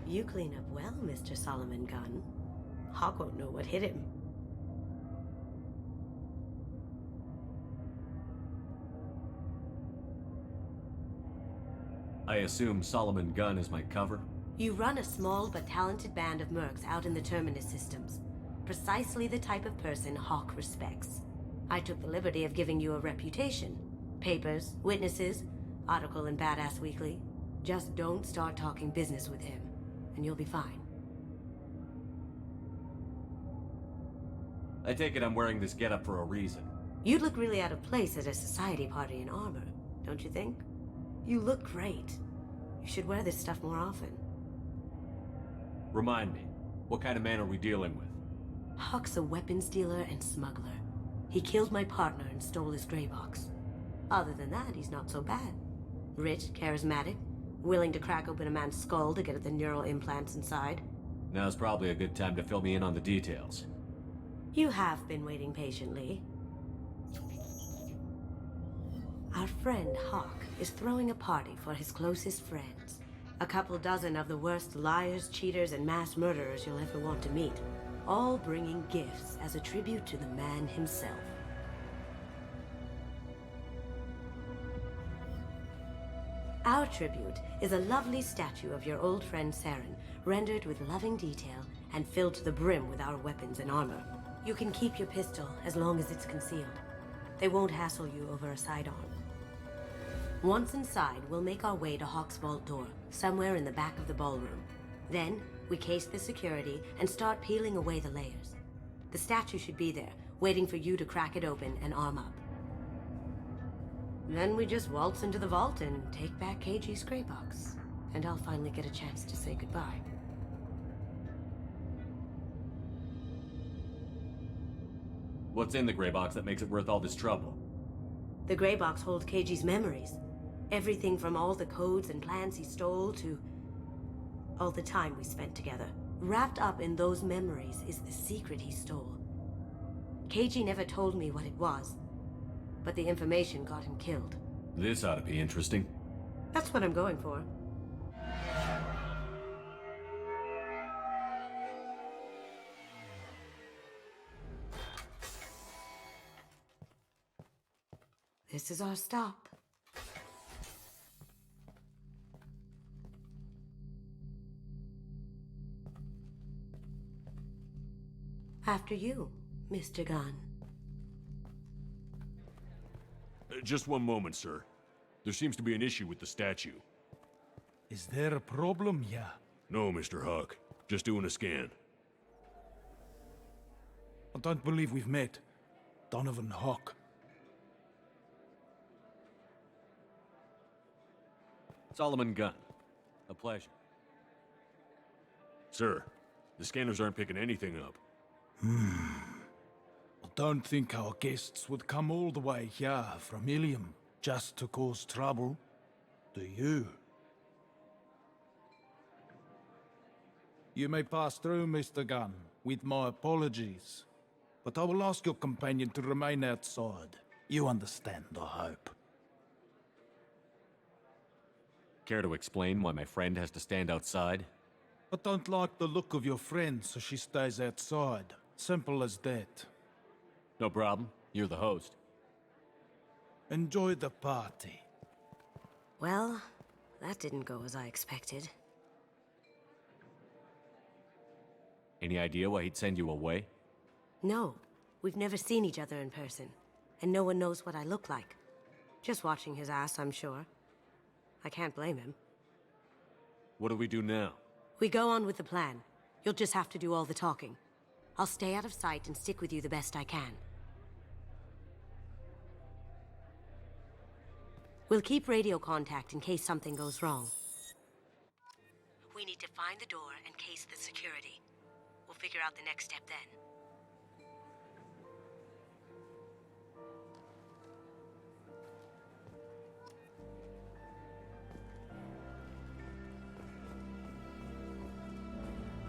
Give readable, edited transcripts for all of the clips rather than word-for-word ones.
You clean up well, Mr. Solomon Gunn. Hawk won't know what hit him. I assume Solomon Gunn is my cover? You run a small but talented band of mercs out in the Terminus systems. Precisely the type of person Hawk respects. I took the liberty of giving you a reputation. Papers, witnesses, article in Badass Weekly. Just don't start talking business with him, and you'll be fine. I take it I'm wearing this getup for a reason. You'd look really out of place at a society party in armor, don't you think? You look great. You should wear this stuff more often. Remind me, what kind of man are we dealing with? Hawk's a weapons dealer and smuggler. He killed my partner and stole his gray box. Other than that, he's not so bad. Rich, charismatic, willing to crack open a man's skull to get at the neural implants inside. Now's probably a good time to fill me in on the details. You have been waiting patiently. Our friend Hawk is throwing a party for his closest friends. A couple dozen of the worst liars, cheaters, and mass murderers you'll ever want to meet. All bringing gifts as a tribute to the man himself. Our tribute is a lovely statue of your old friend Saren, rendered with loving detail and filled to the brim with our weapons and armor. You can keep your pistol as long as it's concealed. They won't hassle you over a sidearm. Once inside, we'll make our way to Hawk's vault door, somewhere in the back of the ballroom. Then, we case the security and start peeling away the layers. The statue should be there, waiting for you to crack it open and arm up. Then we just waltz into the vault and take back KG's gray box. And I'll finally get a chance to say goodbye. What's in the gray box that makes it worth all this trouble? The gray box holds KG's memories. Everything from all the codes and plans he stole to all the time we spent together. Wrapped up in those memories is the secret he stole. KG never told me what it was, but the information got him killed. This ought to be interesting. That's what I'm going for. This is our stop. After you, Mr. Gunn. Just one moment, sir. There seems to be an issue with the statue. Is there a problem here? No, Mr. Hawk. Just doing a scan. I don't believe we've met. Donovan Hawk. Solomon Gunn. A pleasure. Sir, the scanners aren't picking anything up. I don't think our guests would come all the way here from Ilium just to cause trouble. Do you? You may pass through, Mr. Gunn, with my apologies. But I will ask your companion to remain outside. You understand, I hope. Care to explain why my friend has to stand outside? I don't like the look of your friend, so she stays outside. Simple as that. No problem. You're the host. Enjoy the party. Well, that didn't go as I expected. Any idea why he'd send you away? No, we've never seen each other in person, and no one knows what I look like. Just watching his ass, I'm sure. I can't blame him. What do we do now? We go on with the plan. You'll just have to do all the talking. I'll stay out of sight and stick with you the best I can. We'll keep radio contact in case something goes wrong. We need to find the door and case the security. We'll figure out the next step then.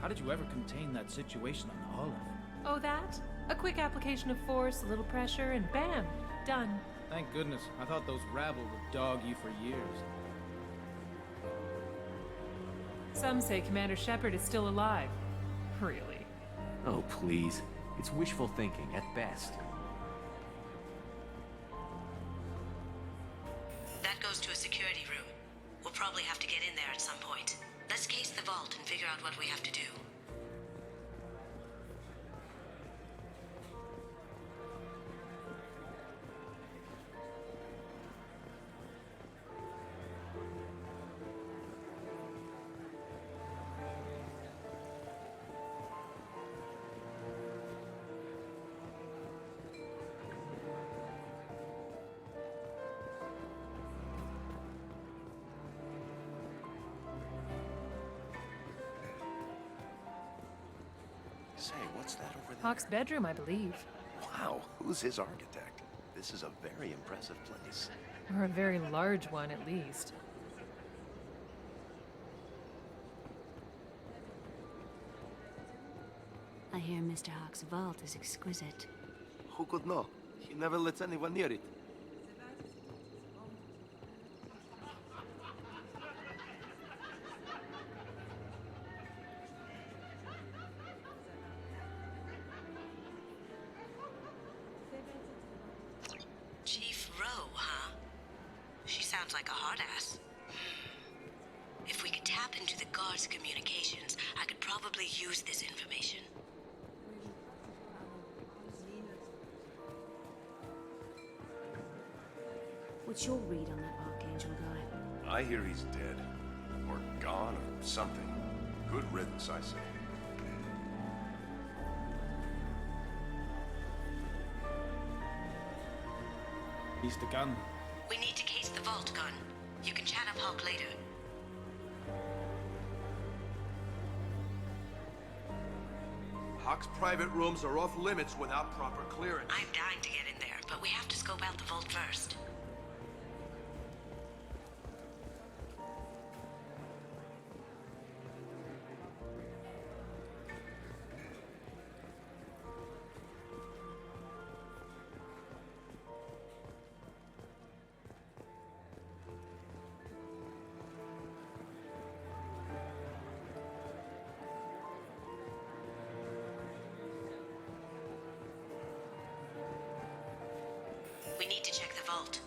How did you ever contain that situation on Olive? Oh, that? A quick application of force, a little pressure, and bam! Done. Thank goodness. I thought those rabble would dog you for years. Some say Commander Shepard is still alive. Really? Oh, please. It's wishful thinking at best. That goes to a security room. We'll probably have to get in there at some point. Let's case the vault and figure out what we have to do. Say, what's that over there? Hawk's bedroom, I believe. Wow, who's his architect? This is a very impressive place. Or a very large one, at least. I hear Mr. Hawk's vault is exquisite. Who could know? He never lets anyone near it. Chief Rowe, huh? She sounds like a hard ass. If we could tap into the guard's communications, I could probably use this information. What's your read on that Archangel guy? I hear he's dead. Or gone, or something. Good riddance, I say. He's the gun. We need to case the vault, gun. You can chat up Hawk later. Hawk's private rooms are off limits without proper clearance. I'm dying to get in there, but we have to scope out the vault first. We need to check the vault.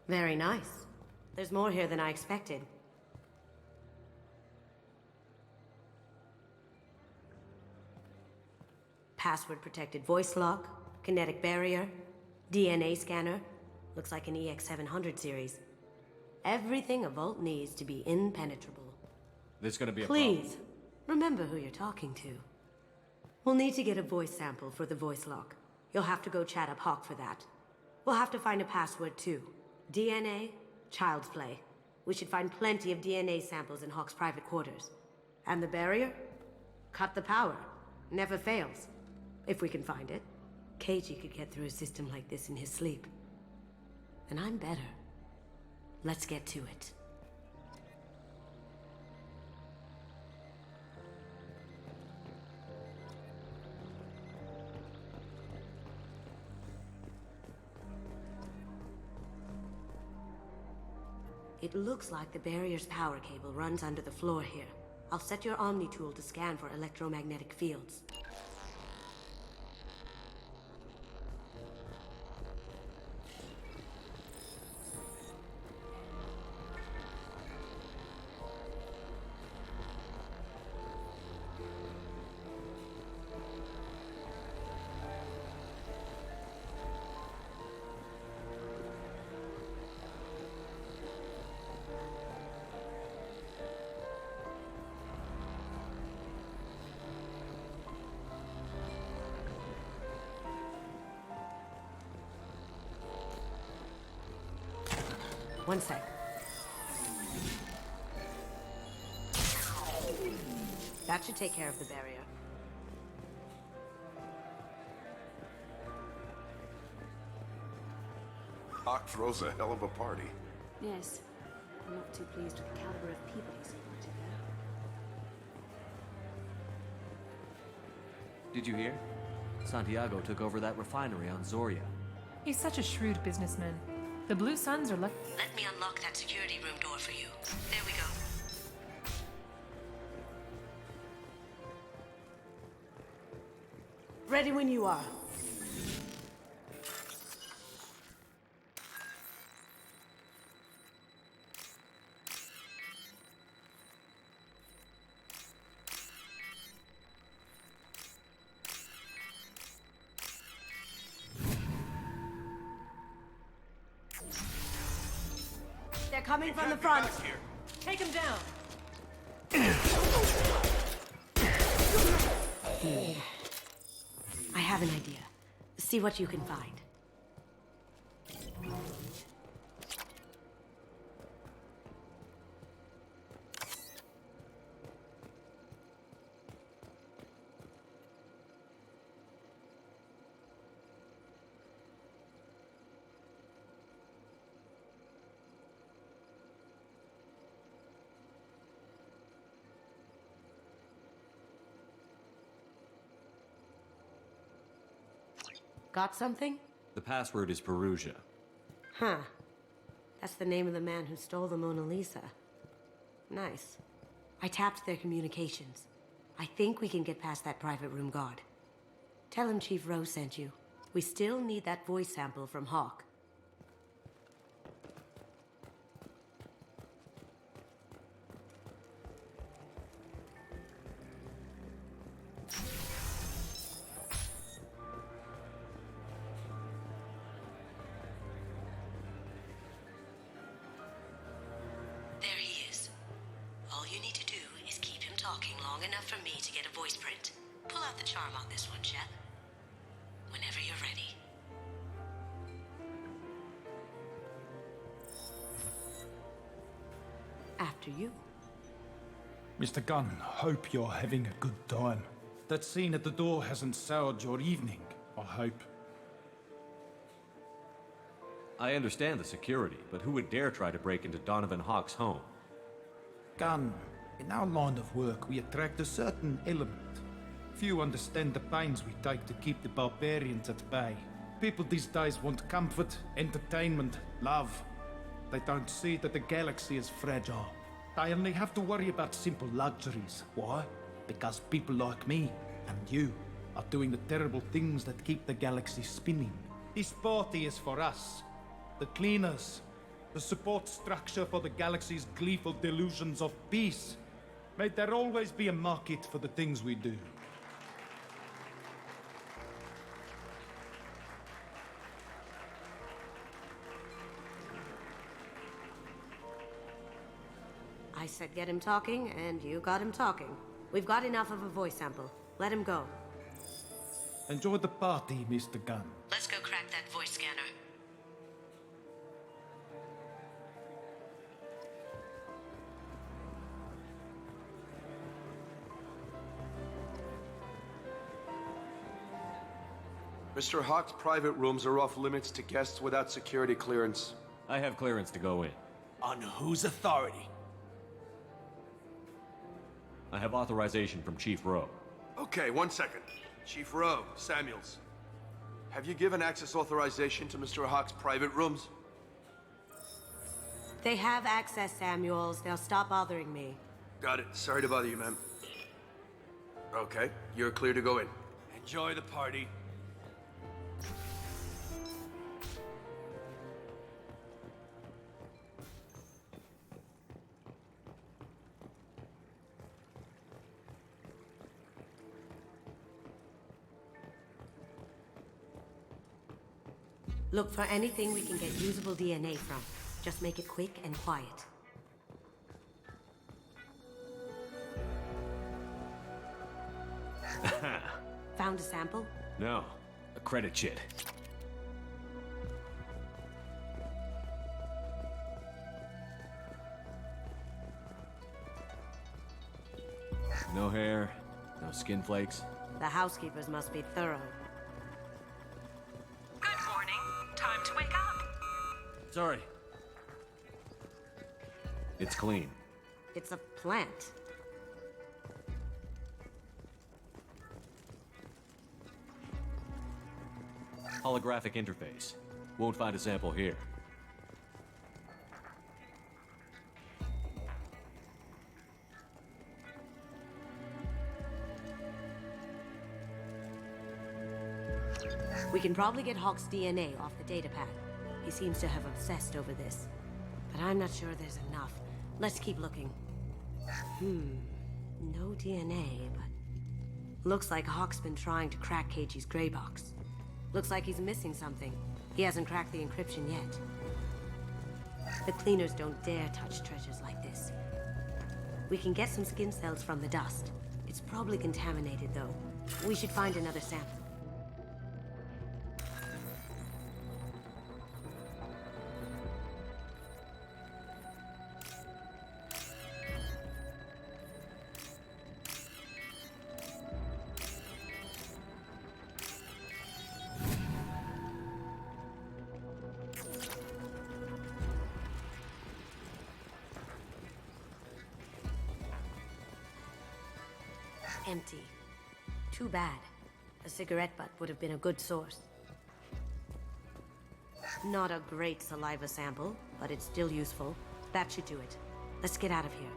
Very nice. There's more here than I expected. Password-protected voice lock, kinetic barrier, DNA scanner. Looks like an EX700 series. Everything a vault needs to be impenetrable. There's gonna be a Please, remember who you're talking to. We'll need to get a voice sample for the voice lock. You'll have to go chat up Hawk for that. We'll have to find a password too. DNA, child's play. We should find plenty of DNA samples in Hawk's private quarters. And the barrier? Cut the power. Never fails. If we can find it. Keiji could get through a system like this in his sleep. And I'm better. Let's get to it. It looks like the barrier's power cable runs under the floor here. I'll set your Omni tool to scan for electromagnetic fields. One sec. That should take care of the barrier. Hawk throws a hell of a party. Yes. I'm not too pleased with the caliber of people he's invited there. Did you hear? Santiago took over that refinery on Zoria. He's such a shrewd businessman. The Blue Suns are lucky. Let me unlock that security room door for you. There we go. Ready when you are. They're coming from the front. Take him down. I have an idea. See what you can find. Got something? The password is Perugia. Huh. That's the name of the man who stole the Mona Lisa. Nice. I tapped their communications. I think we can get past that private room guard. Tell him Chief Rose sent you. We still need that voice sample from Hawk. There he is. All you need to do is keep him talking long enough for me to get a voice print. Pull out the charm on this one, Shep. Whenever you're ready. After you. Mr. Gunn, hope you're having a good time. That scene at the door hasn't soured your evening, I hope. I understand the security, but who would dare try to break into Donovan Hawk's home? Gunn, in our line of work, we attract a certain element. Few understand the pains we take to keep the barbarians at bay. People these days want comfort, entertainment, love. They don't see that the galaxy is fragile. They only have to worry about simple luxuries. Why? Because people like me and you are doing the terrible things that keep the galaxy spinning. This party is for us, the cleaners, the support structure for the galaxy's gleeful delusions of peace. May there always be a market for the things we do. I said get him talking, and you got him talking. We've got enough of a voice sample. Let him go. Enjoy the party, Mr. Gunn. Let's go crack that voice scanner. Mr. Hawk's private rooms are off limits to guests without security clearance. I have clearance to go in. On whose authority? I have authorization from Chief Rowe. Okay, 1 second. Chief Rowe, Samuels. Have you given access authorization to Mr. Hawk's private rooms? They have access, Samuels. They'll stop bothering me. Got it. Sorry to bother you, ma'am. Okay, you're clear to go in. Enjoy the party. Look for anything we can get usable DNA from. Just make it quick and quiet. Found a sample? No, a credit chit. No hair, no skin flakes. The housekeepers must be thorough. Good morning. Time to wake up. Sorry. It's clean. It's a plant. Holographic interface. Won't find a sample here. We can probably get Hawk's DNA off the datapad. He seems to have obsessed over this. But I'm not sure there's enough. Let's keep looking. No DNA, but... Looks like Hawk's been trying to crack KG's gray box. Looks like he's missing something. He hasn't cracked the encryption yet. The cleaners don't dare touch treasures like this. We can get some skin cells from the dust. It's probably contaminated, though. We should find another sample. Empty. Too bad. A cigarette butt would have been a good source. Not a great saliva sample, but it's still useful. That should do it. Let's get out of here.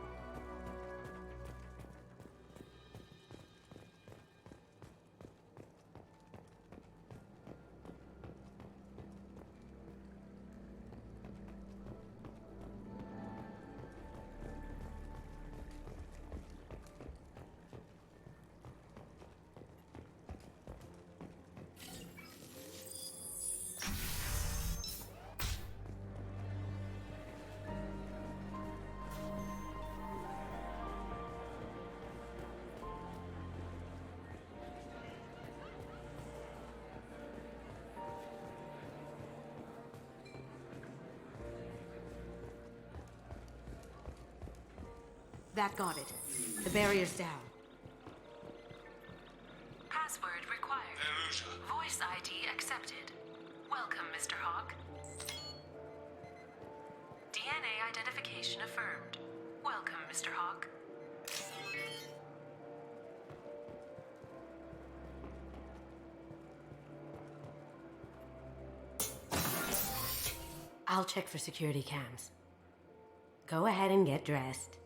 That got it. The barrier's down. Password required. Voice ID accepted. Welcome, Mr. Hawk. DNA identification affirmed. Welcome, Mr. Hawk. I'll check for security cams. Go ahead and get dressed.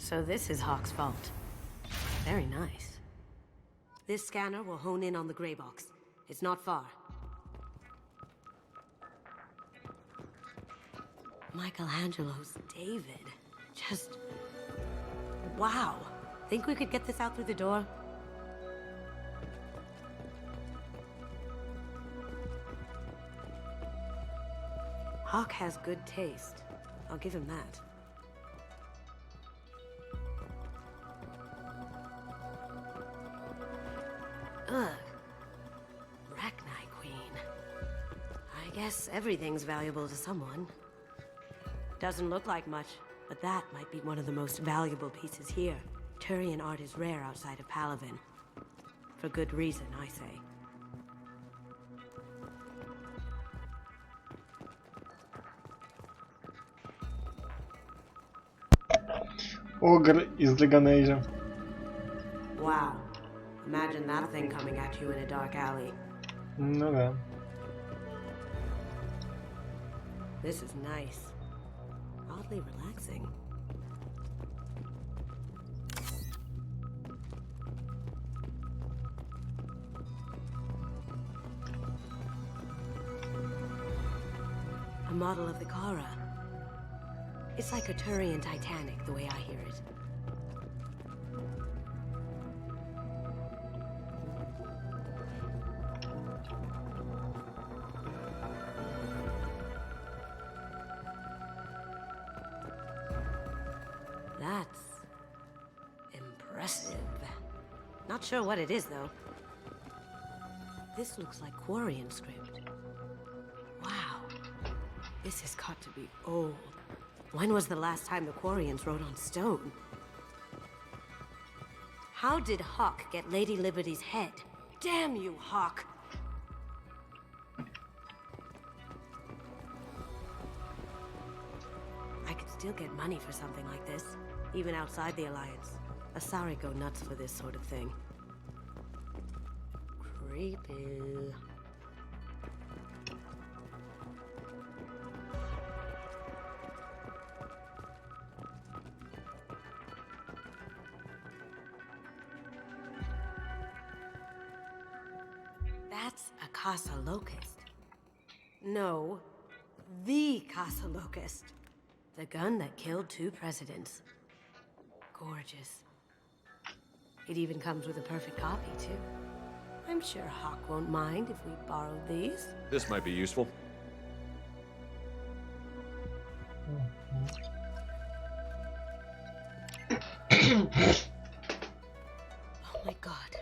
So this is Hawk's vault. Very nice. This scanner will hone in on the gray box. It's not far. Michelangelo's David. Just... wow. Think we could get this out through the door? Hawk has good taste. I'll give him that. Ugh. Rachni Queen. I guess everything's valuable to someone. Doesn't look like much, but that might be one of the most valuable pieces here. Turian art is rare outside of Palavin. For good reason, I say. Ogre из Dragon Age. Wow. Imagine that thing coming at you in a dark alley. Ну да. This is nice. Oddly relaxing. A model of the Kara. It's like a Turian Titanic, the way I hear it. That's... impressive. Not sure what it is, though. This looks like Quarian script. Wow. This has got to be old. When was the last time the Quarians wrote on stone? How did Hawk get Lady Liberty's head? Damn you, Hawk! I could still get money for something like this, even outside the Alliance. Asari go nuts for this sort of thing. Creepy. That's a Casa Locust. No, the Casa Locust. The gun that killed 2 presidents. Gorgeous. It even comes with a perfect copy, too. I'm sure Hawk won't mind if we borrowed these. This might be useful. Oh my god.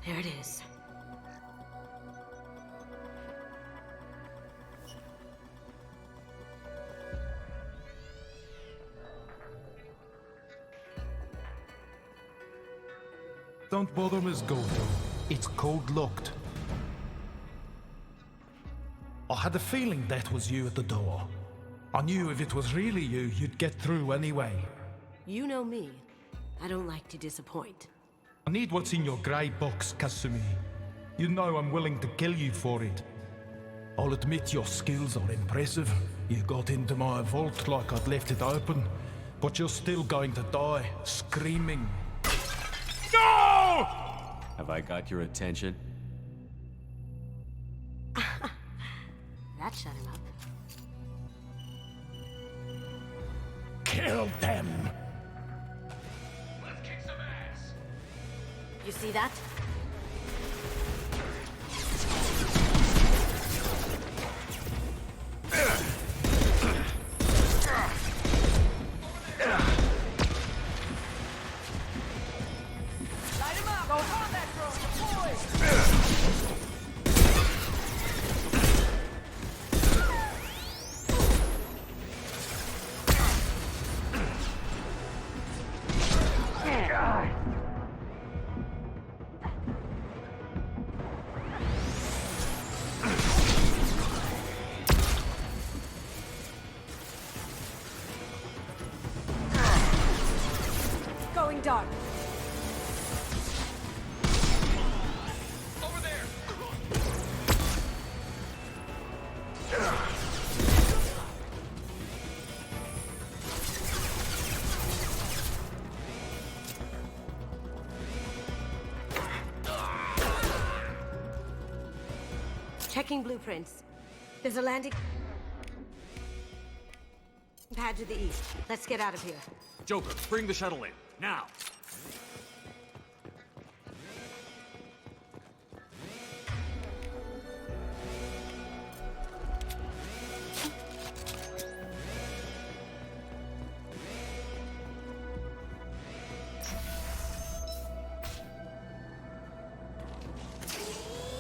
There it is. Don't bother, Miss Goldthorpe. It's code-locked. I had a feeling that was you at the door. I knew if it was really you, you'd get through anyway. You know me. I don't like to disappoint. I need what's in your grey box, Kasumi. You know I'm willing to kill you for it. I'll admit your skills are impressive. You got into my vault like I'd left it open, but you're still going to die, screaming. No! Have I got your attention? That shut him up. Kill them! Let's kick some ass. You see that? Going dark. Over there. Checking blueprints. There's a landing pad to the east. Let's get out of here. Joker, bring the shuttle in. Now!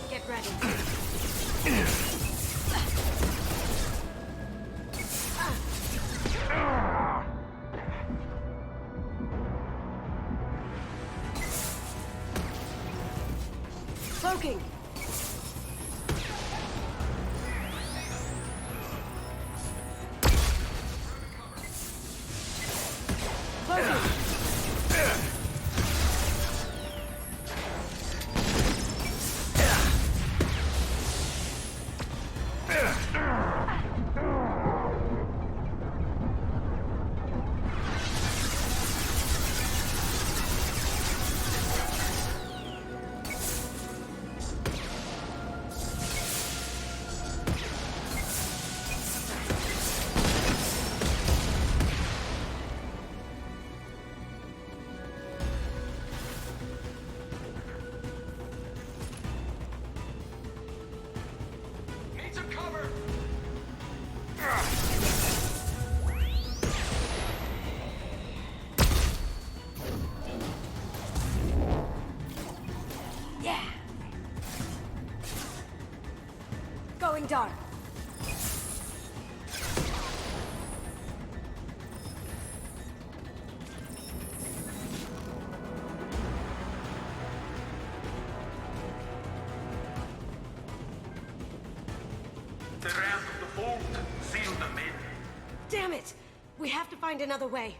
Get ready. Cloaking! Cloaking! Need some cover! Yeah! Going dark. The ramp of the vault. Seal them in. Damn it! We have to find another way.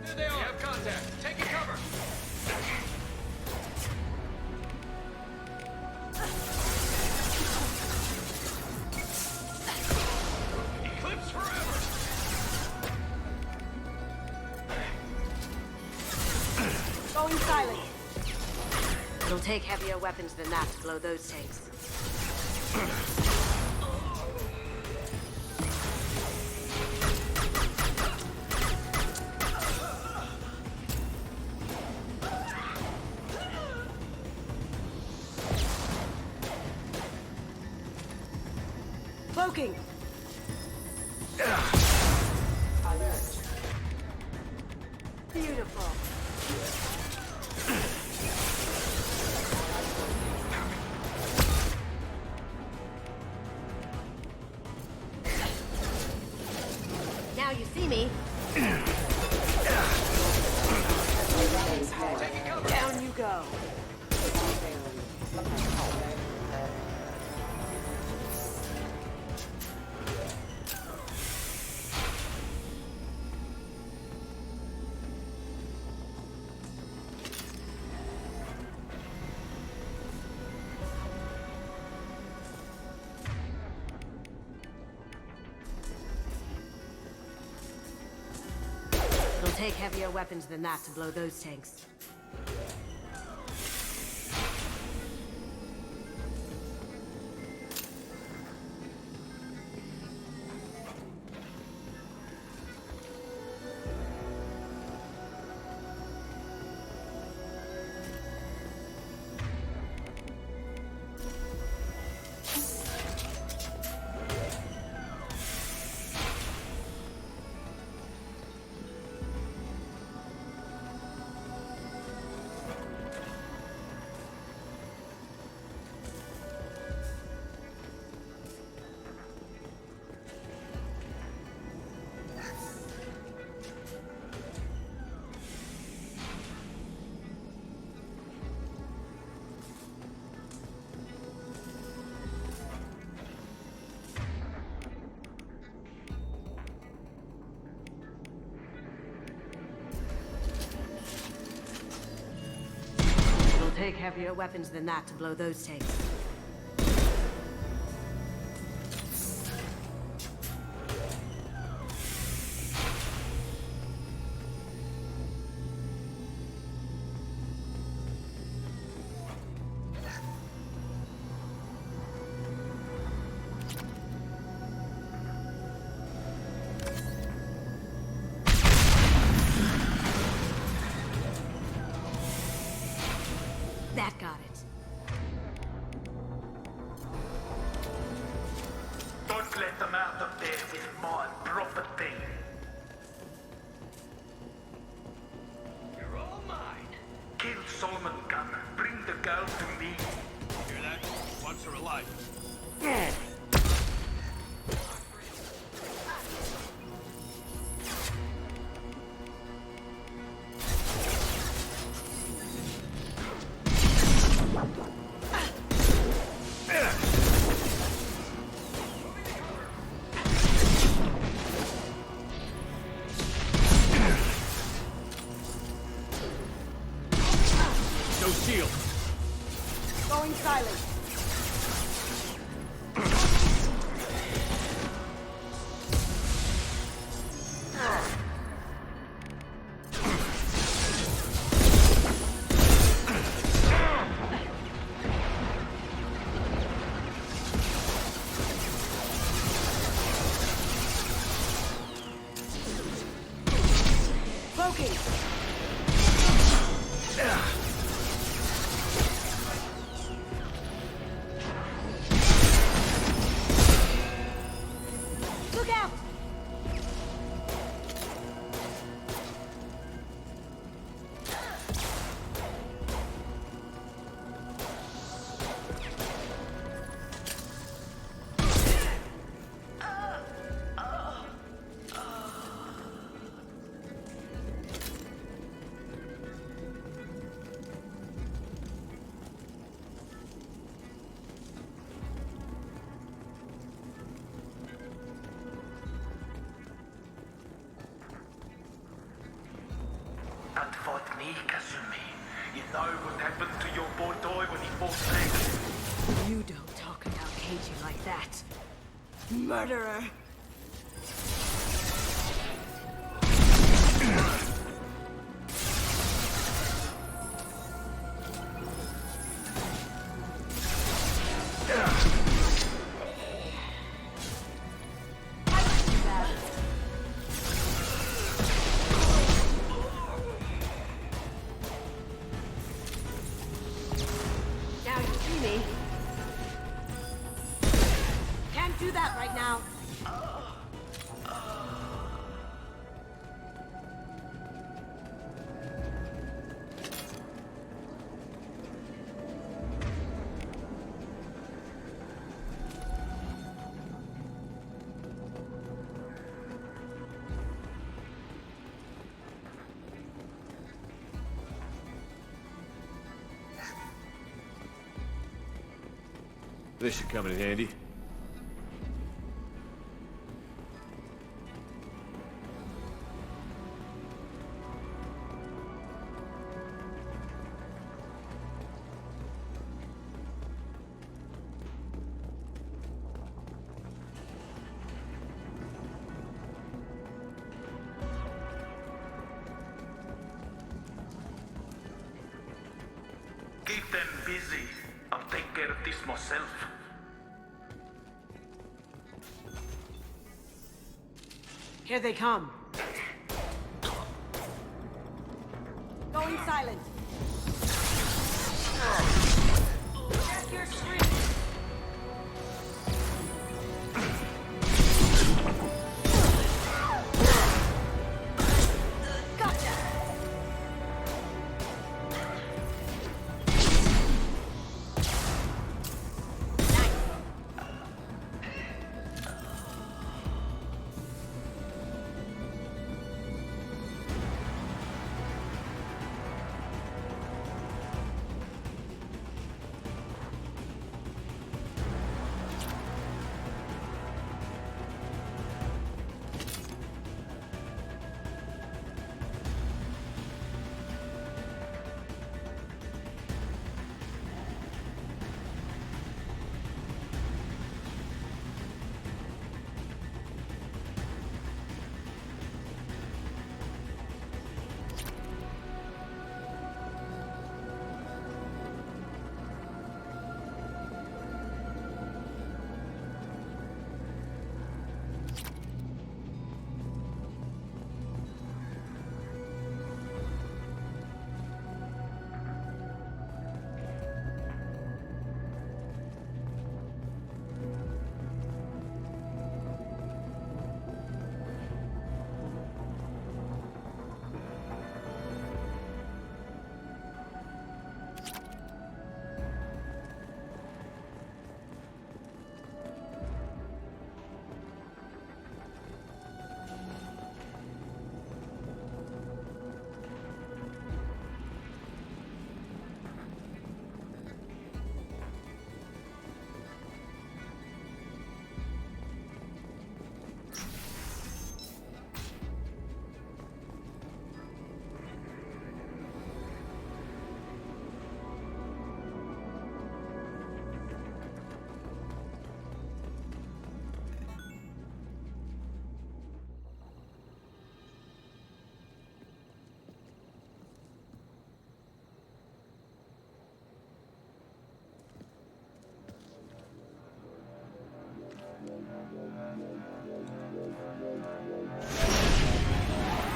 There they are! We have contact. Taking cover! Eclipse forever! Going silent. It'll take heavier weapons than that to blow those tanks. Cloaking! Beautiful. Now you see me. Down you go. take heavier weapons than that to blow those tanks. Take heavier weapons than that to blow those tanks. That got it. Don't let them out of there with my property. You're all mine. Kill Solomon Gunn. Bring the girl to me. Hear that? Wants her alive. No shield. Going silent. Smoking. Look out! That fought me, Kasumi. You know what happened to your boy toy when he fought Snake? You don't talk about Keiji like that. Murderer! Now you see me. Can't do that right now. This should come in handy. Keep them busy. I'll take care of this myself. Here they come. Going silent. Check your screen. Gotcha.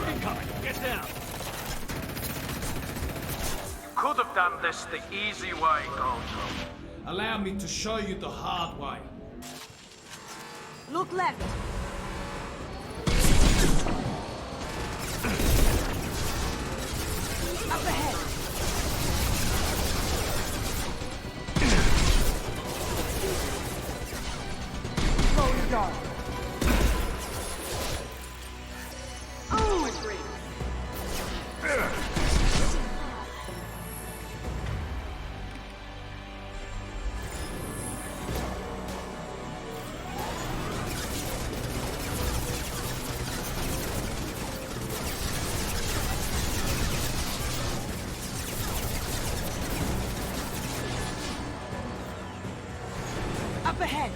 Incoming! Get down! Could have done this the easy way, Gojo. Allow me to show you the hard way. Look left. Up ahead. Going dark. Oh, agree. Up ahead.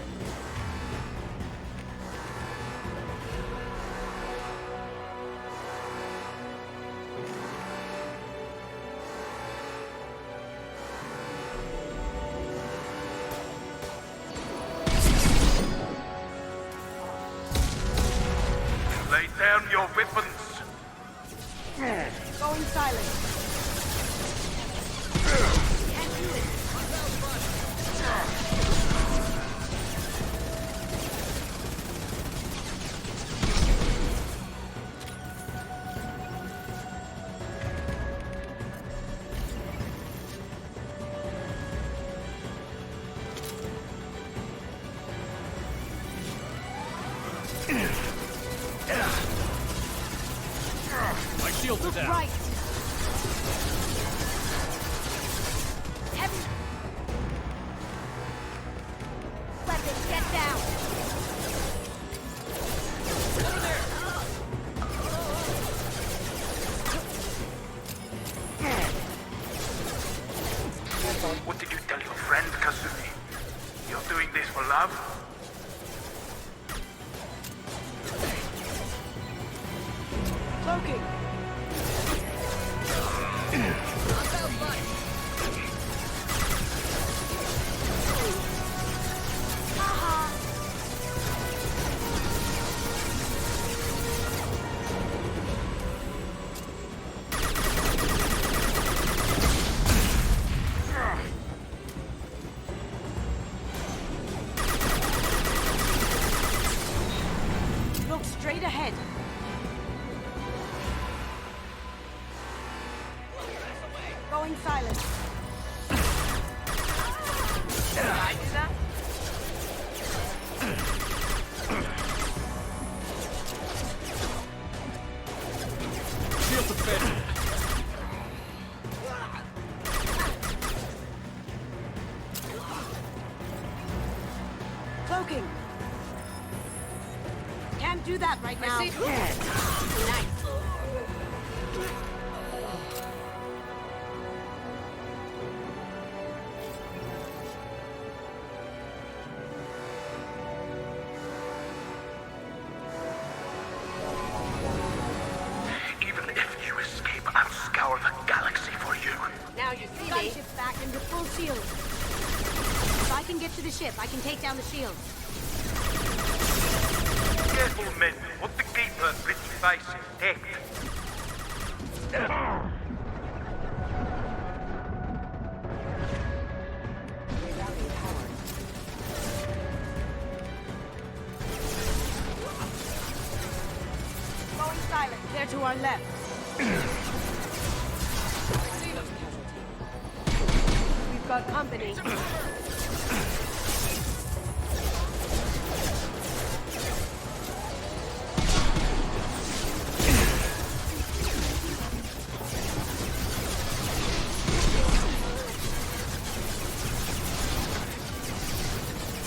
Lay down your weapons. Going silent. Can't do it. My shields are down. Right. Heavy. Weapons, get down. Over there. What did you tell your friend, Kazumi? You're doing this for love? Cloaking. silent. Did I do that? Shield defended. Cloaking. Can't do that right now. I see. Nice. Even if you escape, I'll scour the galaxy for you. Now you see me. Gunship's back and with full shield. If I can get to the ship, I can take down the shield. Careful, men. What the keeper pretty face intact. Going silent. They're to our left. We've got company.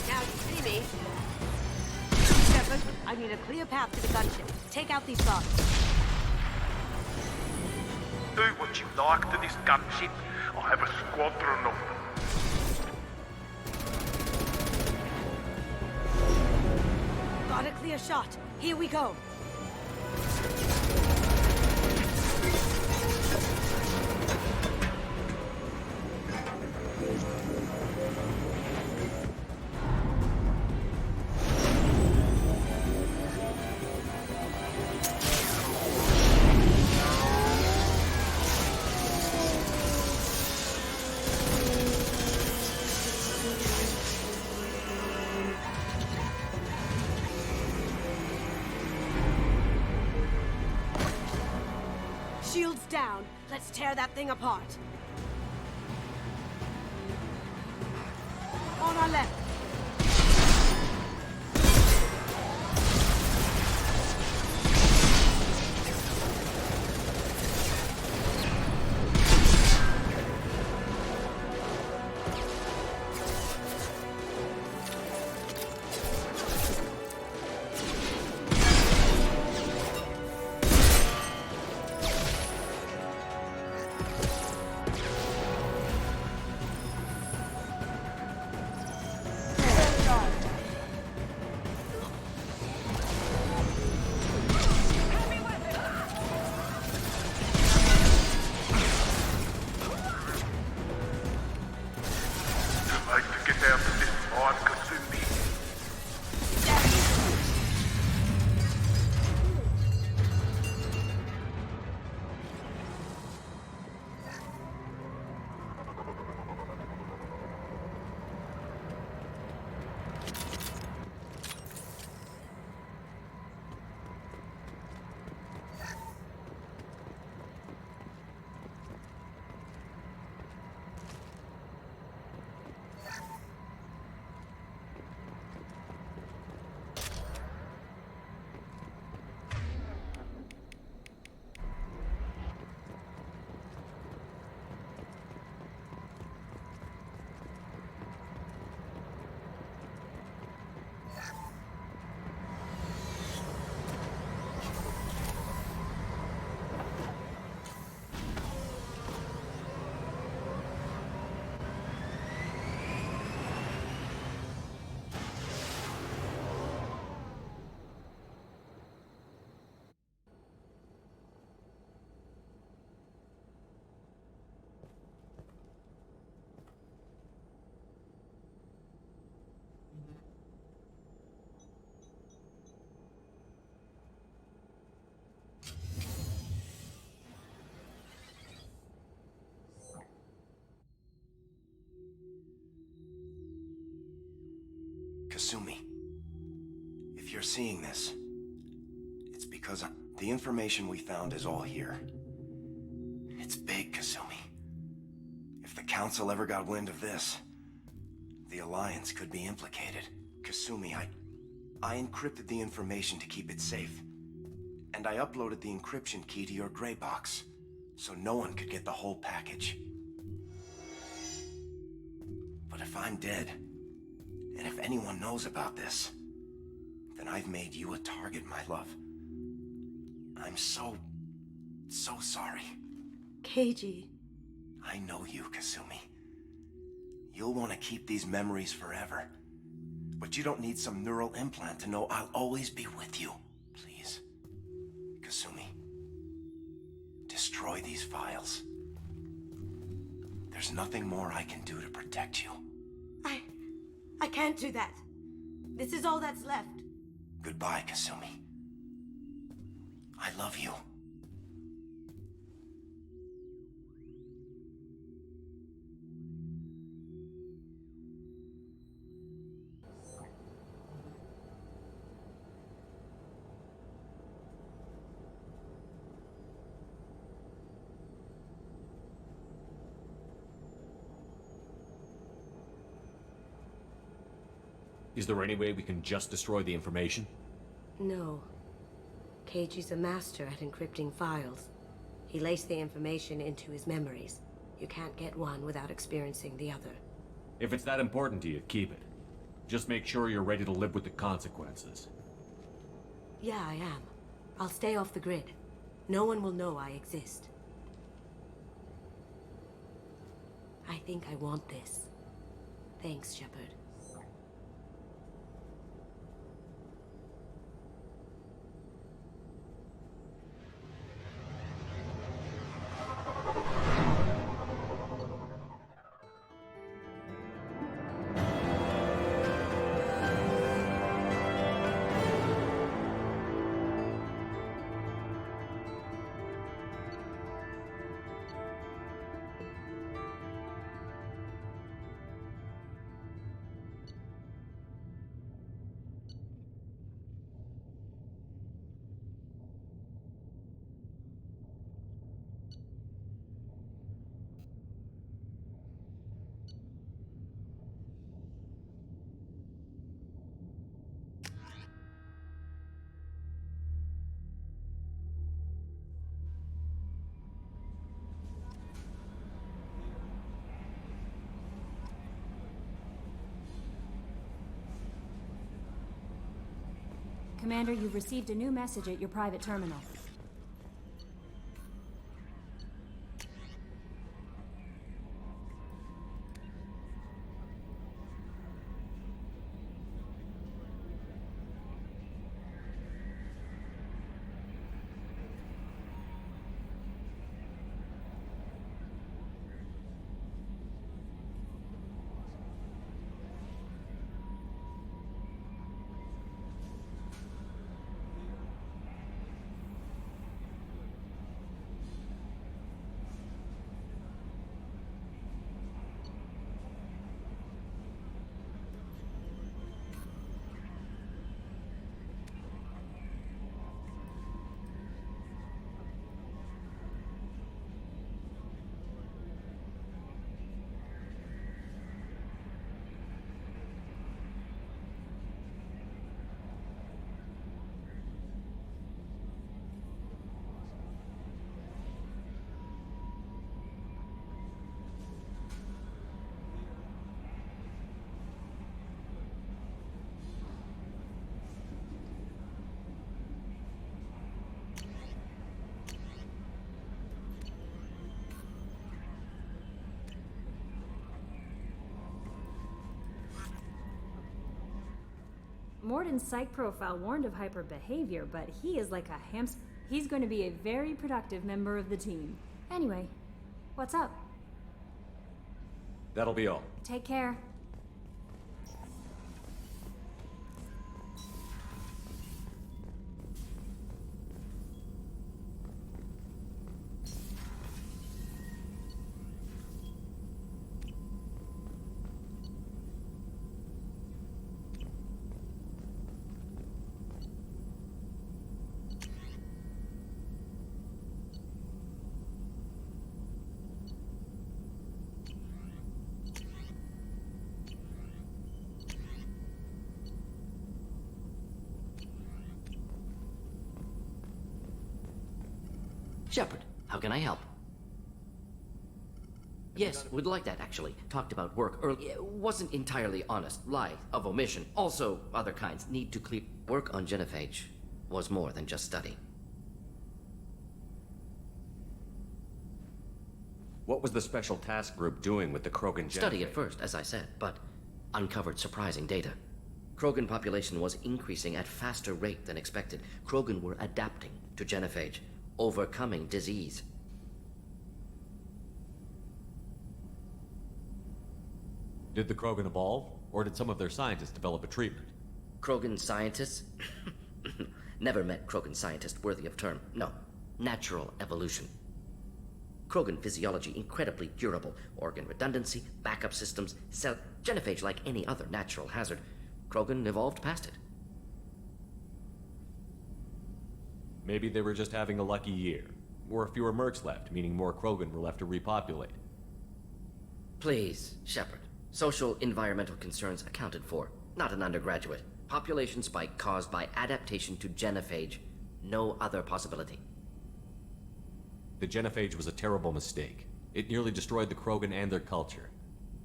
Now you see me. Shepard, I need a clear path to the gunship. Take out these guards. Do what you like to this gunship. I have a squadron of them. Got a clear shot. Here we go. Shields down. Let's tear that thing apart. On our left. Like to get out of this hard Kasumi. Kasumi, if you're seeing this, it's because the information we found is all here. It's big, Kasumi. If the Council ever got wind of this, the Alliance could be implicated. Kasumi, I encrypted the information to keep it safe. And I uploaded the encryption key to your gray box, so no one could get the whole package. But if I'm dead, and if anyone knows about this, then I've made you a target, my love. I'm so sorry. Keiji. I know you, Kasumi. You'll want to keep these memories forever. But you don't need some neural implant to know I'll always be with you. Please, Kasumi, destroy these files. There's nothing more I can do to protect you. I can't do that. This is all that's left. Goodbye, Kasumi. I love you. Is there any way we can just destroy the information? No. Keiji's a master at encrypting files. He laced the information into his memories. You can't get one without experiencing the other. If it's that important to you, keep it. Just make sure you're ready to live with the consequences. Yeah, I am. I'll stay off the grid. No one will know I exist. I think I want this. Thanks, Shepard. Commander, you've received a new message at your private terminal. Morden's psych profile warned of hyper behavior, but he is like a hamster. He's going to be a very productive member of the team. Anyway, what's up? That'll be all. Take care. Shepard, how can I help? Yes, would like that, actually. Talked about work earlier. Wasn't entirely honest. Lie of omission. Also, other kinds. Need to clear. Work on genophage was more than just study. What was the special task group doing with the Krogan genophage? Study at first, as I said, but uncovered surprising data. Krogan population was increasing at faster rate than expected. Krogan were adapting to genophage, overcoming disease. Did the Krogan evolve, or did some of their scientists develop a treatment? Krogan scientists? Never met Krogan scientist worthy of term. No. Natural evolution. Krogan physiology incredibly durable. Organ redundancy, backup systems, cell... Genophage like any other natural hazard. Krogan evolved past it. Maybe they were just having a lucky year. Or fewer mercs left, meaning more Krogan were left to repopulate. Please, Shepard. Social environmental concerns accounted for. Not an undergraduate. Population spike caused by adaptation to genophage. No other possibility. The genophage was a terrible mistake. It nearly destroyed the Krogan and their culture.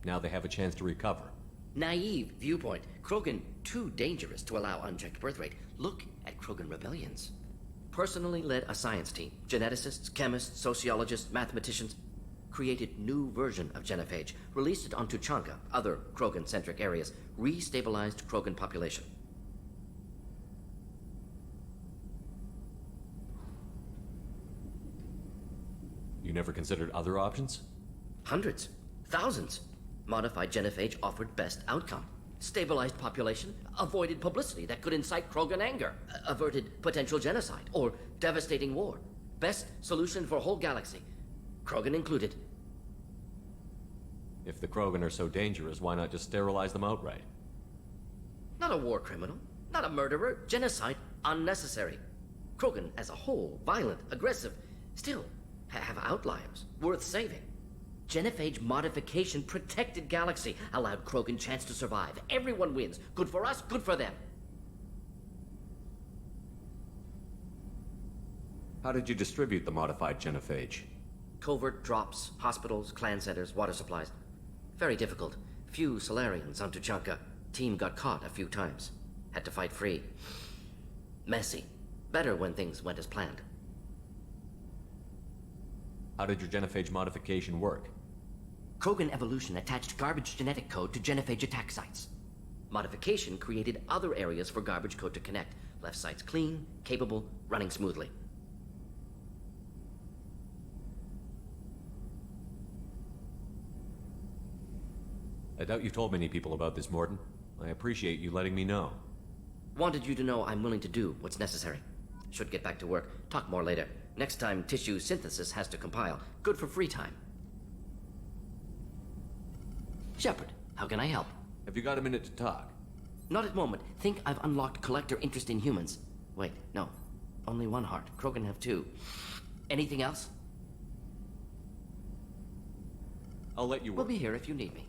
Now they have a chance to recover. Naive viewpoint. Krogan too dangerous to allow unchecked birth rate. Look at Krogan rebellions. Personally led a science team. Geneticists, chemists, sociologists, mathematicians. Created new version of genophage. Released it onto Chanka, other Krogan-centric areas. Restabilized Krogan population. You never considered other options? Hundreds. Thousands. Modified genophage offered best outcome. Stabilized population, avoided publicity that could incite Krogan anger, averted potential genocide, or devastating war. Best solution for whole galaxy. Krogan included. If the Krogan are so dangerous, why not just sterilize them outright? Not a war criminal, not a murderer. Genocide, unnecessary. Krogan as a whole, violent, aggressive, still have outliers, worth saving. Genophage modification protected galaxy, allowed Krogan chance to survive. Everyone wins. Good for us, good for them. How did you distribute the modified genophage? Covert drops, hospitals, clan centers, water supplies. Very difficult. Few Solarians onto Chanka. Team got caught a few times. Had to fight free. Messy. Better when things went as planned. How did your genophage modification work? Krogan evolution attached garbage genetic code to genophage attack sites. Modification created other areas for garbage code to connect. Left sites clean, capable, running smoothly. I doubt you've told many people about this, Morton. I appreciate you letting me know. Wanted you to know I'm willing to do what's necessary. Should get back to work. Talk more later. Next time, tissue synthesis has to compile. Good for free time. Shepard, how can I help? Have you got a minute to talk? Not at moment. Think I've unlocked collector interest in humans. Wait, no. Only one heart. Krogan have two. Anything else? I'll let you work. We'll be here if you need me.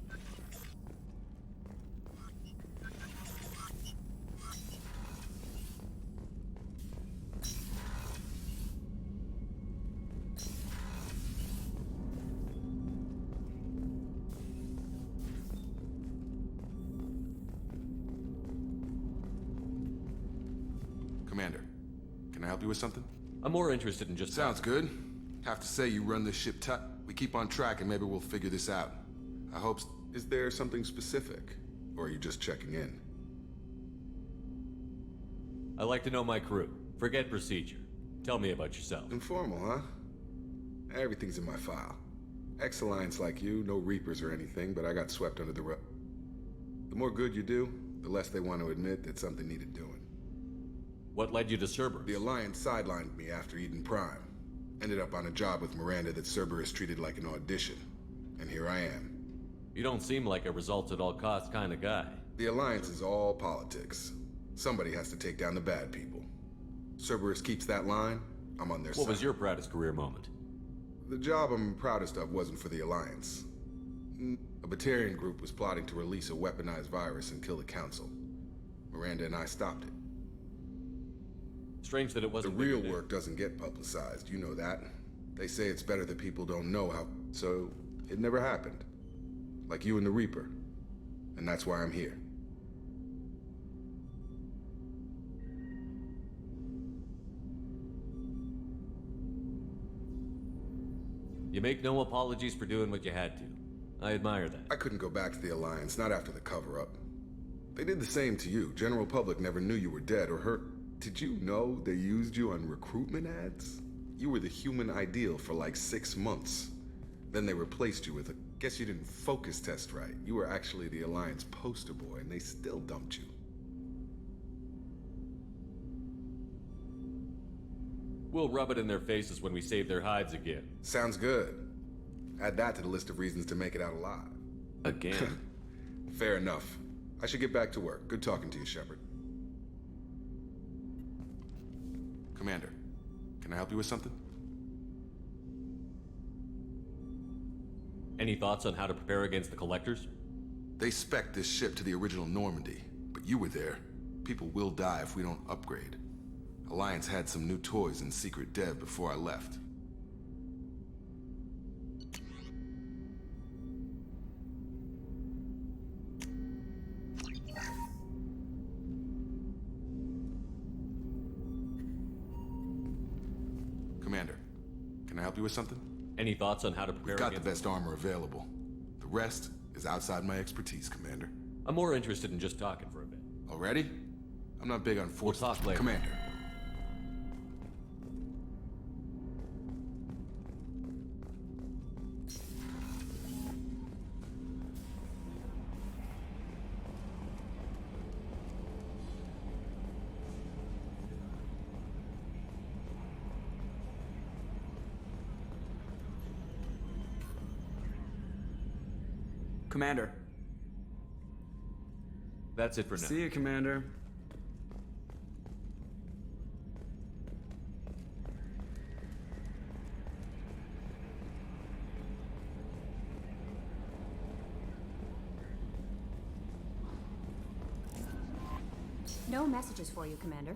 Commander, can I help you with something? I'm more interested in just... Sounds good. Have to say you run this ship tight. We keep on track and maybe we'll figure this out. I hope... Is there something specific? Or are you just checking in? I like to know my crew. Forget procedure. Tell me about yourself. Informal, huh? Everything's in my file. Ex-Alliance like you, no Reapers or anything, but I got swept under the rug. The more good you do, the less they want to admit that something needed doing. What led you to Cerberus? The Alliance sidelined me after Eden Prime. Ended up on a job with Miranda that Cerberus treated like an audition. And here I am. You don't seem like a results-at-all-costs kind of guy. The Alliance is all politics. Somebody has to take down the bad people. Cerberus keeps that line, I'm on their side. What was your proudest career moment? The job I'm proudest of wasn't for the Alliance. A Batarian group was plotting to release a weaponized virus and kill the Council. Miranda and I stopped it. Strange that it wasn't... The real work doesn't get publicized, you know that. They say it's better that people don't know how, so it never happened. Like you and the Reaper. And that's why I'm here. You make no apologies for doing what you had to. I admire that. I couldn't go back to the Alliance, not after the cover-up. They did the same to you. General public never knew you were dead or hurt. Did you know they used you on recruitment ads? You were the human ideal for like 6 months. Then they replaced you with a... Guess you didn't focus test right. You were actually the Alliance poster boy, and they still dumped you. We'll rub it in their faces when we save their hides again. Sounds good. Add that to the list of reasons to make it out alive. Again? Fair enough. I should get back to work. Good talking to you, Shepard. Commander, can I help you with something? Any thoughts on how to prepare against the Collectors? They spec'd this ship to the original Normandy, but you were there. People will die if we don't upgrade. Alliance had some new toys in secret dev before I left. Commander, can I help you with something? Any thoughts on how to prepare We've got against... the best armor available. The rest is outside my expertise, Commander. I'm more interested in just talking for a bit. Already? I'm not big on force. We'll talk later. Commander. Commander. That's it for now. See you, Commander. No messages for you, Commander.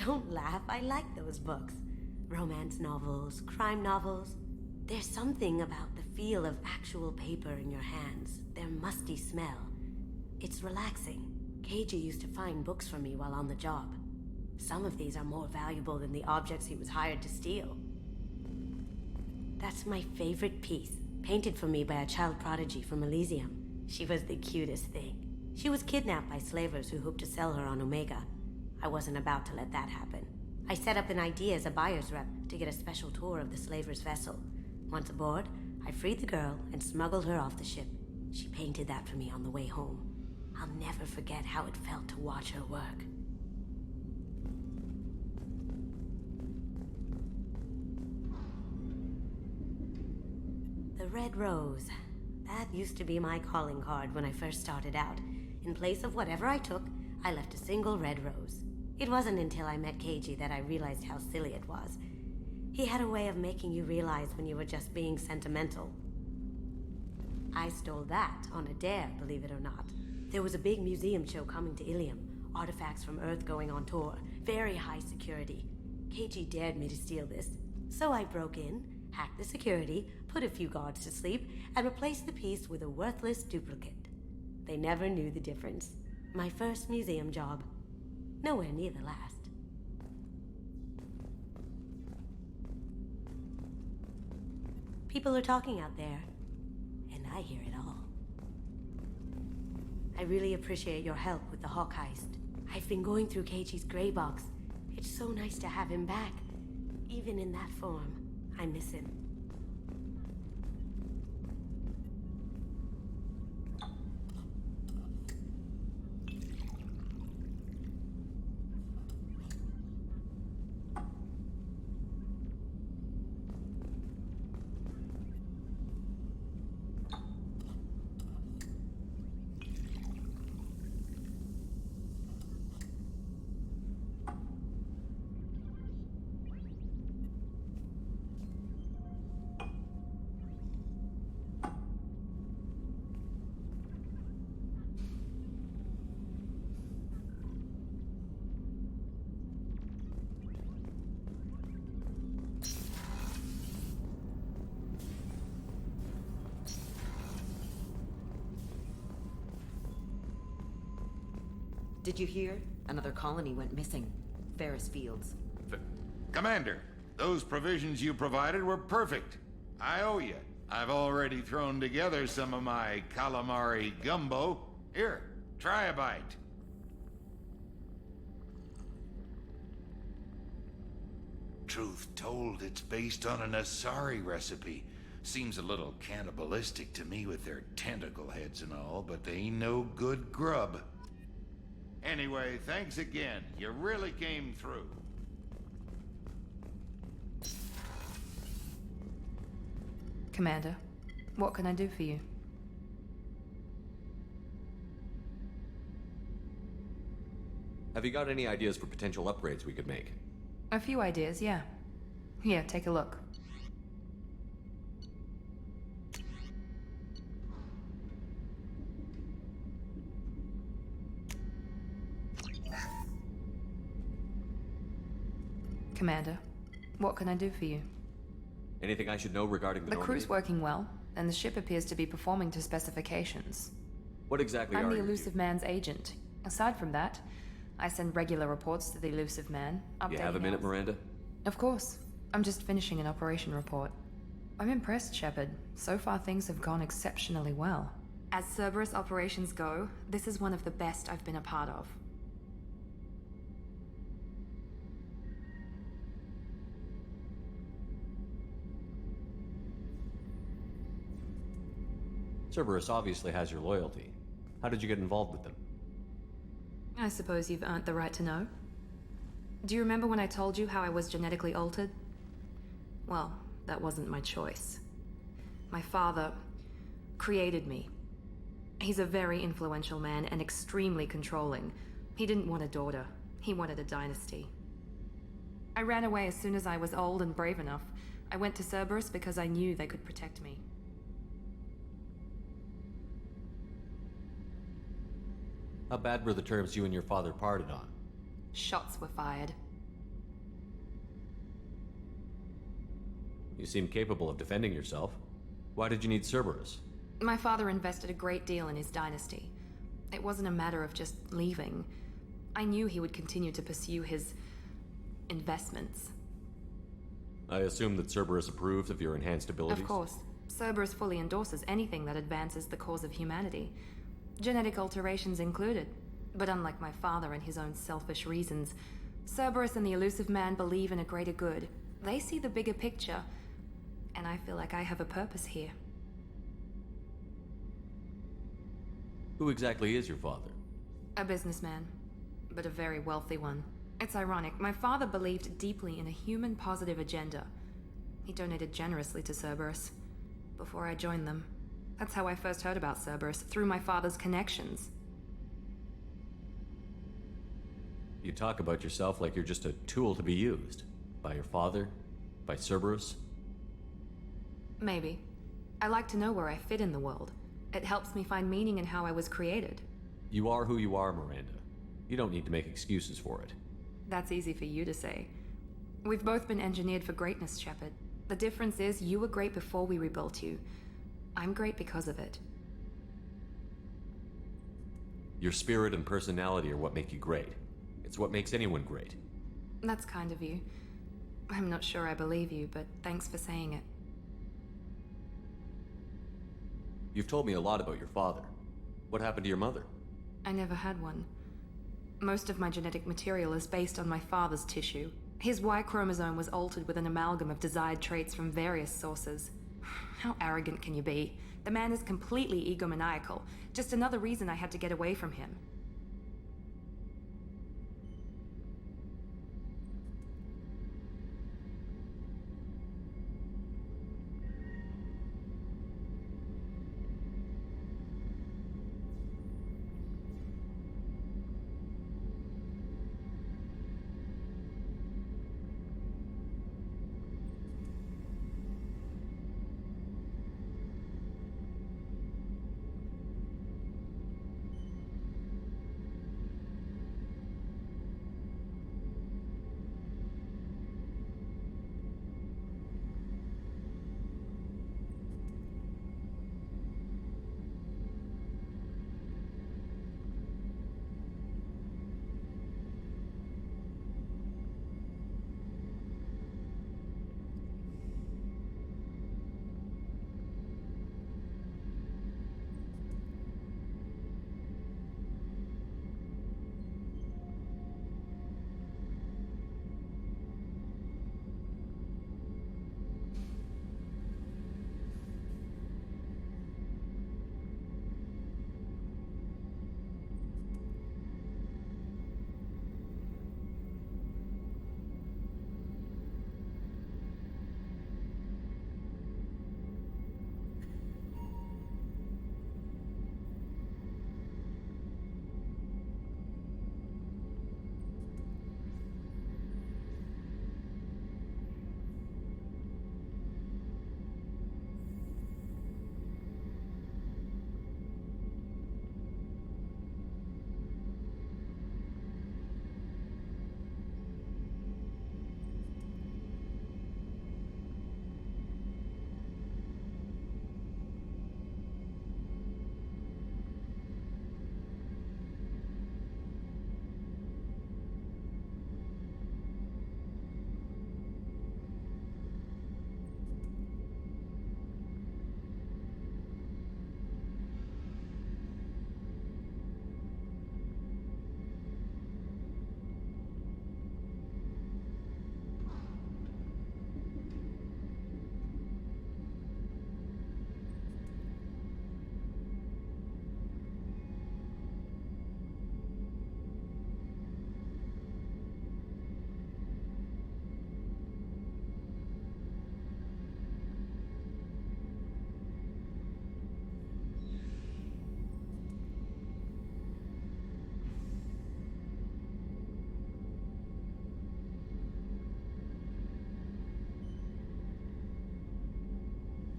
Don't laugh, I like those books. Romance novels, crime novels. There's something about the feel of actual paper in your hands, their musty smell. It's relaxing. KG used to find books for me while on the job. Some of these are more valuable than the objects he was hired to steal. That's my favorite piece, painted for me by a child prodigy from Elysium. She was the cutest thing. She was kidnapped by slavers who hoped to sell her on Omega. I wasn't about to let that happen. I set up an idea as a buyer's rep to get a special tour of the slaver's vessel. Once aboard, I freed the girl and smuggled her off the ship. She painted that for me on the way home. I'll never forget how it felt to watch her work. The red rose. That used to be my calling card when I first started out. In place of whatever I took, I left a single red rose. It wasn't until I met KG that I realized how silly it was. He had a way of making you realize when you were just being sentimental. I stole that on a dare, believe it or not. There was a big museum show coming to Ilium. Artifacts from Earth going on tour. Very high security. KG dared me to steal this. So I broke in, hacked the security, put a few guards to sleep, and replaced the piece with a worthless duplicate. They never knew the difference. My first museum job. Nowhere near the last. People are talking out there, and I hear it all. I really appreciate your help with the Hawk heist. I've been going through Keiichi's gray box. It's so nice to have him back. Even in that form, I miss him. Did you hear? Another colony went missing. Ferris Fields. Commander, those provisions you provided were perfect. I owe you. I've already thrown together some of my calamari gumbo. Here, try a bite. Truth told, it's based on an Asari recipe. Seems a little cannibalistic to me with their tentacle heads and all, but they ain't no good grub. Anyway, thanks again. You really came through. Commander, what can I do for you? Have you got any ideas for potential upgrades we could make? A few ideas, yeah. Here, take a look. Commander, what can I do for you? Anything I should know regarding the The Normandy? crew's working well, and the ship appears to be performing to specifications. What exactly I'm are the you? Elusive Man's agent. Aside from that, I send regular reports to the Elusive Man. You have a updating minute, us. Miranda? Of course. I'm just finishing an operation report. I'm impressed, Shepard. So far things have gone exceptionally well. As Cerberus operations go, this is one of the best I've been a part of. Cerberus obviously has your loyalty. How did you get involved with them? I suppose you've earned the right to know. Do you remember when I told you how I was genetically altered? Well, that wasn't my choice. My father created me. He's a very influential man and extremely controlling. He didn't want a daughter. He wanted a dynasty. I ran away as soon as I was old and brave enough. I went to Cerberus because I knew they could protect me. How bad were the terms you and your father parted on? Shots were fired. You seem capable of defending yourself. Why did you need Cerberus? My father invested a great deal in his dynasty. It wasn't a matter of just leaving. I knew he would continue to pursue his investments. I assume that Cerberus approved of your enhanced abilities? Of course. Cerberus fully endorses anything that advances the cause of humanity. Genetic alterations included. But unlike my father and his own selfish reasons, Cerberus and the Elusive Man believe in a greater good. They see the bigger picture, and I feel like I have a purpose here. Who exactly is your father? A businessman, but a very wealthy one. It's ironic, my father believed deeply in a human-positive agenda. He donated generously to Cerberus before I joined them. That's how I first heard about Cerberus, through my father's connections. You talk about yourself like you're just a tool to be used. By your father? By Cerberus? Maybe. I like to know where I fit in the world. It helps me find meaning in how I was created. You are who you are, Miranda. You don't need to make excuses for it. That's easy for you to say. We've both been engineered for greatness, Shepard. The difference is you were great before we rebuilt you. I'm great because of it. Your spirit and personality are what make you great. It's what makes anyone great. That's kind of you. I'm not sure I believe you, but thanks for saying it. You've told me a lot about your father. What happened to your mother? I never had one. Most of my genetic material is based on my father's tissue. His Y chromosome was altered with an amalgam of desired traits from various sources. How arrogant can you be? The man is completely egomaniacal. Just another reason I had to get away from him.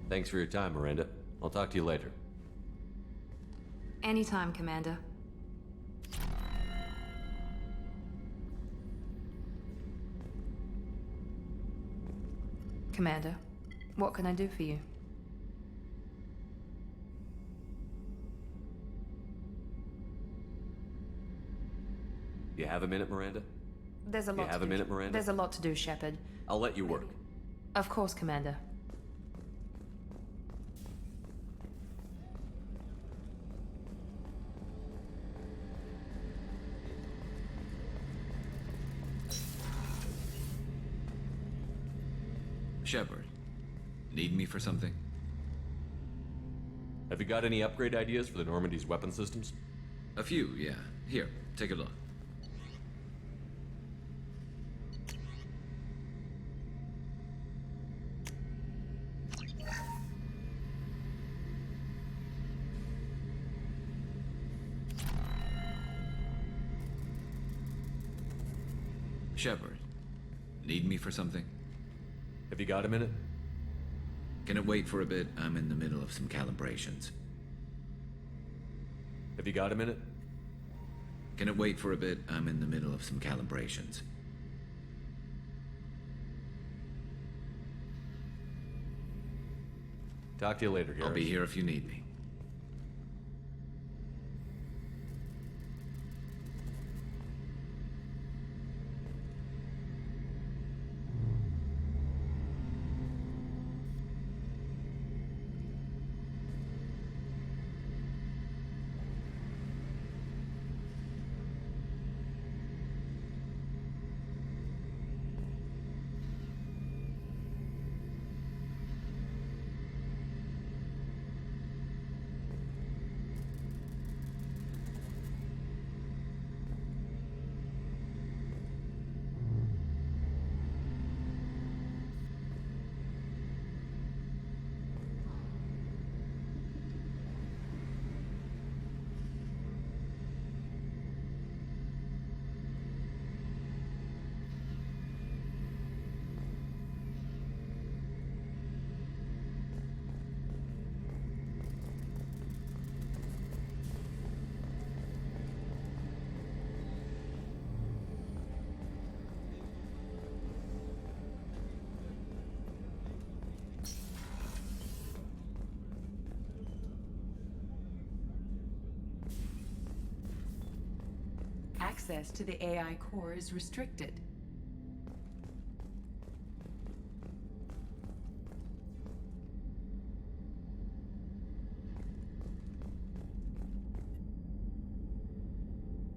Thanks for your time, Miranda. I'll talk to you later. Anytime, Commander. Commander, what can I do for you? You have a minute, Miranda? There's a lot. You have a minute, Miranda? There's a lot to do, Shepard. I'll let you work. Of course, Commander. Shepard, need me for something? Have you got any upgrade ideas for the Normandy's weapon systems? A few, yeah. Here, take a look. Shepard, need me for something? Have you got a minute? Can it wait for a bit? I'm in the middle of some calibrations. Have you got a minute? Can it wait for a bit? I'm in the middle of some calibrations. Talk to you later, Garrus. I'll be here if you need me. access to the AI core is restricted.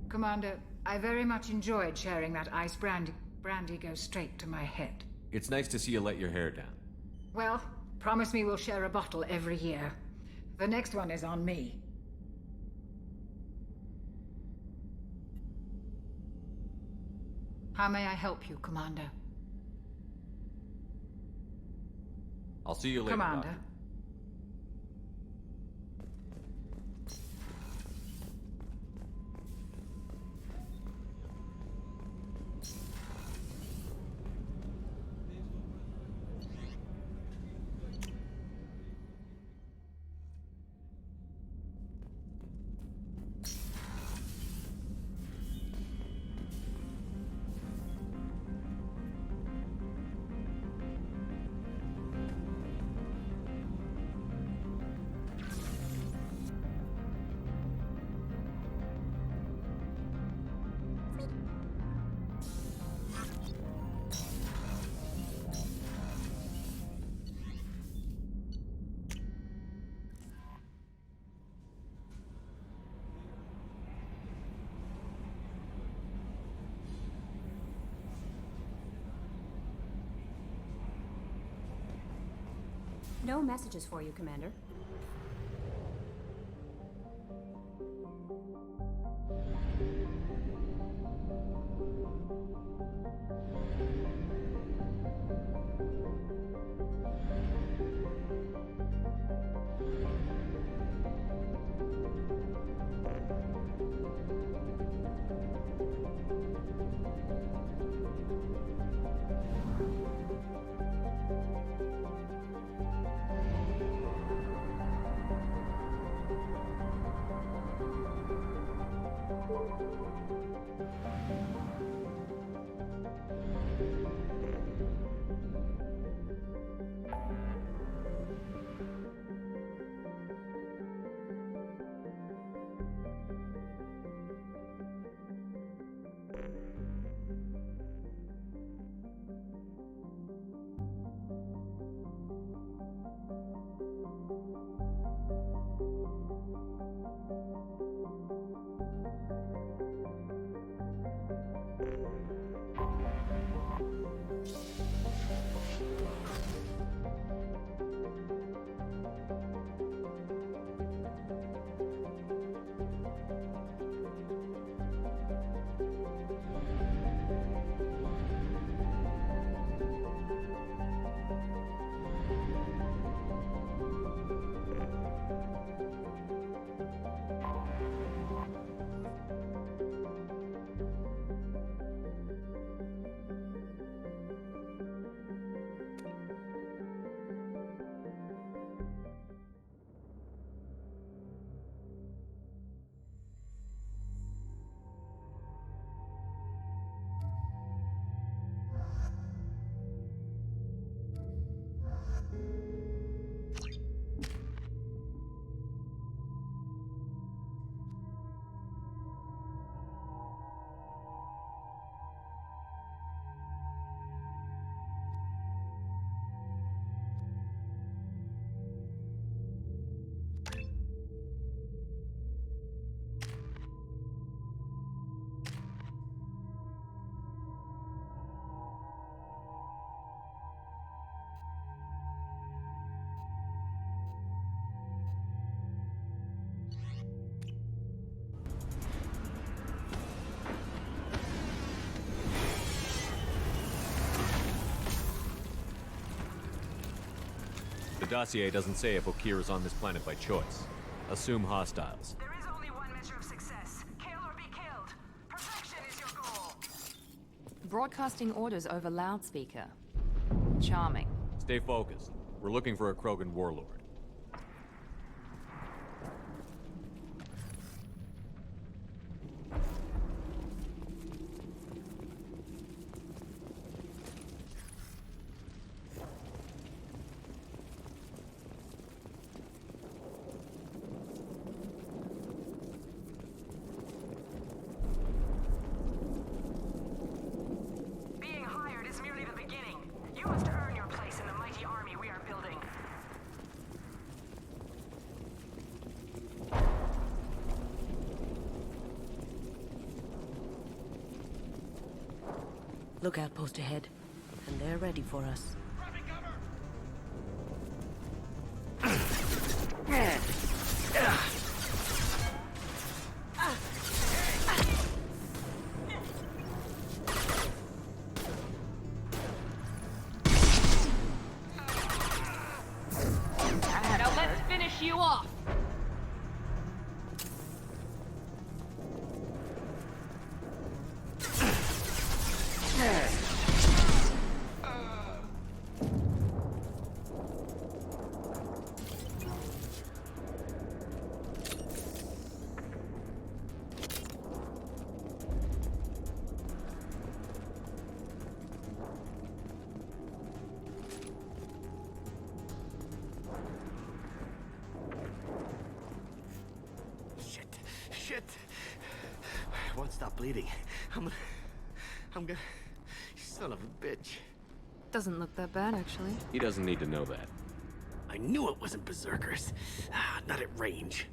Commander, I very much enjoyed sharing that ice brandy. Brandy goes straight to my head. It's nice to see you let your hair down. Well, promise me we'll share a bottle every year. The next one is on me. How may I help you, Commander? I'll see you later, Commander. Doctor. No messages for you, Commander. The dossier doesn't say if Okir is on this planet by choice. Assume hostiles. There is only one measure of success. Kill or be killed. Perfection is your goal. Broadcasting orders over loudspeaker. Charming. Stay focused. We're looking for a Krogan warlord. You must earn your place in the mighty army we are building. Lookout post ahead, and they're ready for us. Now let's finish you off. Shit! I won't stop bleeding. I'm gonna... Son of a bitch. Doesn't look that bad, actually. He doesn't need to know that. I knew it wasn't berserkers. Not at range.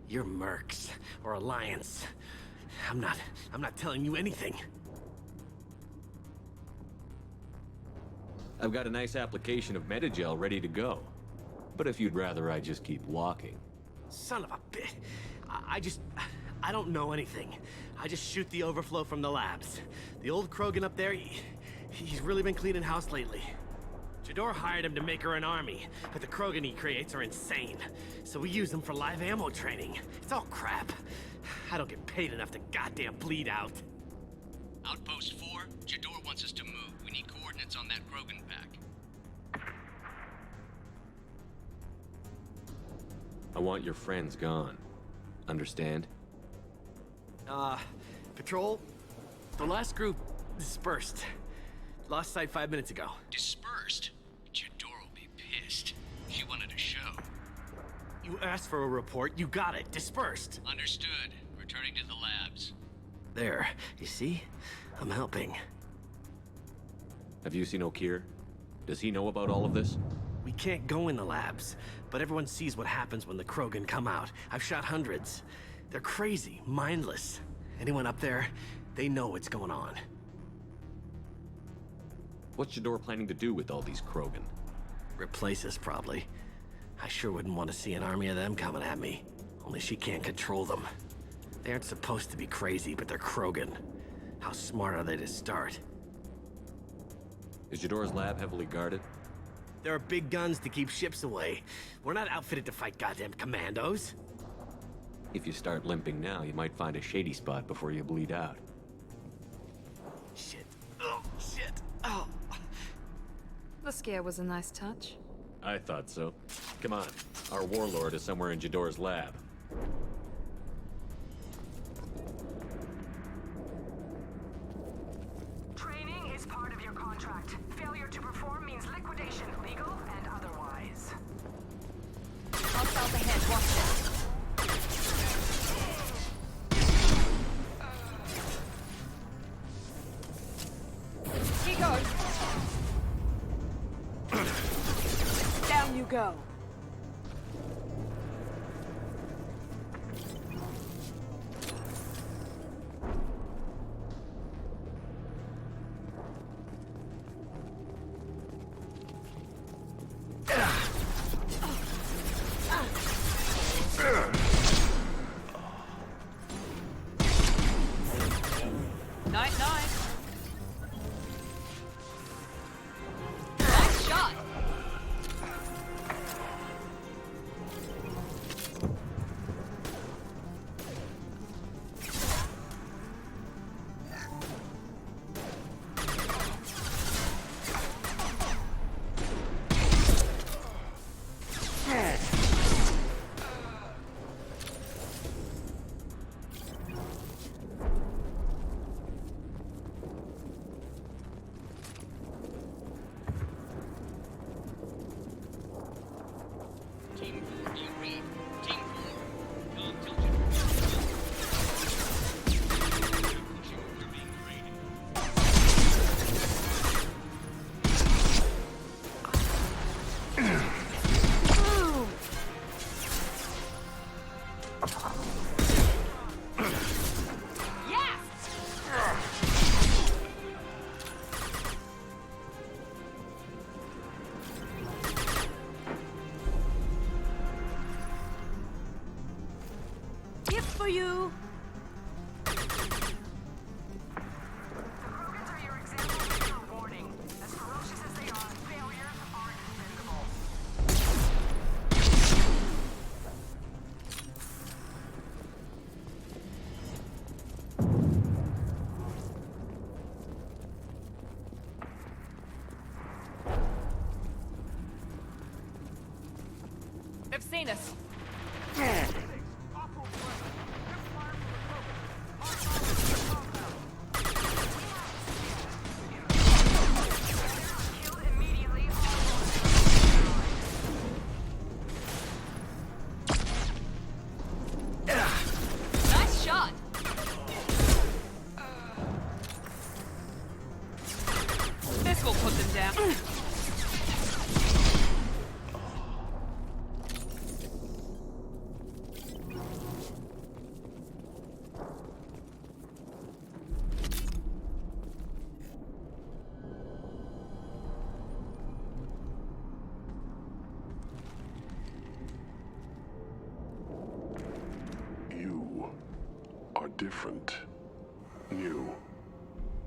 You're mercs or Alliance. I'm not telling you anything. I've got a nice application of Metagel ready to go. But if you'd rather I just keep walking. Son of a bitch. I don't know anything. I just shoot the overflow from the labs. The old Krogan up there, he's really been cleaning house lately. Jador hired him to make her an army, but the Krogan he creates are insane. So we use them for live ammo training. It's all crap. I don't get paid enough to goddamn bleed out. Outpost 4, Jador wants us to move. We need coordinates on that Krogan pack. I want your friends gone. Understand? Patrol? The last group dispersed. Lost sight 5 minutes ago. Dispersed? Jador will be pissed. She wanted a show. You asked for a report, you got it. Dispersed. Understood. Returning to the labs. There. You see? I'm helping. Have you seen O'Keir? Does he know about all of this? We can't go in the labs, but everyone sees what happens when the Krogan come out. I've shot hundreds. They're crazy, mindless. Anyone up there, they know what's going on. What's Jador planning to do with all these Krogan? Replace us, probably. I sure wouldn't want to see an army of them coming at me. Only she can't control them. They aren't supposed to be crazy, but they're Krogan. How smart are they to start? Is Jador's lab heavily guarded? There are big guns to keep ships away. We're not outfitted to fight goddamn commandos. If you start limping now, you might find a shady spot before you bleed out. Shit. Oh, shit. Oh. The scare was a nice touch. I thought so. Come on. Our warlord is somewhere in Jador's lab. Training is part of your contract. Failure to perform means liquidation, legal and otherwise. Hostiles ahead, watch this. He goes. Down you go. Nice shot. you! They've seen us. Nice shot. This will put them down. Different. New.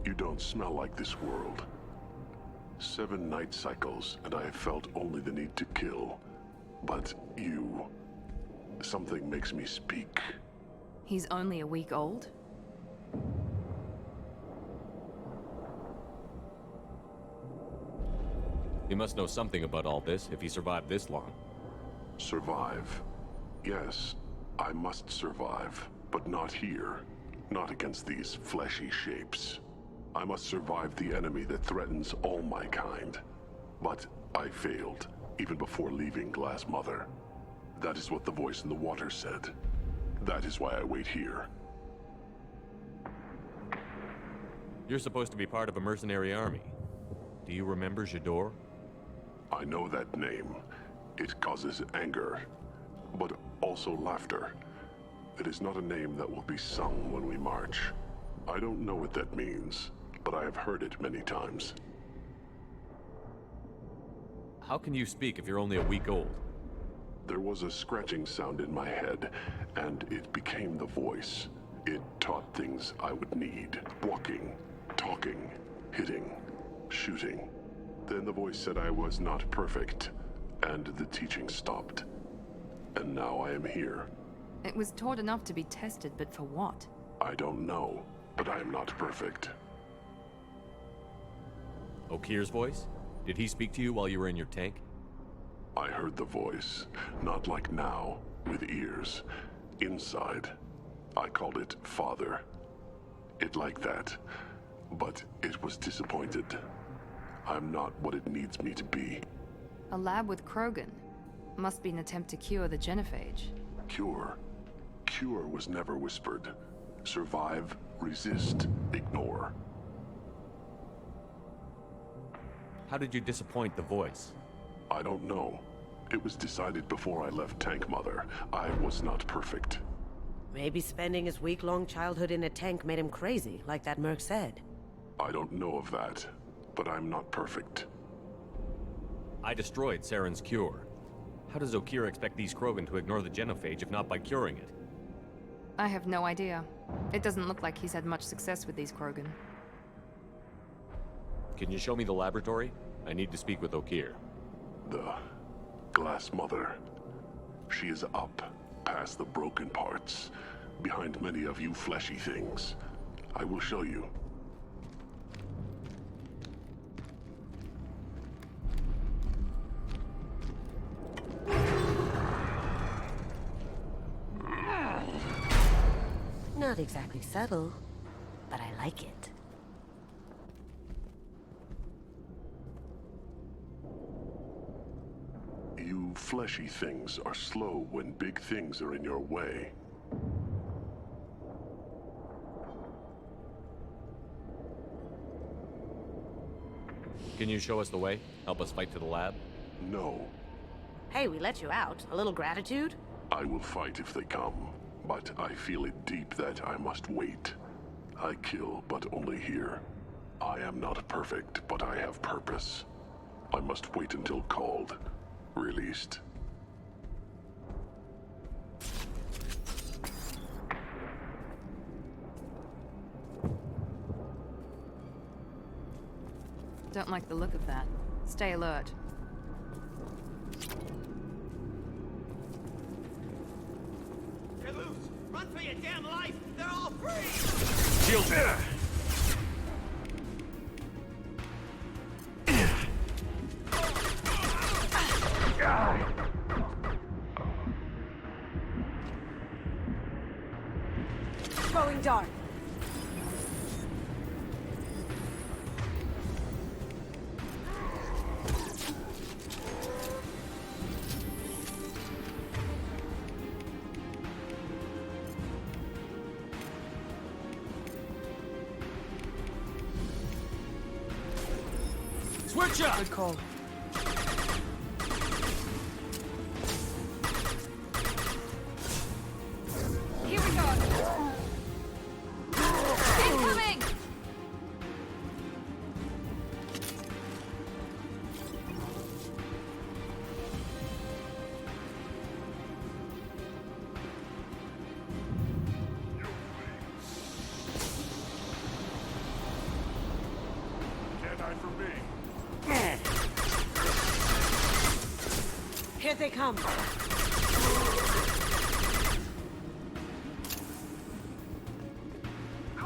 You don't smell like this world. 7 night cycles, and I have felt only the need to kill. But you... something makes me speak. He's only a week old? He must know something about all this if he survived this long. Survive. Yes, I must survive. But not here. Not against these fleshy shapes. I must survive the enemy that threatens all my kind. But I failed, even before leaving Glass Mother. That is what the voice in the water said. That is why I wait here. You're supposed to be part of a mercenary army. Do you remember Jador? I know that name. It causes anger, but also laughter. It is not a name that will be sung when we march. I don't know what that means, but I have heard it many times. How can you speak if you're only a week old? There was a scratching sound in my head, and it became the voice. It taught things I would need. Walking, talking, hitting, shooting. Then the voice said I was not perfect, and the teaching stopped. And now I am here. It was taught enough to be tested, but for what? I don't know, but I am not perfect. Okir's voice? Did he speak to you while you were in your tank? I heard the voice, not like now, with ears. Inside. I called it Father. It like that, but it was disappointed. I'm not what it needs me to be. A lab with Krogan. Must be an attempt to cure the genophage. Cure? Cure was never whispered. Survive, resist, ignore. How did you disappoint the voice? I don't know. It was decided before I left Tank Mother. I was not perfect. Maybe spending his week-long childhood in a tank made him crazy, like that merc said. I don't know of that, but I'm not perfect. I destroyed Saren's cure. How does Okir expect these Krogan to ignore the genophage if not by curing it? I have no idea. It doesn't look like he's had much success with these Krogan. Can you show me the laboratory? I need to speak with Okir. The Glass Mother. She is up, past the broken parts, behind many of you fleshy things. I will show you. Not exactly subtle, but I like it. You fleshy things are slow when big things are in your way. Can you show us the way? Help us fight to the lab? No. Hey, we let you out. A little gratitude? I will fight if they come, but I feel it deep that I must wait. I kill, but only here. I am not perfect, but I have purpose. I must wait until called, released. Don't like the look of that. Stay alert. They're loose! Run for your damn life! They're all free! Shield there! Going dark. Switch up! Good call. Here we go. Incoming! Can't hide from me. Here they come. Who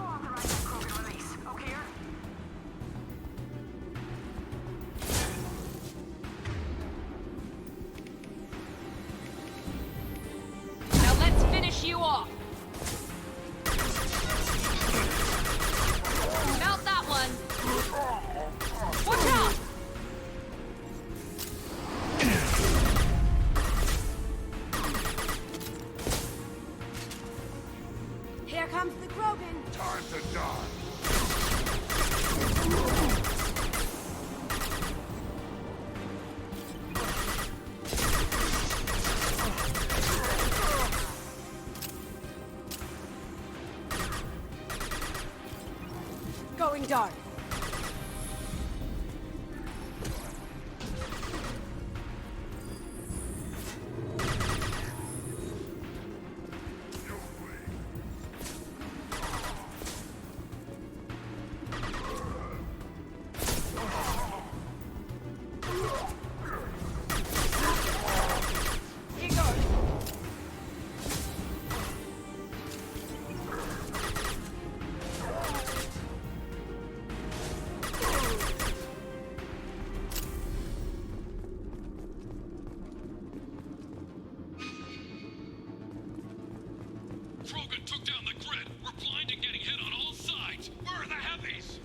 authorized the Krogan release? O'Keir? Now let's finish you off. Mount that one. Watch out! Here comes the Krogan. Time to die. Going dark. Here goes. Krogan took down the grid. We're blind and getting hit on all sides. Where are the heavies?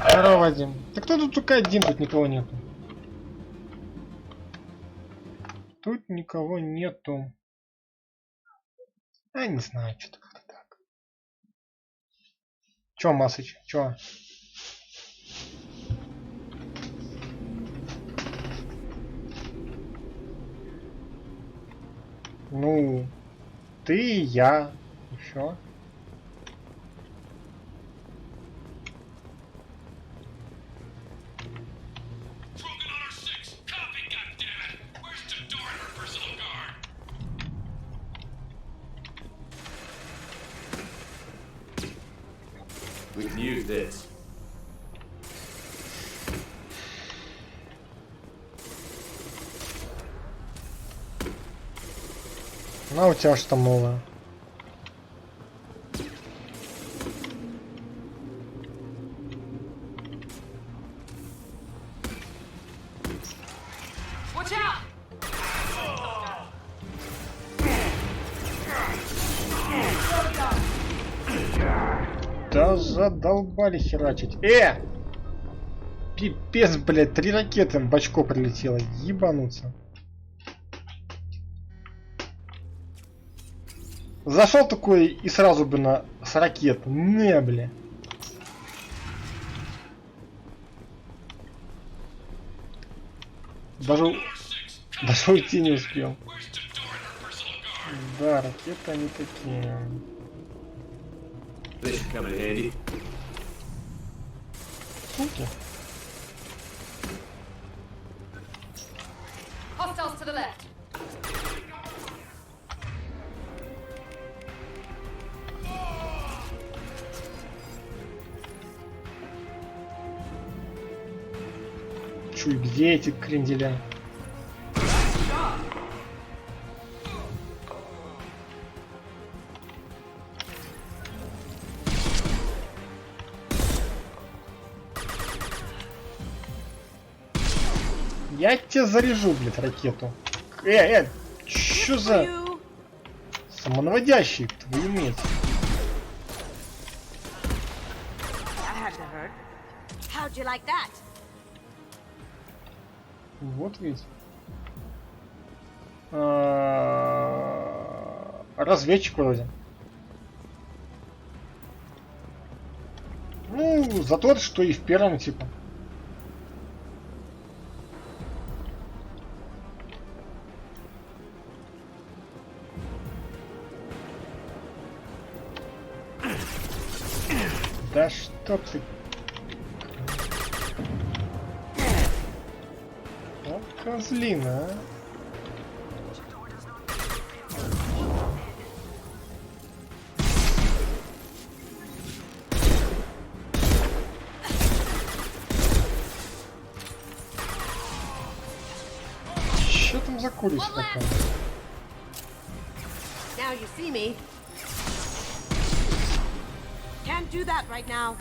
Здорово, Вадим. Да кто тут только один, тут никого нету. Тут никого нету. А, не знаю, что-то как-то так. Чё, Масыч, чё? Ну, ты, я, еще. We can use this. Ну, у тебя что новое? Watch out! Да задолбали херачить. Пипец, блядь, 3 ракеты в бачко прилетело. Ебануться. Зашел такой и сразу бы с ракет. Не, бля. Даже уйти не успел. Да, ракеты они такие. Суки. Hostiles to the left. Чуй, где эти кренделя? Я тебе заряжу, блядь, ракету. Чё за... Самонаводящий, твою мать. Вот ведь. Разведчик вроде. Ну, за тот, что и в первом, типа. Да что ты... О, козлина, а. Что там за курица такая? Now you see me. Can't do that right now.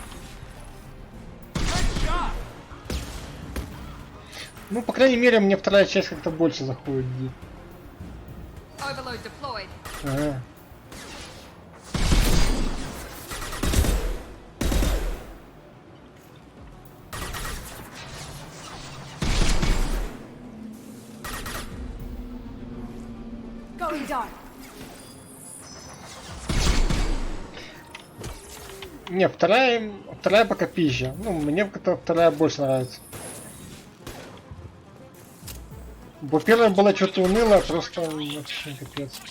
Ну, по крайней мере, мне вторая часть как-то больше заходит. Overload deployed. Ага. Going dark. Не, вторая пока пизжа. Ну, мне как-то вторая больше нравится. Бо первая была что-то унылая, просто вообще капец.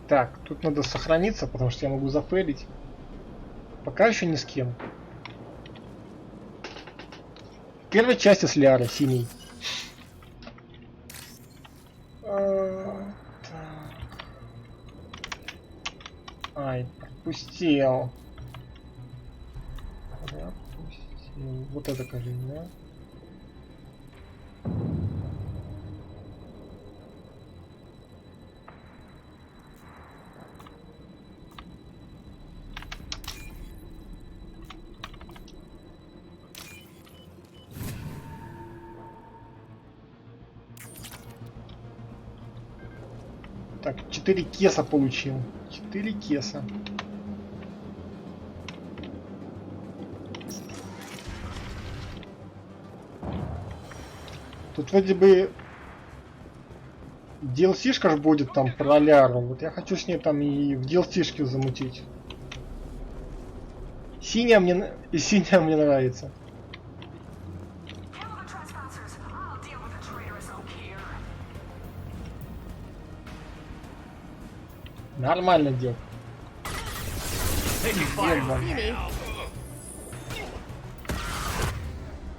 Так, тут надо сохраниться, потому что я могу зафейлить. Пока еще ни с кем. В первой части с Лиарой, синий. Ай, пропустил. Вот это, кажется, да? Так, 4 кеса получил. 4 кеса. Тут вроде бы DLC-шка ж будет там про Ляру. Вот я хочу с ней там и в DLC-шке замутить. Синяя мне нравится. Нормально дел.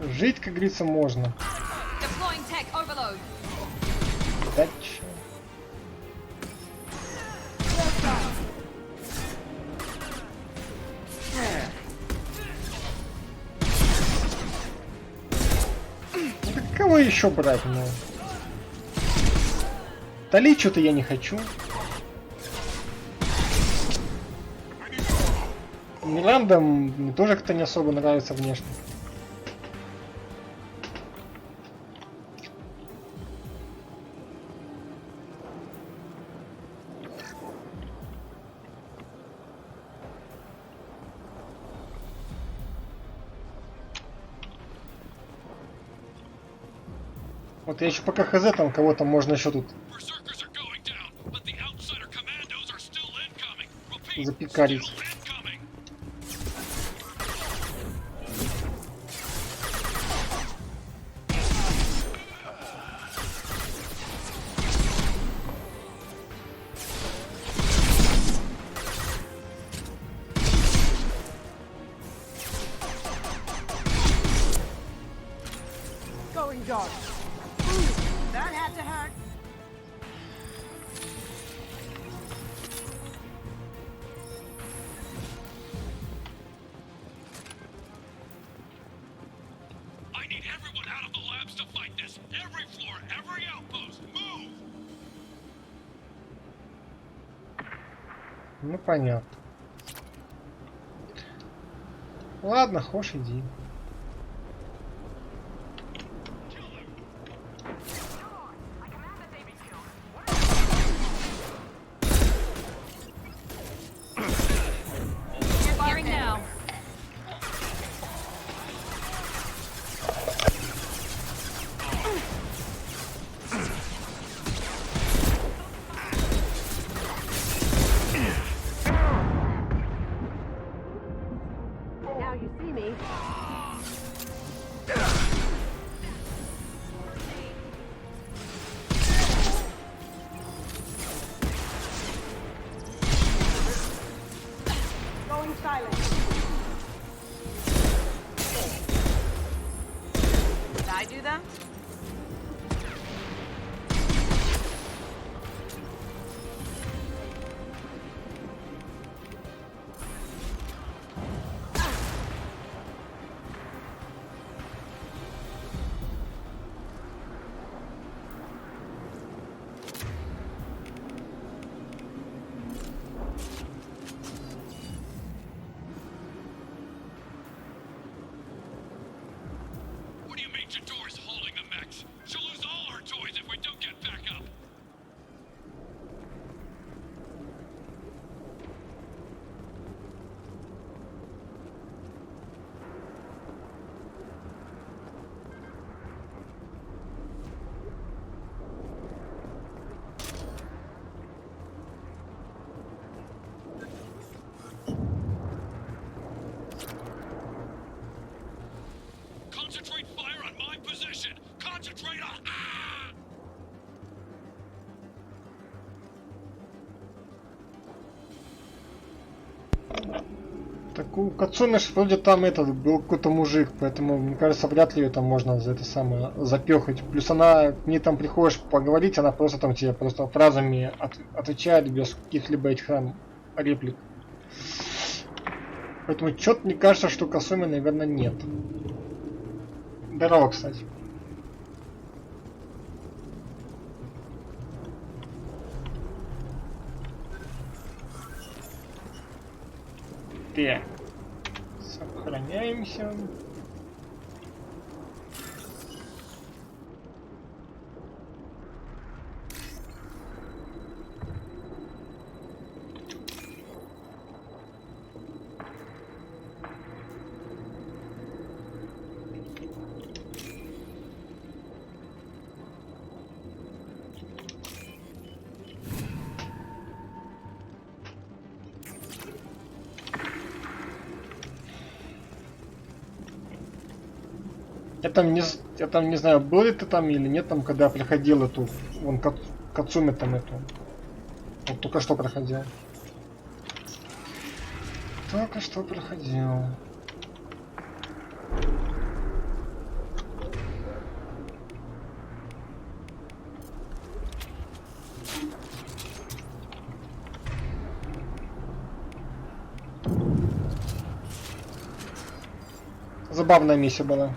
Жить, как говорится, можно. Да чё? кого еще брать, ну? Тали что-то я не хочу. Миранда мне тоже как-то не особо нравится внешне. Вот я еще пока хз, там кого-то можно еще тут запикарить. Going dark. That had to hurt. I need everyone out of the labs to fight this. Every floor, every outpost, move! Ну понятно. Ладно, хошь иди. Firing now. Now you see me. Going silent. Did I do that? What do you mean Jador's holding the mechs? She'll lose all her toys if we don't get back up. Concentrate fire on my position! Concentrate on... Ah! Так у Кацуми ж вроде там этот был какой-то мужик, поэтому мне кажется, вряд ли ее там можно за это самое запехать. Плюс она к ней там приходишь поговорить, она просто там тебе просто фразами отвечает без каких-либо этих там реплик. Поэтому что-то мне кажется, что Кацуми, наверное, нет. Здорово, кстати. Так. Сохраняемся. Я там не знаю, был ли ты там или нет, там когда проходил эту, вон Кацуми там эту. Вот только что проходил. Только что проходил. Забавная миссия была.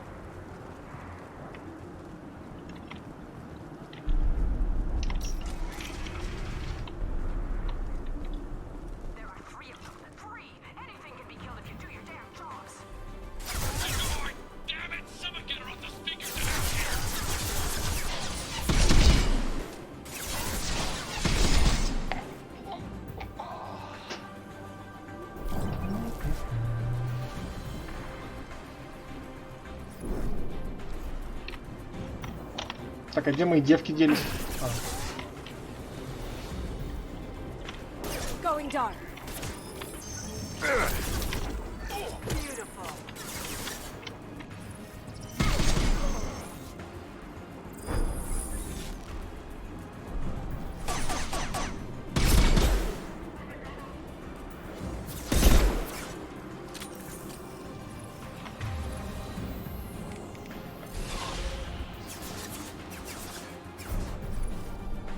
Так, а где мои девки делись? А. Going dark.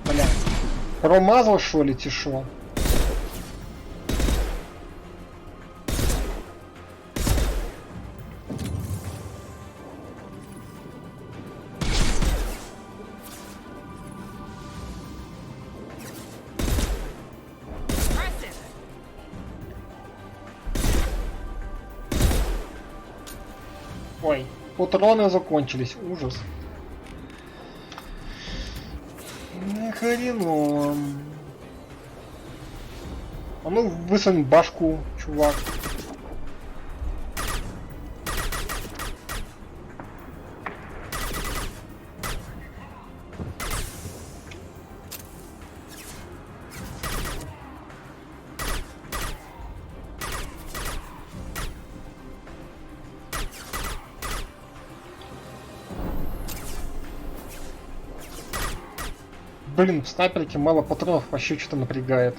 Бля. Промазал, что ли, тишо? Ой, патроны закончились, ужас. Хреново. А ну высунь башку, чувак. Блин, в снайперке мало патронов, вообще что-то напрягает.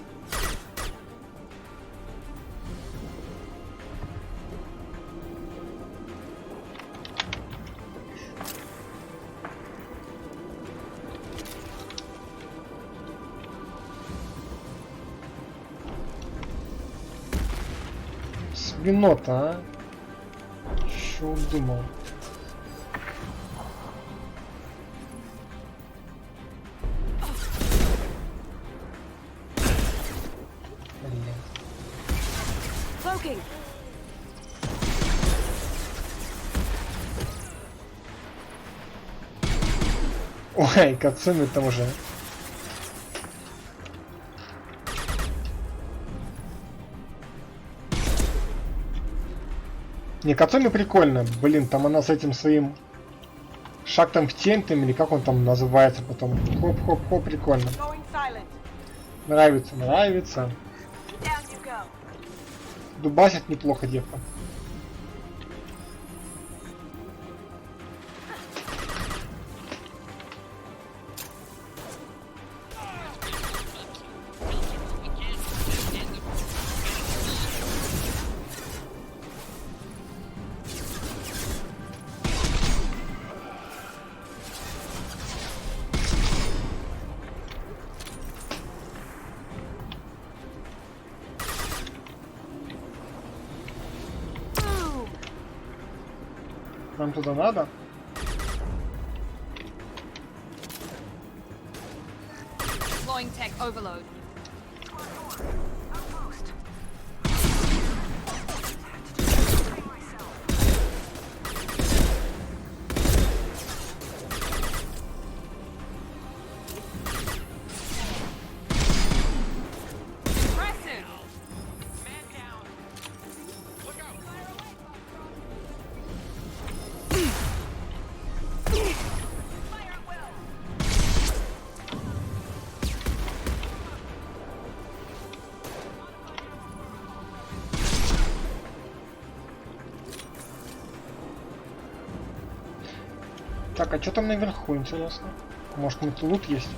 Свинота, а? Чё думал? Cloaking. Ой, Кацуми там уже. Не, Кацуми прикольно. Блин, там она с этим своим шагом в тень, или как он там называется потом. Хоп-хоп-хоп, прикольно. Нравится, нравится. Дубасит неплохо девка. Нам туда надо? Deploying tech overload. Так, а что там наверху, интересно? Может, тут лут есть?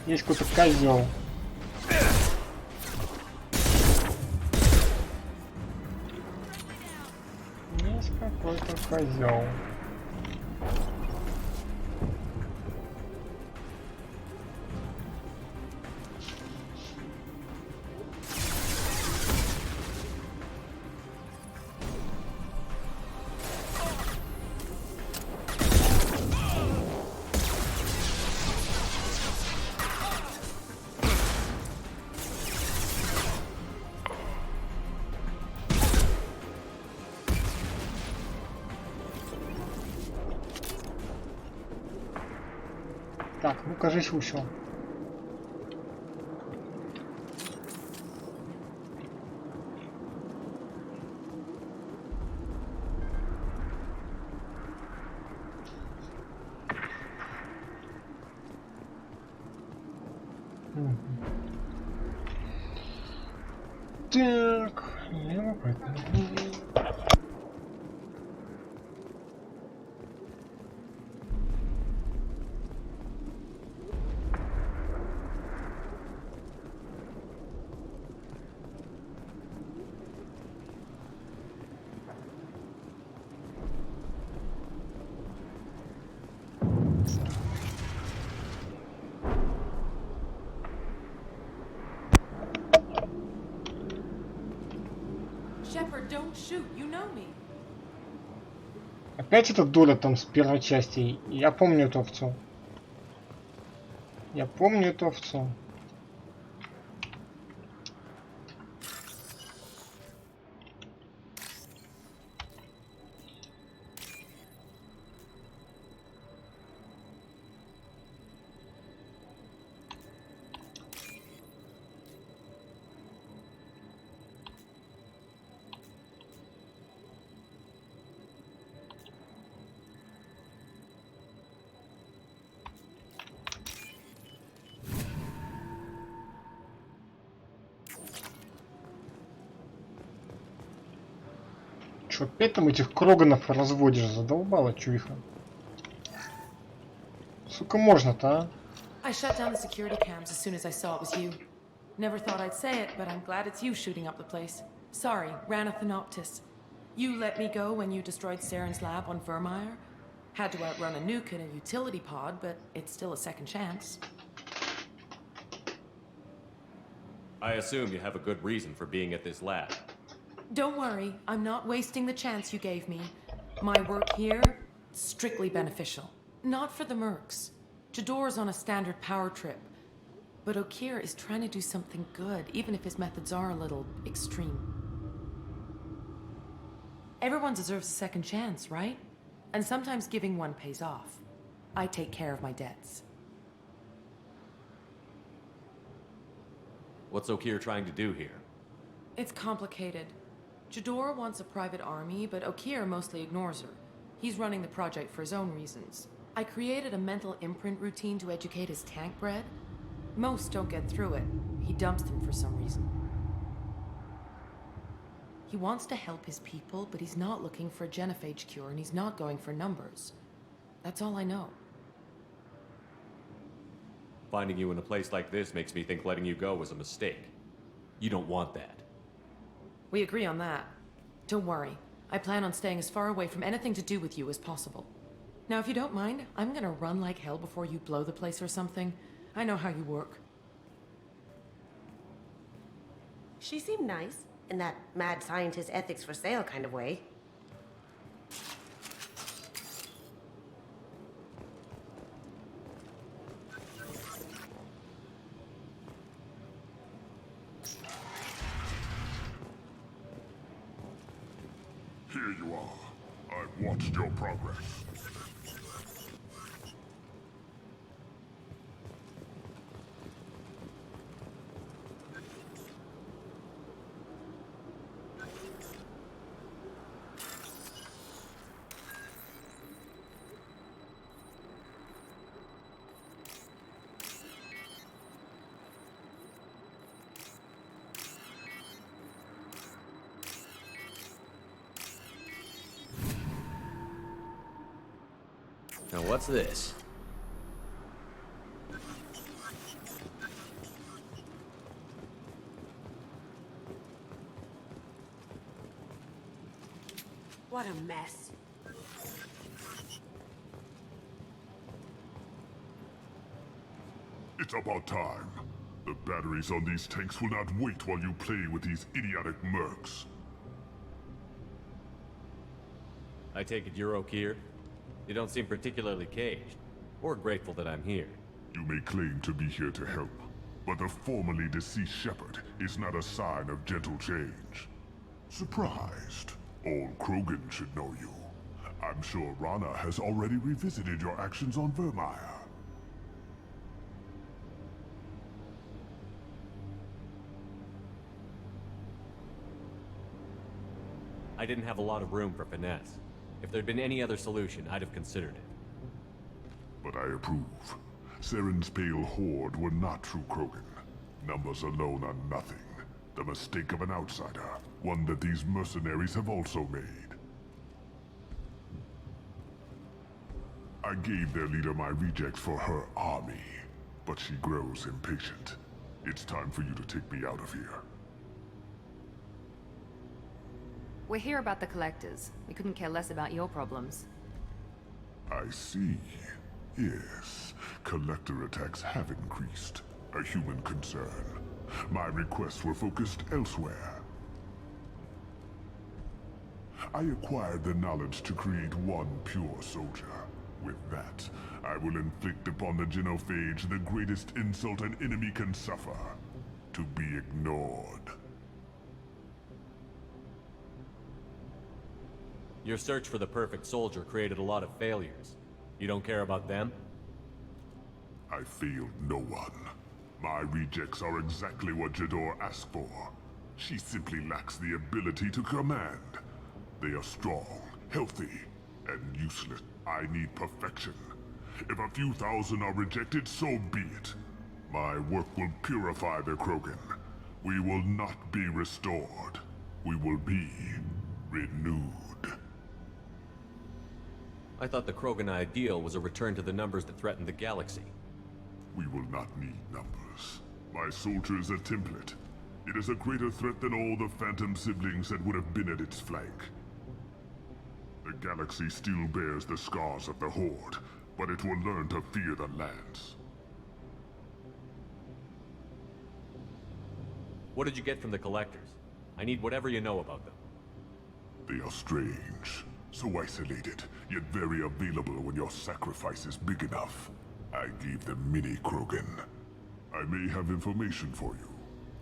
Есть какой-то козел. Есть какой-то козел. Так, ну кажись, ушел. Так, любопытно. Shepard, don't shoot. You know me. Опять эта дура там с первой части. Я помню эту овцу. Я помню эту овцу. Чё, опять там этих кроганов разводишь? Задолбала чуиха. Сука, можно-то, а? I shut down the security cams as soon as I saw it was you. Never thought I'd say it, but I'm glad it's you shooting up the place. Sorry, Ranathanoptis. You let me go when you destroyed Saren's lab on Vermeer. Had to outrun a nuke in a utility pod, but it's still a second chance. I assume you have a good reason for being at this lab. Don't worry, I'm not wasting the chance you gave me. My work here, strictly beneficial. Not for the mercs. Jador's on a standard power trip. But Okir is trying to do something good, even if his methods are a little extreme. Everyone deserves a second chance, right? And sometimes giving one pays off. I take care of my debts. What's Okir trying to do here? It's complicated. Jador wants a private army, but Okir mostly ignores her. He's running the project for his own reasons. I created a mental imprint routine to educate his tank bred. Most don't get through it. He dumps them for some reason. He wants to help his people, but he's not looking for a genophage cure, and he's not going for numbers. That's all I know. Finding you in a place like this makes me think letting you go was a mistake. You don't want that. We agree on that. Don't worry. I plan on staying as far away from anything to do with you as possible. Now, if you don't mind, I'm gonna run like hell before you blow the place or something. I know how you work. She seemed nice, in that mad scientist ethics for sale kind of way. Here you are. I've watched your progress. Now what's this? What a mess. It's about time. The batteries on these tanks will not wait while you play with these idiotic mercs. I take it you're Okir? You don't seem particularly caged, or grateful that I'm here. You may claim to be here to help, but the formerly deceased Shepard is not a sign of gentle change. Surprised? Old Krogan should know you. I'm sure Rana has already revisited your actions on Vermeer. I didn't have a lot of room for finesse. If there'd been any other solution, I'd have considered it. But I approve. Saren's pale horde were not true Krogan. Numbers alone are nothing. The mistake of an outsider, one that these mercenaries have also made. I gave their leader my rejects for her army, but she grows impatient. It's time for you to take me out of here. We're here about the collectors. We couldn't care less about your problems. I see. Yes, collector attacks have increased. A human concern. My requests were focused elsewhere. I acquired the knowledge to create one pure soldier. With that, I will inflict upon the genophage the greatest insult an enemy can suffer. To be ignored. Your search for the perfect soldier created a lot of failures. You don't care about them? I failed no one. My rejects are exactly what Jador asked for. She simply lacks the ability to command. They are strong, healthy, and useless. I need perfection. If a few thousand are rejected, so be it. My work will purify the Krogan. We will not be restored. We will be renewed. I thought the Krogan ideal was a return to the numbers that threatened the galaxy. We will not need numbers. My soldier is a template. It is a greater threat than all the Phantom siblings that would have been at its flank. The galaxy still bears the scars of the Horde, but it will learn to fear the lands. What did you get from the collectors? I need whatever you know about them. They are strange, so isolated, yet very available when your sacrifice is big enough. I gave them mini Krogan. I may have information for you,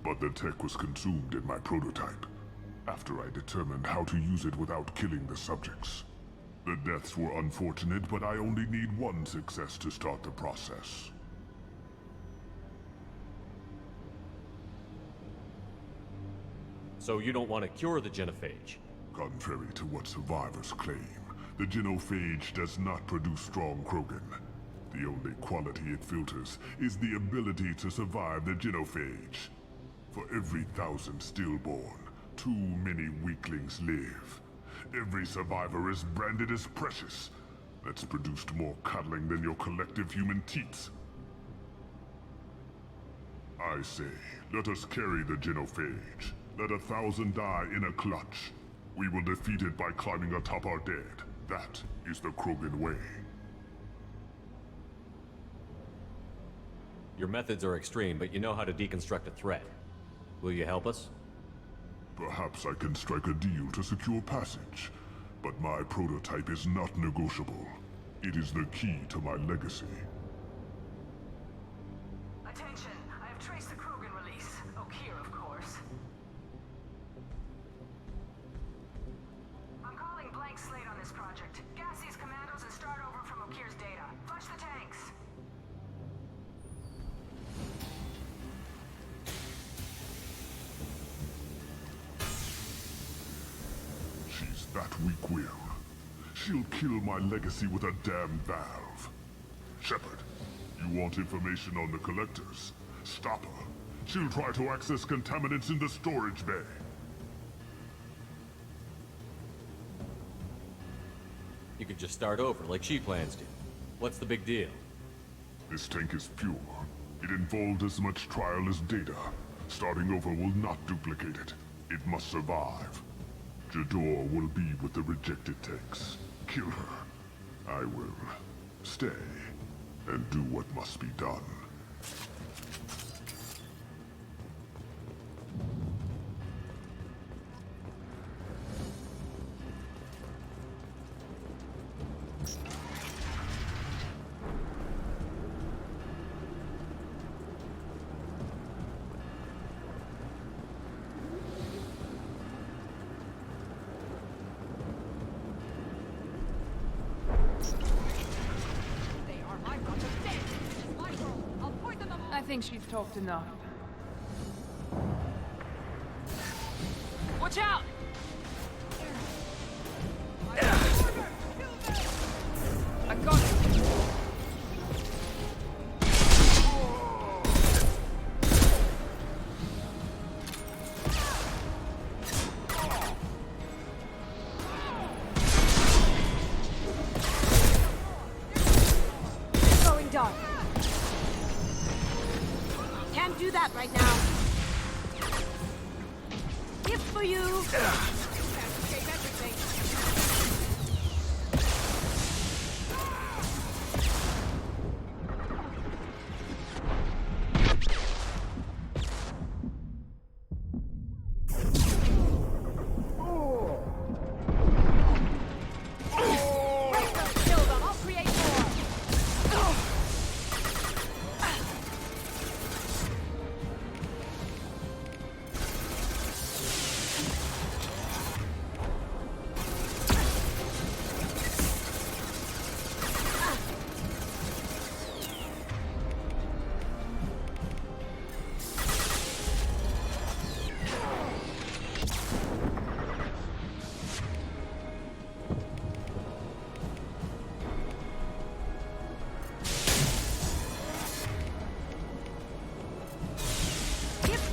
but the tech was consumed in my prototype, after I determined how to use it without killing the subjects. The deaths were unfortunate, but I only need one success to start the process. So you don't want to cure the genophage? Contrary to what survivors claim, the genophage does not produce strong Krogan. The only quality it filters is the ability to survive the genophage. For every 1,000 stillborn, too many weaklings live. Every survivor is branded as precious. That's produced more cuddling than your collective human teats. I say, let us carry the genophage. Let 1,000 die in a clutch. We will defeat it by climbing atop our dead. That is the Krogan way. Your methods are extreme, but you know how to deconstruct a threat. Will you help us? Perhaps I can strike a deal to secure passage, but my prototype is not negotiable. It is the key to my legacy. Attention, I have traced the Krogan release. Okeer, of course. I'm calling blank slate on this project. Gas these commandos and start over from Okeer's data. Flush the tanks. She's that weak-willed. She'll kill my legacy with a damn valve. Shepard, you want information on the collectors? Stop her. She'll try to access contaminants in the storage bay. You could just start over, like she plans to. What's the big deal? This tank is pure. It involved as much trial as data. Starting over will not duplicate it. It must survive. Jador will be with the rejected tanks. Kill her. I will stay and do what must be done. I think she's talked enough. Watch out! I got it! Can't do that right now. Gift for you. Can't escape everything.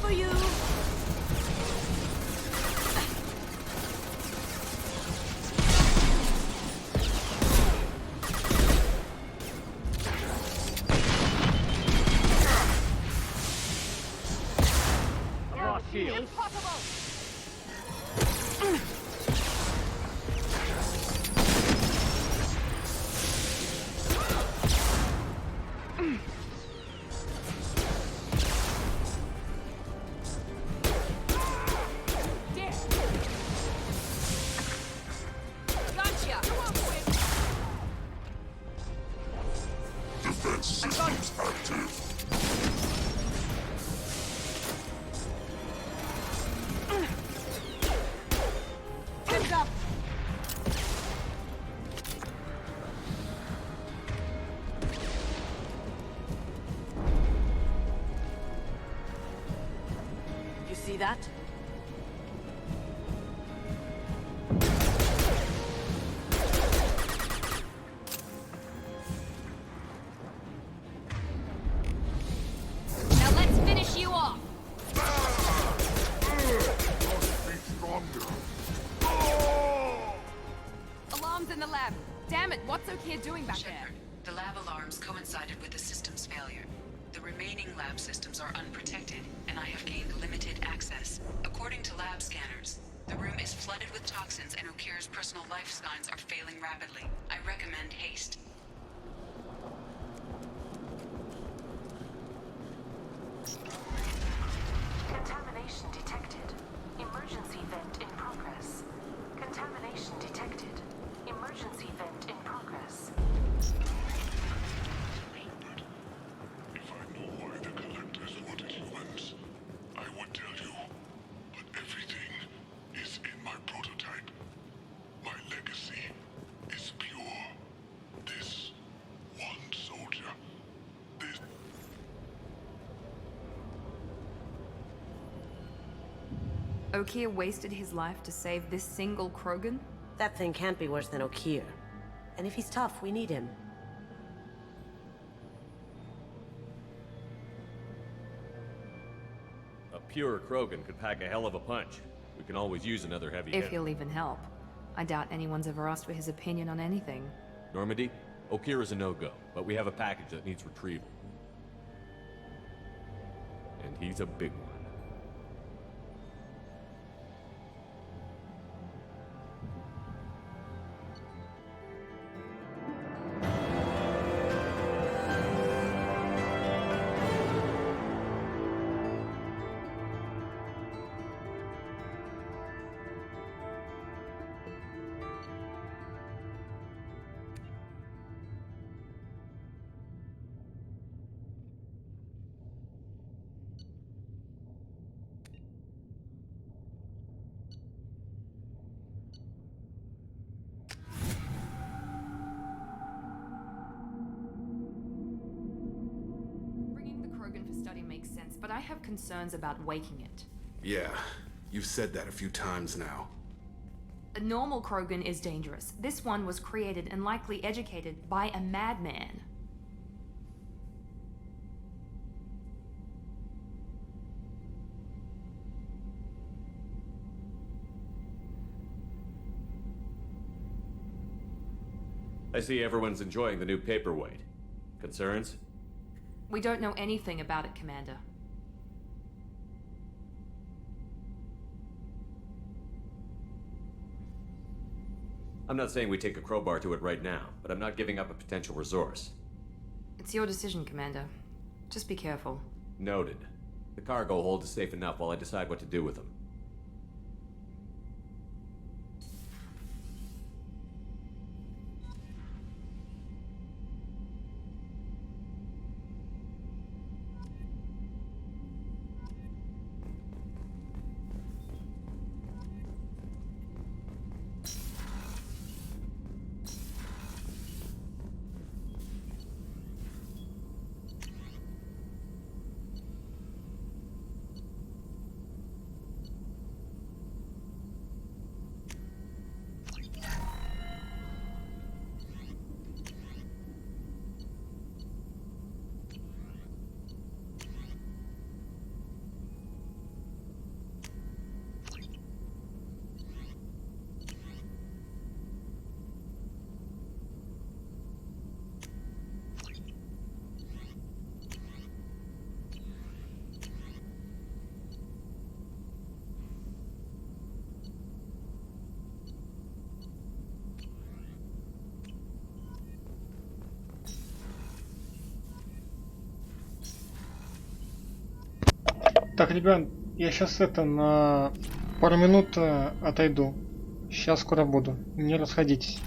For you. Raw shield. Impossible! Defense systems active. Heads up. You see that? Now let's finish you off! Alarms in the lab. Damn it, what's Okier doing back there? The lab alarms coincided with the system's failure. The remaining lab systems are unprotected, and I have gained limited access. According to lab scanners, the room is flooded with toxins and Okir's personal life signs are failing rapidly. I recommend haste. Contamination detected. Emergency vent in progress. Contamination detected. Emergency vent in progress. If I knew why the collectors wanted humans, I would tell you. But everything is in my prototype. My legacy is pure. This one soldier. This... Okier wasted his life to save this single Krogan? That thing can't be worse than Okier. And if he's tough, we need him. A pure Krogan could pack a hell of a punch. We can always use another heavy If hitter. he'll even help. I doubt anyone's ever asked for his opinion on anything. Normandy, Okier is a no-go, but we have a package that needs retrieval. And he's a big one. But I have concerns about waking it. Yeah, you've said that a few times now. A normal Krogan is dangerous. This one was created and likely educated by a madman. I see everyone's enjoying the new paperweight. Concerns? We don't know anything about it, Commander. I'm not saying we take a crowbar to it right now, but I'm not giving up a potential resource. It's your decision, Commander. Just be careful. Noted. The cargo hold is safe enough while I decide what to do with them. Так, ребят, я сейчас на пару минут отойду. Сейчас скоро буду. Не расходитесь.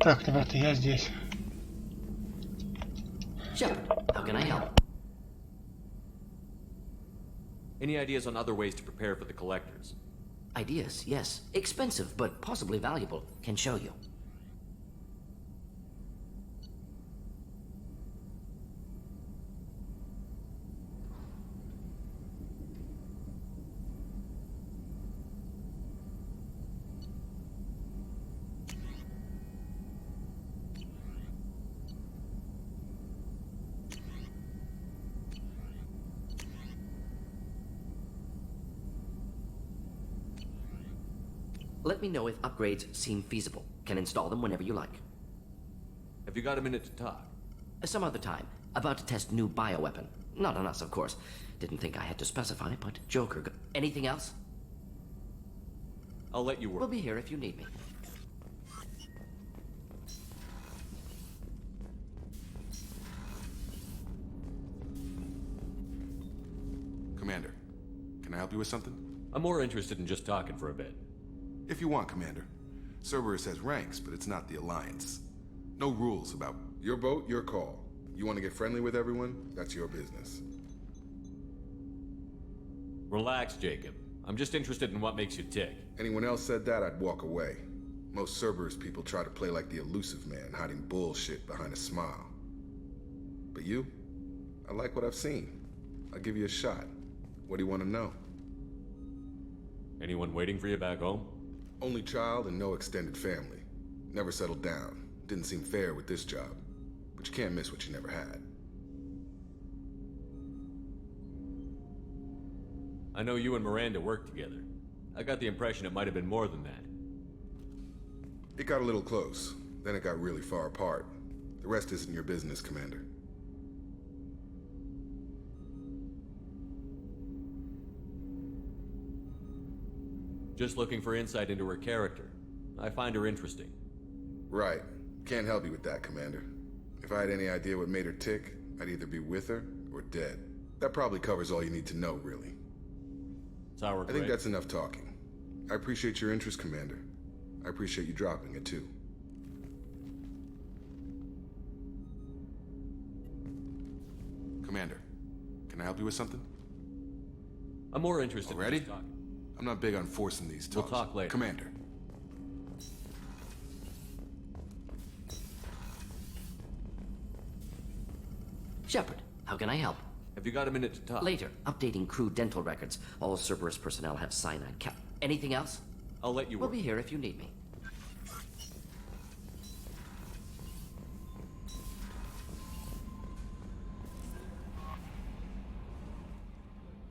Так, ребята, я здесь. Shepard, how can I help? Any ideas on other ways to prepare for the collectors? Ideas, yes. Expensive, but possibly valuable. Can show you. Let me know if upgrades seem feasible. Can install them whenever you like. Have you got a minute to talk? Some other time. About to test new bioweapon. Not on us, of course. Didn't think I had to specify, but Joker... Anything else? I'll let you work. We'll be here if you need me. Commander, can I help you with something? I'm more interested in just talking for a bit. If you want, Commander. Cerberus has ranks, but it's not the Alliance. No rules about your boat, your call. You want to get friendly with everyone? That's your business. Relax, Jacob. I'm just interested in what makes you tick. Anyone else said that, I'd walk away. Most Cerberus people try to play like the elusive man, hiding bullshit behind a smile. But you? I like what I've seen. I'll give you a shot. What do you want to know? Anyone waiting for you back home? Only child and no extended family. Never settled down. Didn't seem fair with this job. But you can't miss what you never had. I know you and Miranda worked together. I got the impression it might have been more than that. It got a little close. Then it got really far apart. The rest isn't your business, Commander. Just looking for insight into her character. I find her interesting. Right. Can't help you with that, Commander. If I had any idea what made her tick, I'd either be with her or dead. That probably covers all you need to know, really. Sour I think that's enough talking. I appreciate your interest, Commander. I appreciate you dropping it, too. Commander, can I help you with something? I'm more interested Already? in just talking. I'm not big on forcing these talks. We'll talk later. Commander. Shepard, how can I help? Have you got a minute to talk? Later. Updating crew dental records. All Cerberus personnel have cyanide cap. Anything else? I'll let you We'll work. be here if you need me.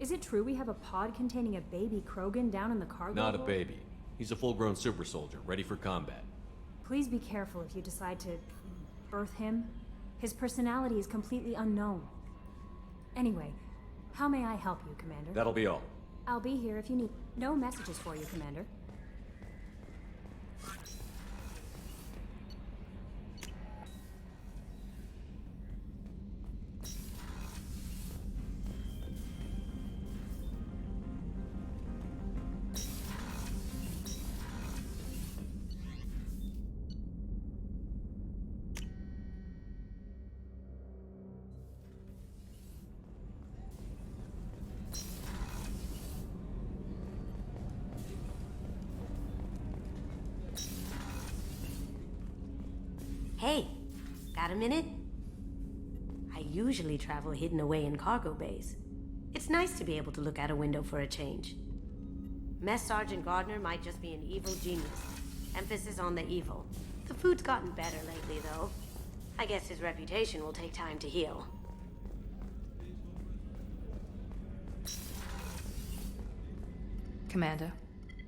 Is it true we have a pod containing a baby Krogan down in the cargo Not a hold? baby. He's a full-grown super soldier, ready for combat. Please be careful if you decide to birth him. His personality is completely unknown. Anyway, how may I help you, Commander? That'll be all. I'll be here if you need. No messages for you, Commander. Hey, got a minute? I usually travel hidden away in cargo bays. It's nice to be able to look out a window for a change. Mess Sergeant Gardner might just be an evil genius. Emphasis on the evil. The food's gotten better lately, though. I guess his reputation will take time to heal. Commander,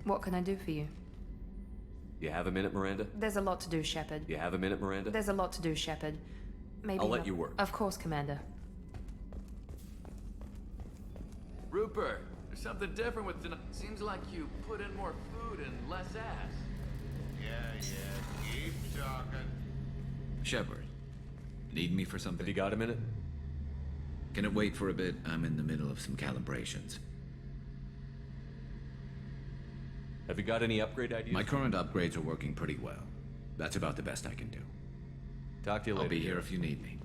what can I do for you? You have a minute, Miranda? There's a lot to do, Shepard. You have a minute, Miranda? There's a lot to do, Shepard. Maybe I'll let you work. Of course, Commander. Rupert, there's something different with tonight. Seems like you put in more food and less ass. Yeah, keep talking. Shepard, need me for something? Have you got a minute? Can it wait for a bit? I'm in the middle of some calibrations. Have you got any upgrade ideas? My current upgrades are working pretty well. That's about the best I can do. Talk to you later. I'll be here if you need me.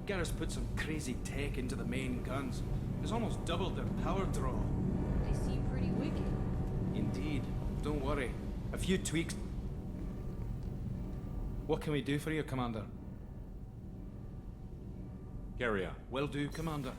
Garrus put some crazy tech into the main guns. It's almost doubled their power draw. They seem pretty wicked. Indeed. Don't worry. A few tweaks. What can we do for you, Commander? Carry on. Will do, Commander.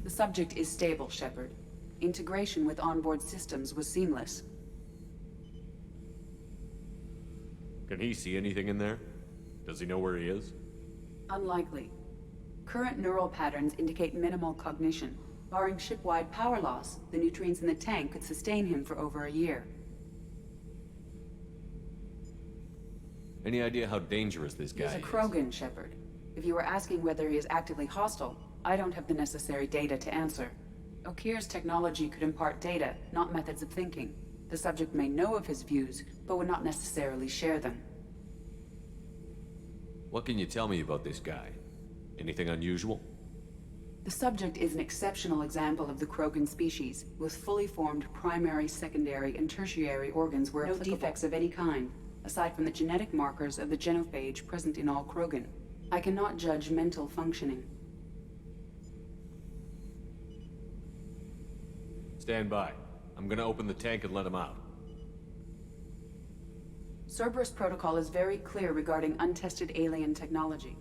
The subject is stable, Shepard. Integration with onboard systems was seamless. Can he see anything in there? Does he know where he is? Unlikely. Current neural patterns indicate minimal cognition. Barring ship-wide power loss, the nutrients in the tank could sustain him for over a year. Any idea how dangerous this guy He's a is? Krogan, Shepard. If you were asking whether he is actively hostile, I don't have the necessary data to answer. Okir's technology could impart data, not methods of thinking. The subject may know of his views, but would not necessarily share them. What can you tell me about this guy? Anything unusual? The subject is an exceptional example of the Krogan species, with fully formed primary, secondary, and tertiary organs where no defects of any kind, aside from the genetic markers of the genophage present in all Krogan. I cannot judge mental functioning. Stand by. I'm gonna open the tank and let him out. Cerberus protocol is very clear regarding untested alien technology.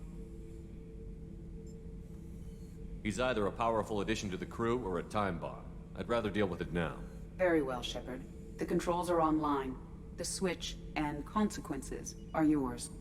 He's either a powerful addition to the crew or a time bomb. I'd rather deal with it now. Very well, Shepard. The controls are online. The switch and consequences are yours.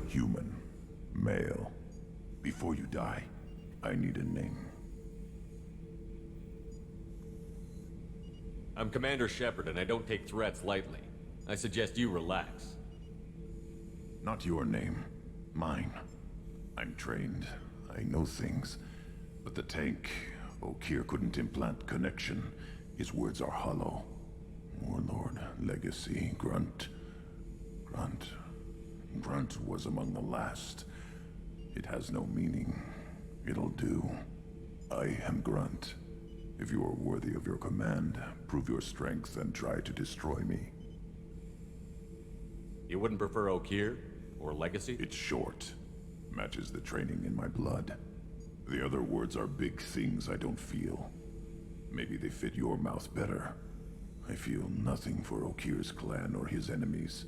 Human. Male. Before you die, I need a name. I'm Commander Shepard, and I don't take threats lightly. I suggest you relax. Not your name. Mine. I'm trained. I know things. But the tank, Okir couldn't implant connection. His words are hollow. Warlord, Legacy, Grunt. Grunt was among the last. It has no meaning. It'll do. I am Grunt. If you are worthy of your command, prove your strength and try to destroy me. You wouldn't prefer Okir? Or Legacy? It's short. Matches the training in my blood. The other words are big things I don't feel. Maybe they fit your mouth better. I feel nothing for Okir's clan or his enemies.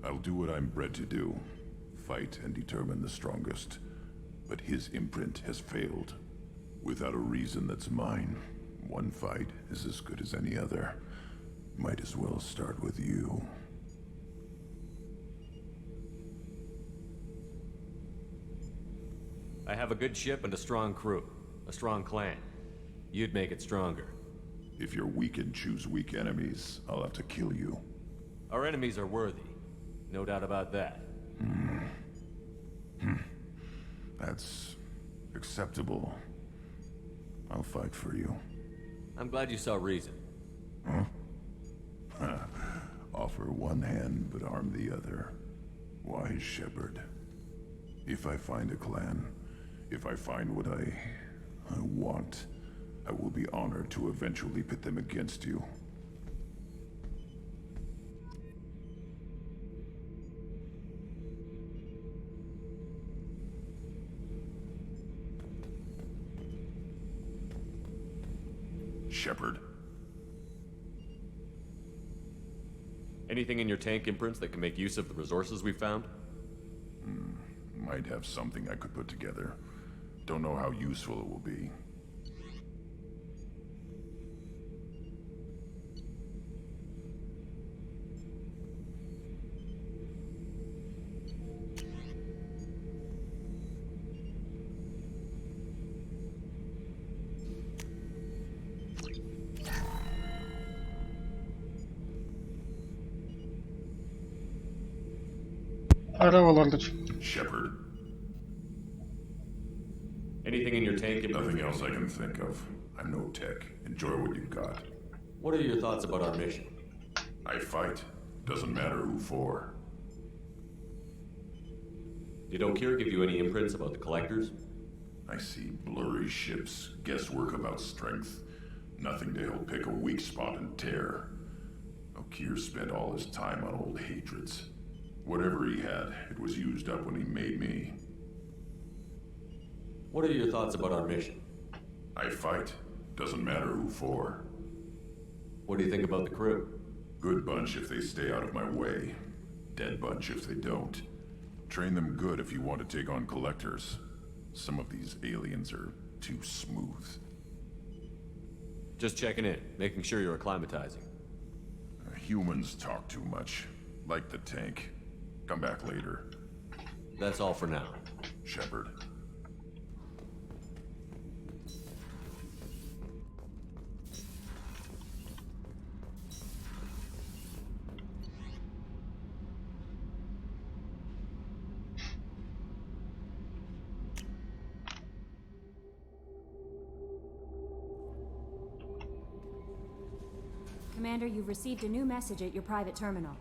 I'll do what I'm bred to do. Fight and determine the strongest. But his imprint has failed. Without a reason that's mine, one fight is as good as any other. Might as well start with you. I have a good ship and a strong crew. A strong clan. You'd make it stronger. If you're weak and choose weak enemies, I'll have to kill you. Our enemies are worthy. No doubt about that. That's acceptable. I'll fight for you. I'm glad you saw reason. Huh? Offer one hand, but arm the other. Wise shepherd. If I find a clan, if I find what I want, I will be honored to eventually pit them against you. Shepherd. Anything in your tank imprints that can make use of the resources we found? Might have something I could put together. Don't know how useful it will be. Shepherd. Anything in your tank? Nothing else I can think of. I'm no tech. Enjoy what you've got. What are your thoughts about our mission? I fight. Doesn't matter who for. Did Okeer give you any imprints about the collectors? I see blurry ships, guesswork about strength. Nothing to help pick a weak spot and tear. Okeer spent all his time on old hatreds. Whatever he had, it was used up when he made me. What are your thoughts about our mission? I fight. Doesn't matter who for. What do you think about the crew? Good bunch if they stay out of my way. Dead bunch if they don't. Train them good if you want to take on collectors. Some of these aliens are too smooth. Just checking in, making sure you're acclimatizing. Humans talk too much. Like the tank. Come back later. That's all for now. Shepherd. Commander, you've received a new message at your private terminal.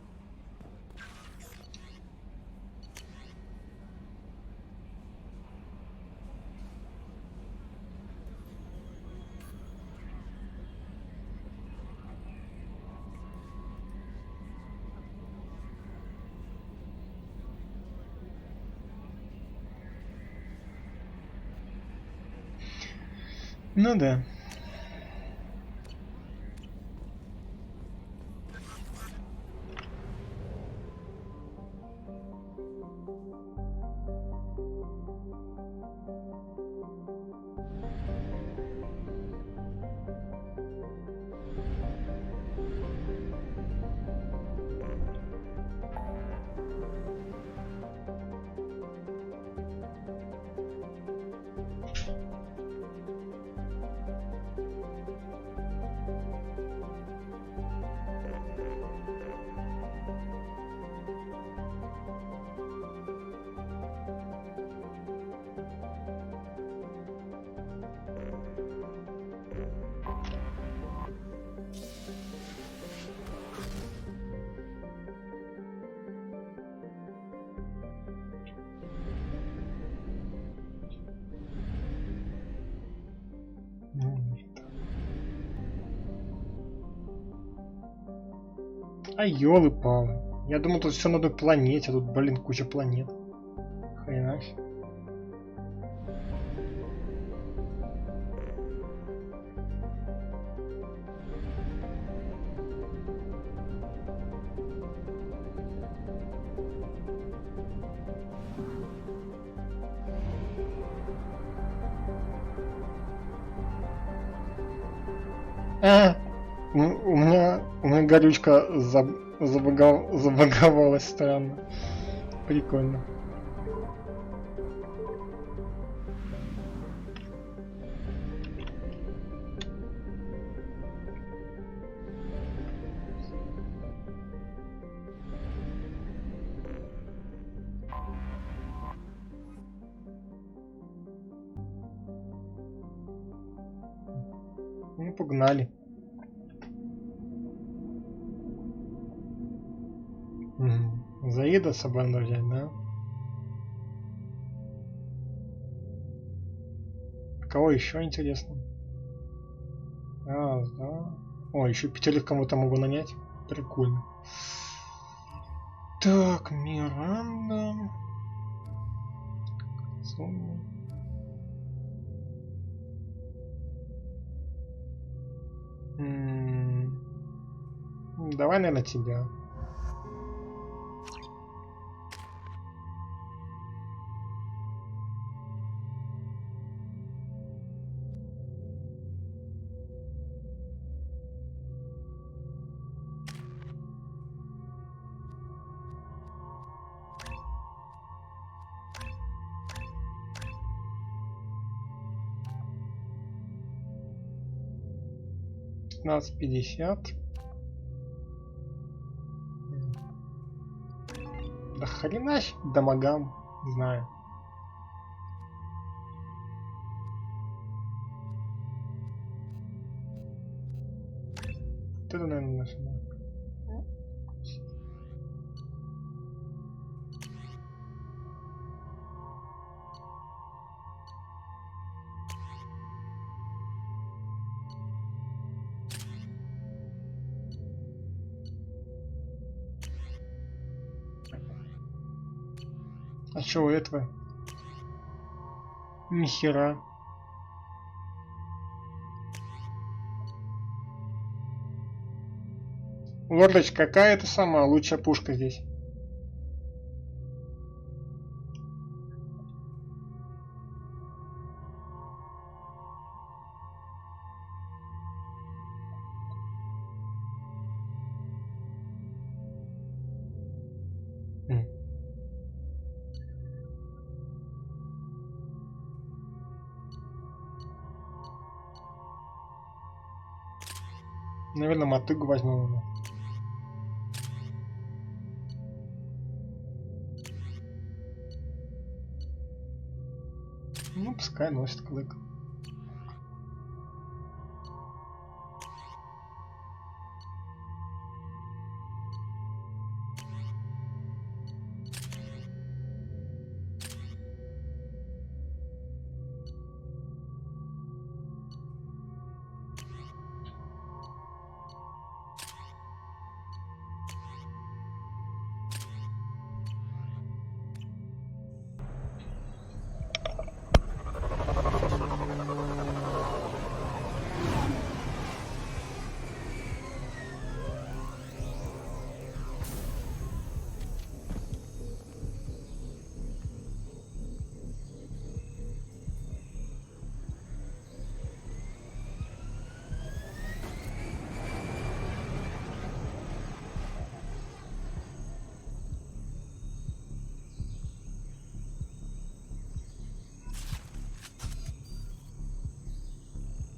Ну да. А ёлы-палы. Я думал, тут все на одной планете, тут, блин, куча планет. Хрена себе. У меня горючка забаговалась странно. Прикольно. Ну, погнали. Заида с собой надо взять, да? Кого еще интересно? Раз, да. О, еще 5 кому-то могу нанять. Прикольно. Так, Миранда. Сумма. Давай, наверное, тебя. $15.50. Да хрена дамагам, не знаю. Вот это, наверное, наша. А что у этого? Нихера. Лордоч, какая это самая лучшая пушка здесь? Наверное, мотыгу возьмем. Ну, пускай носит клык.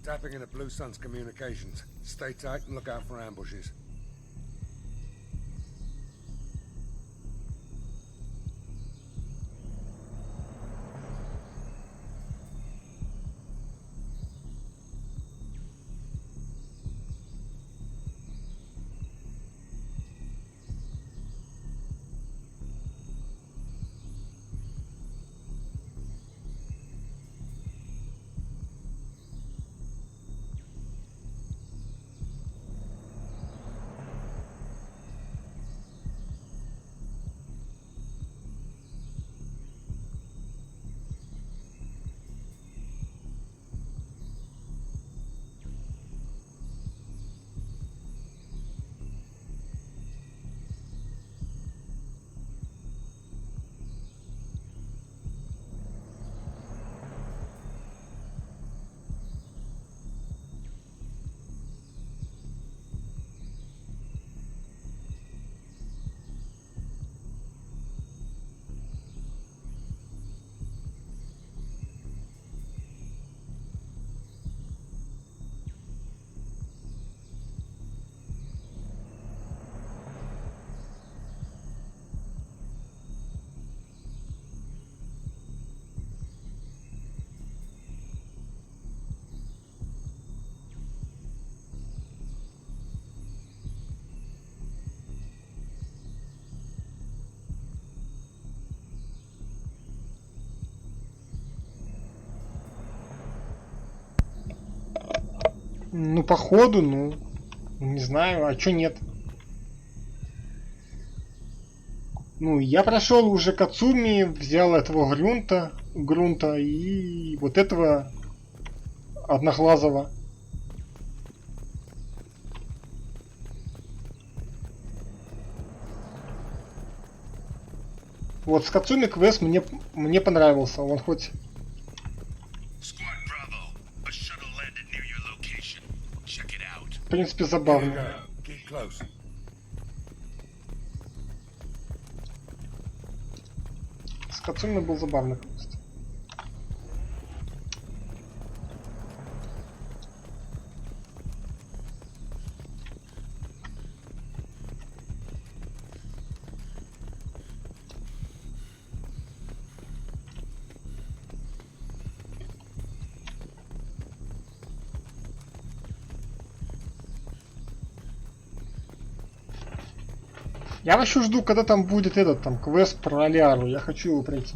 Tapping into Blue Sun's communications. Stay tight and look out for ambushes. Ну, походу, ну, не знаю, а чё нет? Ну, я прошел уже Кацуми, взял этого грунта и вот этого одноглазого. Вот с Кацуми квест мне понравился, он хоть... В принципе, забавный. С Кацуми был забавный квест. Я вообще жду, когда там будет этот там квест про Алиару. Я хочу его пройти.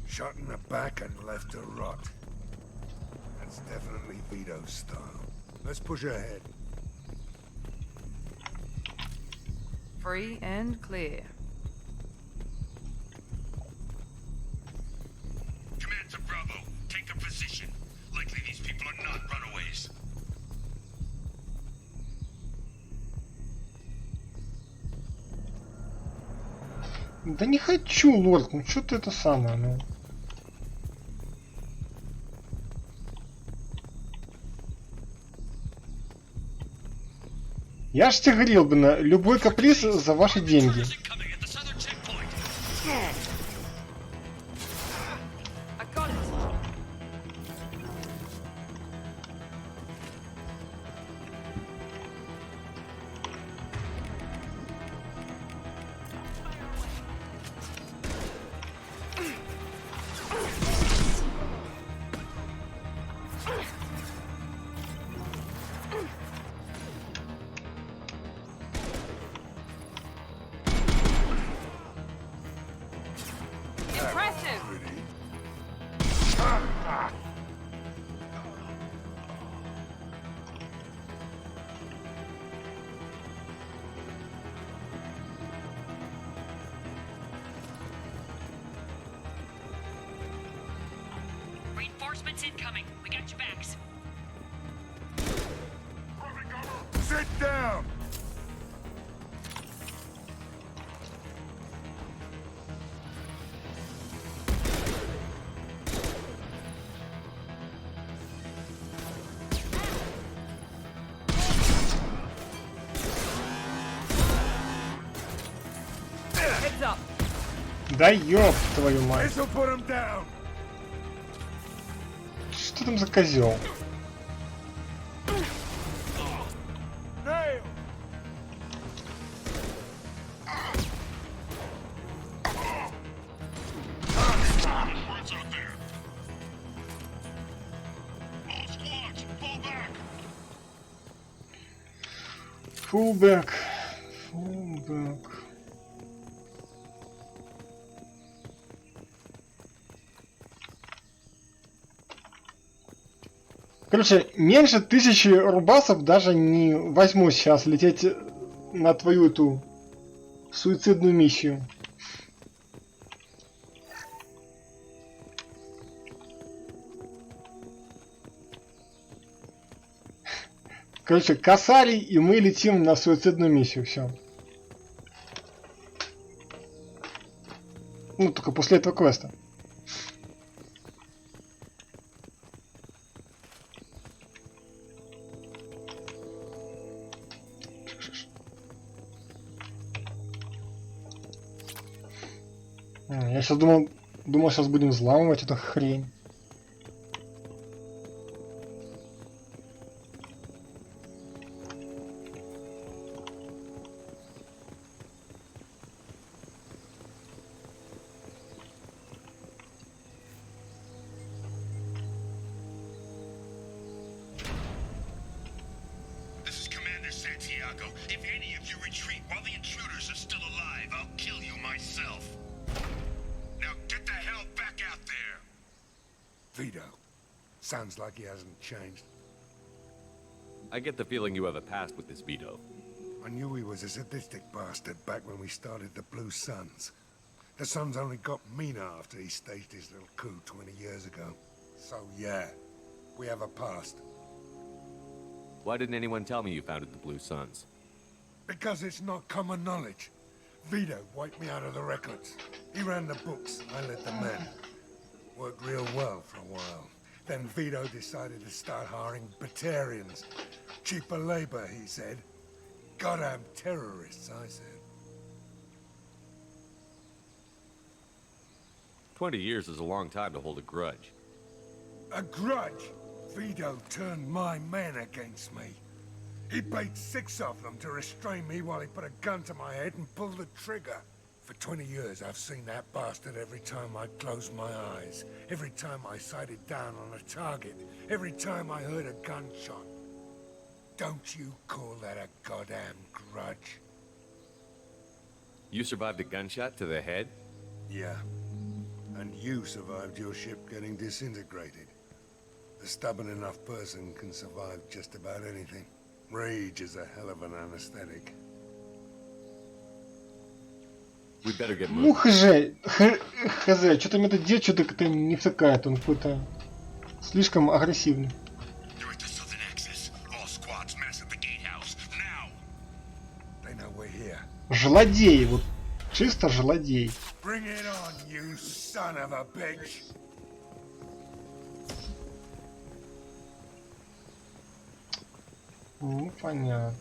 Shot in the back and left to rot. That's definitely Vito's style. Let's push ahead. Free and clear. Command to Bravo. Take a position. Likely these people are not runaways. Да не хочу, лорд, ну что ты это самое, ну. Я ж тебе говорил бы, на любой каприз за ваши деньги. Reinforcements incoming. We got your backs. Sit down! Heads up. Да ёб твою мать. This'll put him down. Что там за козел? Nail. Фулбэк. Короче, меньше 1000 рубасов даже не возьму сейчас лететь на твою эту суицидную миссию. Короче, косарий, и мы летим на суицидную миссию, все. Ну, только после этого квеста. Я сейчас думал, сейчас будем взламывать эту хрень. Santiago. If any of you retreat while the intruders are still alive, I'll kill you myself. Now get the hell back out there! Vito. Sounds like he hasn't changed. I get the feeling you have a past with this Vito. I knew he was a sadistic bastard back when we started the Blue Suns. The Suns only got meaner after he staged his little coup 20 years ago. So yeah, we have a past. Why didn't anyone tell me you founded the Blue Suns? Because it's not common knowledge. Vito wiped me out of the records. He ran the books, I led the men. Worked real well for a while. Then Vito decided to start hiring Batarians. Cheaper labor, he said. Goddamn terrorists, I said. 20 years is a long time to hold a grudge. A grudge? Vito turned my men against me. He paid 6 of them to restrain me while he put a gun to my head and pulled the trigger. For 20 years, I've seen that bastard every time I closed my eyes. Every time I sighted down on a target. Every time I heard a gunshot. Don't you call that a goddamn grudge? You survived a gunshot to the head? Yeah. And you survived your ship getting disintegrated. A stubborn enough person can survive just about anything. Rage is a hell of an anesthetic. We better get Ну, moving. хз, что-то мне этот дед что-то как-то не втыкает, он какой-то слишком агрессивный. Злодей, вот чисто злодей. Bring it on, you son of a bitch! Ну, понятно.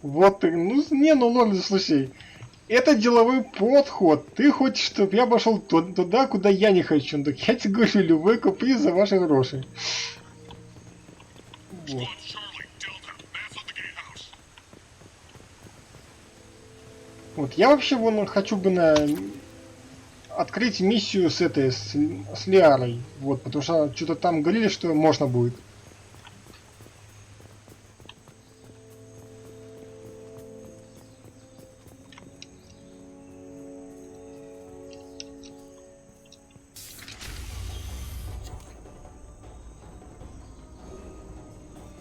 Вот ты, ну, не, ну, Лорд, слушай, это деловой подход. Ты хочешь, чтобы я пошел туда, куда я не хочу. Ну, так я тебе говорю, любой купи за ваши гроши. Вот. Вот, я вообще вон хочу бы открыть миссию с этой, с Лиарой. Вот, потому что что-то там говорили, что можно будет.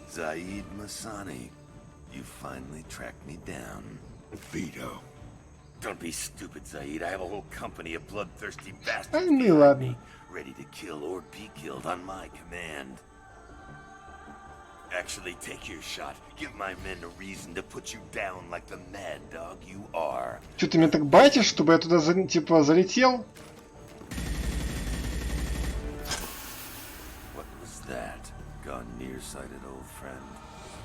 Zaid Masani, you finally tracked me down. Vito. Don't be stupid, Zaid. I have a whole company of bloodthirsty bastards Ну behind ладно. me, ready to kill or be killed on my command. Actually, take your shot. Give my men a reason to put you down like the mad dog you are. Что ты меня так байтишь, чтобы я туда типа залетел? What was that? Gone nearsighted, old friend.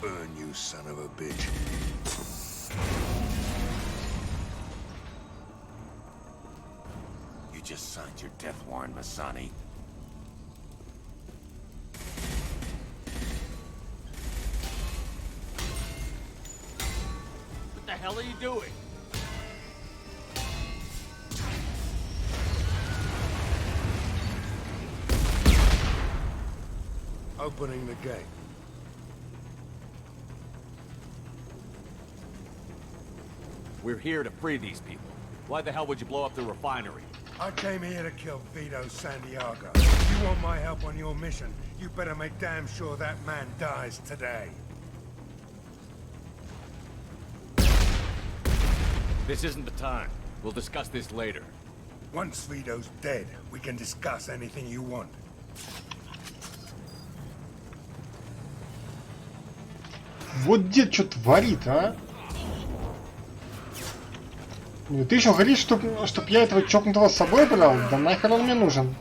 Burn, you son of a bitch. You just signed your death warrant, Masani. What the hell are you doing? Opening the gate. We're here to free these people. Why the hell would you blow up the refinery? I came here to kill Vito Santiago. If you want my help on your mission, you better make damn sure that man dies today. This isn't the time. We'll discuss this later. Once Vito's dead, we can discuss anything you want. Вот дед что творит, а? Ну, ты еще говоришь, чтоб я этого чокнутого с собой брал? Да нахер он мне нужен?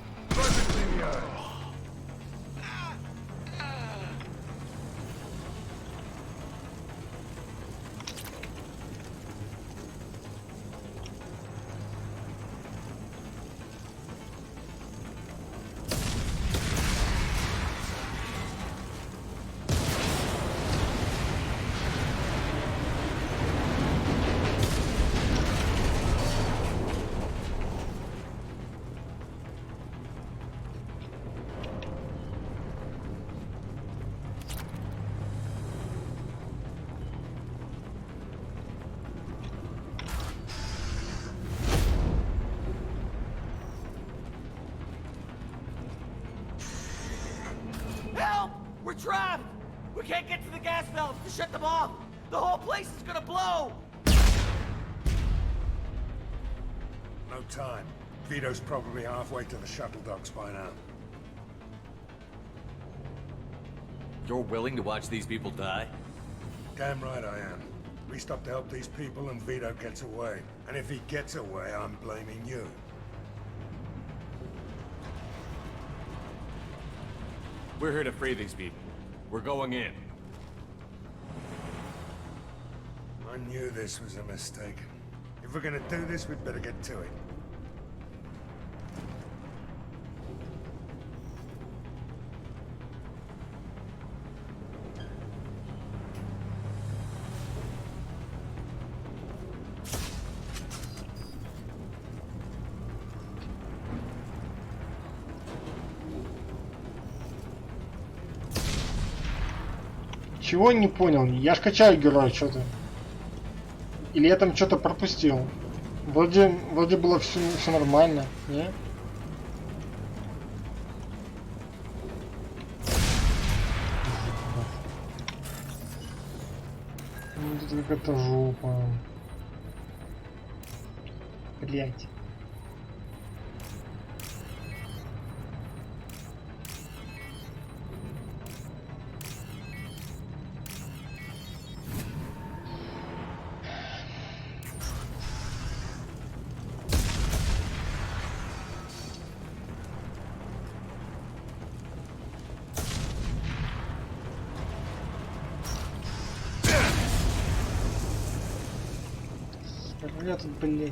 trapped! We can't get to the gas valves to shut them off! The whole place is gonna blow! No time. Vito's probably halfway to the shuttle docks by now. You're willing to watch these people die? Damn right I am. We stop to help these people and Vito gets away. And if he gets away, I'm blaming you. We're here to free these people. We're going in. I knew this was a mistake. If we're gonna do this, we'd better get to it. Чего не понял? Я ж качаю героя, что-то. Или я там что-то пропустил? Вроде было все нормально, не? Вот это какая-то жопа. Блять. Я тут, блядь.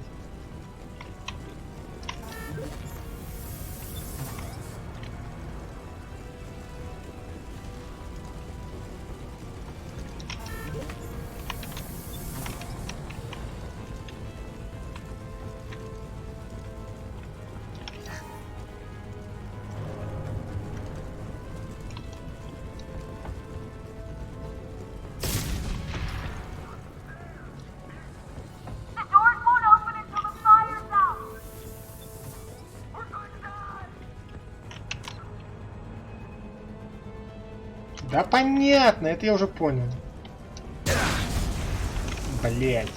Да понятно, это я уже понял. Блять.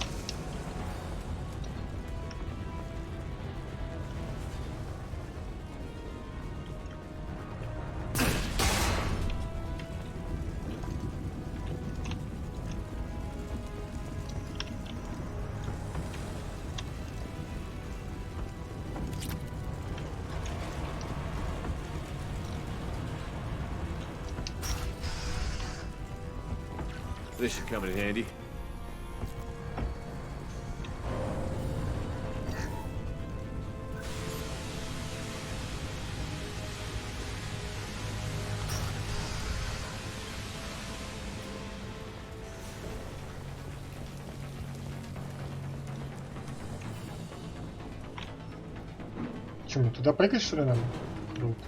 This should come in handy. Че, мне туда прыгать, что ли, надо? Круто.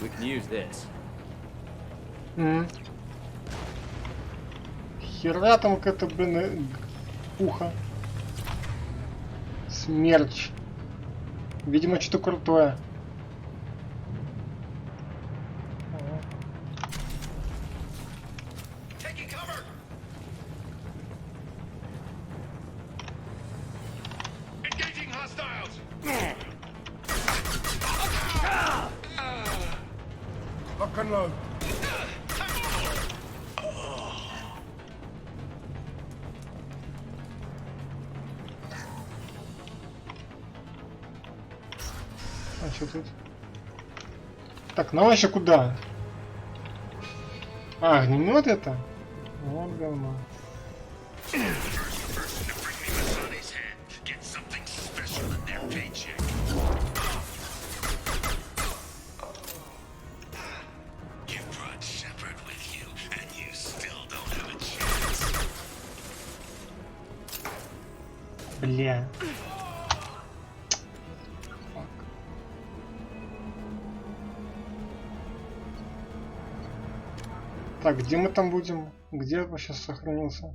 We can use this. Хера там какая-то, блин, пуха. Смерч. Видимо, что-то крутое. А что тут? Так, ну а еще куда? А, огнемет это? Вот говно. Бля. Так, где мы там будем? Где я вообще сохранился?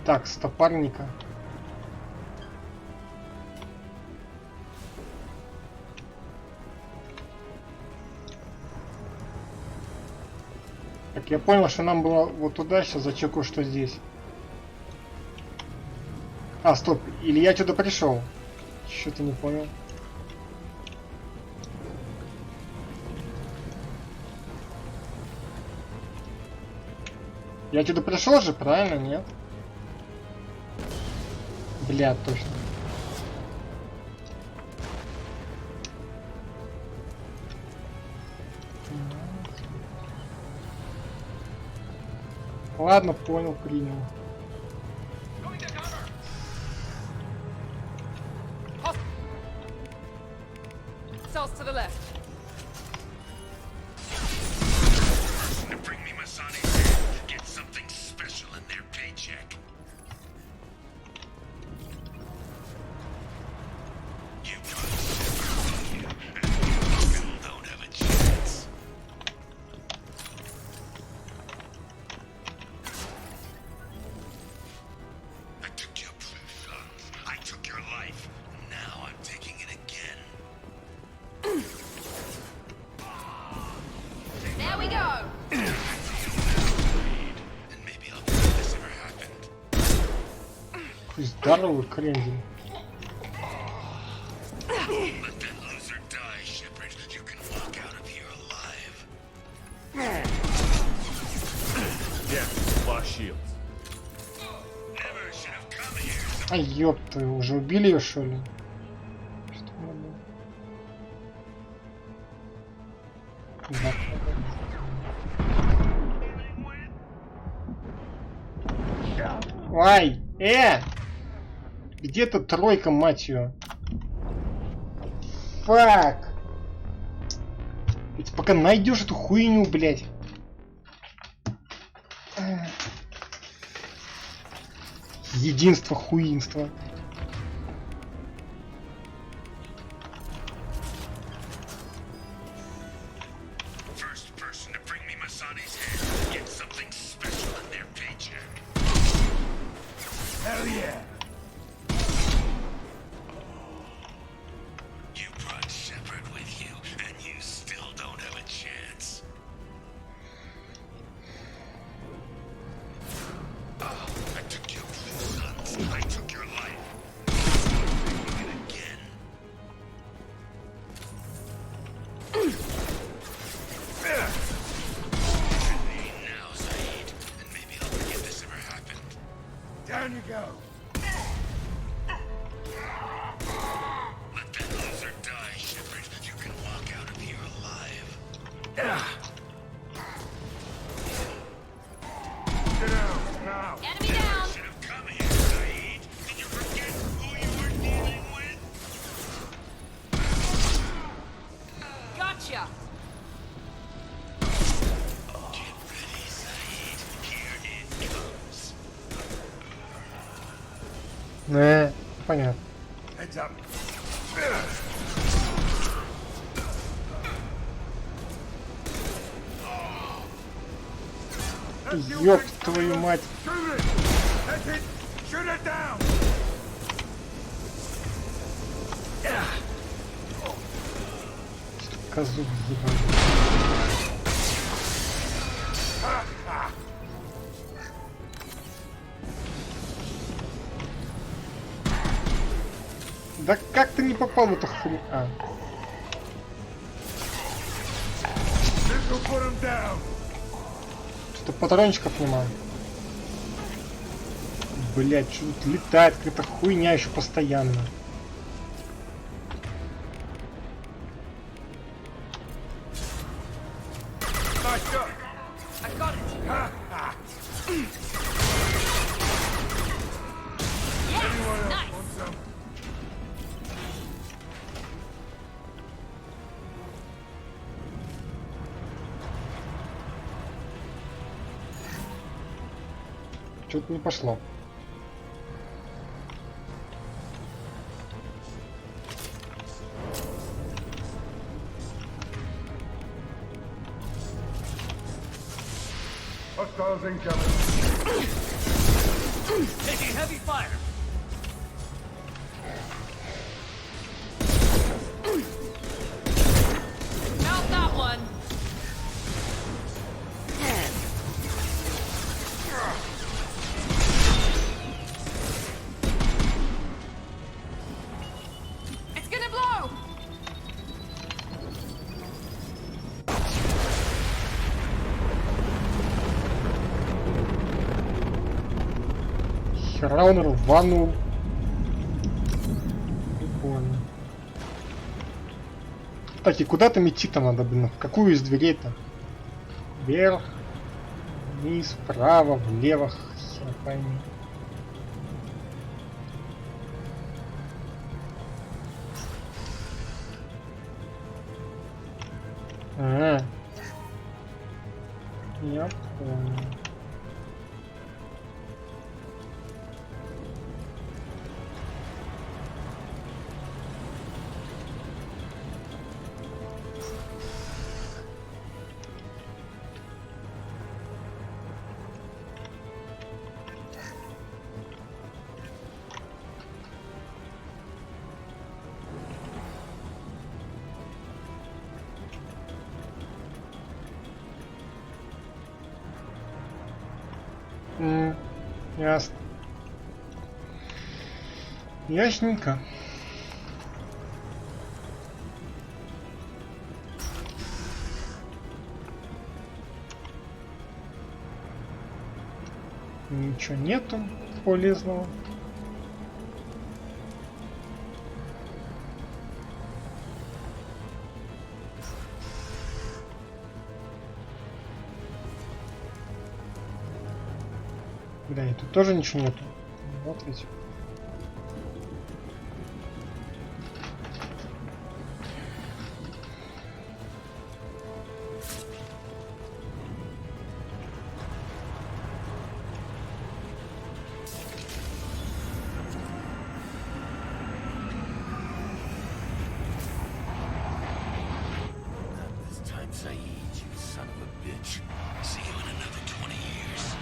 Так, стопарника. Так, я понял, что нам было вот туда, сейчас зачеку, что здесь. А, стоп, или я сюда пришел? Что-то не понял. Я сюда пришел же, правильно, нет? Бля, точно. Ладно, понял, принял. Cells to the left. Bring me Masani's head. Get something special in their paycheck. You don't have a chance. I took your blue sons. I took your life. Now I'm taking it again. There we go. Здоровый крендель. Let that loser die, Shepard. You can walk out of here alive. Yeah, lost shields. Never should have come here. А ёпта, уже убили ее, что ли? Что надо? Да. Ай! Где тут тройка, мать её? Фак! Ведь пока найдешь эту хуйню, блядь. Единство хуинства. First person to bring me Masani's head. Get something special in their paycheck. Hell yeah! You brought Shepard with you, and you still don't have a chance. I took your blue sons. I took your life. And again. Now, Zaid, and maybe I'll forget this ever happened. Down you go. Let that loser die, Shepard. You can walk out of here alive. Get down now. Enemy down. Should have come here, Zaid. Did you forget who you were dealing with? Gotcha. Get ready, Zaid. Here it comes. Понятно. Heads up. Ёб твою мать. Shoot it! That's it! Shoot it down! Козу ебаный. Да как ты не попал в эту хрень? А. This will put him down. Что патрончиков нема. Блять, что тут летает какая-то хуйня еще постоянно. Nice shot. I got it. Yes, Anyone else nice. want some? Что-то не пошло. Missiles incoming. Taking heavy fire. Not that one. It's gonna blow. Хера он рванул. Прикольно. Так, и куда там идти-то надо, блин? В какую из дверей-то? Вверх, вниз, вправо, влево. Хер пойми. А, я понял. Ясно. Ясненько. Ничего нету полезного. Да, и тут тоже ничего нету. Вот ведь. This time, Saeed, you son of a bitch. See you in another 20 years.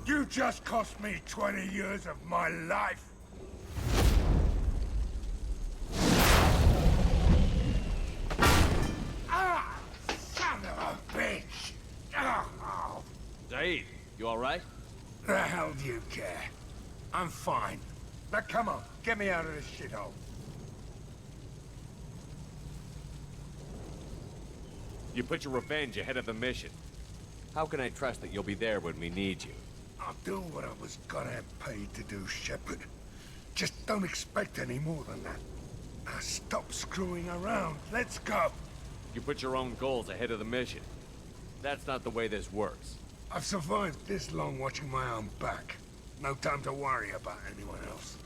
You just cost me 20 years of my life. Ah, son of a bitch. Oh. Zaid, you alright? The hell do you care? I'm fine. Now come on, get me out of this shithole. You put your revenge ahead of the mission. How can I trust that you'll be there when we need you? I'll do what I was goddamn paid to do, Shepard. Just don't expect any more than that. Now stop screwing around. Let's go. You put your own goals ahead of the mission. That's not the way this works. I've survived this long watching my own back. No time to worry about anyone else.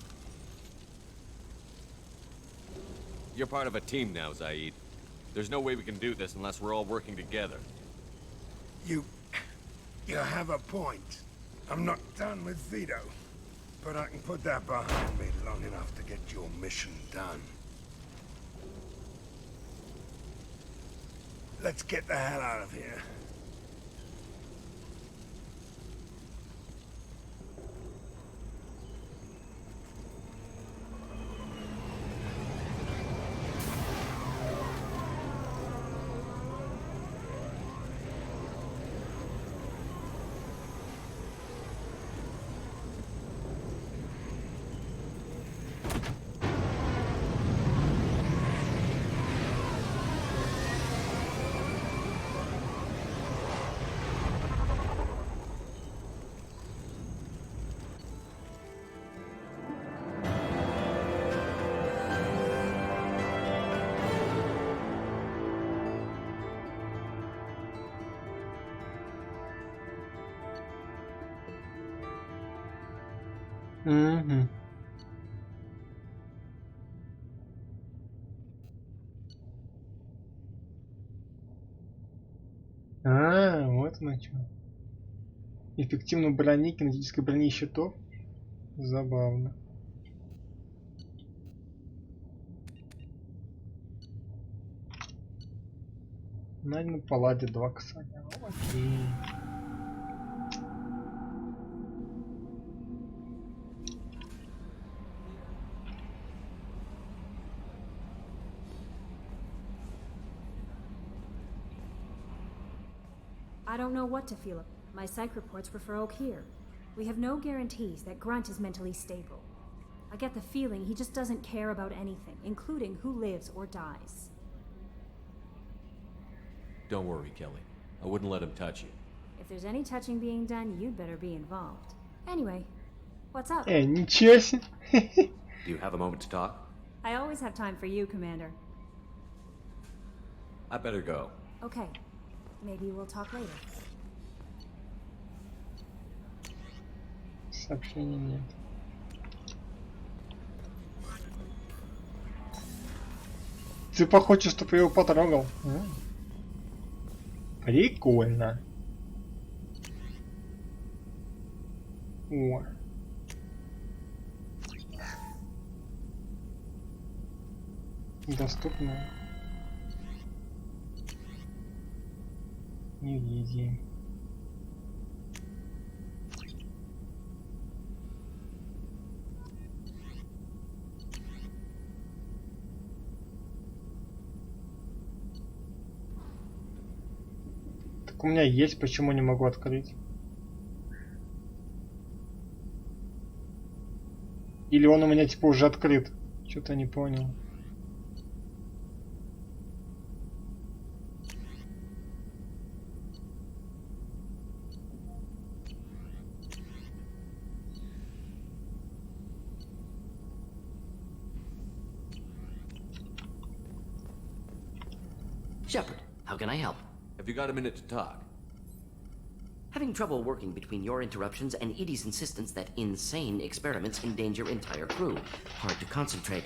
You're part of a team now, Zaid. There's no way we can do this unless we're all working together. You have a point. I'm not done with Vito, but I can put that behind me long enough to get your mission done. Let's get the hell out of here. Угу. Вот оно что. Эффективной брони, кинетической брони и щитов. Забавно. Найдено палладе 2 касания. Окей. I don't know what to feel. My psych reports refer Oak here. We have no guarantees that Grunt is mentally stable. I get the feeling he just doesn't care about anything, including who lives or dies. Don't worry, Kelly. I wouldn't let him touch you. If there's any touching being done, you'd better be involved. Anyway, what's up? Ничего себе. Do you have a moment to talk? I always have time for you, Commander. I better go. Okay. Maybe we'll talk later. Сообщений нет. Ты хочешь, чтобы я его потрогал? Прикольно. О. Доступно. Не видим. Так у меня есть, почему не могу открыть? Или он у меня типа уже открыт? Что-то не понял. Shepard, how can I help? Have you got a minute to talk? Having trouble working between your interruptions and Edie's insistence that insane experiments endanger entire crew. Hard to concentrate.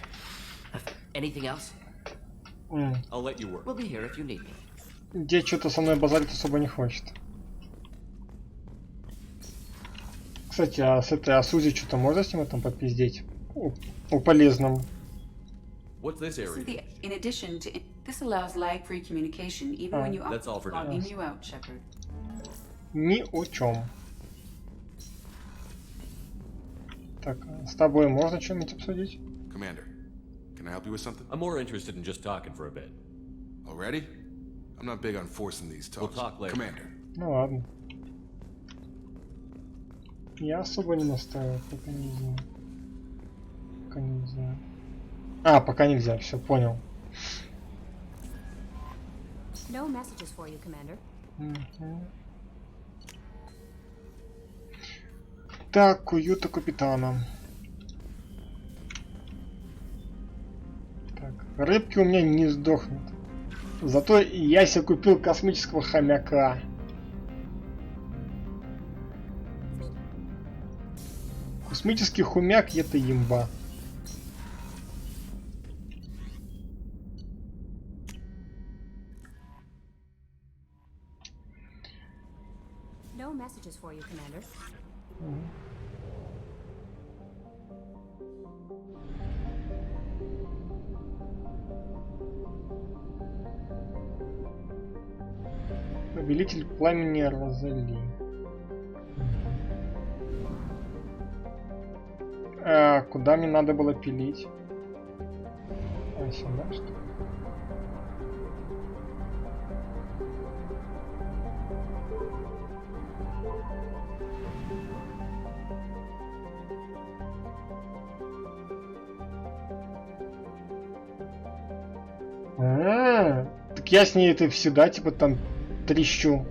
Anything else? I'll let you work. We'll be here if you need me. Где что-то со мной базарить особо не хочет. Кстати, а с этой Асузи что-то можно с ним там попиздеть? По полезному. What's this area? In addition to, this allows lag-free communication even when you That's all for now. logging you out, Shepard. Ни о чем. Так, с тобой можно что-нибудь обсудить? Commander, can I help you with something? I'm more interested in just talking for a bit. Already? I'm not big on forcing these talks. We'll talk later. Commander. Ну ладно. Я особо не настаиваю, пока нельзя. Пока нельзя. А, пока нельзя, все, понял. No messages for you, Commander. Так, каюта капитана. Так, рыбки у меня не сдохнут. Зато я себе купил космического хомяка. Космический хомяк — это имба. No messages for you, Commander. Повелитель пламени Розали. А куда мне надо было пилить? А, сюда, что ли? Так я с ней это всегда типа там трещу.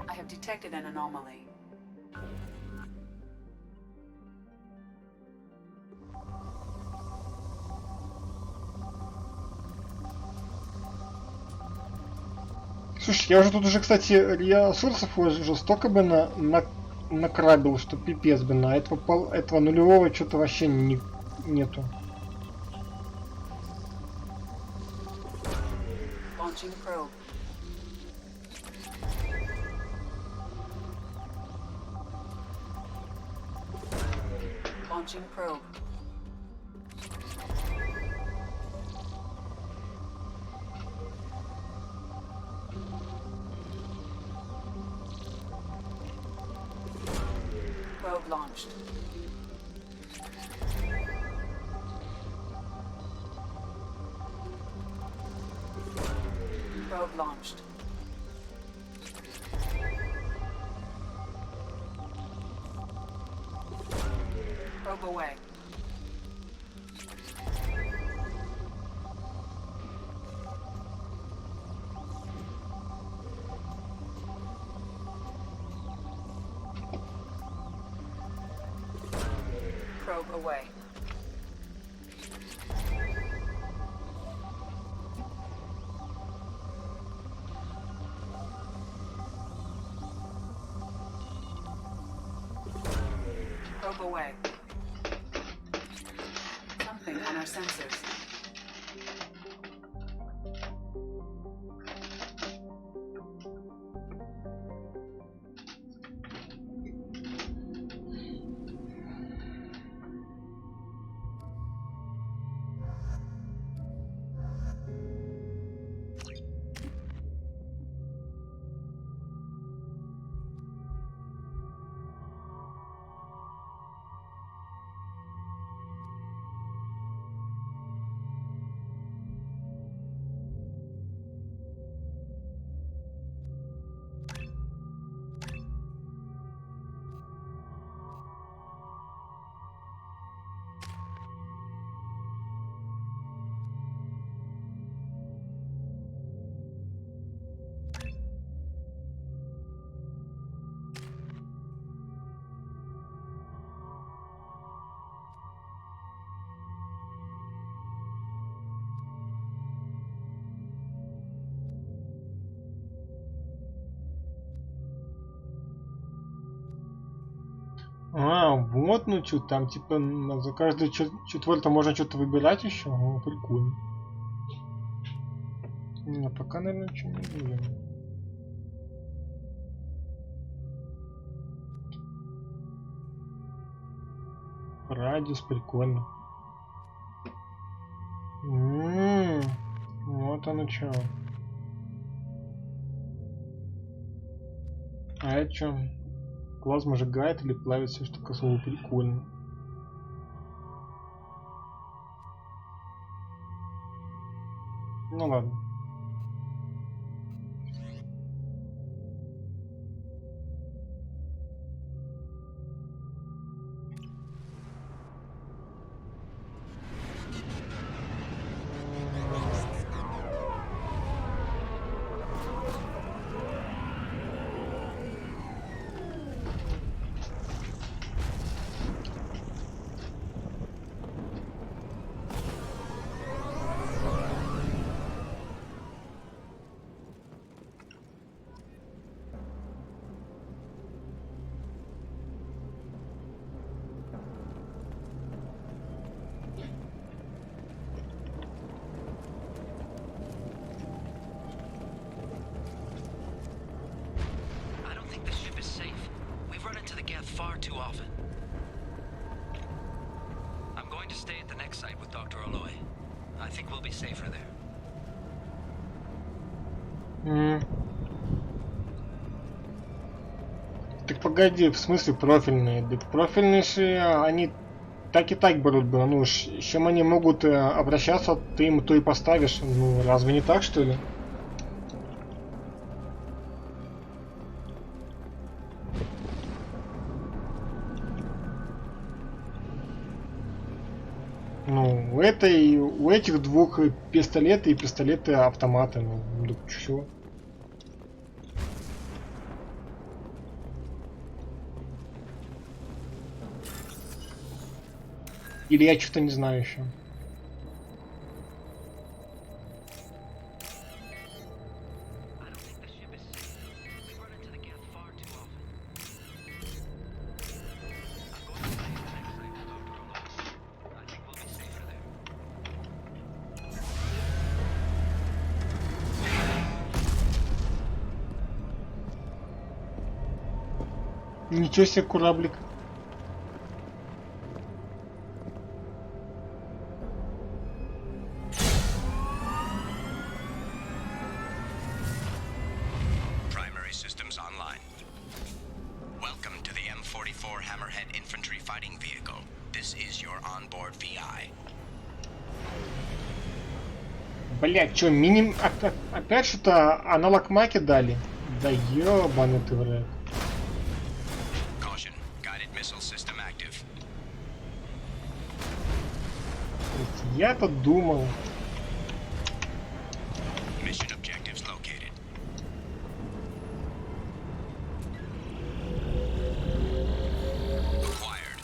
I have detected an anomaly. Я уже тут уже, кстати, ресурсов уже столько бы накрабил, что пипец бы. На этого нулевого что-то вообще нету. Launching probe. Launching probe. Probe launched. Probe launched. Probe away. Probe away. Probe away. Something on our sensors. А, вот, ну что, там типа за каждое четвертое можно что-то выбирать еще. О, прикольно. Не, пока, наверное, ничего не будем. Радиус, прикольно. Вот оно что. А это что? Плазма сжигает или плавится, что косово, прикольно. Ну ладно. Far too often. I'm going to stay at the next site with Dr. Aloy. I think we'll be safer there. Так погоди, в смысле профильные? Так профильные же они так и так берут было. Ну, с чем они могут обращаться, ты им то и поставишь. Ну, разве не так, что ли? Ну, у этих двух пистолеты и пистолеты автоматы. Ну, чё? Или я что-то не знаю еще. Ничего себе кораблик. Primary systems online. Welcome to the M44 Hammerhead Infantry Fighting Vehicle. This is your onboard VI. Блять, что, миним... Опять что-то аналог Маки дали? Да ёбаный ты в рот. Caution, guided missile system active. Я-то думал. Mission objectives located. Acquired.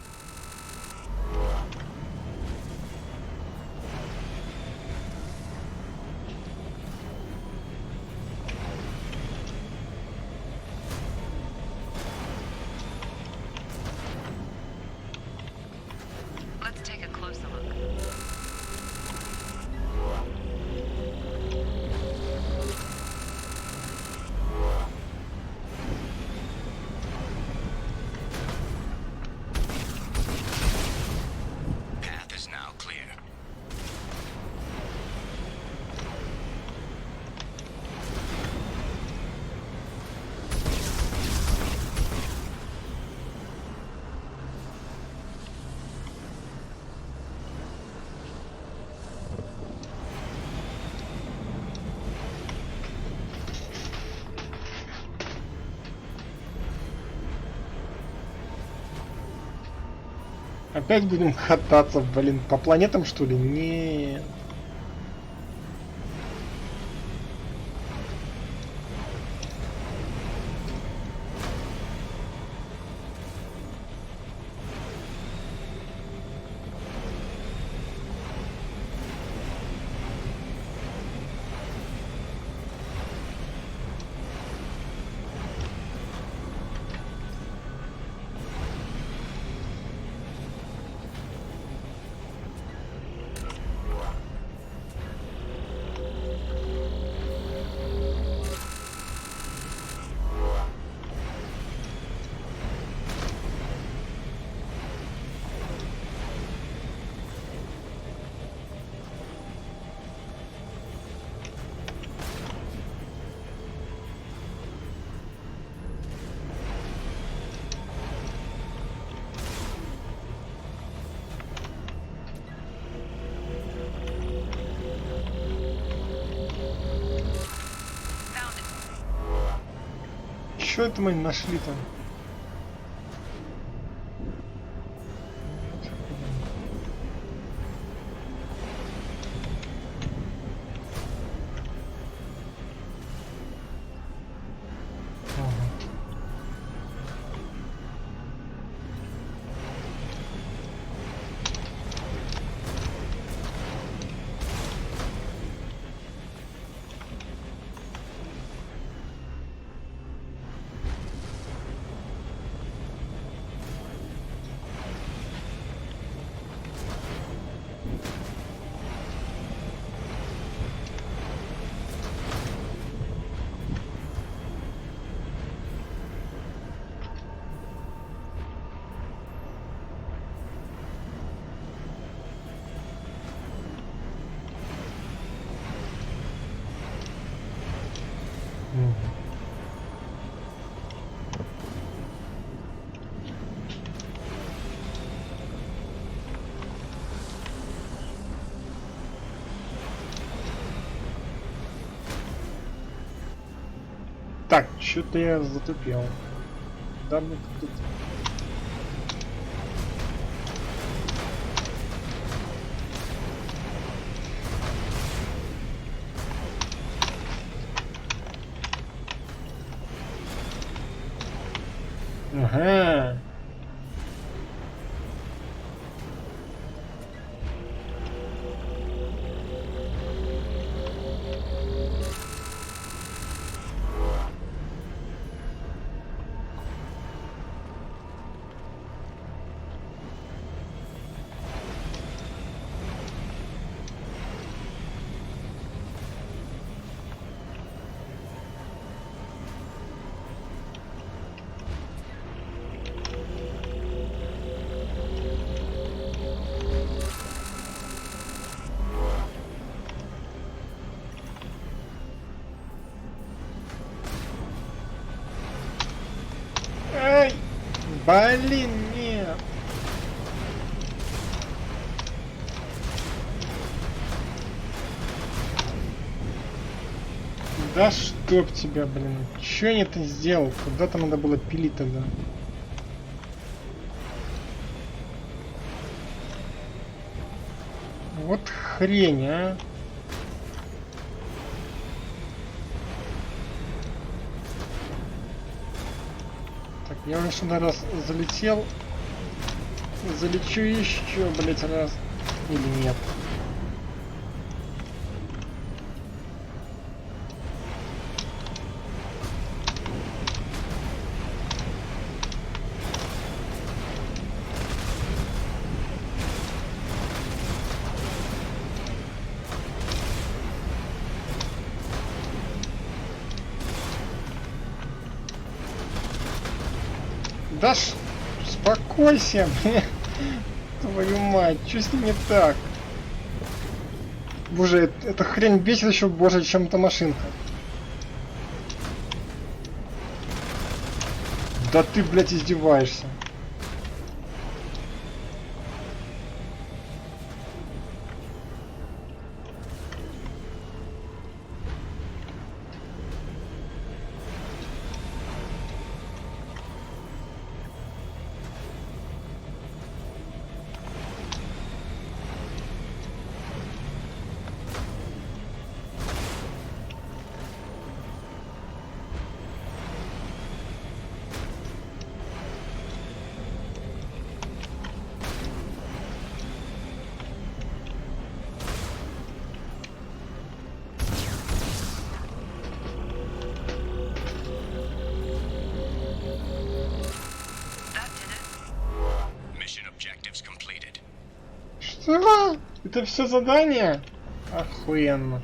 Let's take a closer look. Path is now clear. Опять будем кататься, блин, по планетам, что ли? Нет. Что это мы нашли там? Так, что-то я затупил. Да мы тут... Ага. Блин, нет. Да чтоб тебя, блин. Чё я это сделал? Куда-то надо было пилить тогда. Вот хрень, а. Так, я уже сюда раз залетел. Залечу еще, блять, раз. Или нет? Да успокойся, твою мать, что с ним не так? Боже, эта хрень бесит еще больше, чем эта машинка. Да ты, блядь, издеваешься. Что? Это все задание? Охуенно.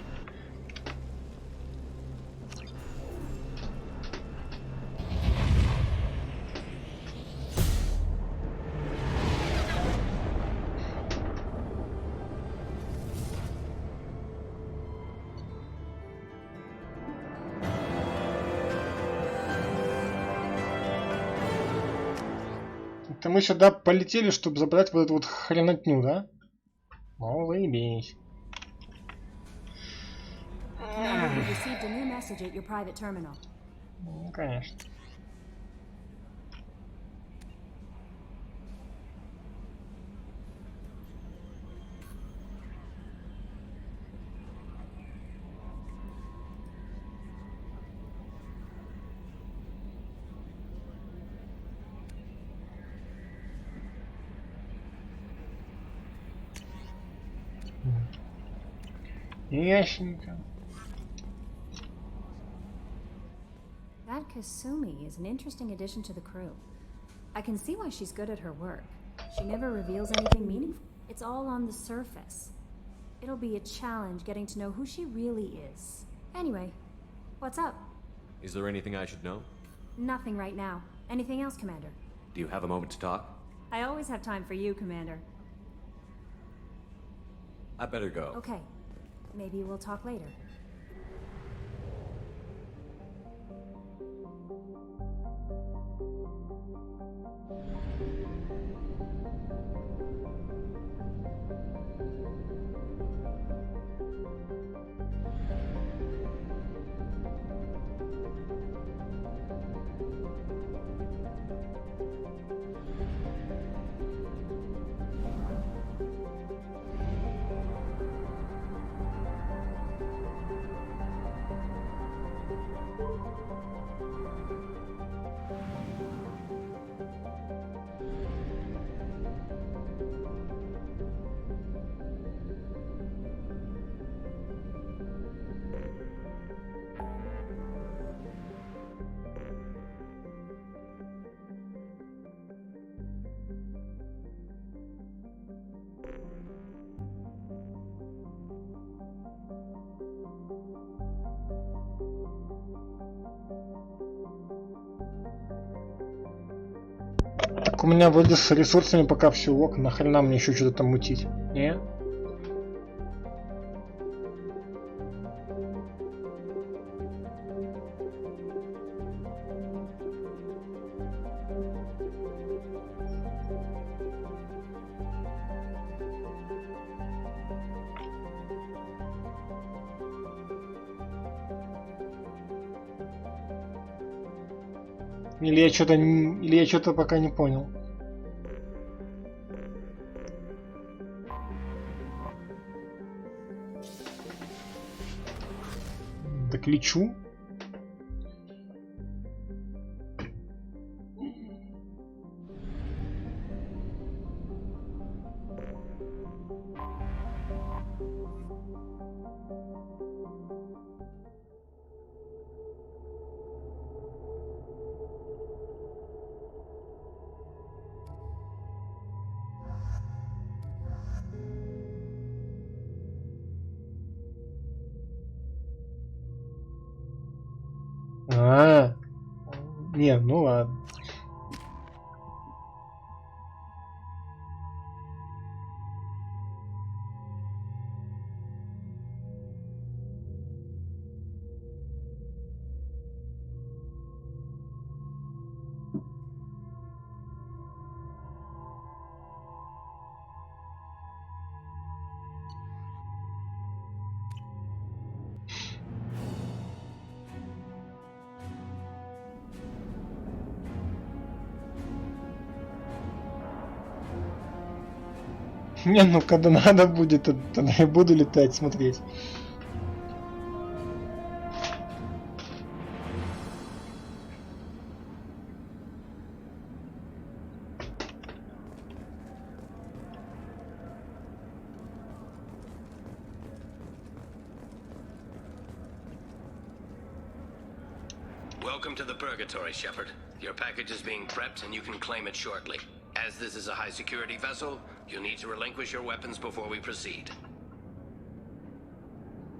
Это мы сюда полетели, чтобы забрать вот эту вот хренотню, да? Ну, заебись. Ну, конечно. Ясненько. That Kasumi is an interesting addition to the crew. I can see why she's good at her work. She never reveals anything meaningful. It's all on the surface. It'll be a challenge getting to know who she really is. Anyway, what's up? Is there anything I should know? Nothing right now. Anything else, Commander? Do you have a moment to talk? I always have time for you, Commander. I better go. Okay. Maybe we'll talk later. Так у меня вроде с ресурсами пока все ок, нахрена мне еще что-то там мутить? Не? Или я что-то пока не понял. Так лечу. Не, ну ладно. Не, ну когда надо будет, тогда я буду летать, смотреть. Welcome to the Purgatory, Shepard. Your package is being prepped and you can claim it shortly. As this is a high-security vessel, you'll need to relinquish your weapons before we proceed.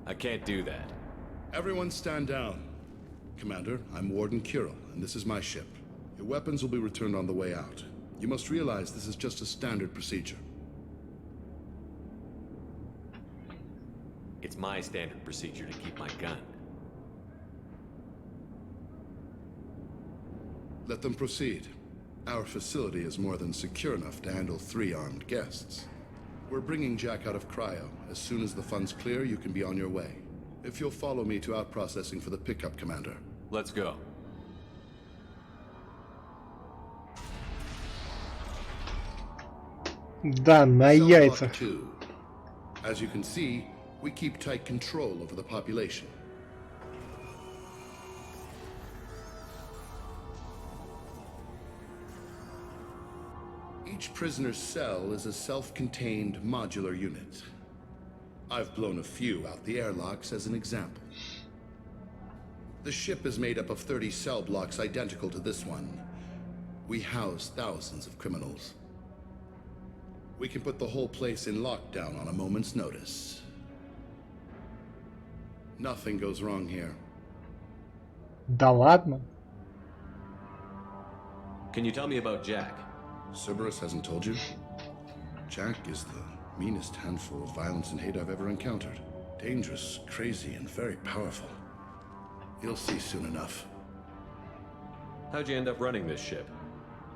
I can't do that. Everyone stand down. Commander, I'm Warden Kirill, and this is my ship. Your weapons will be returned on the way out. You must realize this is just a standard procedure. It's my standard procedure to keep my gun. Let them proceed. Our facility is more than secure enough to handle 3 armed guests. We're bringing Jack out of cryo. As soon as the funds clear, you can be on your way. If you'll follow me to out-processing for the pickup, Commander. Let's go. Да, на яйцах. 2. As you can see, we keep tight control over the population. Each prisoner's cell is a self-contained modular unit. I've blown a few out the airlocks as an example. The ship is made up of 30 cell blocks identical to this one. We house thousands of criminals. We can put the whole place in lockdown on a moment's notice. Nothing goes wrong here. Да ладно. Can you tell me about Jack? Cerberus hasn't told you? Jack is the meanest handful of violence and hate I've ever encountered. Dangerous, crazy, and very powerful. You'll see soon enough. How'd you end up running this ship?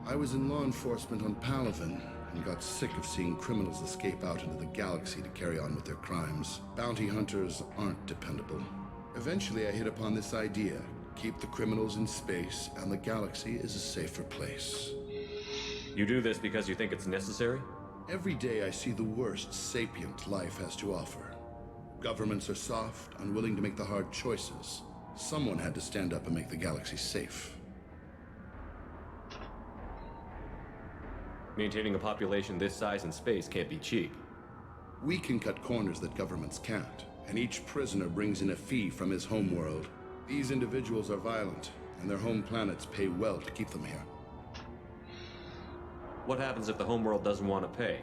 I was in law enforcement on Palaven and got sick of seeing criminals escape out into the galaxy to carry on with their crimes. Bounty hunters aren't dependable. Eventually I hit upon this idea. Keep the criminals in space and the galaxy is a safer place. You do this because you think it's necessary? Every day I see the worst sapient life has to offer. Governments are soft, unwilling to make the hard choices. Someone had to stand up and make the galaxy safe. Maintaining a population this size in space can't be cheap. We can cut corners that governments can't, and each prisoner brings in a fee from his homeworld. These individuals are violent, and their home planets pay well to keep them here. What happens if the homeworld doesn't want to pay?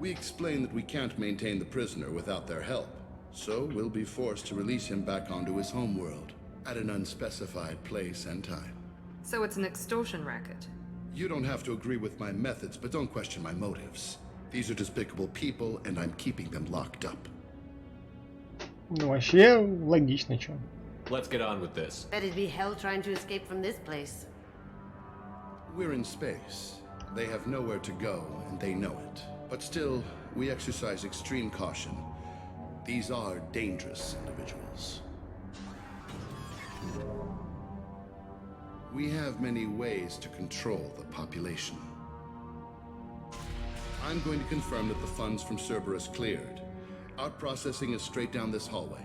We explain that we can't maintain the prisoner without their help, so we'll be forced to release him back onto his homeworld at an unspecified place and time. So it's an extortion racket. You don't have to agree with my methods, but don't question my motives. These are despicable people, and I'm keeping them locked up. Ну, вообще логично, чё. Let's get on with this. Bet it'd be hell trying to escape from this place. We're in space. They have nowhere to go, and they know it. But still, we exercise extreme caution. These are dangerous individuals. We have many ways to control the population. I'm going to confirm that the funds from Cerberus cleared. Out processing is straight down this hallway.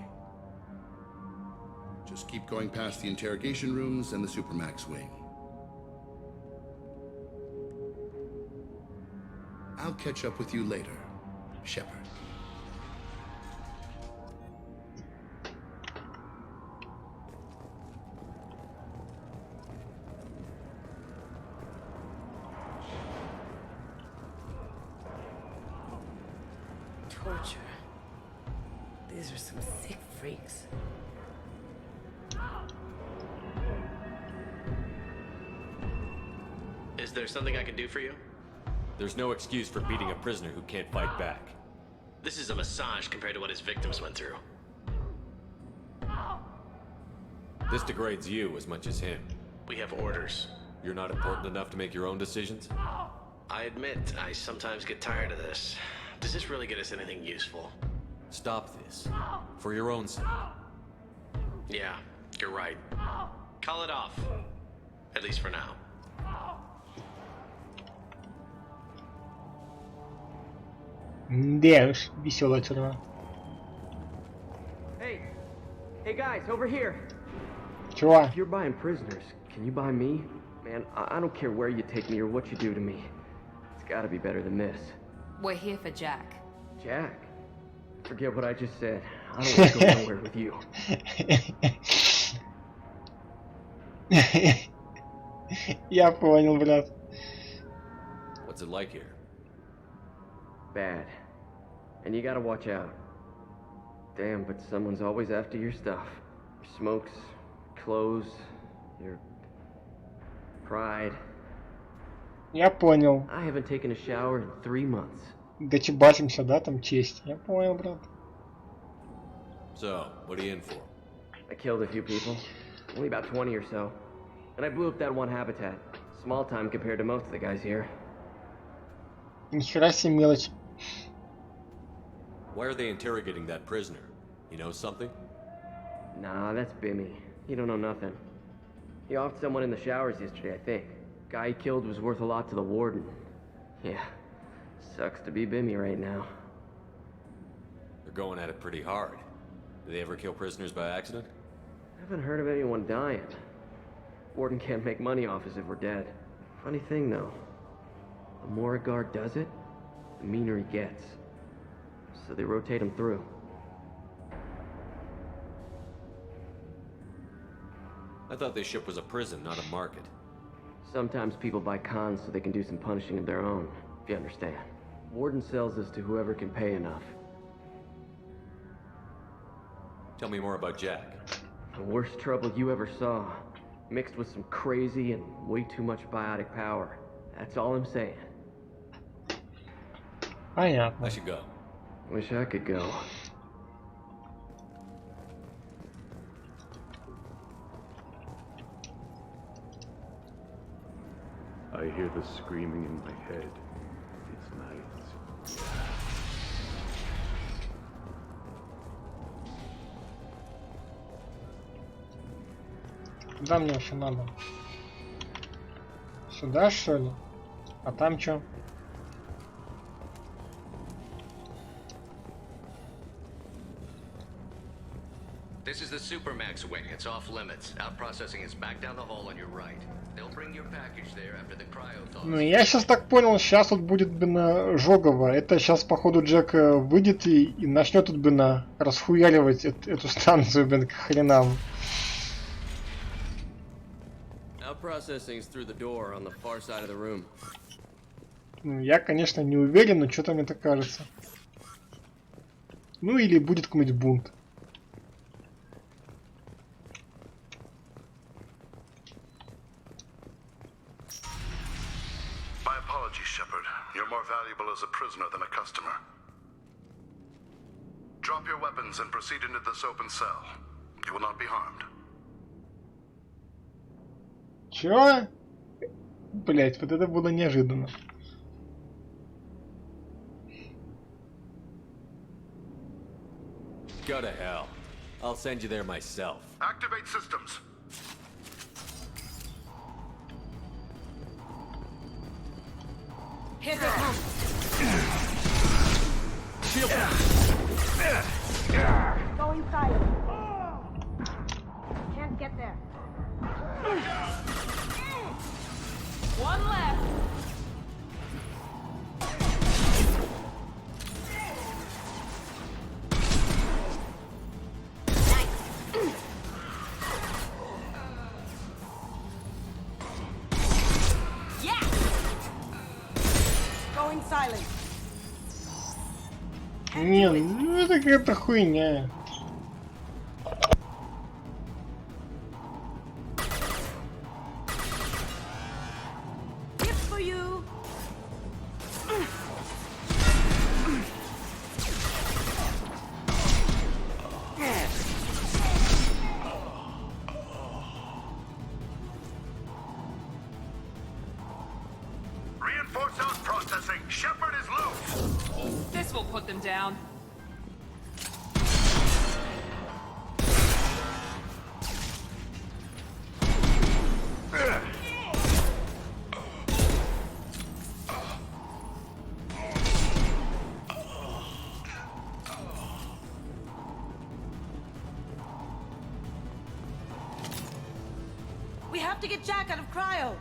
Just keep going past the interrogation rooms and the Supermax wing. I'll catch up with you later, Shepard. Torture. These are some sick freaks. Is there something I can do for you? There's no excuse for beating a prisoner who can't fight back. This is a massage compared to what his victims went through. This degrades you as much as him. We have orders. You're not important enough to make your own decisions? I admit, I sometimes get tired of this. Does this really get us anything useful? Stop this. For your own sake. Yeah, you're right. Call it off. At least for now. Да уж, веселая тюрьма. Hey guys, over here. Чего? If you're buying prisoners, can you buy me? Man, I don't care where you take me or what you do to me. It's gotta be better than this. We're here for Jack. Jack? Forget what I just said. I don't want to go nowhere with you. Я понял, брат. What's it like here? Bad. And you gotta watch out. Damn, but someone's always after your stuff. Your smokes, clothes, your pride. Я понял. I haven't taken a shower in 3 months. Дочебатимся, да, там честь. Я понял, брат. So, what are you in for? I killed a few people. Only about 20 or so. And I blew up that one habitat. Small time compared to most of the guys here. Нихера себе мелочь. Why are they interrogating that prisoner? He knows something? Nah, that's Bimmy. He don't know nothing. He offed someone in the showers yesterday, I think. Guy he killed was worth a lot to the warden. Yeah, sucks to be Bimmy right now. They're going at it pretty hard. Do they ever kill prisoners by accident? I haven't heard of anyone dying. Warden can't make money off us if we're dead. Funny thing, though. The more a guard does it, the meaner he gets. So they rotate him through. I thought this ship was a prison, not a market. Sometimes people buy cons so they can do some punishing of their own, if you understand. Warden sells us to whoever can pay enough. Tell me more about Jack. The worst trouble you ever saw. Mixed with some crazy and way too much biotic power. That's all I'm saying. Понятно. I should go. Wish I could go. I hear the screaming in my head. It's night. Куда мне вообще надо? Сюда, что ли? А там что? This is the Supermax wing. It's off limits. Out processing is back down the hall on your right. They'll bring your package there after the cryo-thaw. Ну, я сейчас так понял, сейчас тут будет, блин, жогово. Это сейчас, походу, Джек выйдет и начнет тут, блин, расхуяливать эту станцию, блин, к хренам. Out processing is through the door on the far side of the room. Ну, я, конечно, не уверен, но что-то мне так кажется. Ну, или будет какой-нибудь бунт. My apologies, Shepard. You're more valuable as a prisoner than a customer. Drop your weapons and proceed into this open cell. You will not be harmed. Чё? Блять, вот это было неожиданно. Go to hell. I'll send you there myself. Activate systems. Here they come. Shield Going silent. Can't get there. One left. Going silent. Не, ну это какая-то хуйня. Gift for you. Reinforce out processing. Shepard is loose. This will put them down. We have to get Jack out of cryo.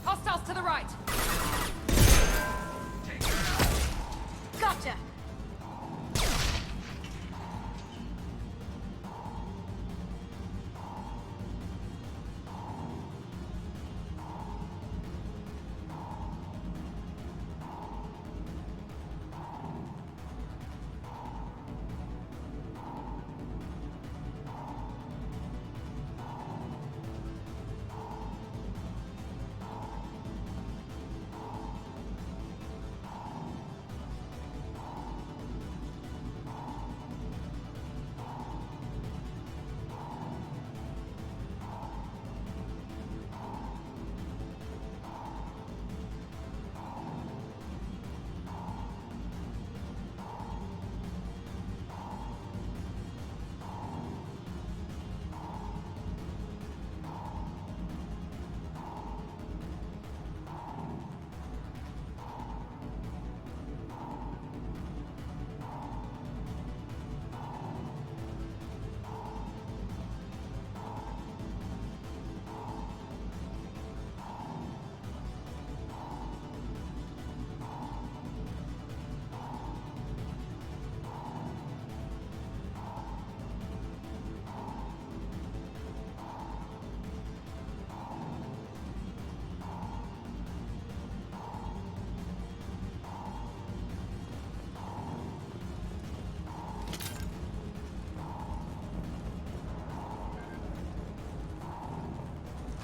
Hostiles to the right. Gotcha.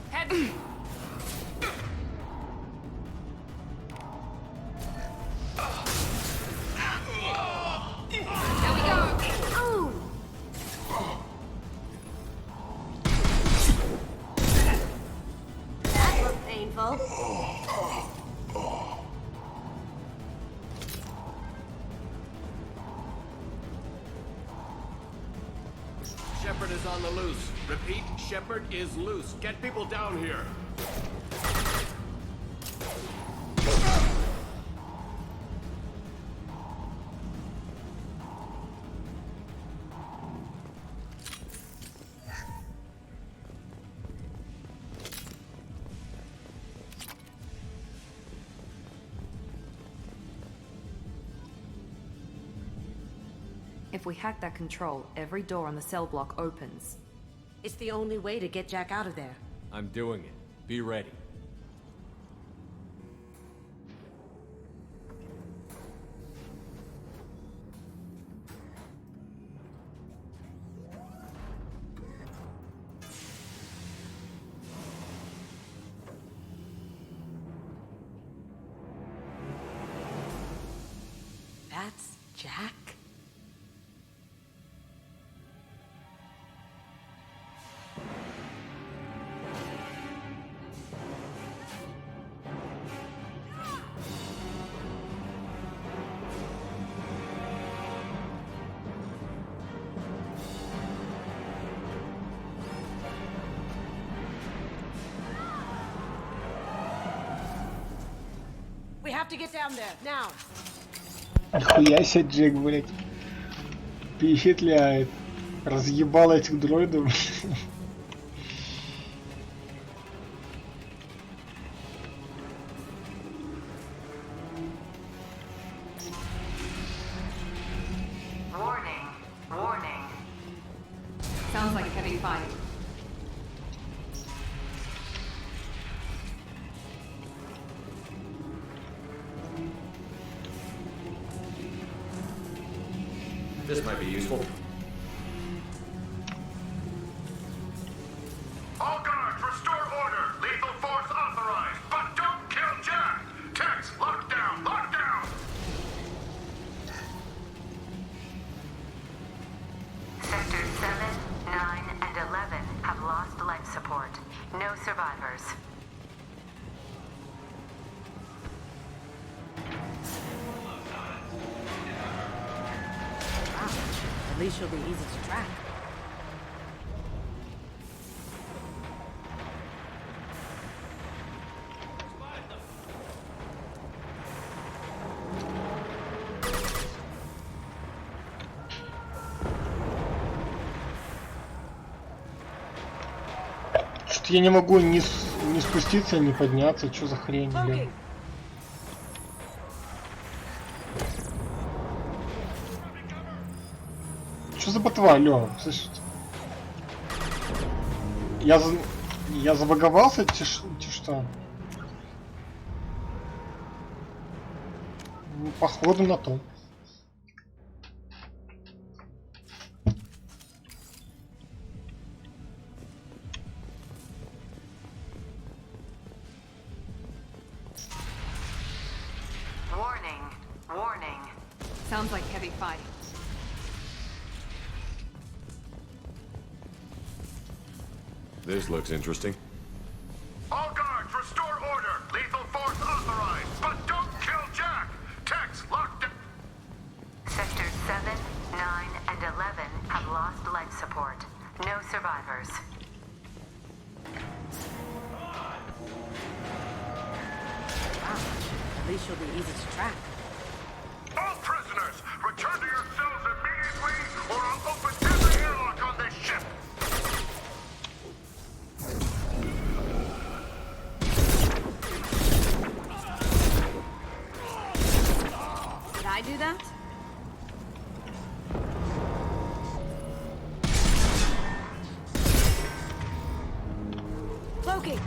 Head. Here we go. Oh. That was painful. Shepard is on the loose. Repeat, Shepard is loose. Get people down here. If we hack that control, every door on the cell block opens. It's the only way to get Jack out of there. I'm doing it. Be ready. That's Jack? have to get down there, now. Нихуя себе Джек, блядь. Впечатляет. Разъебал этих дроидов. Warning. Warning. Sounds like a heavy fight. This might be useful. All guards, restore order. Lethal force authorized, but don't kill Jack. Tex, lock down, lock down. Sectors 7, 9, and 11 have lost life support. No survivors. At least she'll be easy to track. Что-то я не могу ни спуститься, ни подняться. Что за хрень, блин? Что за ботва, алё? Слышите? Я забаговался, че что? Ну, походу на то. Warning. Warning. Sounds like heavy fight. This looks interesting. All guards, restore order. Lethal force authorized, but don't kill Jack. Tex, lock down. Sectors 7, 9, and 11 have lost life support. No survivors. At least she'll be easy to track. All prisoners, return to your cells immediately, or I'll open every airlock on this ship. Did I do that? Cloaking!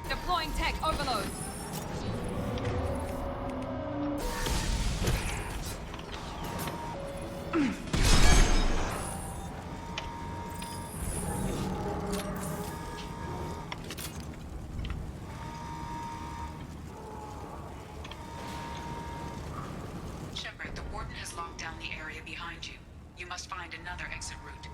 Deploying tech overload. Shepard, the warden has locked down the area behind you. You must find another exit route.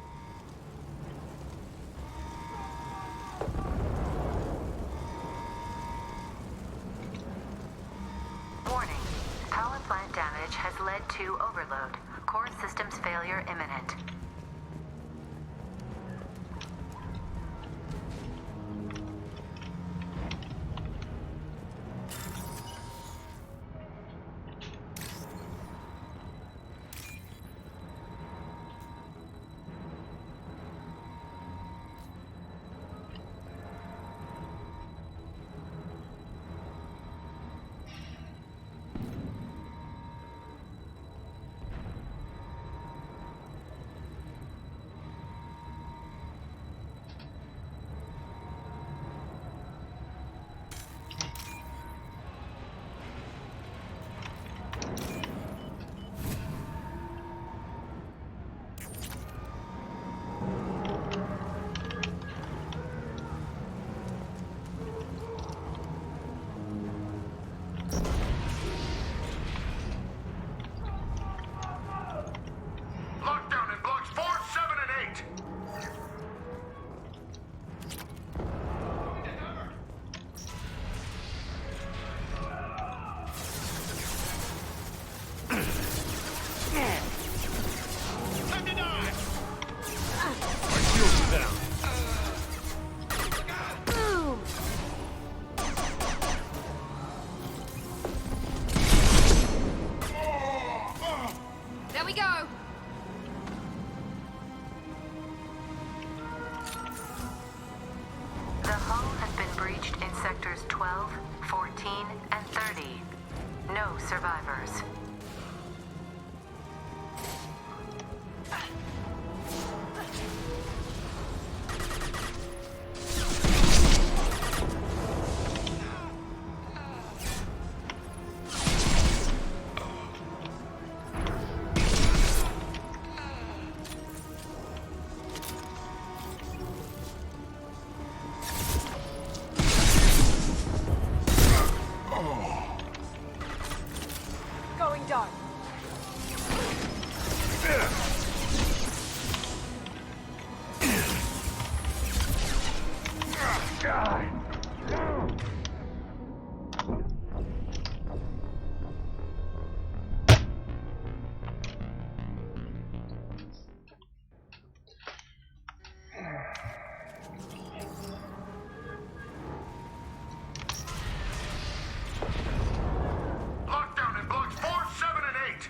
Warning. Power plant damage has led to overload. Core systems failure imminent. sectors 12, 14, and 30. No survivors. Going dark. Lockdown in blocks 4, 7, and 8.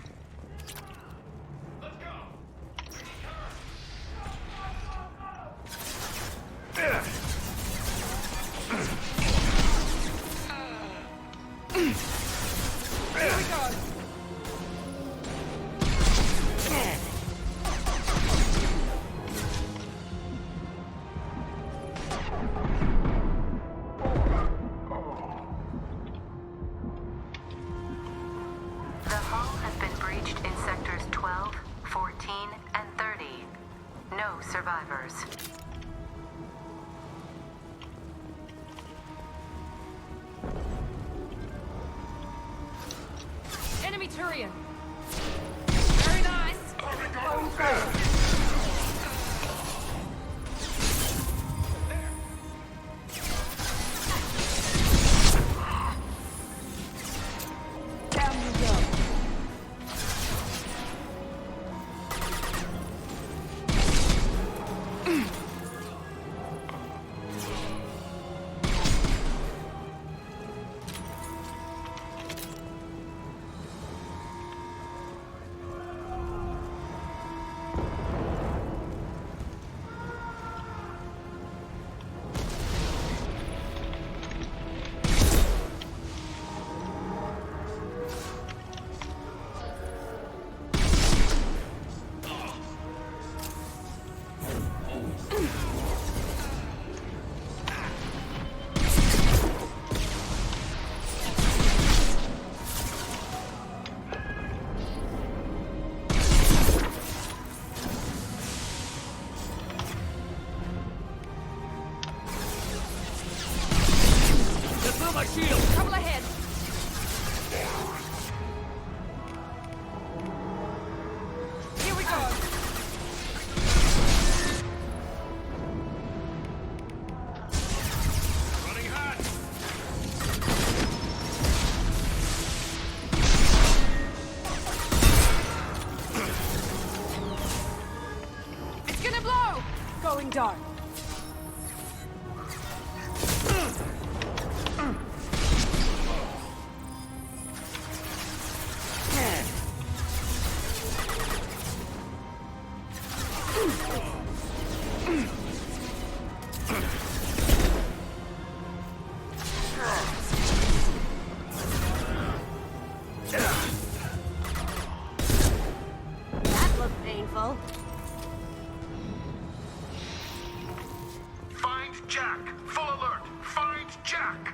The hull has been breached in sectors 12, 14, and 30. No survivors. Enemy Turian. Very nice. Going through. Down you go. My shield! Trouble ahead. Here we go. Running hot. It's gonna blow. Going dark. That looked painful. Find Jack. Full alert. Find Jack.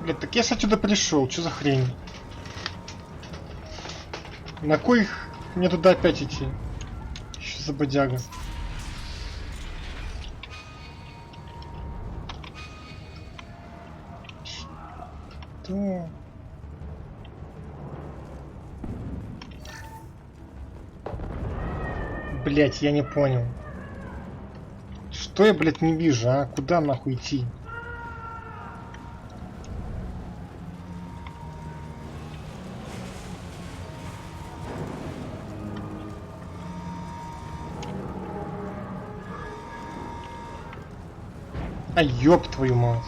Блядь, так я ж отсюда пришел, что за хрень? На кой их мне туда опять идти? Что за бодяга? Что? Блять, я не понял. Что я, блядь, не вижу, а? Куда нахуй идти? А ёб твою мать.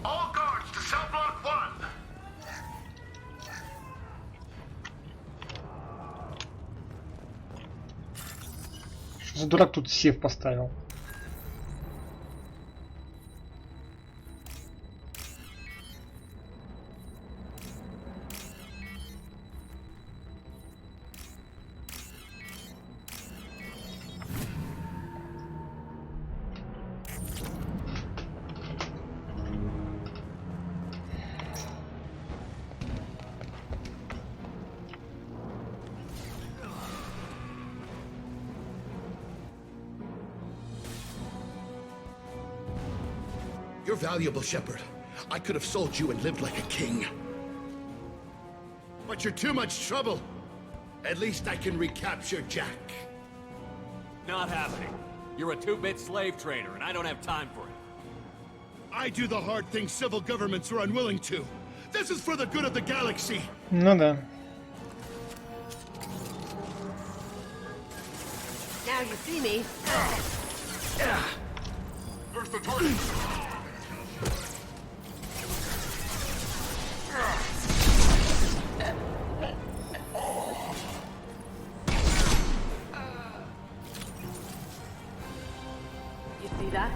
All guards to cell block 1. Что за дурак тут сейф поставил? You're valuable, Shepard. I could have sold you and lived like a king. But you're too much trouble. At least I can recapture Jack. Not happening. You're a two-bit slave trader, and I don't have time for it. I do the hard things civil governments are unwilling to. This is for the good of the galaxy. Ну да. Now you see me. Where's the target? You see that?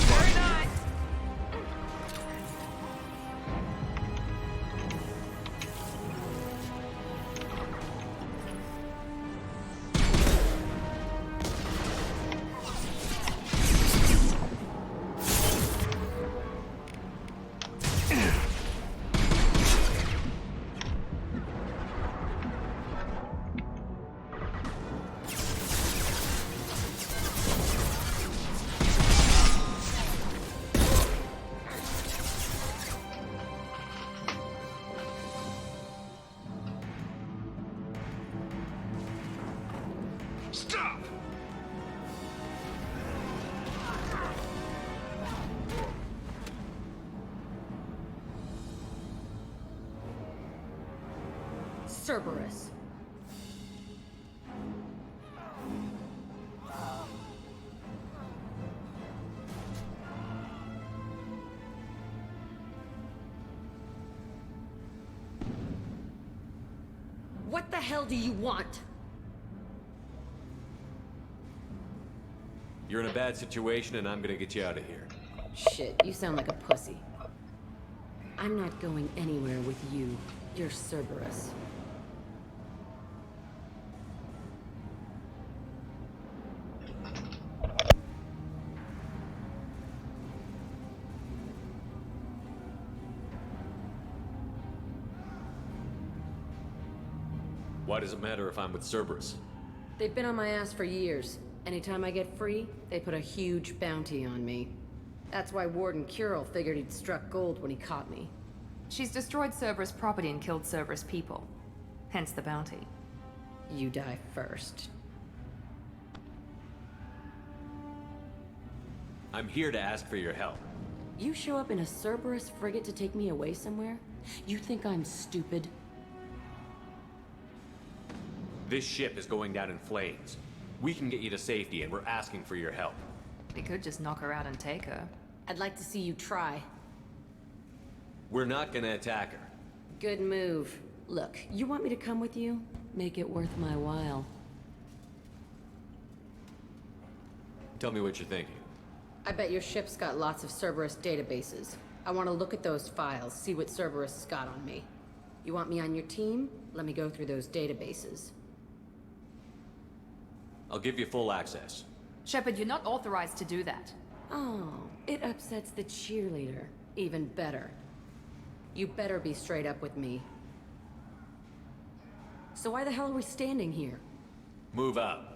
Very nice. Stop! Cerberus. What the hell do you want? You're in a bad situation, and I'm gonna get you out of here. Shit, you sound like a pussy. I'm not going anywhere with you. You're Cerberus. Why does it matter if I'm with Cerberus? They've been on my ass for years. Anytime I get free, they put a huge bounty on me. That's why Warden Curel figured he'd struck gold when he caught me. She's destroyed Cerberus property and killed Cerberus people. Hence the bounty. You die first. I'm here to ask for your help. You show up in a Cerberus frigate to take me away somewhere? You think I'm stupid? This ship is going down in flames. We can get you to safety, and we're asking for your help. We could just knock her out and take her. I'd like to see you try. We're not gonna attack her. Good move. Look, you want me to come with you? Make it worth my while. Tell me what you're thinking. I bet your ship's got lots of Cerberus databases. I want to look at those files, see what Cerberus has got on me. You want me on your team? Let me go through those databases. I'll give you full access. Shepard, you're not authorized to do that. Oh, it upsets the cheerleader. Even better. You better be straight up with me. So why the hell are we standing here? Move out.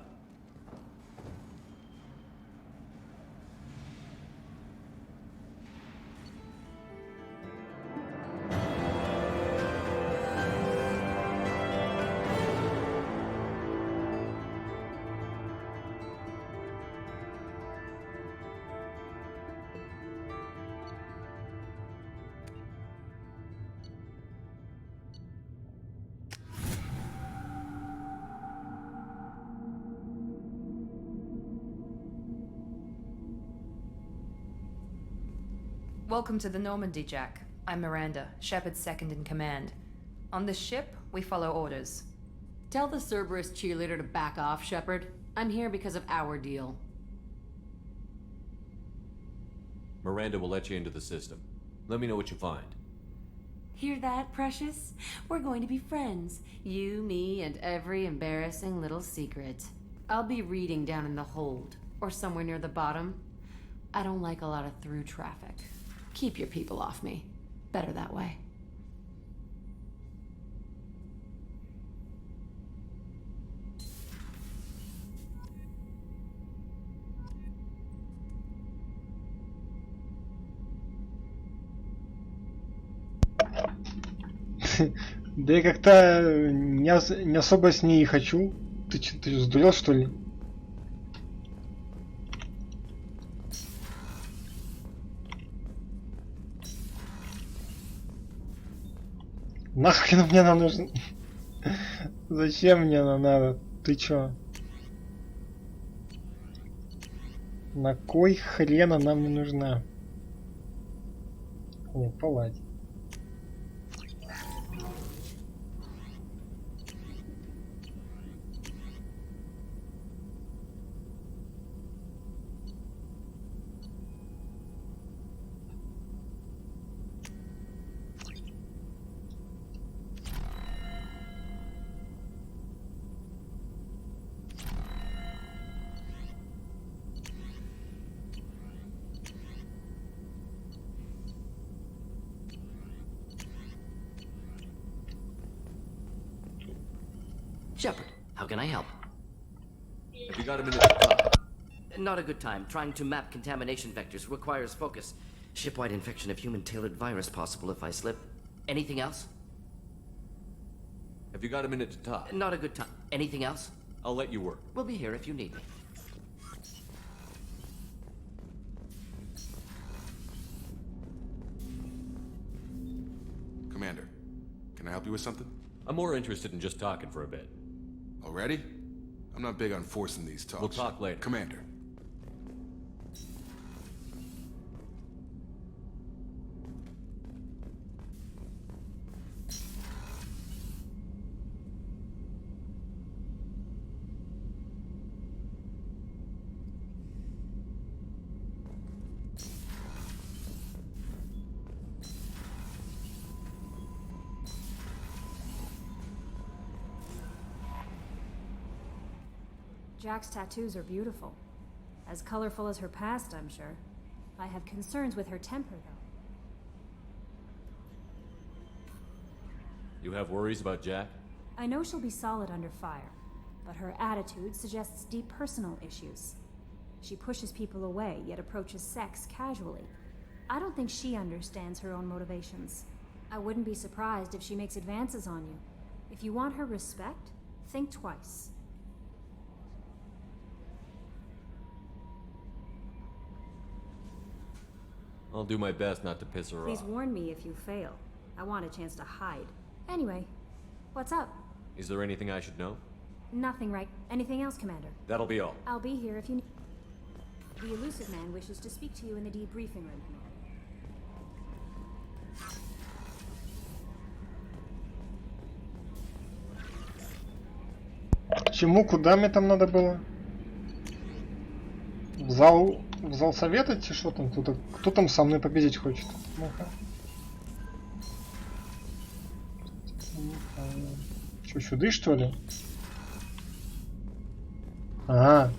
Welcome to the Normandy, Jack. I'm Miranda, Shepard's second in command. On this ship, we follow orders. Tell the Cerberus cheerleader to back off, Shepard. I'm here because of our deal. Miranda will let you into the system. Let me know what you find. Hear that, Precious? We're going to be friends. You, me, and every embarrassing little secret. I'll be reading down in the hold, or somewhere near the bottom. I don't like a lot of through traffic. Keep your people off me. Better that way. Да я как-то не особо с ней хочу. Ты сдурел, что ли? Нахрен мне она нужна? Зачем мне она надо? Ты чё? На кой хрен она мне нужна? О, поладь. Shepard, how can I help? Have you got a minute to talk? Not a good time. Trying to map contamination vectors requires focus. Shipwide infection of human-tailored virus possible if I slip. Anything else? Have you got a minute to talk? Not a good time. Anything else? I'll let you work. We'll be here if you need me. Commander, can I help you with something? I'm more interested in just talking for a bit. Already? I'm not big on forcing these talks. We'll talk later. Commander. Jack's tattoos are beautiful. As colorful as her past, I'm sure. I have concerns with her temper, though. You have worries about Jack? I know she'll be solid under fire, but her attitude suggests deep personal issues. She pushes people away, yet approaches sex casually. I don't think she understands her own motivations. I wouldn't be surprised if she makes advances on you. If you want her respect, think twice. I'll do my best not to piss her Please off. warn me if you fail. I want a chance to hide. Anyway, what's up? Is there anything I should know? Nothing, right? Anything else, Commander? That'll be all. I'll be here if you need... The elusive man wishes to speak to you in the debriefing room, Commander. Чему, куда мне там надо было? В зал совета, что там? Кто там со мной победить хочет? Ну-ка. Что, сюда, что ли? Ага.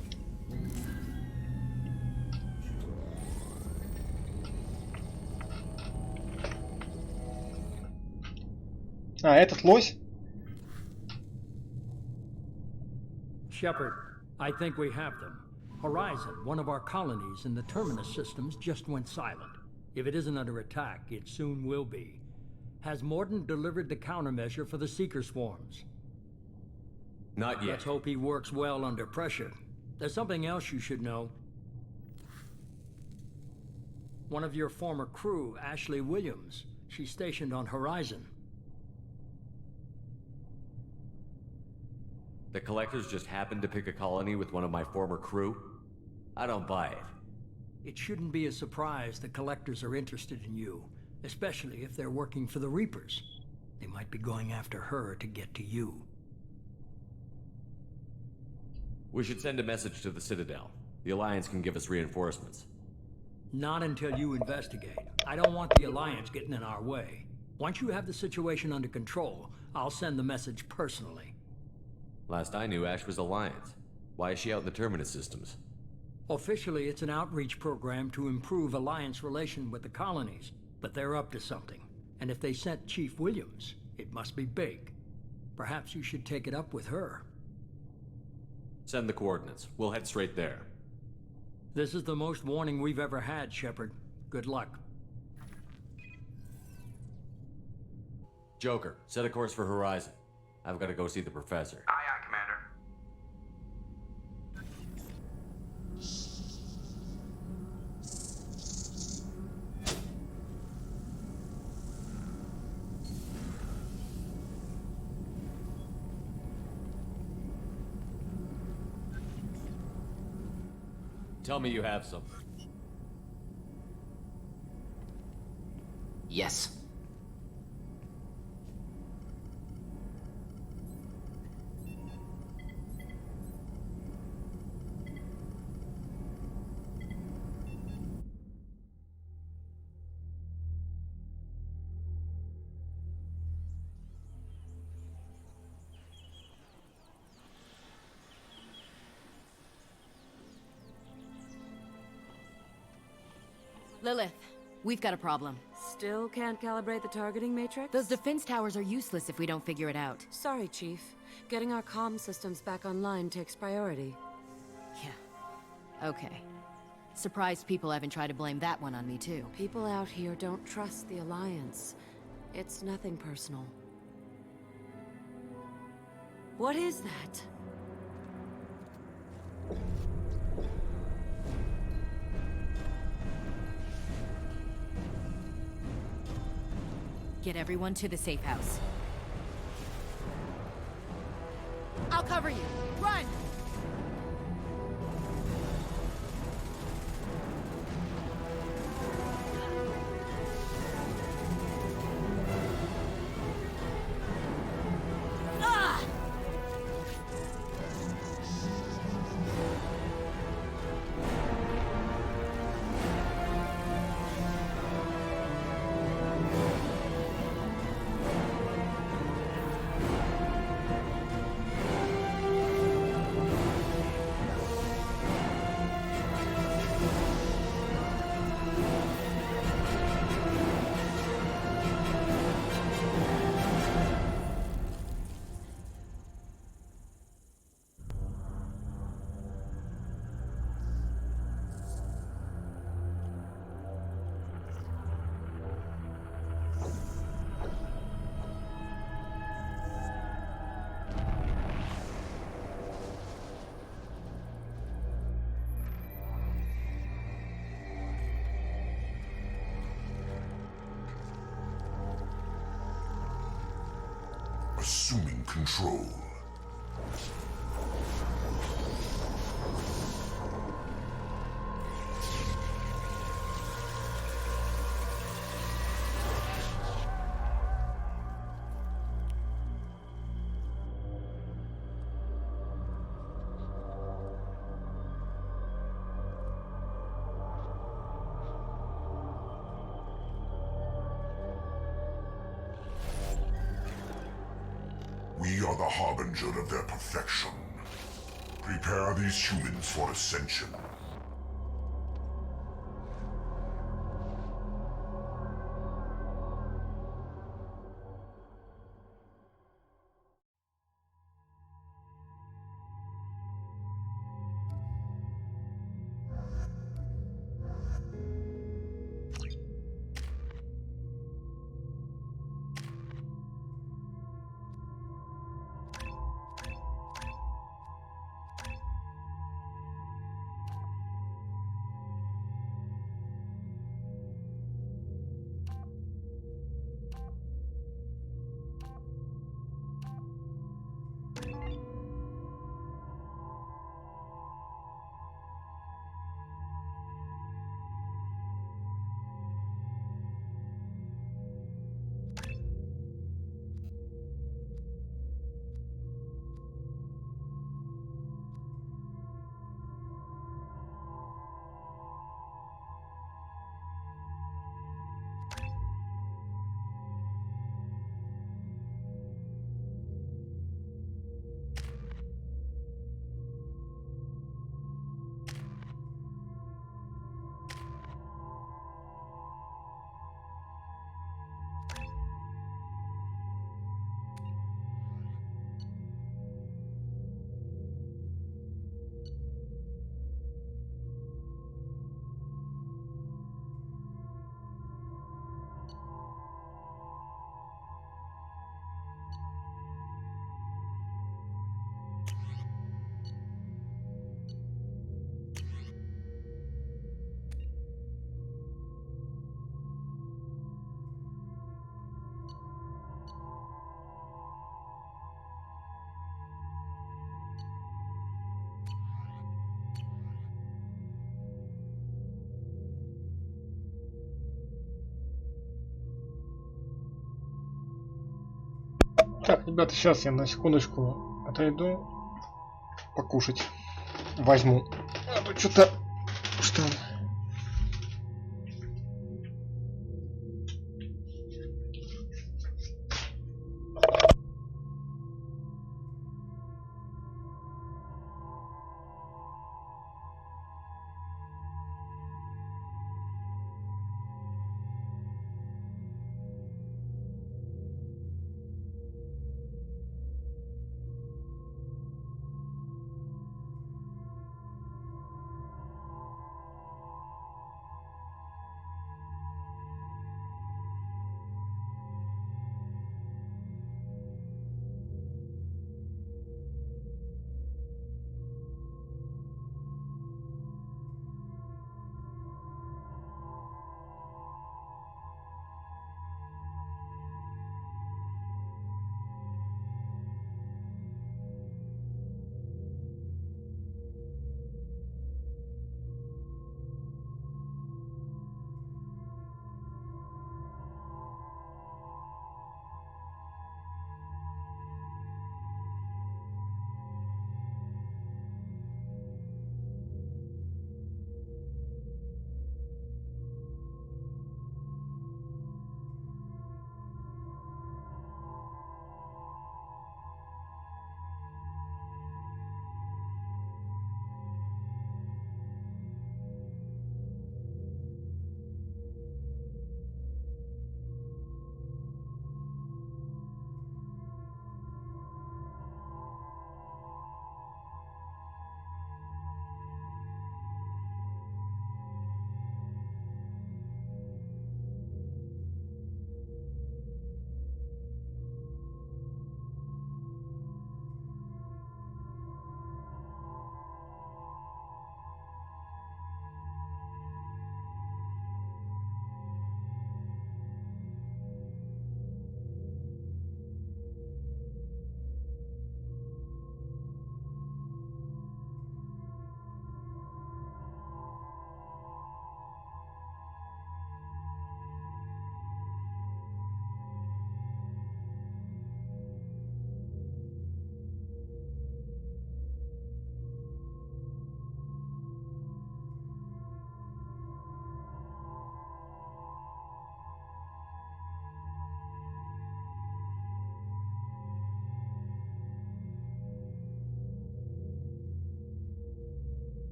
А, этот лось? Shepard, I think we have them. Horizon, one of our colonies in the Terminus systems, just went silent. If it isn't under attack, it soon will be. Has Mordin delivered the countermeasure for the Seeker swarms? Not yet. Let's hope he works well under pressure. There's something else you should know. One of your former crew, Ashley Williams, she's stationed on Horizon. The Collectors just happened to pick a colony with one of my former crew? I don't buy it. It shouldn't be a surprise the Collectors are interested in you, especially if they're working for the Reapers. They might be going after her to get to you. We should send a message to the Citadel. The Alliance can give us reinforcements. Not until you investigate. I don't want the Alliance getting in our way. Once you have the situation under control, I'll send the message personally. Last I knew, Ash was Alliance. Why is she out in the Terminus systems? Officially, it's an outreach program to improve Alliance relation with the colonies, but they're up to something. And if they sent Chief Williams, it must be big. Perhaps you should take it up with her. Send the coordinates. We'll head straight there. This is the most warning we've ever had, Shepard. Good luck. Joker, set a course for Horizon. I've got to go see the Professor. Aye, aye, Commander. Tell me you have some. Yes. Lilith, we've got a problem. Still can't calibrate the targeting matrix? Those defense towers are useless if we don't figure it out. Sorry, Chief. Getting our comm systems back online takes priority. Yeah. Okay. Surprised people haven't tried to blame that one on me, too. People out here don't trust the Alliance. It's nothing personal. What is that? Get everyone to the safe house. I'll cover you. Run! Assuming control. are the harbinger of their perfection. Prepare these humans for ascension. Так, ребята, сейчас я на секундочку отойду покушать. Возьму. А то что-то... Что?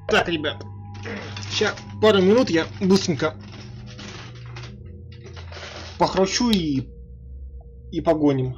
Так, ребят. Сейчас пару минут я быстренько похручу и погоним.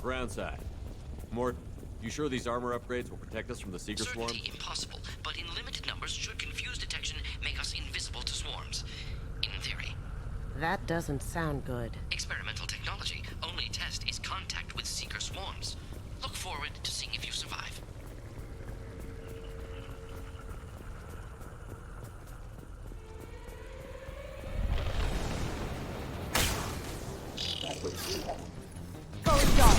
Ground side. Mort, you sure these armor upgrades will protect us from the Seeker Swarm? Certainty impossible, but in limited numbers should confuse detection make us invisible to swarms. In theory. That doesn't sound good. Experimental technology. Only test is contact with Seeker swarms. Look forward to seeing if you survive. Going dark.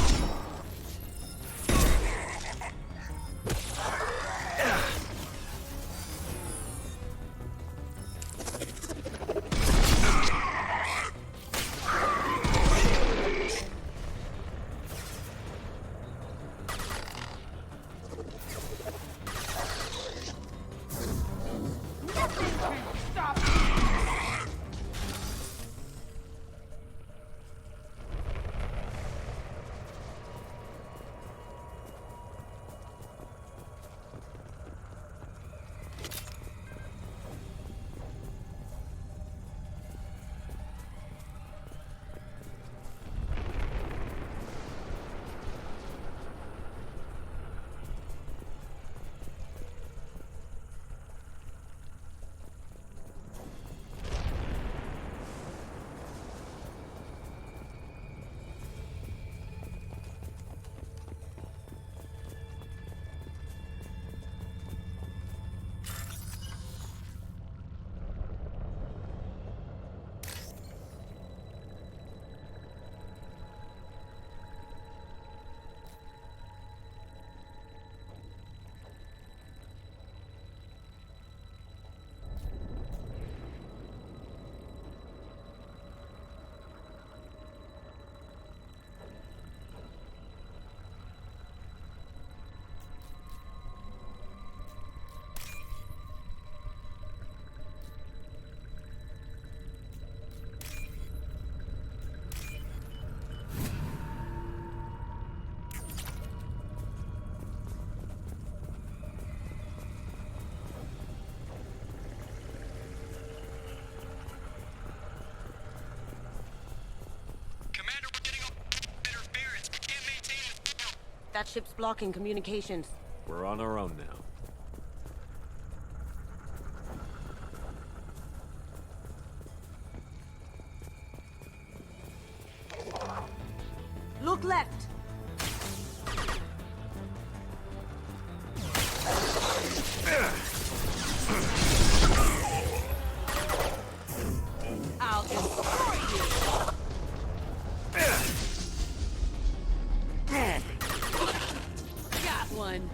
That ship's blocking communications. We're on our own now. Look left. I'll destroy you. Got one.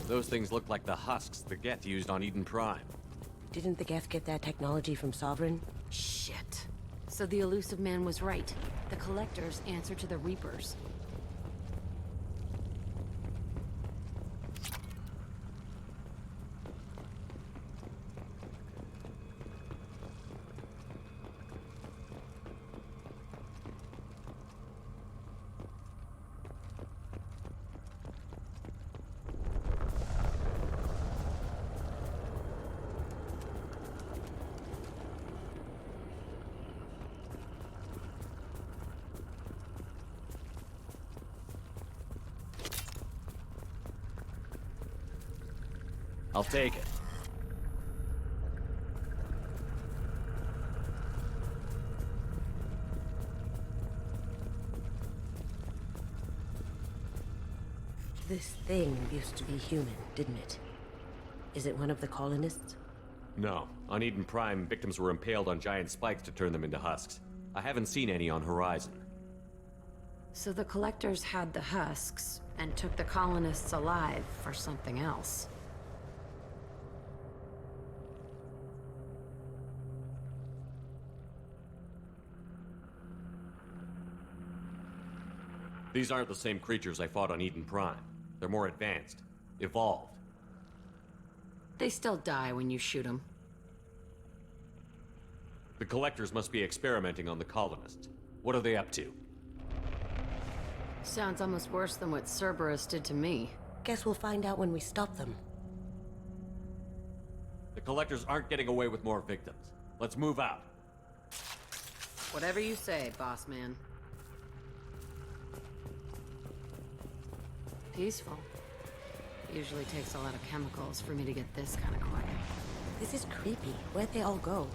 Those things look like the husks the Geth used on Eden Prime. Didn't the Geth get that technology from Sovereign? Shit. So the elusive man was right. The Collectors answer to the Reapers. I'll take it. This thing used to be human, didn't it? Is it one of the colonists? No. On Eden Prime, victims were impaled on giant spikes to turn them into husks. I haven't seen any on Horizon. So the Collectors had the husks and took the colonists alive for something else. These aren't the same creatures I fought on Eden Prime. They're more advanced. Evolved. They still die when you shoot them. The collectors must be experimenting on the colonists. What are they up to? Sounds almost worse than what Cerberus did to me. Guess we'll find out when we stop them. The collectors aren't getting away with more victims. Let's move out. Whatever you say, boss man. Peaceful. Usually takes a lot of chemicals for me to get this kind of quiet. This is creepy. Where'd they all go?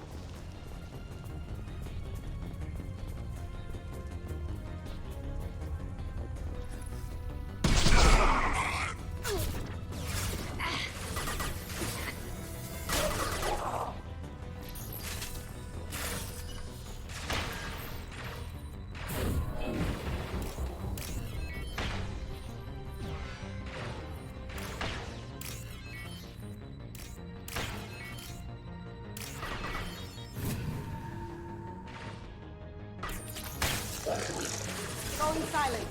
Going silent.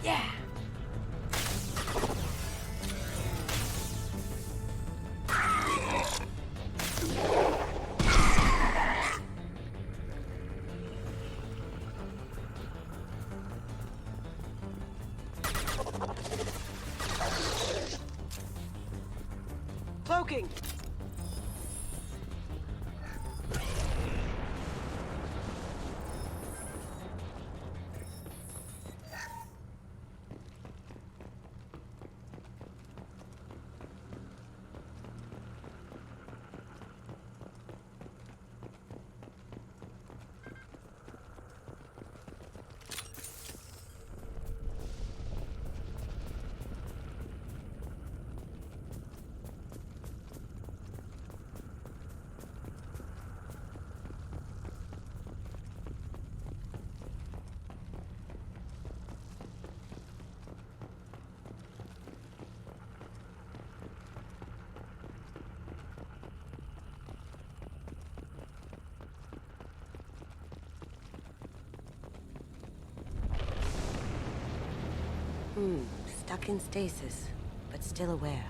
Yeah. Cloaking. Stuck in stasis, but still aware.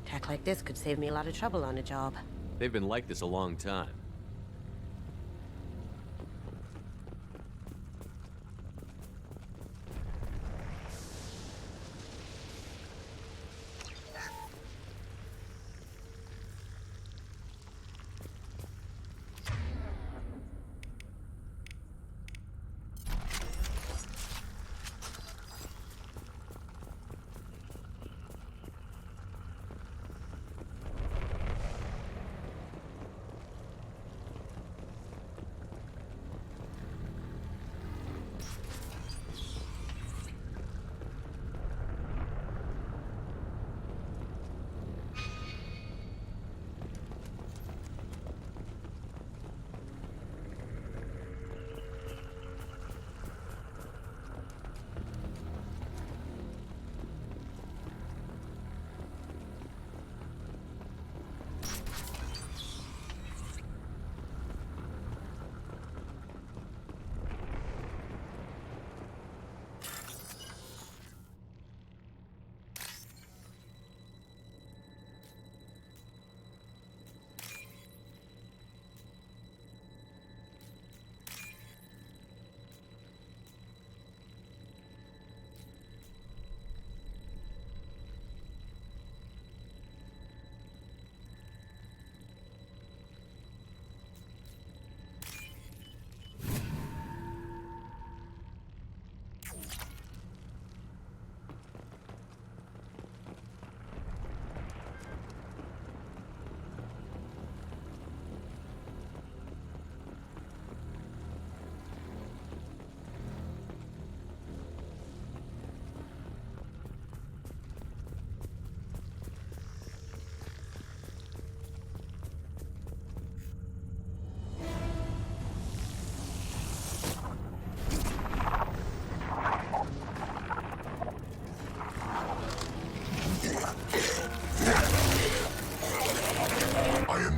Tech like this could save me a lot of trouble on a job. They've been like this a long time.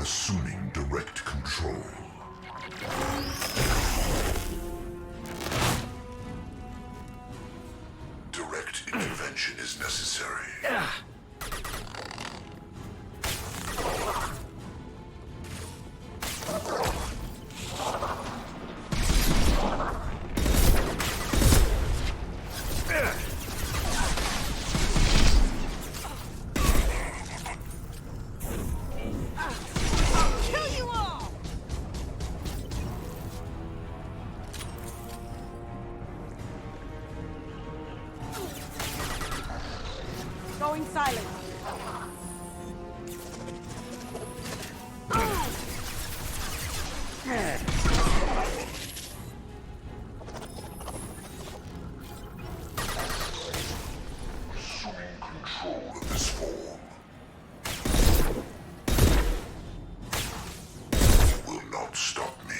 assuming direct control. necessary. Going silent. Control of this form. Will not stop me.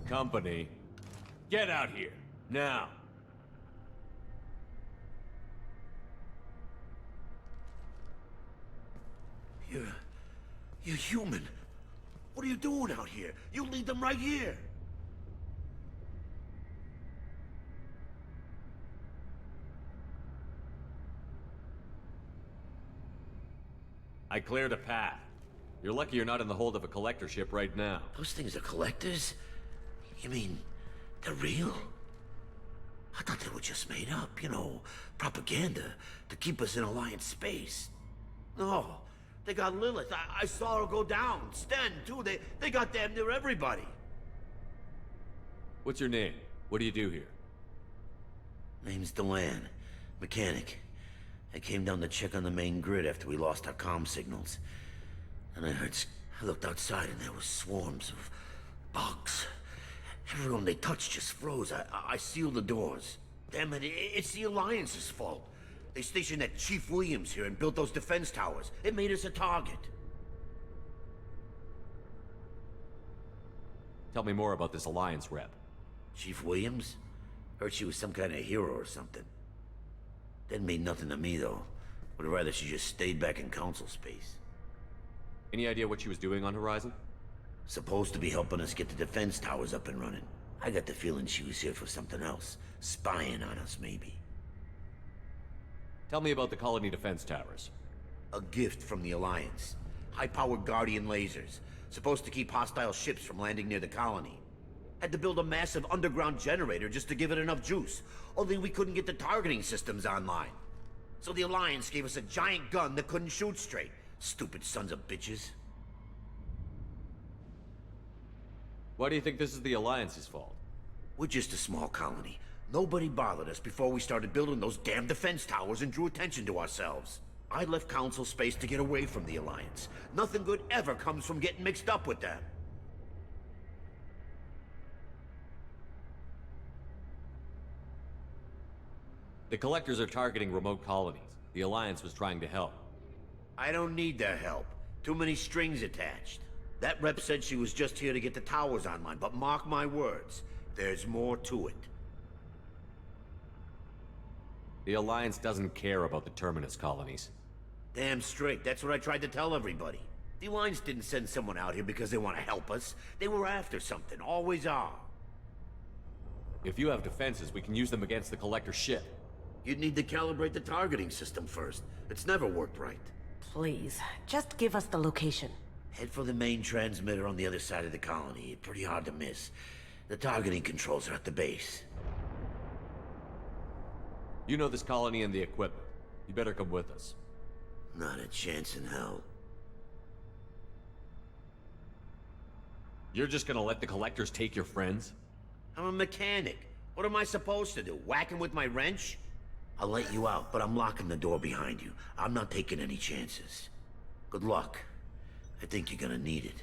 Company, get out here, now. You're human. What are you doing out here? You lead them right here. I cleared a path. You're lucky you're not in the hold of a collector ship right now. Those things are collectors? You mean, they're real? I thought they were just made up, you know, propaganda to keep us in Alliance space. No, they got Lilith. I saw her go down. Sten, too. They got damn near everybody. What's your name? What do you do here? Name's Delan. Mechanic. I came down to check on the main grid after we lost our comm signals. And I looked outside and there were swarms of bugs. Everyone they touched just froze. I sealed the doors. Damn it, it's the Alliance's fault. They stationed that Chief Williams here and built those defense towers. It made us a target. Tell me more about this Alliance rep. Chief Williams? Heard she was some kind of hero or something. Didn't mean nothing to me, though. Would rather she just stayed back in Council space. Any idea what she was doing on Horizon? Supposed to be helping us get the defense towers up and running. I got the feeling she was here for something else. Spying on us, maybe. Tell me about the colony defense towers. A gift from the Alliance. High-powered Guardian lasers. Supposed to keep hostile ships from landing near the colony. Had to build a massive underground generator just to give it enough juice. Only we couldn't get the targeting systems online. So the Alliance gave us a giant gun that couldn't shoot straight. Stupid sons of bitches. Why do you think this is the Alliance's fault? We're just a small colony. Nobody bothered us before we started building those damn defense towers and drew attention to ourselves. I left Council space to get away from the Alliance. Nothing good ever comes from getting mixed up with them. The Collectors are targeting remote colonies. The Alliance was trying to help. I don't need their help. Too many strings attached. That rep said she was just here to get the towers online, but mark my words, there's more to it. The Alliance doesn't care about the Terminus colonies. Damn straight, that's what I tried to tell everybody. The Alliance didn't send someone out here because they want to help us. They were after something, always are. If you have defenses, we can use them against the Collector ship. You'd need to calibrate the targeting system first. It's never worked right. Please, just give us the location. Head for the main transmitter on the other side of the colony. Pretty hard to miss. The targeting controls are at the base. You know this colony and the equipment. You better come with us. Not a chance in hell. You're just gonna let the Collectors take your friends? I'm a mechanic. What am I supposed to do? Whack him with my wrench? I'll let you out, but I'm locking the door behind you. I'm not taking any chances. Good luck. I think you're gonna need it.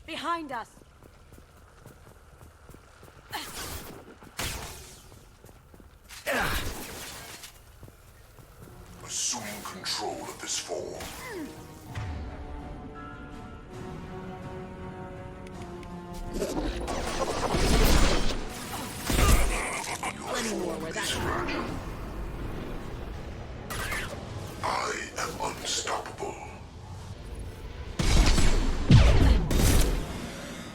Behind us! Assume control of this form. Plenty more where that's I am unstoppable.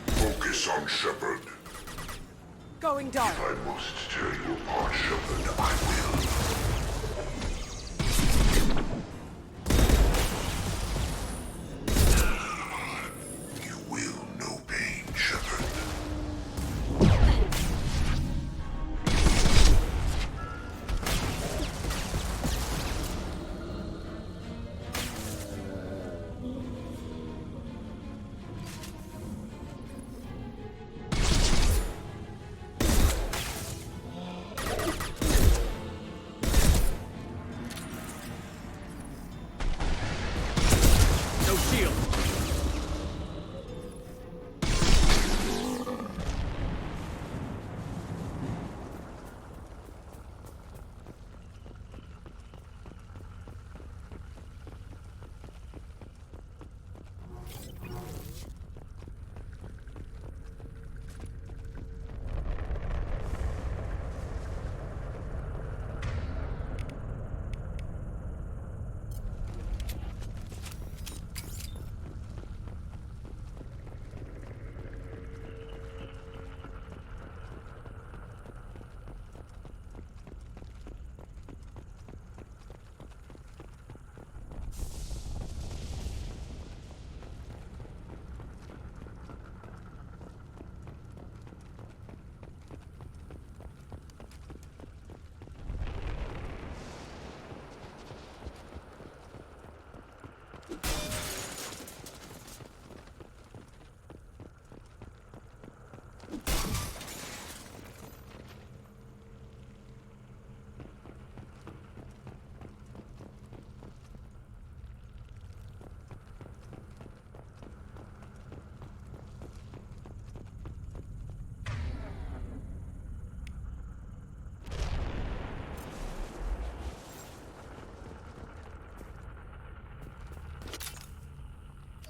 Focus on Shepard. Going dark. If I must tear you apart, Shepard, I will. You will know pain, Shepard. No shield!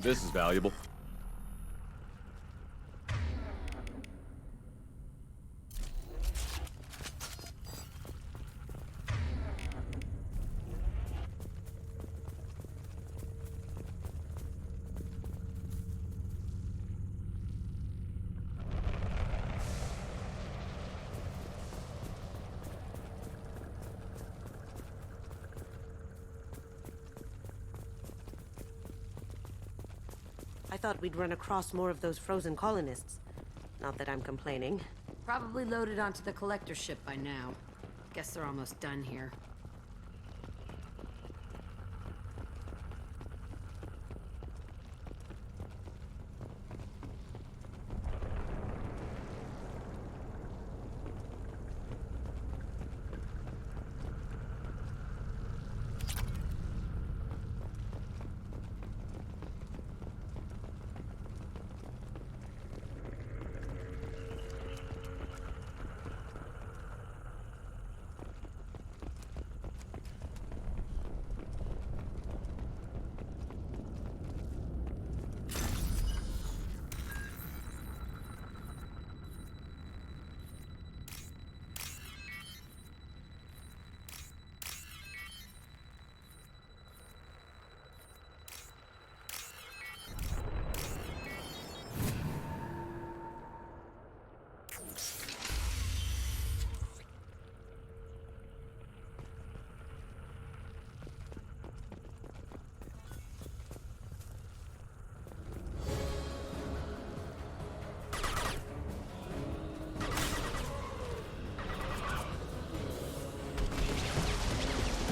This is valuable. I thought we'd run across more of those frozen colonists. Not that I'm complaining. Probably loaded onto the collector ship by now. Guess they're almost done here.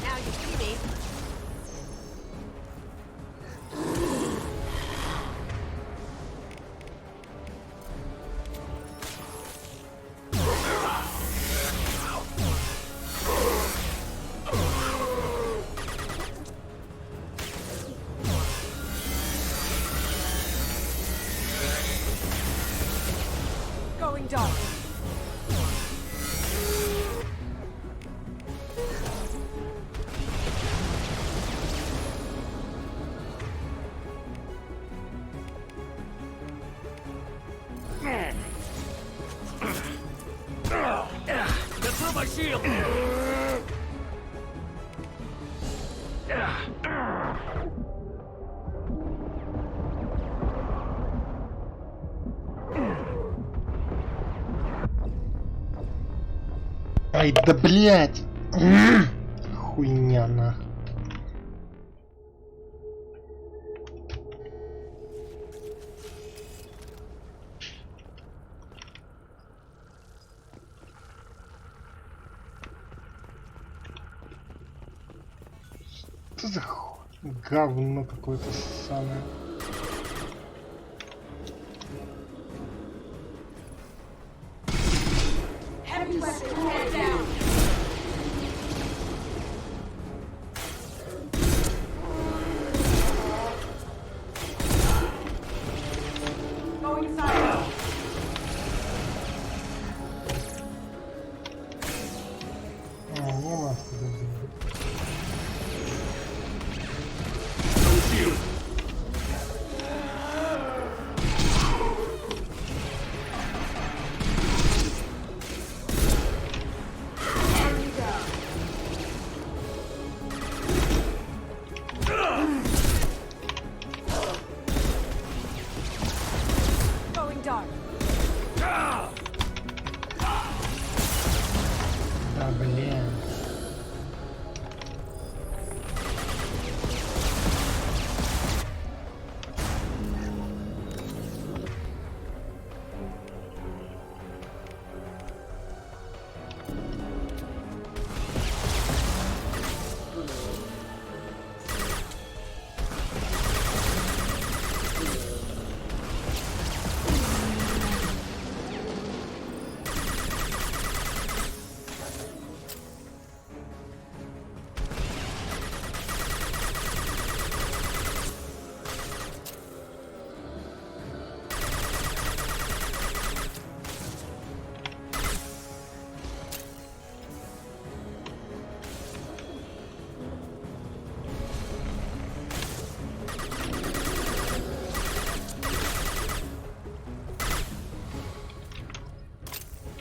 Now you see me. Going dark. That's not my shield! Ай, да блять! Хуйня на. Что за говно какое-то ссаное? Heavy weapon, head down. Going silent. Не маска даже. Going dark. Да блин.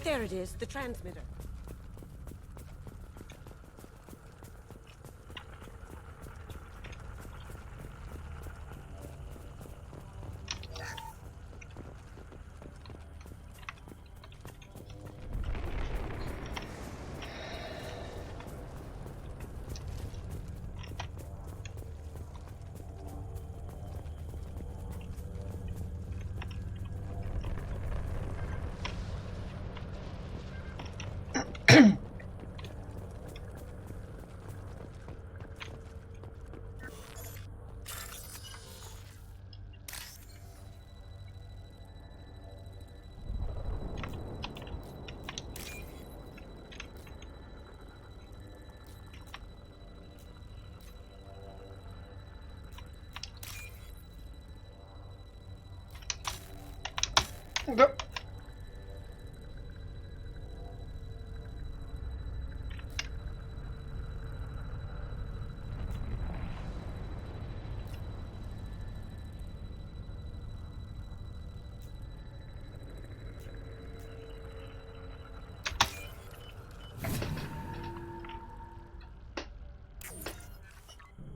There it is, the transmitter. Да.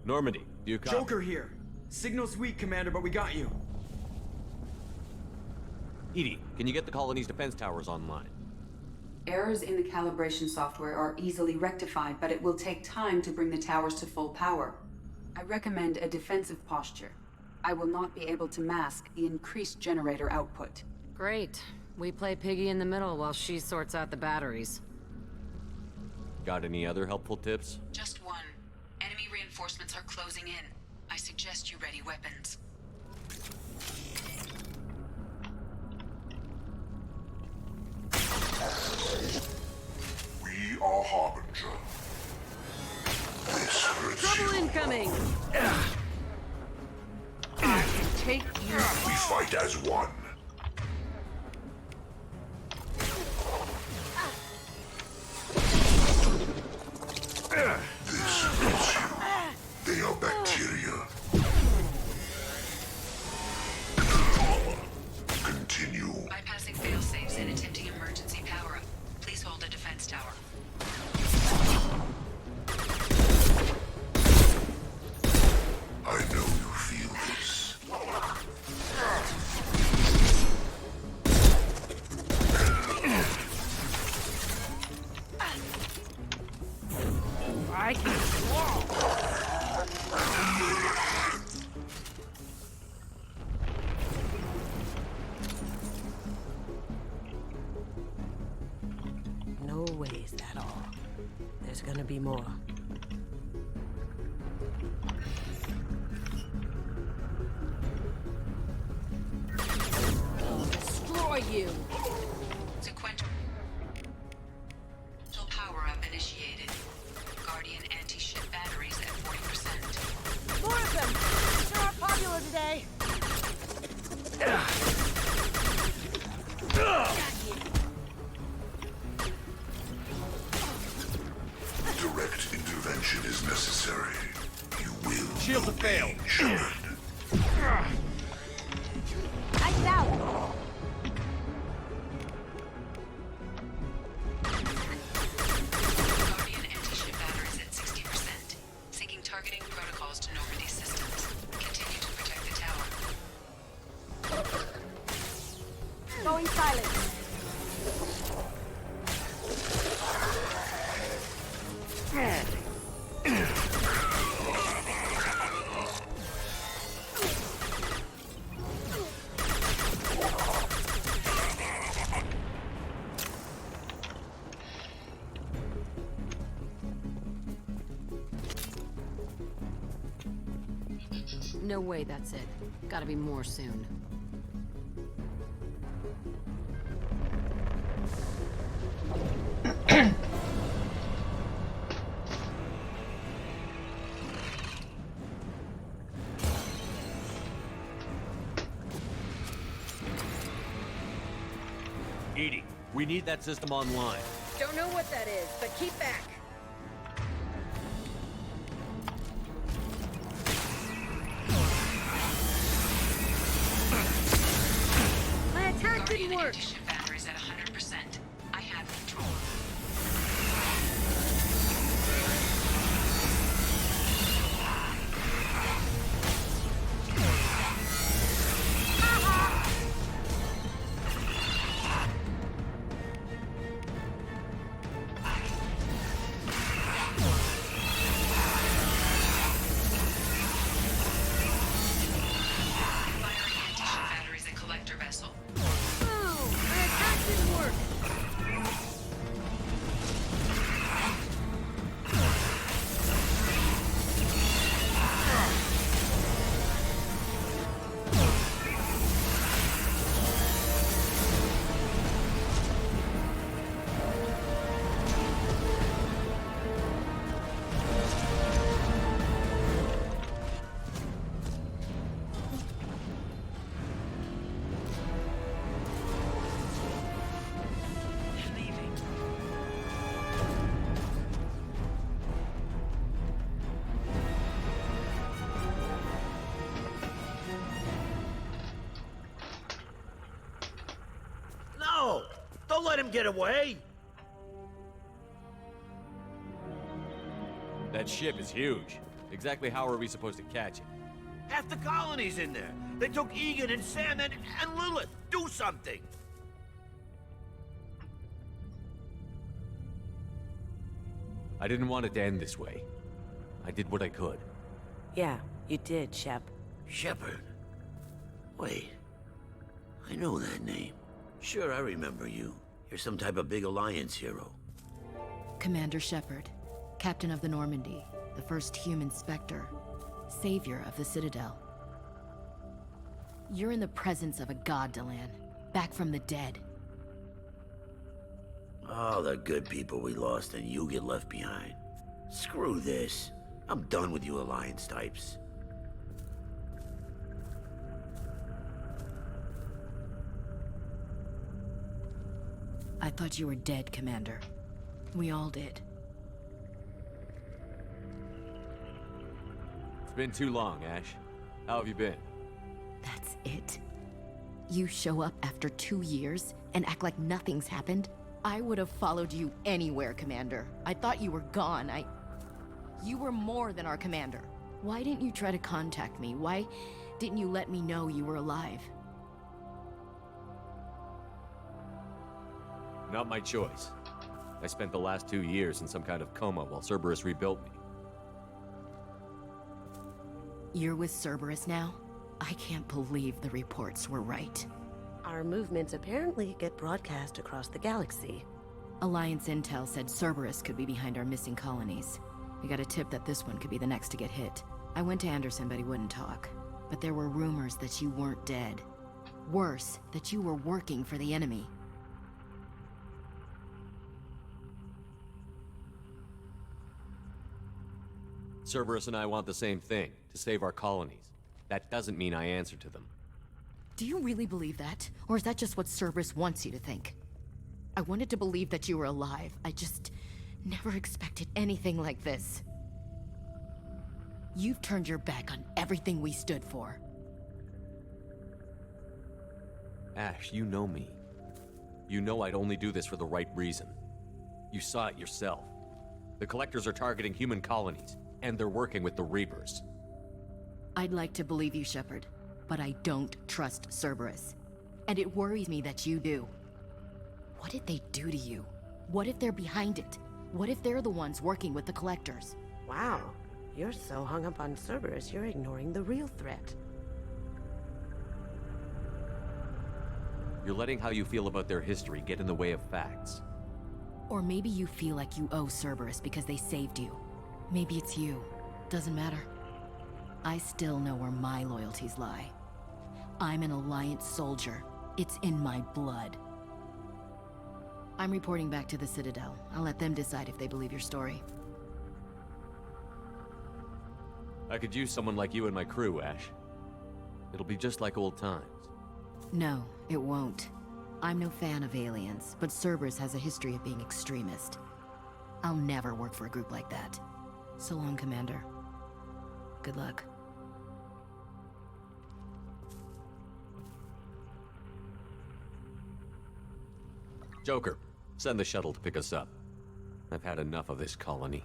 Normandy, do you copy? Joker here. Signal's weak, Commander, but we got you. Edie, can you get the colony's defense towers online? Errors in the calibration software are easily rectified, but it will take time to bring the towers to full power. I recommend a defensive posture. I will not be able to mask the increased generator output. Great. We play piggy in the middle while she sorts out the batteries. Got any other helpful tips? Just one. Enemy reinforcements are closing in. I suggest you ready weapons. We are Harbinger. This hurts Trouble you. incoming! I can take you. We fight as one. This hurts you. They are bacteria. Continue. Bypassing failsafes and attempting emergency power-up. Please hold a defense tower. I know you feel this. I can No ways at all. There's gonna be more. destroy you! Sequential power-up initiated. Guardian anti-ship batteries at 40%. More of them! Sure are popular today. Direct intervention is necessary. You will. Shields have failed. Lights out! Guardian anti-ship batteries at 60%. Syncing targeting protocols to Normandy systems. Continue to protect the tower. Going silent. No way that's it. Gotta be more soon. Edie, we need that system online. Don't know what that is, but keep back. My attack didn't work. Anti-ship batteries at 100%. I have control. Firing anti-ship batteries at collector vessel. Ooh, let him get away! That ship is huge. Exactly how are we supposed to catch it? Half the colony's in there. They took Egan and Sam and Lilith. Do something! I didn't want it to end this way. I did what I could. Yeah, you did, Shep. Shepard. Wait. I know that name. Sure, I remember you. You're some type of big Alliance hero. Commander Shepard, Captain of the Normandy, the first human Spectre, savior of the Citadel. You're in the presence of a god, Delan, back from the dead. All the good people we lost and you get left behind. Screw this. I'm done with you Alliance types. I thought you were dead, Commander. We all did. It's been too long, Ash. How have you been? That's it? You show up after 2 years and act like nothing's happened? I would have followed you anywhere, Commander. I thought you were gone. You were more than our commander. Why didn't you try to contact me? Why didn't you let me know you were alive? Not my choice. I spent the last 2 years in some kind of coma while Cerberus rebuilt me. You're with Cerberus now? I can't believe the reports were right. Our movements apparently get broadcast across the galaxy. Alliance intel said Cerberus could be behind our missing colonies. We got a tip that this one could be the next to get hit. I went to Anderson, but he wouldn't talk. But there were rumors that you weren't dead. Worse, that you were working for the enemy. Cerberus and I want the same thing, to save our colonies. That doesn't mean I answer to them. Do you really believe that? Or is that just what Cerberus wants you to think? I wanted to believe that you were alive. I just never expected anything like this. You've turned your back on everything we stood for. Ash, you know me. You know I'd only do this for the right reason. You saw it yourself. The Collectors are targeting human colonies, and they're working with the Reapers. I'd like to believe you, Shepard, but I don't trust Cerberus. And it worries me that you do. What did they do to you? What if they're behind it? What if they're the ones working with the Collectors? Wow, you're so hung up on Cerberus, you're ignoring the real threat. You're letting how you feel about their history get in the way of facts. Or maybe you feel like you owe Cerberus because they saved you. Maybe it's you. Doesn't matter. I still know where my loyalties lie. I'm an Alliance soldier. It's in my blood. I'm reporting back to the Citadel. I'll let them decide if they believe your story. I could use someone like you in my crew, Ash. It'll be just like old times. No, it won't. I'm no fan of aliens, but Cerberus has a history of being extremist. I'll never work for a group like that. So long, Commander. Good luck. Joker, send the shuttle to pick us up. I've had enough of this colony.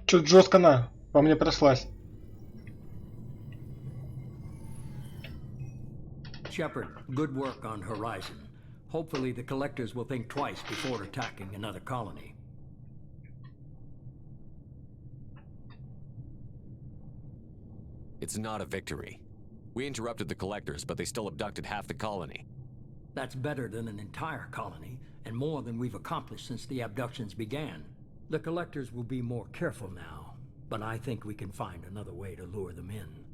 Чуть жестко она по мне прошлась. Shepard, good work on Horizon. Hopefully the Collectors will think twice before attacking another colony. It's not a victory. We interrupted the Collectors, but they still abducted half the colony. That's better than an entire colony, and more than we've accomplished since the abductions began. The Collectors will be more careful now, but I think we can find another way to lure them in.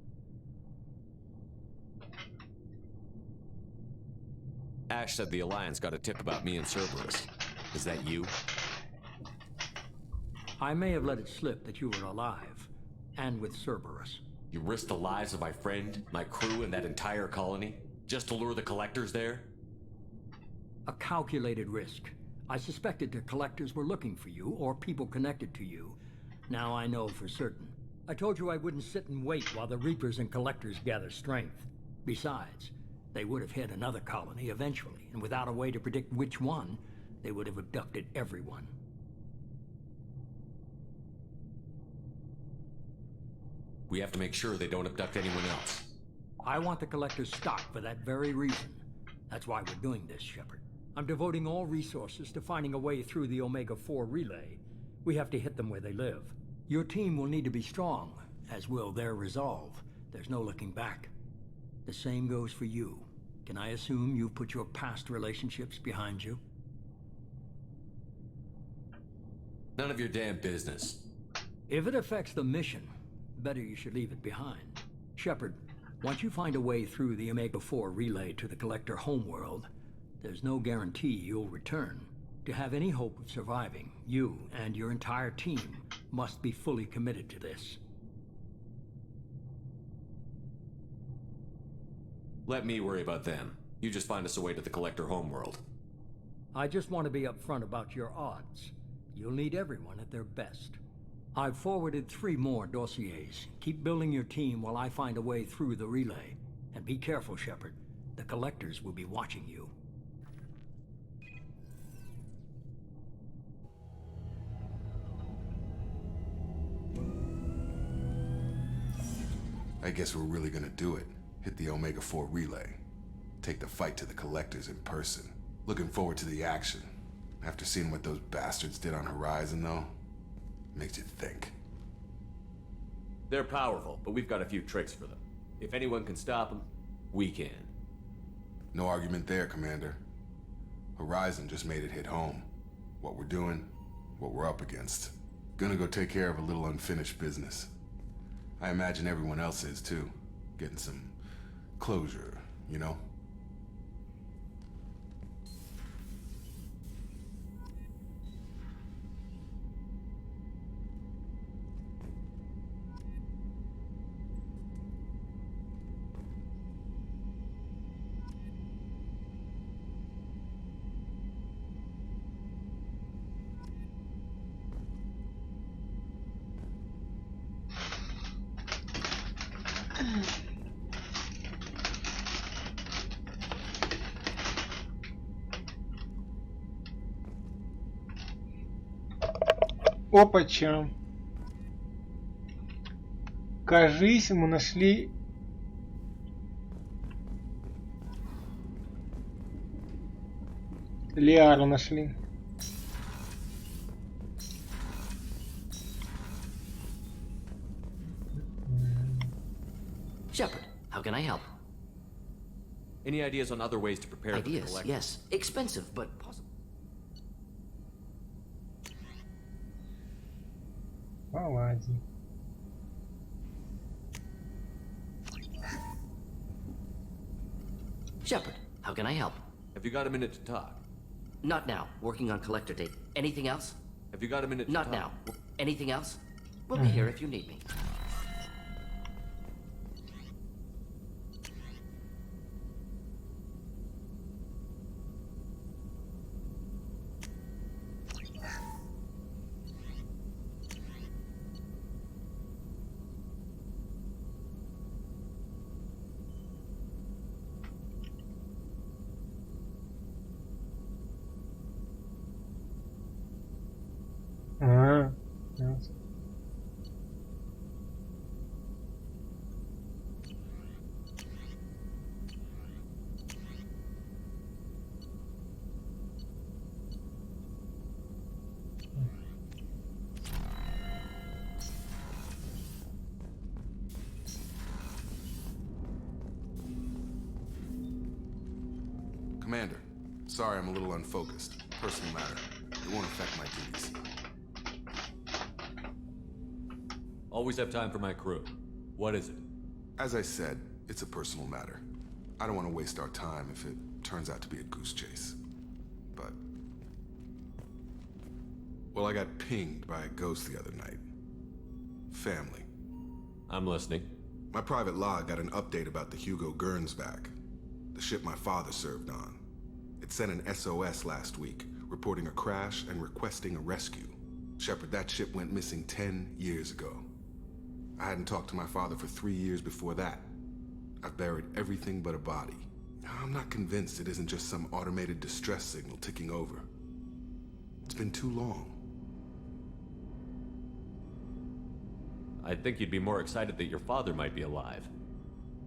Ash said the Alliance got a tip about me and Cerberus. Is that you? I may have let it slip that you were alive, and with Cerberus. You risked the lives of my friend, my crew, and that entire colony, just to lure the collectors there? A calculated risk. I suspected the collectors were looking for you, or people connected to you. Now I know for certain. I told you I wouldn't sit and wait while the Reapers and Collectors gather strength. Besides, they would have hit another colony eventually, and without a way to predict which one, they would have abducted everyone. We have to make sure they don't abduct anyone else. I want the Collectors stopped for that very reason. That's why we're doing this, Shepard. I'm devoting all resources to finding a way through the Omega-4 relay. We have to hit them where they live. Your team will need to be strong, as will their resolve. There's no looking back. The same goes for you. Can I assume you've put your past relationships behind you? None of your damn business. If it affects the mission, better you should leave it behind. Shepard, once you find a way through the Omega-4 relay to the Collector homeworld, there's no guarantee you'll return. To have any hope of surviving, you and your entire team must be fully committed to this. Let me worry about them. You just find us a way to the Collector homeworld. I just want to be upfront about your odds. You'll need everyone at their best. I've forwarded 3 more dossiers. Keep building your team while I find a way through the relay. And be careful, Shepard. The Collectors will be watching you. I guess we're really gonna do it. Hit the Omega-4 relay. Take the fight to the Collectors in person. Looking forward to the action. After seeing what those bastards did on Horizon, though, makes you think. They're powerful, but we've got a few tricks for them. If anyone can stop them, we can. No argument there, Commander. Horizon just made it hit home. What we're doing, what we're up against. Gonna go take care of a little unfinished business. I imagine everyone else is, too. Getting some closure, you know? Опача. Кажись, мы нашли... Лиару нашли. Shepard, how can I help? Any ideas on other ways to prepare for the Ideas, Collector? yes. Expensive, but possible. Молодец. Shepard, how can I help? Have you got a minute to talk? Not now. Working on collector date. Anything else? Have you got a minute to Not talk? now. Anything else? We'll be here if you need me. Yes. Commander, sorry I'm a little unfocused. Personal matter. It won't affect my duties. Always have time for my crew. What is it? As I said, it's a personal matter. I don't want to waste our time if it turns out to be a goose chase. But... well, I got pinged by a ghost the other night. Family. I'm listening. My private log got an update about the Hugo Gernsback, the ship my father served on. It sent an SOS last week, reporting a crash and requesting a rescue. Shepard, that ship went missing 10 years ago. I hadn't talked to my father for 3 years before that. I've buried everything but a body. I'm not convinced it isn't just some automated distress signal ticking over. It's been too long. I think you'd be more excited that your father might be alive.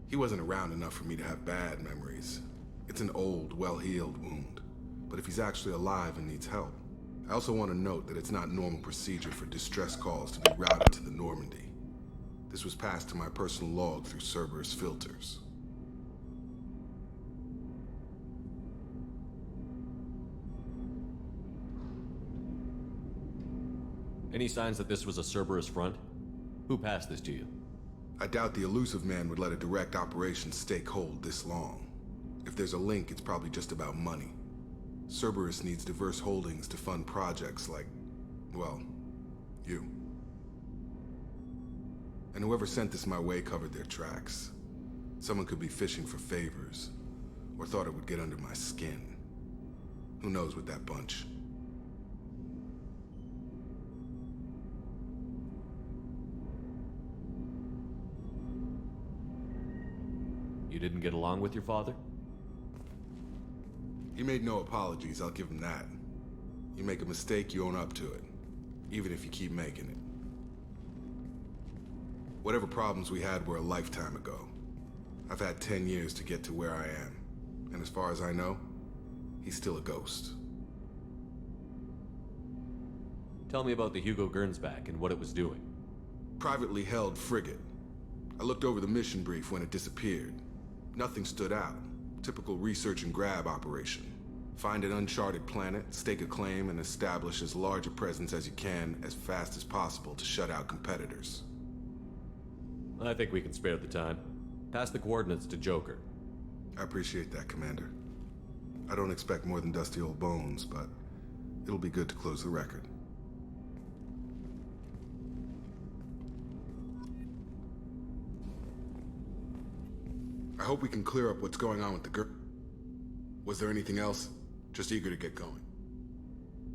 He wasn't around enough for me to have bad memories. It's an old, well-healed wound. But if he's actually alive and needs help, I also want to note that it's not normal procedure for distress calls to be routed to the Normandy. This was passed to my personal log through Cerberus filters. Any signs that this was a Cerberus front? Who passed this to you? I doubt the elusive man would let a direct operation stake hold this long. If there's a link, it's probably just about money. Cerberus needs diverse holdings to fund projects like, well, you. And whoever sent this my way covered their tracks. Someone could be fishing for favors, or thought it would get under my skin. Who knows with that bunch? You didn't get along with your father? He made no apologies, I'll give him that. You make a mistake, you own up to it. Even if you keep making it. Whatever problems we had were a lifetime ago. I've had 10 years to get to where I am. And as far as I know, he's still a ghost. Tell me about the Hugo Gernsback and what it was doing. Privately held frigate. I looked over the mission brief when it disappeared. Nothing stood out. Typical research and grab operation. Find an uncharted planet, stake a claim, and establish as large a presence as you can as fast as possible to shut out competitors. I think we can spare the time. Pass the coordinates to Joker. I appreciate that, Commander. I don't expect more than dusty old bones, but it'll be good to close the record. I hope we can clear up what's going on with the Was there anything else? Just eager to get going.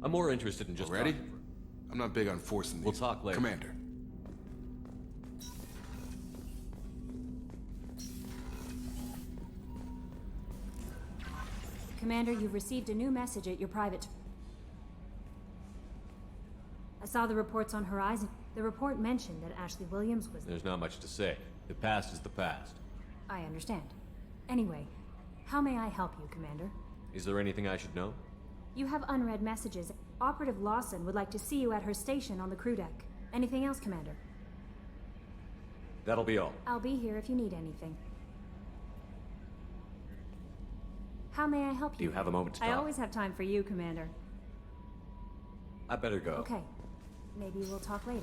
I'm more interested in just ready? talking. I'm not big on forcing these. We'll talk later. Commander. Commander, you've received a new message at your private... I saw the reports on Horizon. The report mentioned that Ashley Williams was... There's not much to say. The past is the past. I understand. Anyway, how may I help you, Commander? Is there anything I should know? You have unread messages. Operative Lawson would like to see you at her station on the crew deck. Anything else, Commander? That'll be all. I'll be here if you need anything. How may I help you? Do you have a moment to talk? I always have time for you, Commander. I better go. Okay. Maybe we'll talk later.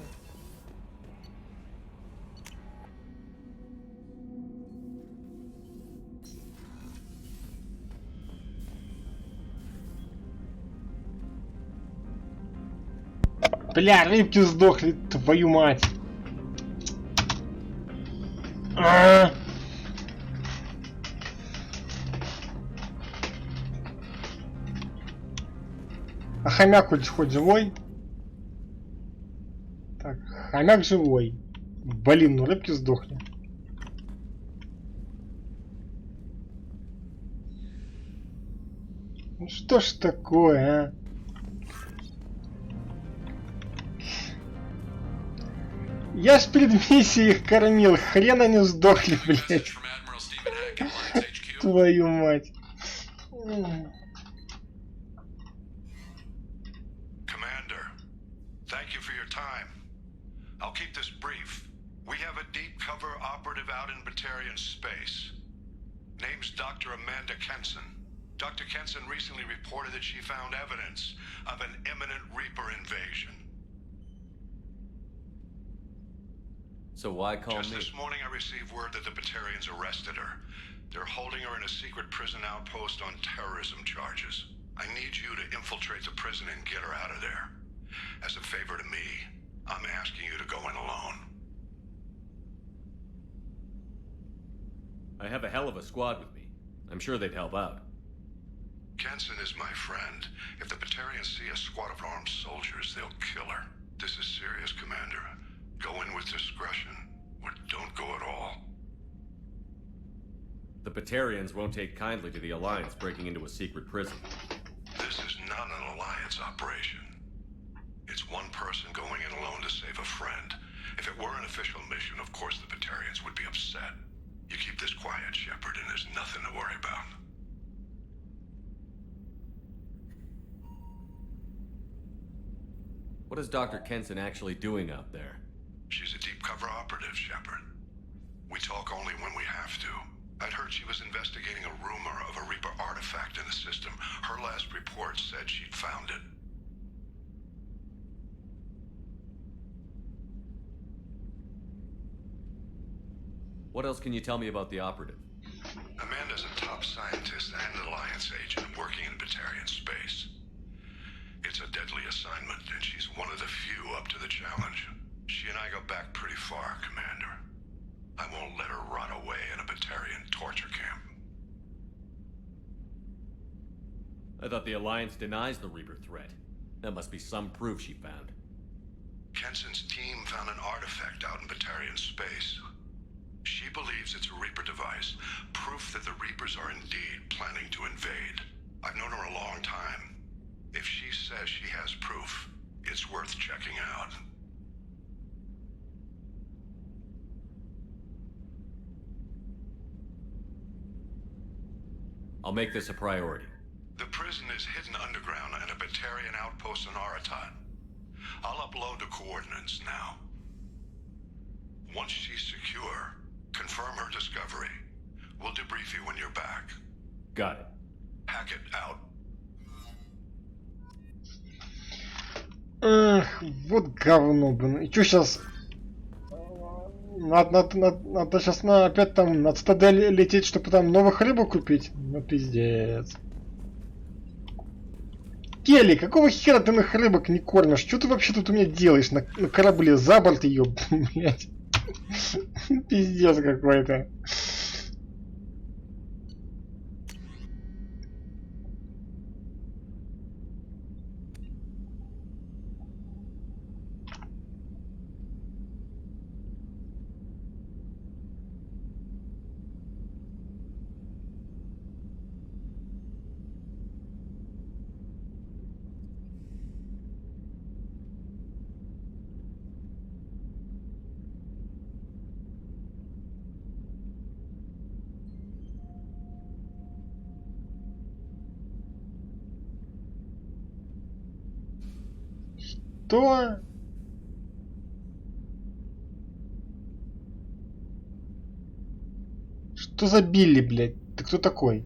Бля, рыбки сдохли, твою мать. А хомяк хоть живой? Так, хомяк живой. Блин, ну рыбки сдохли. Ну что ж такое, а? Я ж перед миссией их кормил, хрен они сдохли, блядь. Твою мать. Commander, thank you for your time. I'll keep this brief. We have a deep cover operative out in Batarian space. Name's Dr. Amanda Kenson. Dr. Kenson recently reported that she found evidence of an imminent Reaper invasion. So why call Just me? this morning I received word that the Batarians arrested her. They're holding her in a secret prison outpost on terrorism charges. I need you to infiltrate the prison and get her out of there. As a favor to me, I'm asking you to go in alone. I have a hell of a squad with me. I'm sure they'd help out. Kenson is my friend. If the Batarians see a squad of armed soldiers, they'll kill her. This is serious, Commander. Go in with discretion, or don't go at all. The Batarians won't take kindly to the Alliance breaking into a secret prison. This is not an Alliance operation. It's one person going in alone to save a friend. If it were an official mission, of course the Batarians would be upset. You keep this quiet, Shepard, and there's nothing to worry about. What is Dr. Kenson actually doing out there? She's a deep cover operative, Shepard. We talk only when we have to. I'd heard she was investigating a rumor of a Reaper artifact in the system. Her last report said she'd found it. What else can you tell me about the operative? Amanda's a top scientist and an Alliance agent working in Batarian space. It's a deadly assignment, and she's one of the few up to the challenge. She and I go back pretty far, Commander. I won't let her rot away in a Batarian torture camp. I thought the Alliance denies the Reaper threat. That must be some proof she found. Kenson's team found an artifact out in Batarian space. She believes it's a Reaper device, proof that the Reapers are indeed planning to invade. I've known her a long time. If she says she has proof, it's worth checking out. I'll make this a priority. The prison is hidden underground in a Batarian outpost in Aratat. I'll upload the coordinates now. Once she's secure, confirm her discovery. We'll debrief you when you're back. Got it. Hackett out. Эх, вот говно, блин. И чё сейчас? Надо сейчас опять там на цитадель лететь, чтобы там новых рыбу купить? Ну пиздец. Келли, какого хера ты их рыбок не кормишь? Что ты вообще тут у меня делаешь на корабле? За борт ее, блядь. Пиздец какой-то. Что? Что за Билли, блядь? Ты кто такой?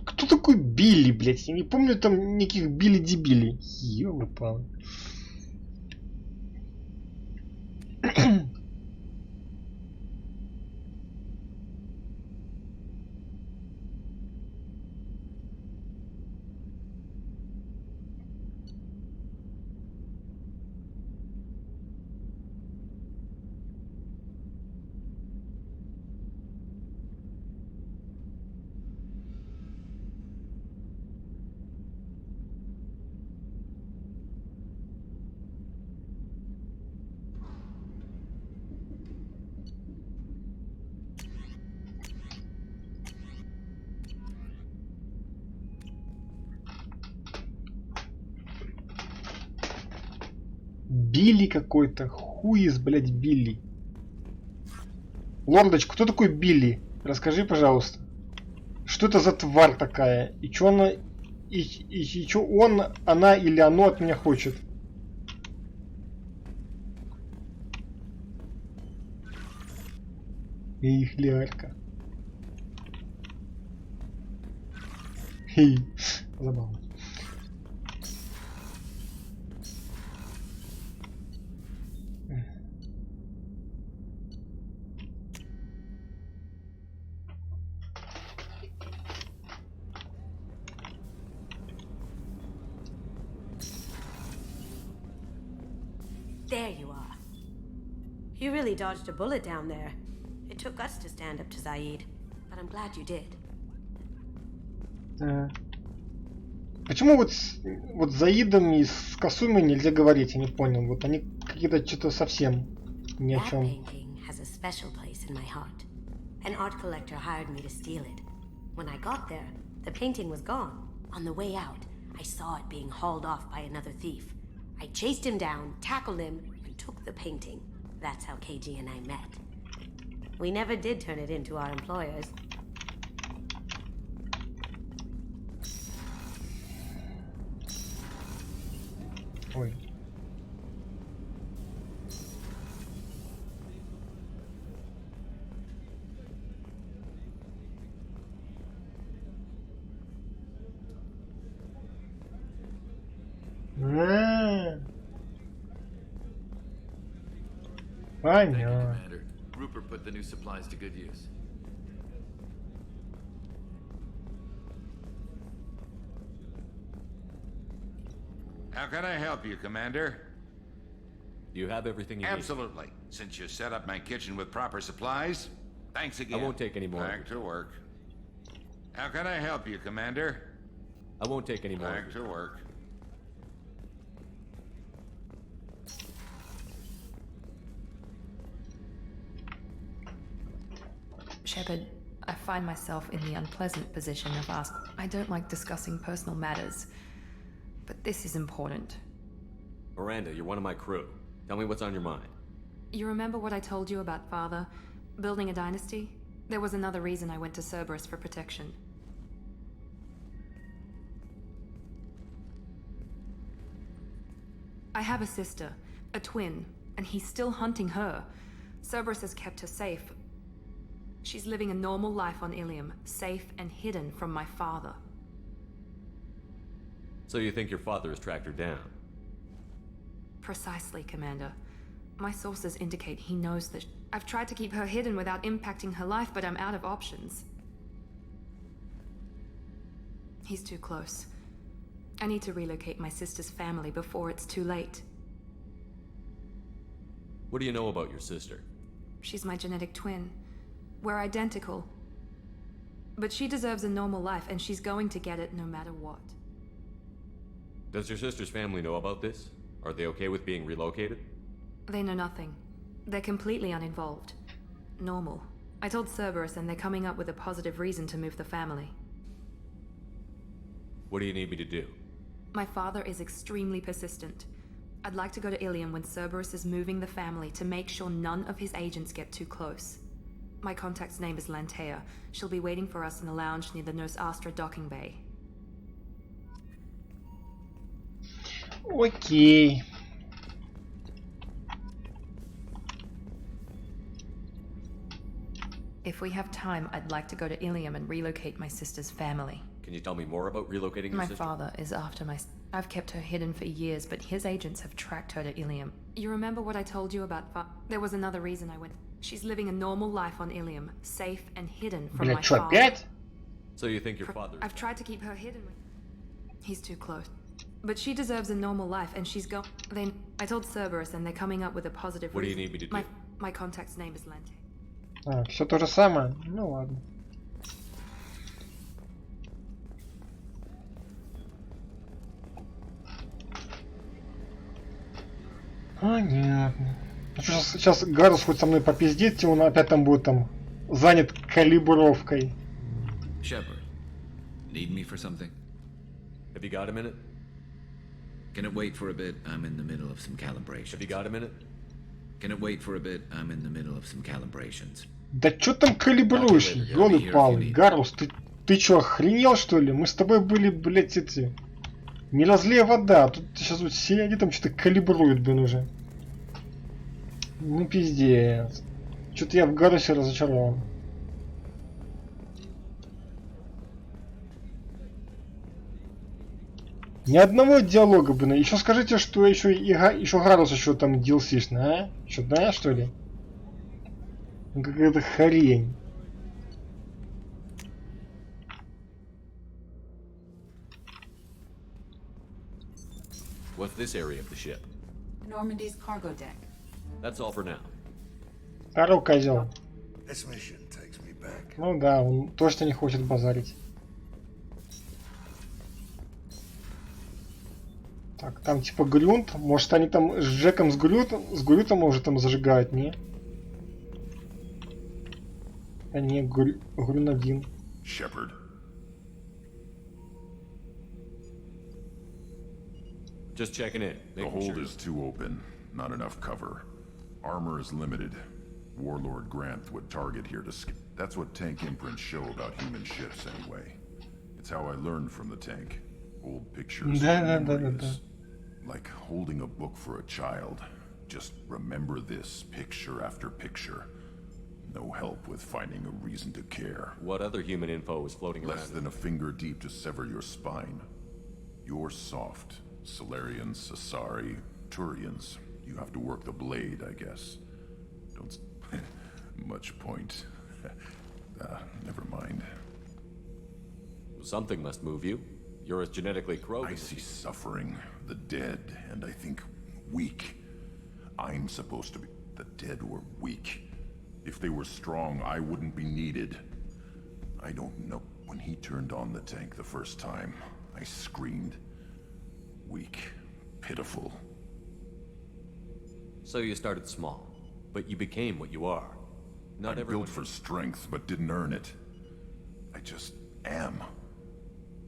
Кто такой Билли, блядь? Я не помню там никаких Билли-дебилей. Ёлы-палы. Билли какой-то. Хуиз, блядь, Билли. Лордочка, кто такой Билли? Расскажи, пожалуйста. Что это за тварь такая? И чё она... И чё он, она или оно от меня хочет? Их лярка. Хей, забавно. There you are. You really dodged a bullet down there. It took us to stand up to Zaid, but I'm glad you did. Почему вот с Заидом и с Касуми нельзя говорить, я не понял. Вот они какие-то что-то совсем ни о That чем. painting has a special place in my heart. An art collector hired me to steal it. When I got there, the painting was gone. On the way out, I saw it being hauled off by another thief. I chased him down, tackled him, and took the painting. That's how KG and I met. We never did turn it into our employers. Ой. Понятно. Commander. Rupert put the new supplies to good use. How can I help you, Commander? Do you have everything you need? Absolutely. Since you set up my kitchen with proper supplies, thanks again. I won't take any more. Back to work. How can I help you, Commander? I won't take any more. Back to work. Shepard, I find myself in the unpleasant position of asking. I don't like discussing personal matters, but this is important. Miranda, you're one of my crew. Tell me what's on your mind. You remember what I told you about Father? Building a dynasty? There was another reason I went to Cerberus for protection. I have a sister, a twin, and he's still hunting her. Cerberus has kept her safe. She's living a normal life on Ilium, safe and hidden from my father. So you think your father has tracked her down? Precisely, Commander. My sources indicate he knows that. I've tried to keep her hidden without impacting her life, but I'm out of options. He's too close. I need to relocate my sister's family before it's too late. What do you know about your sister? She's my genetic twin. We're identical. But she deserves a normal life, and she's going to get it no matter what. Does your sister's family know about this? Are they okay with being relocated? They know nothing. They're completely uninvolved. Normal. I told Cerberus, and they're coming up with a positive reason to move the family. What do you need me to do? My father is extremely persistent. I'd like to go to Ilium when Cerberus is moving the family to make sure none of his agents get too close. My contact's name is Lantea. She'll be waiting for us in the lounge near the Nurse Astra docking bay. Окей. If we have time, I'd like to go to Ilium and relocate my sister's family. Can you tell me more about relocating your My sister? father is after my... I've kept her hidden for years, but his agents have tracked her to Ilium. You remember what I told you about There was another reason I went... She's living a normal life on Ilium, safe and hidden from my что, father. опять? So you think your father... I've tried to keep her hidden. He's too close. But she deserves a normal life, and she's go... I told Cerberus, and they're coming up with a positive What do you reason. need me to do? My contact's name is Lente. А, все то же самое? Ну ладно. Понятно. Сейчас Гарус хоть со мной попиздит, и он опять там будет там занят калибровкой. Shepard, need me for something? Have you got a minute? Can it wait for a bit? I'm in the middle of some calibrations. Have you got a minute? Can it wait for a bit? I'm in the middle of some calibrations. Да чё там калибруешь, ёлы-палы? Гарус, ты чё, охренел что ли? Мы с тобой были, блядь, эти... Не разлей вода, а тут сейчас вот сидят там что-то калибруют, блин, уже. Ну пиздец. Чё-то я в Гарусе разочарован. Ни одного диалога, блин. Еще скажите, что еще Гарус еще там DLC-шный, а? Что, да, что ли? Какая-то хрень. What's this area of the ship? Normandy's cargo deck. That's all for now. Здорово, козел. This mission takes me back. Ну да, он точно не хочет базарить. Так, там типа Грюнт. Может они там с Джеком с Грютом уже там зажигают, не? А не, Грюн один. Shepard. Just checking in. The hold is too open. Not enough cover. Armor is limited. Warlord Grant would target here to skip. That's what tank imprints show about human ships anyway. It's how I learned from the tank. Old pictures. Да. Like holding a book for a child. Just remember this picture after picture. No help with finding a reason to care. What other human info was floating around? Less than a finger deep to sever your spine. You're soft. Solarians, Asari, Turians. You have to work the blade, I guess. Don't... much point. Never mind. Something must move you. You're as genetically Krogan. I see suffering, the dead, and I think weak. I'm supposed to be... The dead were weak. If they were strong, I wouldn't be needed. I don't know. When he turned on the tank the first time, I screamed. Weak. Pitiful. So you started small, but you became what you are. Not I'm built for strength, but didn't earn it. I just am.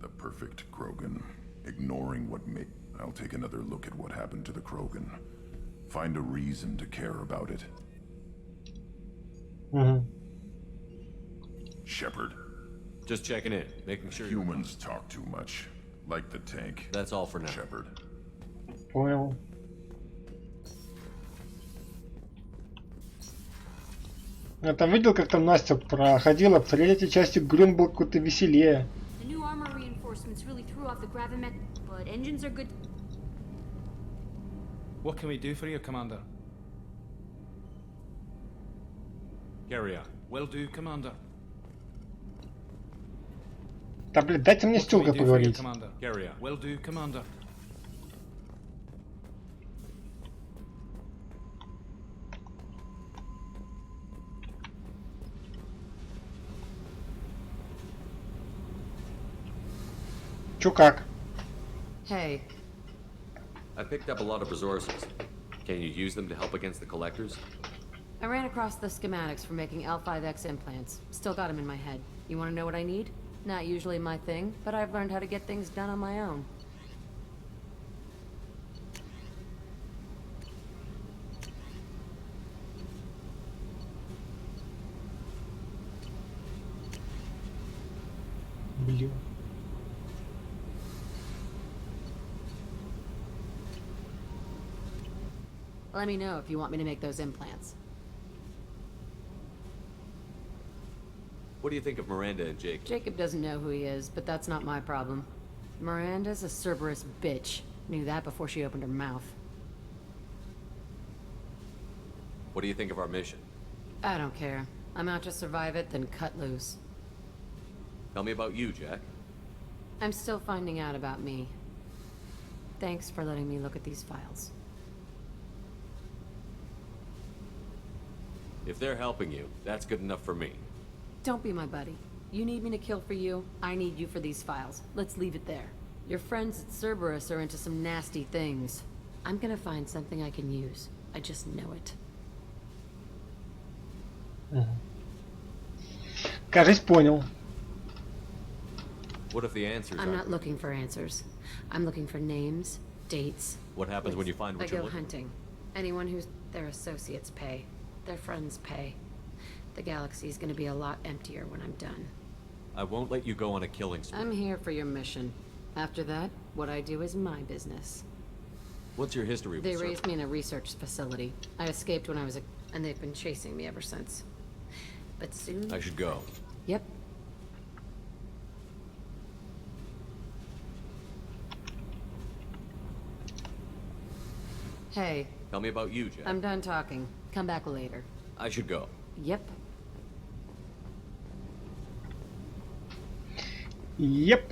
The perfect Krogan. Ignoring what made... I'll take another look at what happened to the Krogan. Find a reason to care about it. Shepard. Just checking in, making sure humans talk too much. Like the tank. That's all for now. Shepard. Понял. Я там видел, как там Настя проходила. В третьей части Грюн был какой-то веселее. The new armor reinforcements really threw off the gravimet, but engines are good. What can we do for you, Commander? Carry on. Will do, Commander. Да, блин, дайте мне с Тёлкой поговорить. Carry on. Will do, Commander. Чё как? Hey. I picked up a lot of resources. Can you use them to help against the collectors? I ran across the schematics for making L5X implants. Still got them in my head. You want to know what I need? Not usually my thing, but I've learned how to get things done on my own. Блин. Let me know if you want me to make those implants. What do you think of Miranda and Jacob? Jacob doesn't know who he is, but that's not my problem. Miranda's a Cerberus bitch. Knew that before she opened her mouth. What do you think of our mission? I don't care. I'm out to survive it, then cut loose. Tell me about you, Jack. I'm still finding out about me. Thanks for letting me look at these files. If they're helping you, that's good enough for me. Don't be my buddy. You need me to kill for you, I need you for these files. Let's leave it there. Your friends at Cerberus are into some nasty things. I'm gonna find something I can use. I just know it. Кажись, понял. What if the answers I'm are... not looking for answers. I'm looking for names, dates. What happens when you find what I you're go looking hunting. Anyone who's their associates pay. Their friends pay. The galaxy's gonna be a lot emptier when I'm done. I won't let you go on a killing spree. I'm here for your mission. After that, what I do is my business. What's your history with They Cerberus? raised me in a research facility. I escaped when I was and they've been chasing me ever since. But soon... I should go. Yep. Hey. Tell me about you, Jack. I'm done talking. Come back later. I should go. Yep. Yep.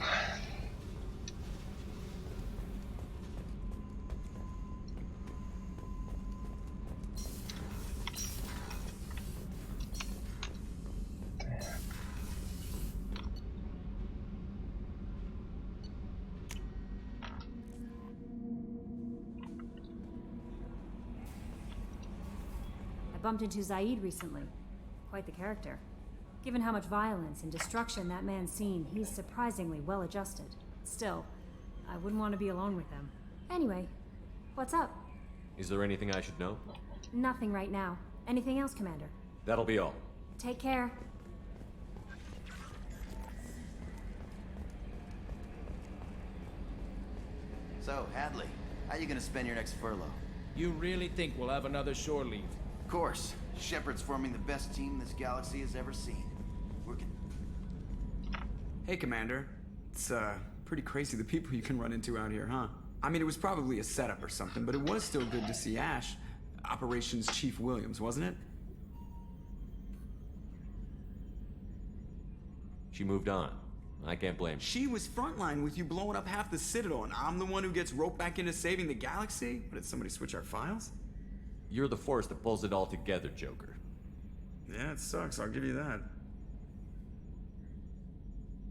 bumped into Zaid recently. Quite the character. Given how much violence and destruction that man's seen, he's surprisingly well adjusted. Still, I wouldn't want to be alone with him. Anyway, what's up? Is there anything I should know? Nothing right now. Anything else, Commander? That'll be all. Take care. So, Hadley, how you gonna spend your next furlough? You really think we'll have another shore leave? Of course. Shepard's forming the best team this galaxy has ever seen. We're Hey, Commander. It's, pretty crazy the people you can run into out here, huh? I mean, it was probably a setup or something, but it was still good to see Ash. Operations Chief Williams, wasn't it? She moved on. I can't blame her. She was frontline with you blowing up half the Citadel, and I'm the one who gets roped back into saving the galaxy? But did somebody switch our files? You're the force that pulls it all together, Joker. Yeah, it sucks, I'll give you that.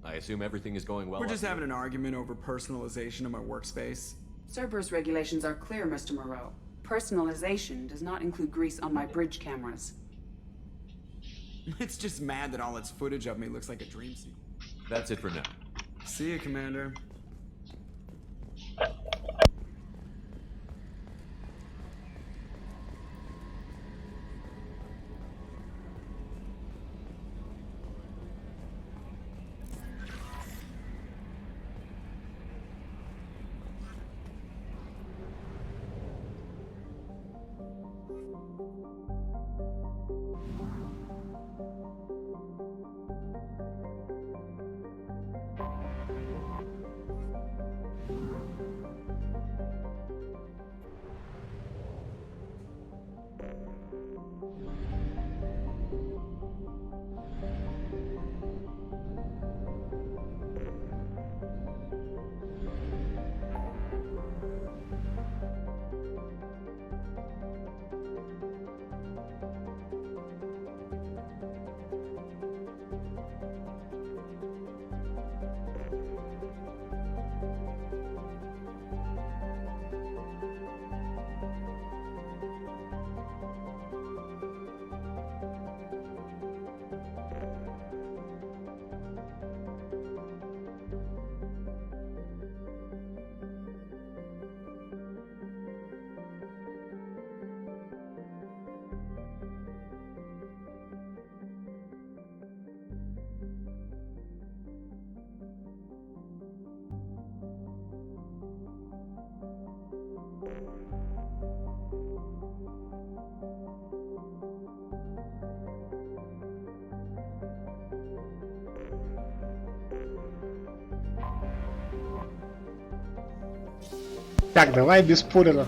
I assume everything is going well. We're just having an argument over personalization of my workspace. Cerberus regulations are clear, Mr. Moreau. Personalization does not include grease on my bridge cameras. It's just mad that all its footage of me looks like a dream sequence. That's it for now. See you, Commander. Так, давай без спойлеров.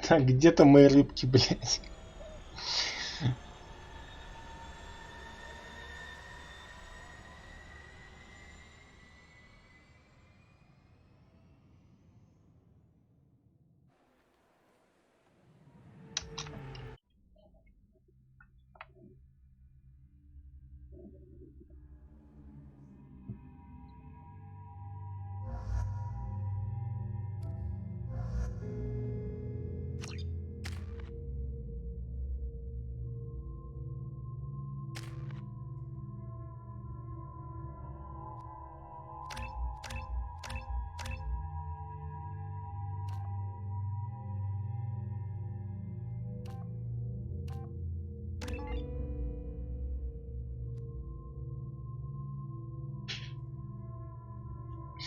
Так, где-то мои рыбки, блядь.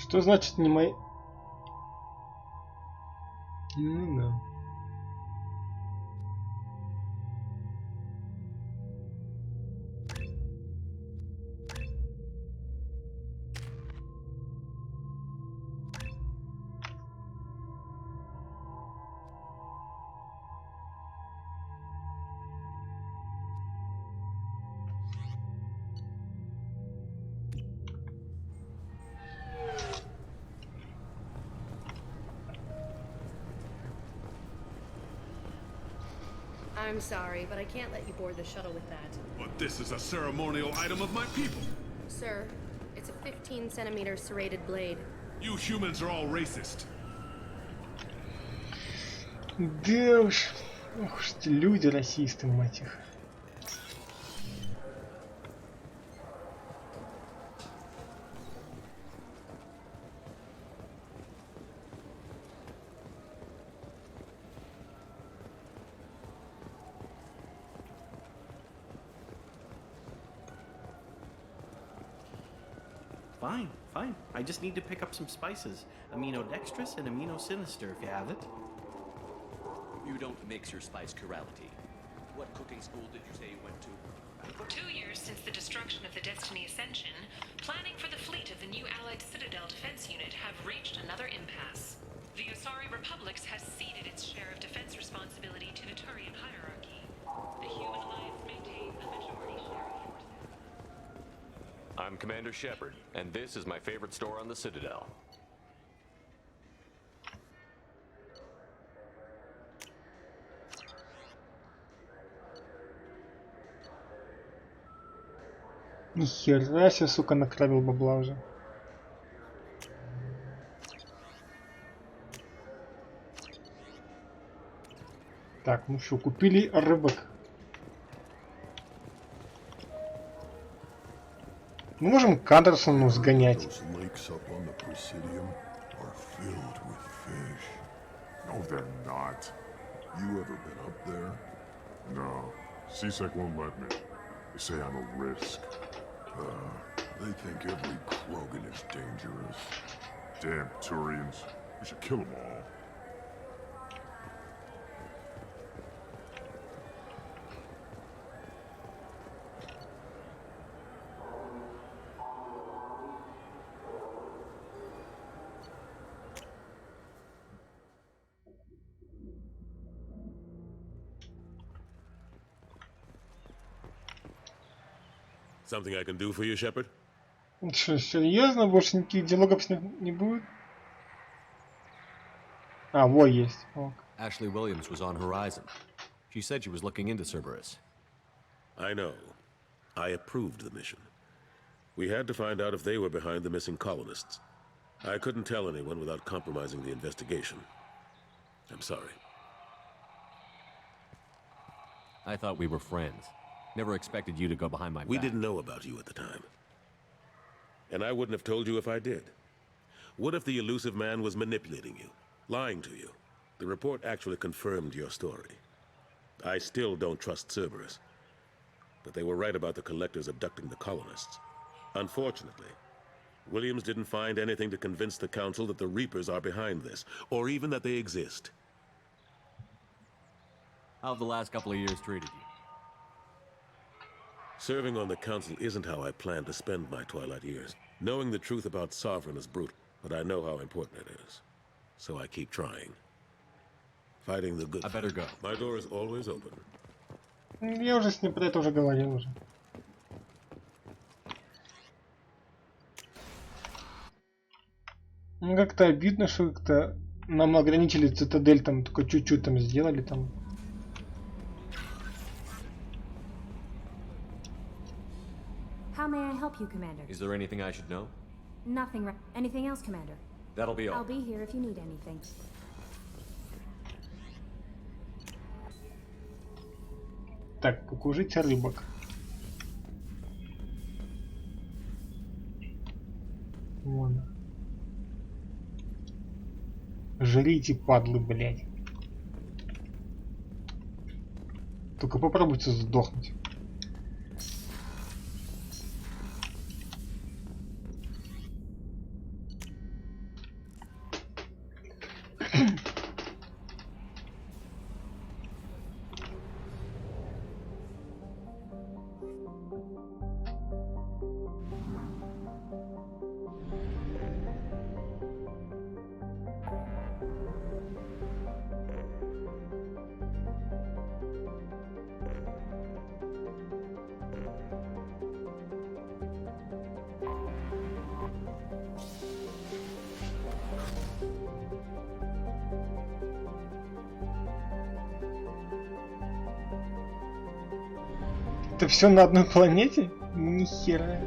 Что значит не мои? Ну да. I'm sorry, but I can't let you board the shuttle with that. But this is a ceremonial item of my people. Sir, it's a 15-centimeter serrated blade. You humans are all racist. Да уж. Ох уж эти люди расисты, мать их. Fine, fine. I just need to pick up some spices. Aminodextrous and aminosinister, if you have it. You don't mix your spice chirality. What cooking school did you say you went to? 2 years since the destruction of the Destiny Ascension, planning for the fleet of the new Allied Citadel Defense Unit have reached another impasse. The Asari Republics has ceded its share of defense responsibility to the Turian hierarchy. The Human Alliance maintains a majority share of forces. I'm Commander Shepard, and this is my favorite store on the Citadel. Нихера себе, сука, накравил бабла уже. Так, ну что, купили рыбок. Мы можем к Андерсону сгонять. No, they're not. You ever been up there? No. CSEC won't let me. They say I'm a risk. They think every Krogan is dangerous. Damn Turians. We should kill them all. Something I can do for you, Shepard? Что, серьезно? Больше никаких диалогов с ним не будет? А, во, есть. Ок. Ashley Williams was on Horizon. She said she was looking into Cerberus. I know. I approved the mission. We had to find out if they were behind the missing colonists. I couldn't tell anyone without compromising the investigation. I'm sorry. I thought we were friends. Never expected you to go behind my back. We didn't know about you at the time. And I wouldn't have told you if I did. What if the elusive man was manipulating you, lying to you? The report actually confirmed your story. I still don't trust Cerberus. But they were right about the collectors abducting the colonists. Unfortunately, Williams didn't find anything to convince the Council that the Reapers are behind this, or even that they exist. How have the last couple of years treated you? Serving on the Council isn't how I plan to spend my twilight years. Knowing the truth about Sovereign is brutal, but I know how important it is. So I keep trying. Fighting the good. I better go. My door is always open. Я уже с ним про это уже говорил уже. Ну, как-то обидно, что как-то нам ограничили цитадель, там только чуть-чуть там сделали там. How may I help you, Commander? Is there anything I should know? Nothing. Anything else, Commander? That'll be all. I'll be here if you need anything. Так, покушайте рыбок. Вон. Жрите, падлы, блядь. Только попробуйте сдохнуть. Это все на одной планете? Ни хера.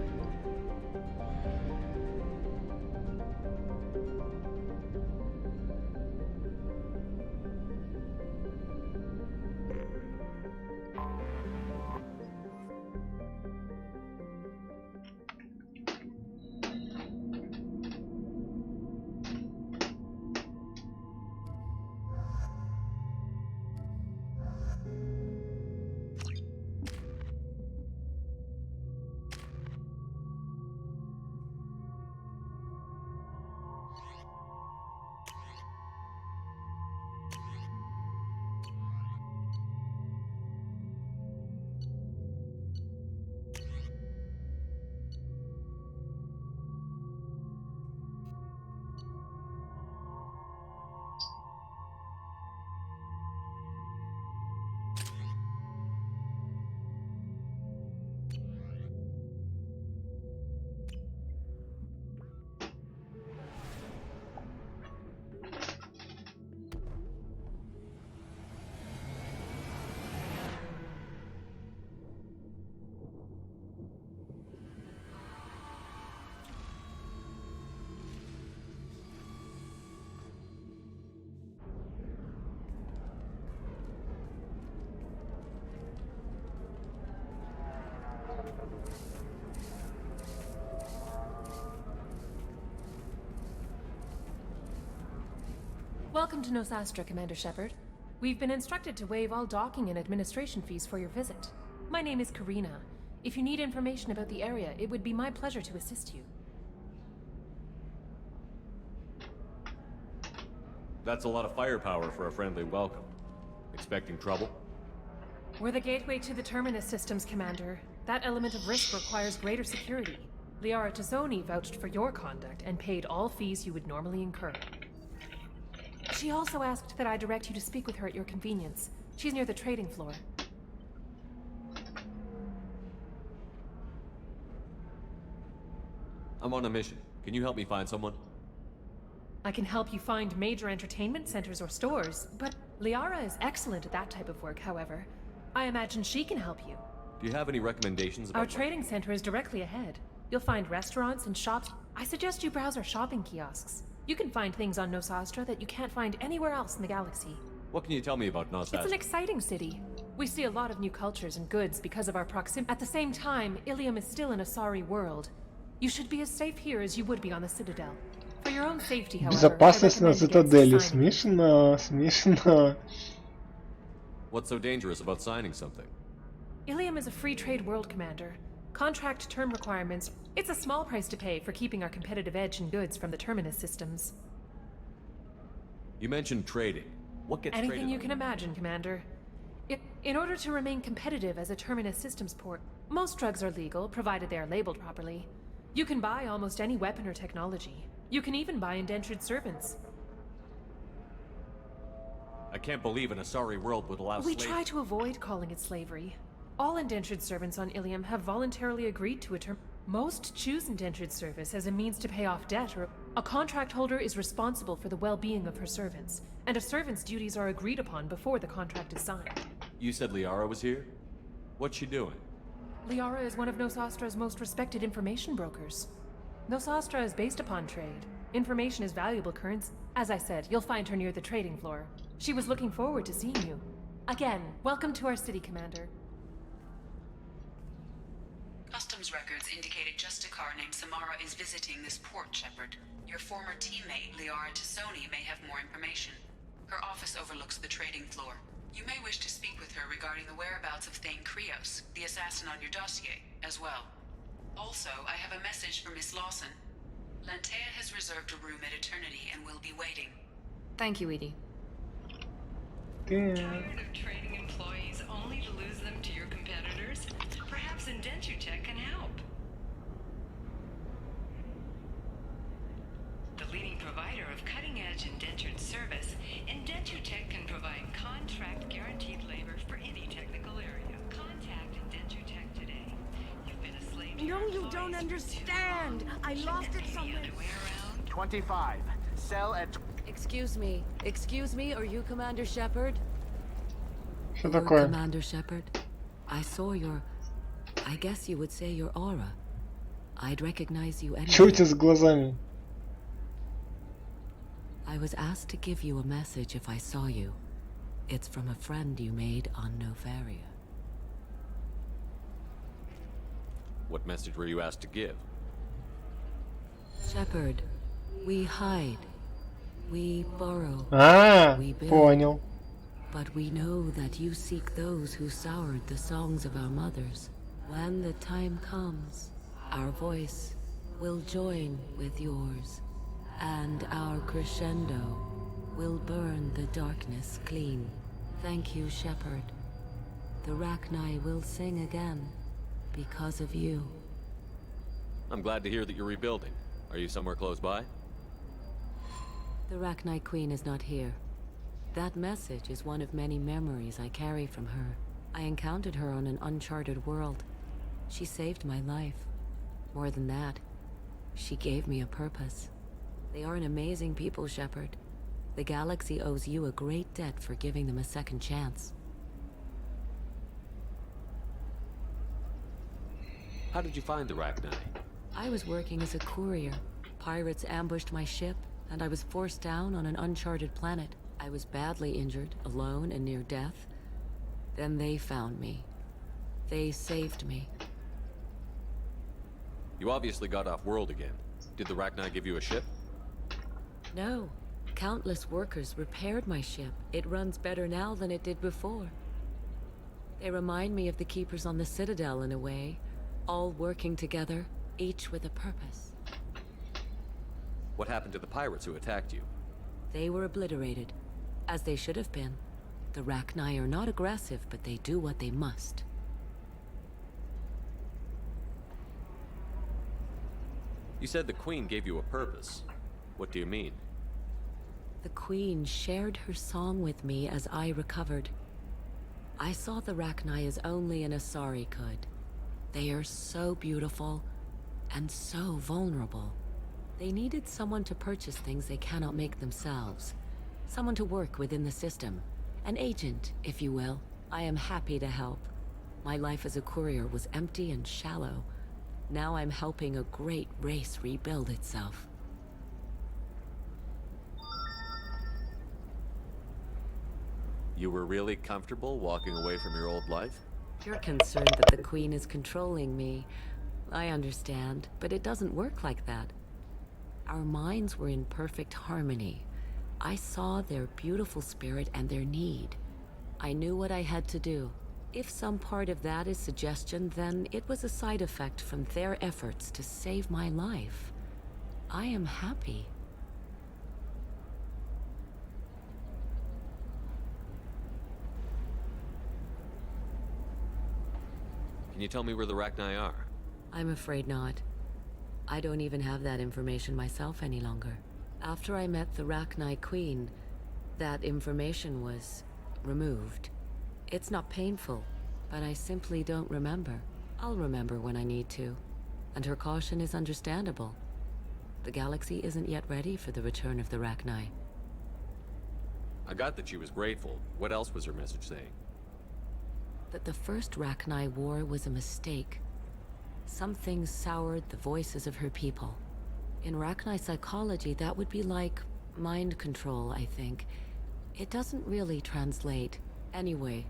Welcome to Nosastra, Commander Shepard. We've been instructed to waive all docking and administration fees for your visit. My name is Karina. If you need information about the area, it would be my pleasure to assist you. That's a lot of firepower for a friendly welcome. Expecting trouble? We're the gateway to the Terminus systems, Commander. That element of risk requires greater security. Liara Tazzoni vouched for your conduct and paid all fees you would normally incur. She also asked that I direct you to speak with her at your convenience. She's near the trading floor. I'm on a mission. Can you help me find someone? I can help you find major entertainment centers or stores, but Liara is excellent at that type of work, however. I imagine she can help you. Do you have any recommendations about Our trading center is directly ahead. You'll find restaurants and shops. I suggest you browse our shopping kiosks. You can find things on Nosastra that you can't find anywhere else in the galaxy. What can you tell me about Nosastra? It's an exciting city. We see a lot of new cultures and goods because of our proximity. At the same time, Ilium is still in a sorry world. You should be as safe here as you would be on the Citadel. For your own safety, however, Безопасность на Цитадели. Смешно, смешно. What's so dangerous about signing something? Ilium is a free trade world, Commander. Contract term requirements. It's a small price to pay for keeping our competitive edge in goods from the Terminus systems. You mentioned trading. What gets Anything traded you on? can imagine, Commander. In order to remain competitive as a Terminus systems port, most drugs are legal, provided they are labeled properly. You can buy almost any weapon or technology. You can even buy indentured servants. I can't believe in a sorry world would allow We slaves. try to avoid calling it slavery. All indentured servants on Ilium have voluntarily agreed to a term. Most choose indentured service as a means to pay off debt, or a contract holder is responsible for the well-being of her servants, and a servant's duties are agreed upon before the contract is signed. You said Liara was here? What's she doing? Liara is one of Nosastra's most respected information brokers. Nosastra is based upon trade. Information is valuable currency. As I said, you'll find her near the trading floor. She was looking forward to seeing you. Again, welcome to our city, Commander. Customs records indicated just a car named Samara is visiting this port, Shepard. Your former teammate, Liara Tazzoni, may have more information. Her office overlooks the trading floor. You may wish to speak with her regarding the whereabouts of Thane Krios, the assassin on your dossier, as well. Also, I have a message for Miss Lawson. Lantea has reserved a room at Eternity and will be waiting. Thank you, Edie. Tired of trading employees only to lose them to your competitors? Perhaps Indentutech can help. The leading provider of cutting-edge indentured service, Indentutech can provide contract-guaranteed labor for any technical area. Contact Indentutech today. You've been a slave to No, your you don't understand. I lost it somewhere. 25. Sell at... Excuse me, are you Commander Shepard? Что такое? Commander Shepard, I saw your I guess you would say your aura. I'd recognize you Чё у anyway. тебя с глазами? I was asked to give you a message if I saw you. It's from a friend you made on Novaria. What message were you asked to give? Shepard, we hide. We borrow. We build. Понял. But we know that you seek those who soured the songs of our mothers. When the time comes, our voice will join with yours, and our crescendo will burn the darkness clean. Thank you, Shepard. The Rachni will sing again because of you. I'm glad to hear that you're rebuilding. Are you somewhere close by? The Rachni Queen is not here. That message is one of many memories I carry from her. I encountered her on an uncharted world. She saved my life. More than that, she gave me a purpose. They are an amazing people, Shepard. The galaxy owes you a great debt for giving them a second chance. How did you find the Rachni? I was working as a courier. Pirates ambushed my ship, and I was forced down on an uncharted planet. I was badly injured, alone and near death. Then they found me. They saved me. You obviously got off world again. Did the Rachni give you a ship? No. Countless workers repaired my ship. It runs better now than it did before. They remind me of the Keepers on the Citadel in a way, all working together, each with a purpose. What happened to the pirates who attacked you? They were obliterated, as they should have been. The Rachni are not aggressive, but they do what they must. You said the Queen gave you a purpose. What do you mean? The Queen shared her song with me as I recovered. I saw the Rachni as only an Asari could. They are so beautiful and so vulnerable. They needed someone to purchase things they cannot make themselves. Someone to work within the system. An agent, if you will. I am happy to help. My life as a courier was empty and shallow. Now I'm helping a great race rebuild itself. You were really comfortable walking away from your old life? You're concerned that the Queen is controlling me. I understand, but it doesn't work like that. Our minds were in perfect harmony. I saw their beautiful spirit and their need. I knew what I had to do. If some part of that is suggestion, then it was a side effect from their efforts to save my life. I am happy. Can you tell me where the Rachni are? I'm afraid not. I don't even have that information myself any longer. After I met the Rachni Queen, that information was removed. It's not painful, but I simply don't remember. I'll remember when I need to, and her caution is understandable. The galaxy isn't yet ready for the return of the Rachni. I got that she was grateful. What else was her message saying? That the first Rachni war was a mistake. Some things soured the voices of her people. In Rachni psychology, that would be like mind control, I think. It doesn't really translate. Anyway,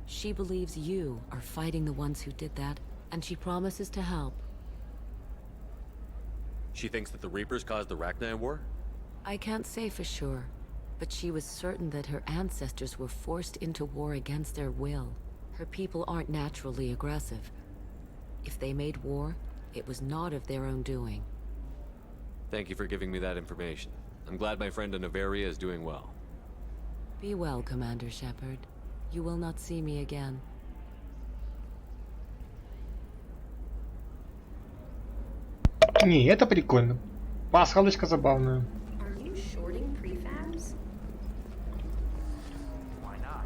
she believes you are fighting the ones who did that, and she promises to help. She thinks that the Reapers caused the Rachni war? I can't say for sure, but she was certain that her ancestors were forced into war against their will. Her people aren't naturally aggressive. If they made war, it was not of their own doing. Thank you for giving me that information. I'm glad my friend in Novaria is doing well. Be well, Commander Shepard. You will not see me again. Не, это прикольно. Пасхалочка забавная. Are you shorting prefabs? Why not?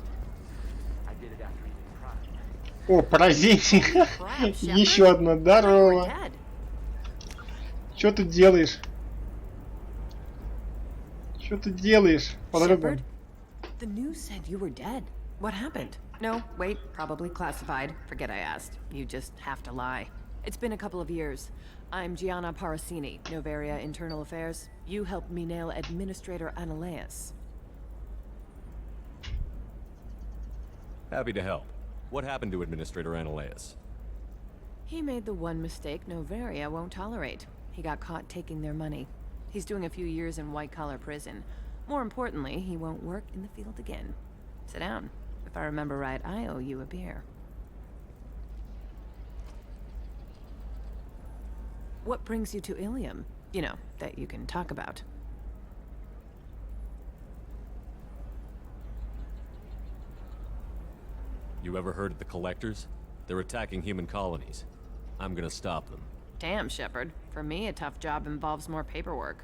I did it after eating prime. О, поразение. Еще одна. Здорово. Что ты делаешь? Что ты делаешь, подруга? The news said you were dead. What happened? No, wait, probably classified. Forget I asked. You just have to lie. It's been a couple of years. I'm Gianna Parasini, Novaria Internal Affairs. You helped me nail Administrator Analeas. Happy to help. What happened to Administrator Analeas? He made the one mistake Novaria won't tolerate. He got caught taking their money. He's doing a few years in white-collar prison. More importantly, he won't work in the field again. Sit down. If I remember right, I owe you a beer. What brings you to Ilium? You know, that you can talk about. You ever heard of the Collectors? They're attacking human colonies. I'm gonna stop them. Damn, Shepard. For me, a tough job involves more paperwork.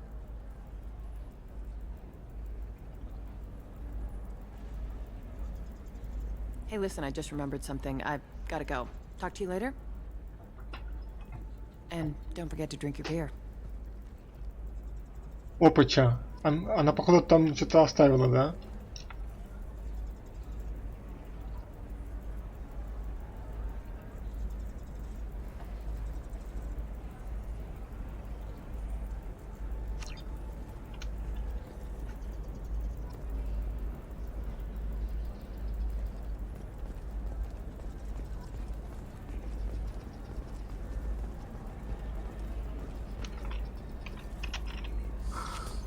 Hey, listen, I just remembered something. I've gotta go. Talk to you later? And don't forget to drink your beer. Опача. Она, походу, там что-то оставила, да?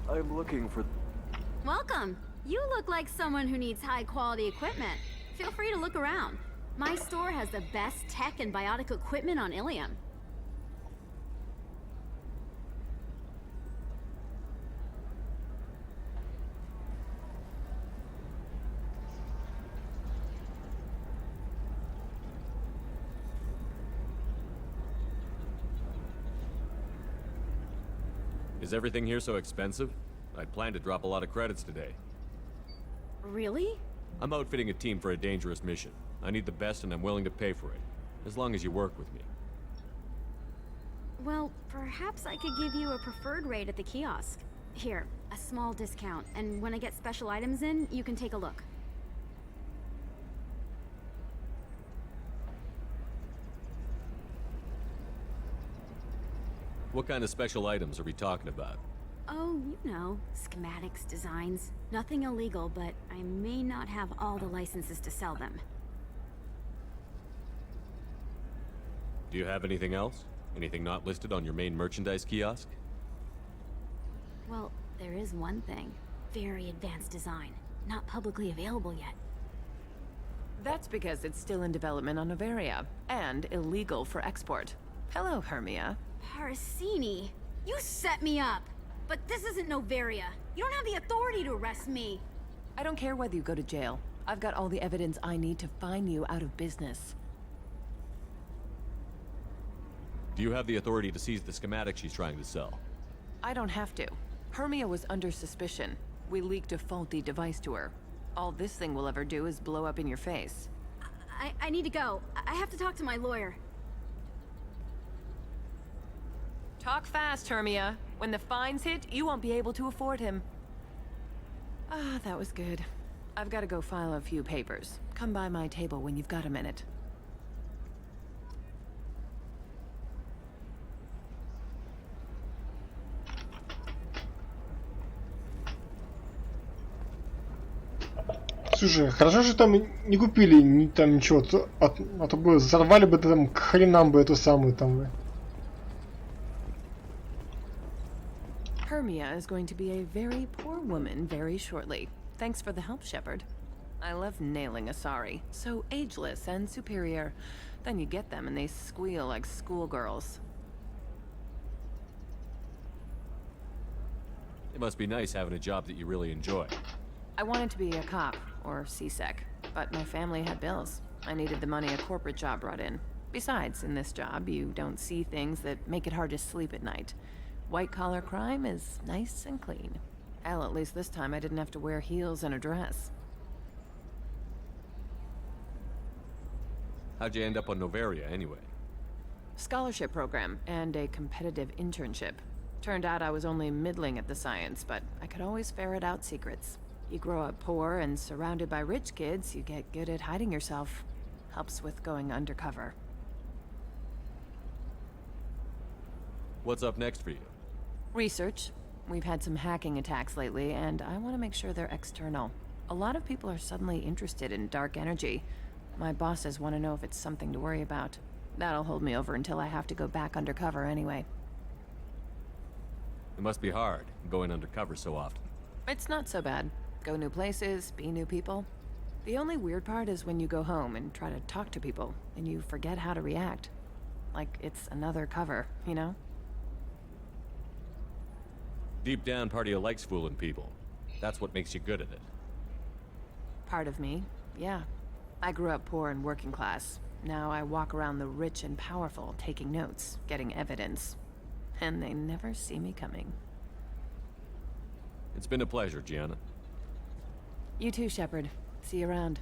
I'm looking for... Welcome. You look like someone who needs high-quality equipment. Feel free to look around. My store has the best tech and biotic equipment on Ilium. Is everything here so expensive? I'd planned to drop a lot of credits today. Really? I'm outfitting a team for a dangerous mission. I need the best and I'm willing to pay for it. As long as you work with me. Well, perhaps I could give you a preferred rate at the kiosk. Here, a small discount, and when I get special items in, you can take a look. What kind of special items are we talking about? Oh, you know, schematics, designs. Nothing illegal, but I may not have all the licenses to sell them. Do you have anything else? Anything not listed on your main merchandise kiosk? Well, there is one thing. Very advanced design. Not publicly available yet. That's because it's still in development on Novaria, and illegal for export. Hello, Hermia. Parasini, you set me up! But this isn't Novaria. You don't have the authority to arrest me. I don't care whether you go to jail. I've got all the evidence I need to fine you out of business. Do you have the authority to seize the schematic she's trying to sell? I don't have to. Hermia was under suspicion. We leaked a faulty device to her. All this thing will ever do is blow up in your face. I need to go. I have to talk to my lawyer. Talk fast, Hermia. When the fines hit, you won't be able to afford him. Ah, that was good. I've got to go file a few papers. Come by my table when you've got a minute. Слушай, хорошо, что там не купили ни там ничего, а то бы взорвали бы там к хренам бы эту самую там. Hermia is going to be a very poor woman very shortly. Thanks for the help, Shepard. I love nailing Asari. So ageless and superior. Then you get them and they squeal like schoolgirls. It must be nice having a job that you really enjoy. I wanted to be a cop, or CSEC, but my family had bills. I needed the money a corporate job brought in. Besides, in this job, you don't see things that make it hard to sleep at night. White-collar crime is nice and clean. Hell, at least this time I didn't have to wear heels and a dress. How'd you end up on Novaria, anyway? Scholarship program and a competitive internship. Turned out I was only middling at the science, but I could always ferret out secrets. You grow up poor and surrounded by rich kids, you get good at hiding yourself. Helps with going undercover. What's up next for you? Research. We've had some hacking attacks lately, and I want to make sure they're external. A lot of people are suddenly interested in dark energy. My bosses want to know if it's something to worry about. That'll hold me over until I have to go back undercover anyway. It must be hard, going undercover so often. It's not so bad. Go new places, be new people. The only weird part is when you go home and try to talk to people, and you forget how to react. Like it's another cover, you know? Deep down, part of you likes fooling people. That's what makes you good at it. Part of me, yeah. I grew up poor and working class. Now I walk around the rich and powerful, taking notes, getting evidence. And they never see me coming. It's been a pleasure, Gianna. You too, Shepard. See you around.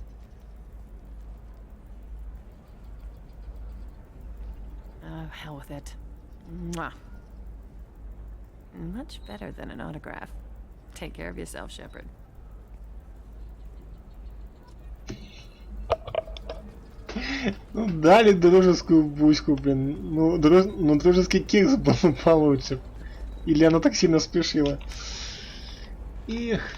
Oh, hell with it. Mwah. Much better than an autograph. Take care of yourself, Shepard. Ну, дали дружескую бучку, блин. Ну, дружеский кекс был получше. Или она так сильно спешила. Их.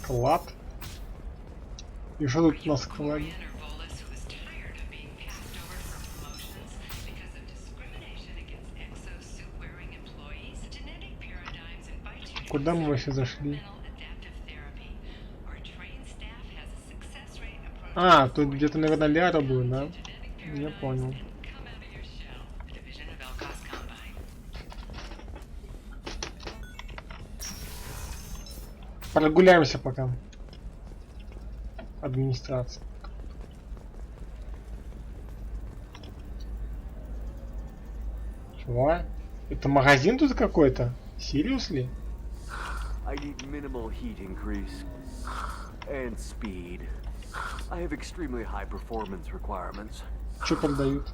Склад. И что тут на складе? Куда мы вообще зашли? А, тут где-то, наверное, Ляра будет, да? Я понял. Прогуляемся пока. Администрация. Чего? Это магазин тут какой-то? Seriously? I need minimal heat increase and speed. I have extremely high performance requirements. Что продают?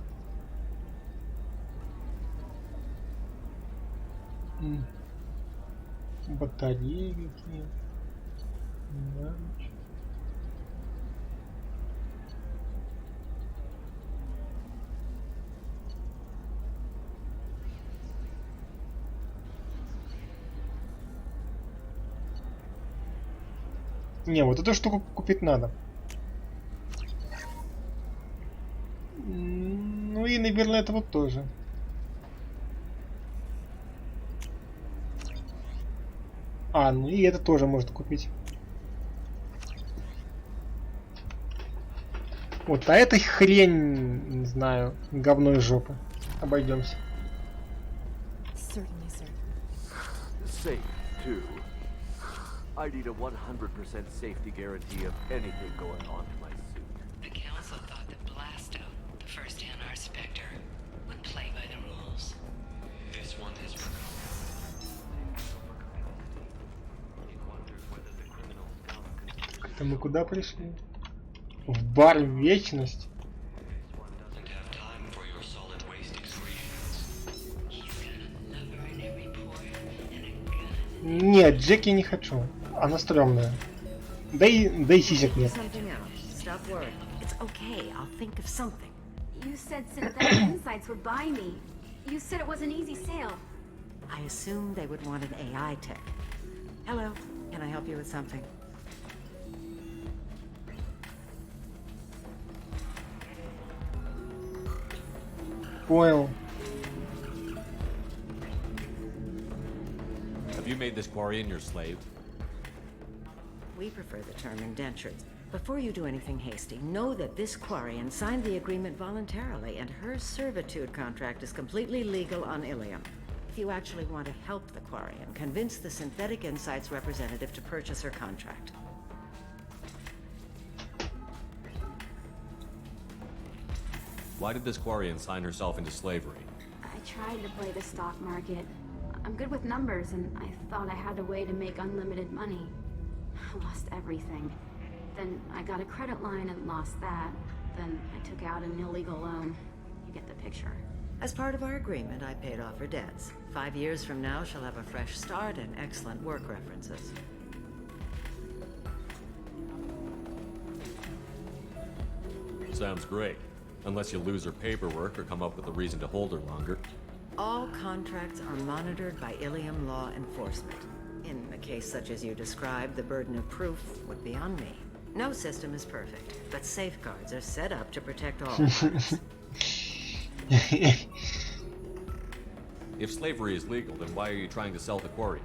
Батареи какие? Да. Не, вот эту штуку купить надо. Ну и, наверное, это вот тоже. А, ну и это тоже можно купить. Вот, а эта хрень, не знаю, говно из жопы. Обойдемся. Safe, too. I need a 100% safety guarantee of anything going on to my suit. The Council thought that Blasto, the first NR Spectre, would play by the rules. This one is Это мы куда пришли? В бар Вечность? Нет, Джеки не хочу. Она стрёмная. Да и сисек нет. Stop worrying. It's okay. I'll think of something. You said Synthetic Insights would buy me. You said it was an easy sale. I assumed they would want an AI tech. Hello. Can I help you with something? Понял. Have you made this Quarian your slave? We prefer the term indentured. Before you do anything hasty, know that this Quarian signed the agreement voluntarily, and her servitude contract is completely legal on Ilium. If you actually want to help the Quarian, convince the Synthetic Insights representative to purchase her contract. Why did this Quarian sign herself into slavery? I tried to play the stock market. I'm good with numbers, and I thought I had a way to make unlimited money. I lost everything. Then I got a credit line and lost that. Then I took out an illegal loan. You get the picture. As part of our agreement, I paid off her debts. 5 years from now, she'll have a fresh start and excellent work references. Sounds great. Unless you lose her paperwork or come up with a reason to hold her longer. All contracts are monitored by Ilium law enforcement. In a case such as you described, the burden of proof would be on me. No system is perfect, but safeguards are set up to protect all parties. If slavery is legal, then why are you trying to sell the quarry?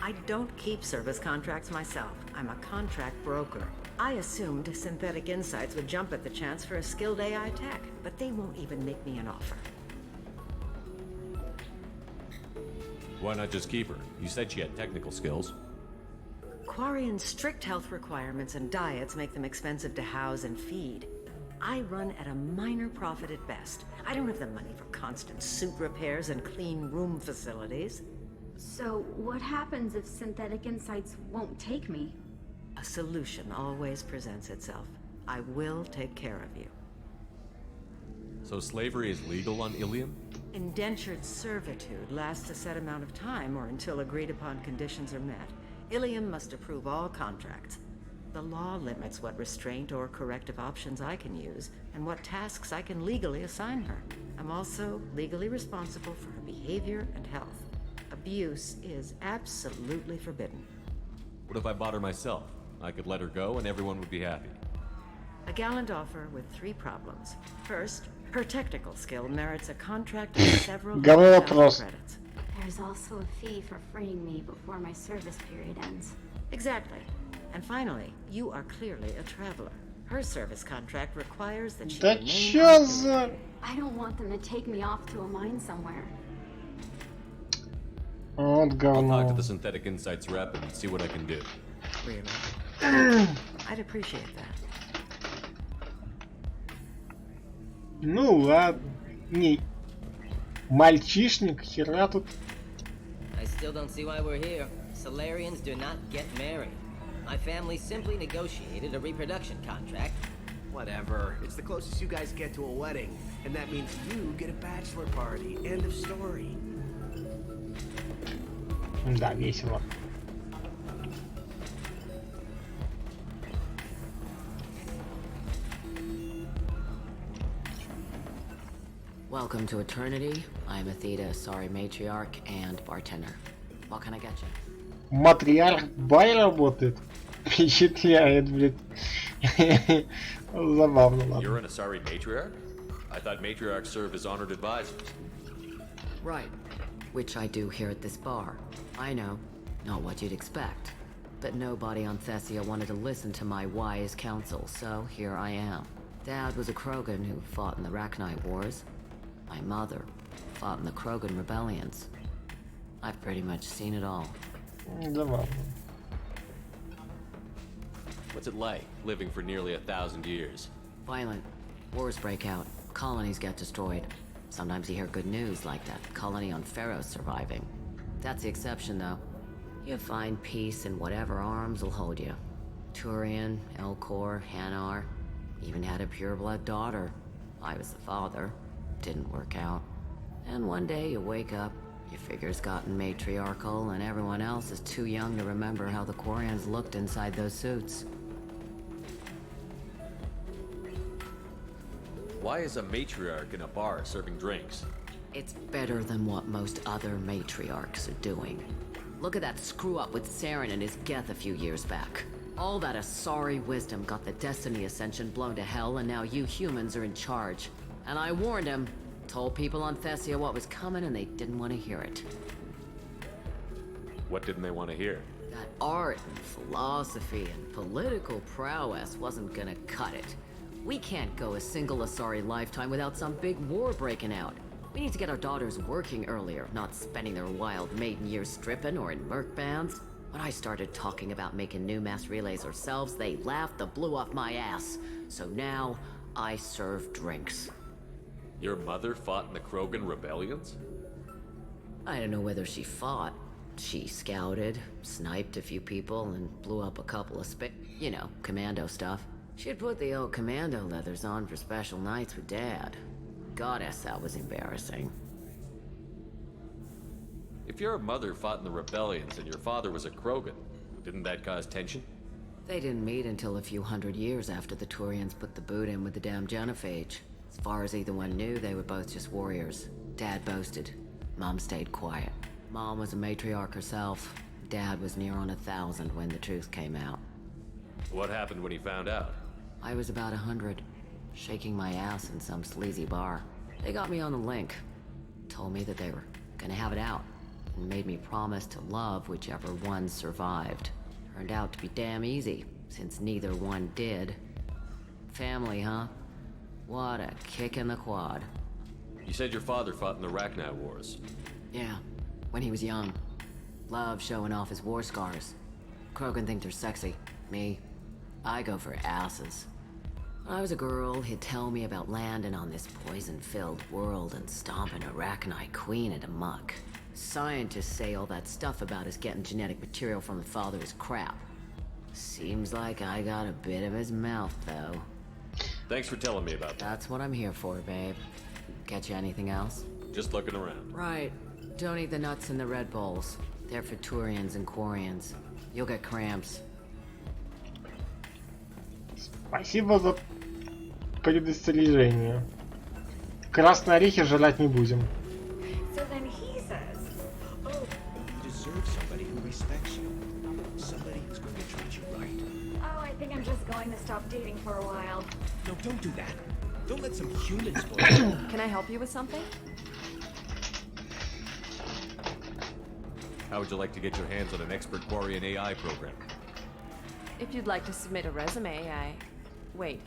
I don't keep service contracts myself. I'm a contract broker. I assumed Synthetic Insights would jump at the chance for a skilled AI tech, but they won't even make me an offer. Why not just keep her? You said she had technical skills. Quarian's strict health requirements and diets make them expensive to house and feed. I run at a minor profit at best. I don't have the money for constant suit repairs and clean room facilities. So, what happens if Synthetic Insights won't take me? A solution always presents itself. I will take care of you. So slavery is legal on Ilium? Indentured servitude lasts a set amount of time or until agreed upon conditions are met. Ilium must approve all contracts. The law limits what restraint or corrective options I can use and what tasks I can legally assign her. I'm also legally responsible for her behavior and health. Abuse is absolutely forbidden. What if I bought her myself? I could let her go and everyone would be happy. A gallant offer with 3 problems. First, her technical skill merits a contract of several Говно thousand просто. credits. There's also a fee for freeing me before my service period ends. Exactly. And finally, you are clearly a traveler. Her service contract requires that she Да remain чё on за... I don't want them to take me off to a mine somewhere. Вот I'll talk to говно. the Synthetic Insights rep and see what I can do. Really? I'd appreciate that. Ну ладно. Не. Мальчишник, хера тут. I still don't see why we're here. Solarians do not get married. My family simply negotiated a reproduction contract. Whatever. It's the closest you guys get to a wedding. And that means you get a bachelor party. End of story. Да, весело. Welcome to Eternity. I'm Athena, sorry matriarch and bartender. What can I get you? Матриарх бай работает. Впечатляет, блядь. Забавно, ладно. You're an Asari matriarch? I thought matriarchs serve as honored advisors. Right. Which I do here at this bar. I know. Not what you'd expect. But nobody on Thessia wanted to listen to my wise counsel, so here I am. Dad was a Krogan who fought in the Rachni Wars. My mother fought in the Krogan rebellions. I've pretty much seen it all. Забавно. What's it like, living for nearly 1,000 years? Violent. Wars break out. Colonies get destroyed. Sometimes you hear good news like that colony on Pharaoh surviving. That's the exception, though. You find peace in whatever arms will hold you. Turian, Elcor, Hanar. Even had a pureblood daughter. I was the father. Didn't work out. And one day you wake up, your figure's gotten matriarchal, and everyone else is too young to remember how the Quarians looked inside those suits. Why is a matriarch in a bar serving drinks? It's better than what most other matriarchs are doing. Look at that screw-up with Saren and his Geth a few years back. All that Asari wisdom got the Destiny Ascension blown to hell, and now you humans are in charge. And I warned him, told people on Thessia what was coming, and they didn't want to hear it. What didn't they want to hear? That art and philosophy and political prowess wasn't gonna cut it. We can't go a single Asari lifetime without some big war breaking out. We need to get our daughters working earlier, not spending their wild maiden years stripping or in merc bands. When I started talking about making new mass relays ourselves, they laughed and blew off my ass. So now, I serve drinks. Your mother fought in the Krogan rebellions? I don't know whether she fought. She scouted, sniped a few people, and blew up a couple of you know, commando stuff. She'd put the old commando leathers on for special nights with Dad. goddess, that was embarrassing. If your mother fought in the rebellions and your father was a Krogan, didn't that cause tension? They didn't meet until a few hundred years after the Turians put the boot in with the damn genophage. As far as either one knew, they were both just warriors. Dad boasted. Mom stayed quiet. Mom was a matriarch herself. Dad was near on 1,000 when the truth came out. What happened when he found out? I was about 100, shaking my ass in some sleazy bar. They got me on the link. Told me that they were gonna have it out, and made me promise to love whichever one survived. Turned out to be damn easy, since neither one did. Family, huh? What a kick in the quad. You said your father fought in the Rachni Wars. Yeah, when he was young. Loved showing off his war scars. Krogan think they're sexy. Me, I go for asses. When I was a girl, he'd tell me about landing on this poison-filled world and stomping a Rachni queen into muck. Scientists say all that stuff about us getting genetic material from the father is crap. Seems like I got a bit of his mouth, though. Thanks for telling me about that. That's what I'm here for, babe. Get you anything else? Just looking around. Right. Don't eat the nuts in the Red Bowls. They're for Turians and Quarians. You'll get cramps. Спасибо за предостережение. Красные орехи жрать не будем. So then he says, oh, You deserve somebody who respects you. Somebody who's going to treat you right. oh, I think I'm just going to stop dating for a while. No, don't do that. Don't let some humans spoil you. Can I help you with something? How would you like to get your hands on an expert Quarian AI program? If you'd like to submit a resume, Wait.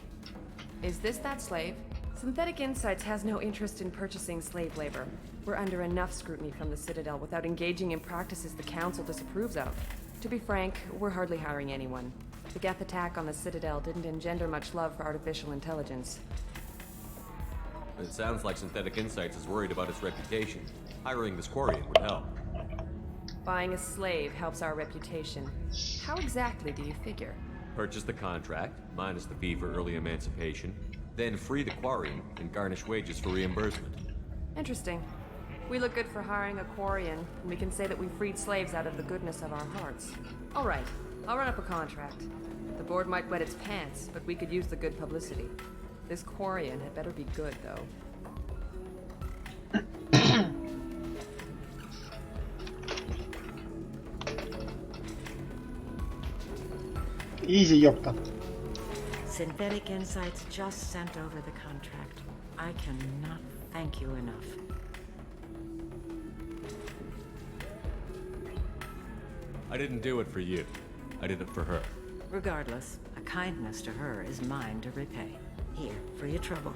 Is this that slave? Synthetic Insights has no interest in purchasing slave labor. We're under enough scrutiny from the Citadel without engaging in practices the Council disapproves of. To be frank, we're hardly hiring anyone. The Geth attack on the Citadel didn't engender much love for artificial intelligence. It sounds like Synthetic Insights is worried about its reputation. Hiring this Quarian would help. Buying a slave helps our reputation. How exactly do you figure? Purchase the contract, minus the fee for early emancipation, then free the Quarian and garnish wages for reimbursement. Interesting. We look good for hiring a Quarian, and we can say that we freed slaves out of the goodness of our hearts. All right, I'll run up a contract. The board might wet its pants, but we could use the good publicity. This Quarian had better be good, though. Easy, ёпта. Synthetic Insights just sent over the contract. I cannot thank you enough. I didn't do it for you. I did it for her. Regardless, a kindness to her is mine to repay. Here, for your trouble.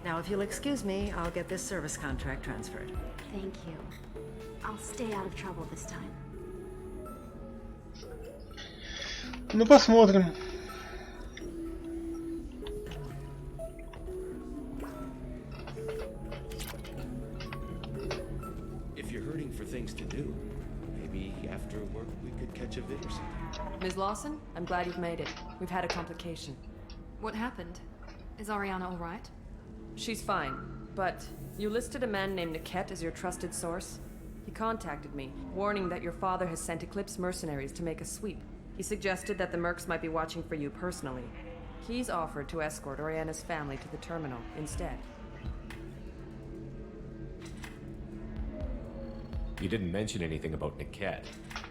Now, if you'll excuse me, I'll get this service contract transferred. Thank you. I'll stay out of trouble this time. Ну, посмотрим. If you're hurting for things to do, maybe after work we could catch a vid or something. Ms. Lawson, I'm glad you've made it. We've had a complication. What happened? Is Ariana all right? She's fine, but you listed a man named Niket as your trusted source. He contacted me, warning that your father has sent Eclipse mercenaries to make a sweep. He suggested that the Mercs might be watching for you personally. He's offered to escort Oriana's family to the terminal instead. You didn't mention anything about Niket.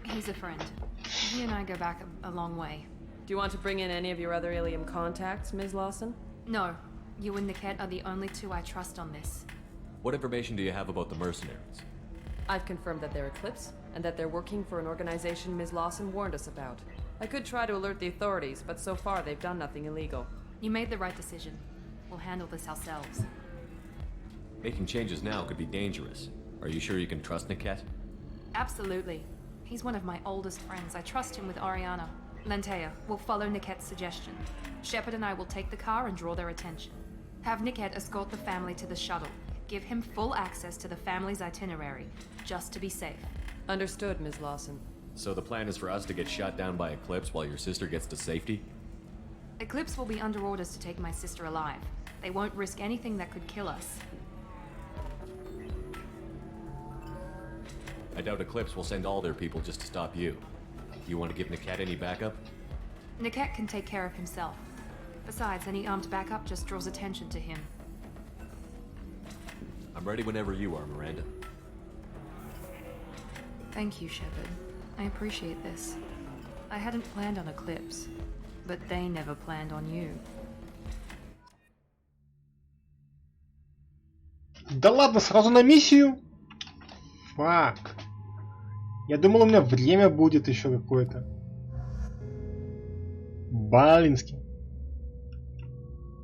He's a friend. He and I go back a long way. Do you want to bring in any of your other Ilium contacts, Ms. Lawson? No. You and Niket are the only two I trust on this. What information do you have about the mercenaries? I've confirmed that they're Eclipse, and that they're working for an organization Ms. Lawson warned us about. I could try to alert the authorities, but so far they've done nothing illegal. You made the right decision. We'll handle this ourselves. Making changes now could be dangerous. Are you sure you can trust Niket? Absolutely. He's one of my oldest friends. I trust him with Ariana. Lantea, we'll follow Niket's suggestion. Shepard and I will take the car and draw their attention. Have Niket escort the family to the shuttle. Give him full access to the family's itinerary, just to be safe. Understood, Ms. Lawson. So the plan is for us to get shot down by Eclipse while your sister gets to safety? Eclipse will be under orders to take my sister alive. They won't risk anything that could kill us. I doubt Eclipse will send all their people just to stop you. You want to give Niket any backup? Niket can take care of himself. Besides, any armed backup just draws attention to him. I'm ready whenever you are, Miranda. Thank you, Shepard. I appreciate this. I hadn't planned on Eclipse, but they never planned on you. Да ладно, сразу на миссию? Фак. Я думал, у меня время будет еще какое-то. Балинский.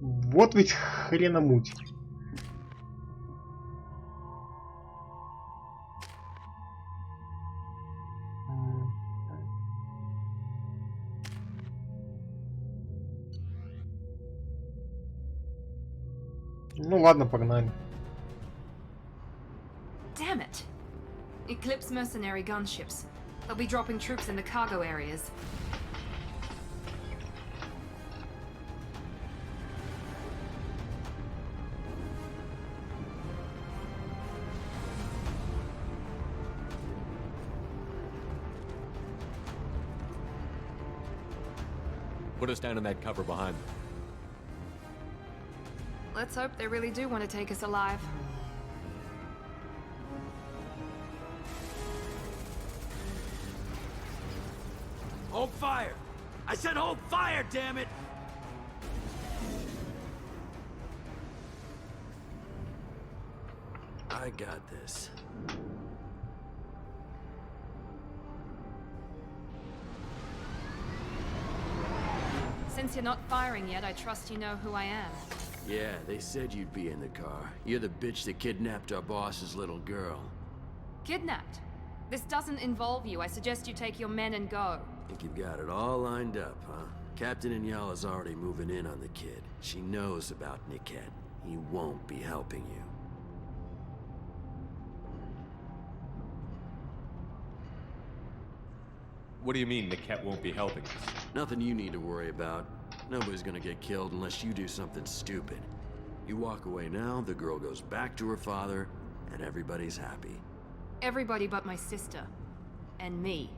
Вот ведь хреномуть. Ну ладно, погнали. Damn it! Eclipse mercenary gunships. They'll be dropping troops in the cargo areas. Put us down in that cover behind them. Let's hope they really do want to take us alive. Hold fire! I said hold fire, damn it! I got this. Since you're not firing yet, I trust you know who I am. Yeah, they said you'd be in the car. You're the bitch that kidnapped our boss's little girl. Kidnapped? This doesn't involve you. I suggest you take your men and go. Think you've got it all lined up, huh? Captain Inyala's already moving in on the kid. She knows about Niket. He won't be helping you. What do you mean Niket won't be helping us? Nothing you need to worry about. Nobody's gonna get killed unless you do something stupid. You walk away now, the girl goes back to her father, and everybody's happy. Everybody but my sister. And me.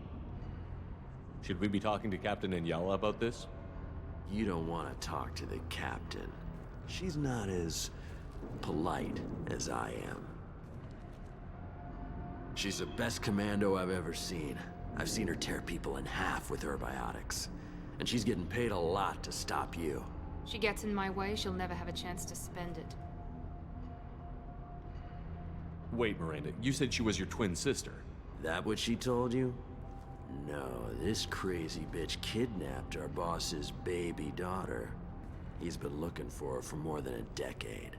Should we be talking to Captain Inyala about this? You don't want to talk to the captain. She's not as polite as I am. She's the best commando I've ever seen. I've seen her tear people in half with her biotics. And she's getting paid a lot to stop you. She gets in my way, she'll never have a chance to spend it. Wait, Miranda, you said she was your twin sister. That what she told you? No, this crazy bitch kidnapped our boss's baby daughter. He's been looking for her for more than a decade.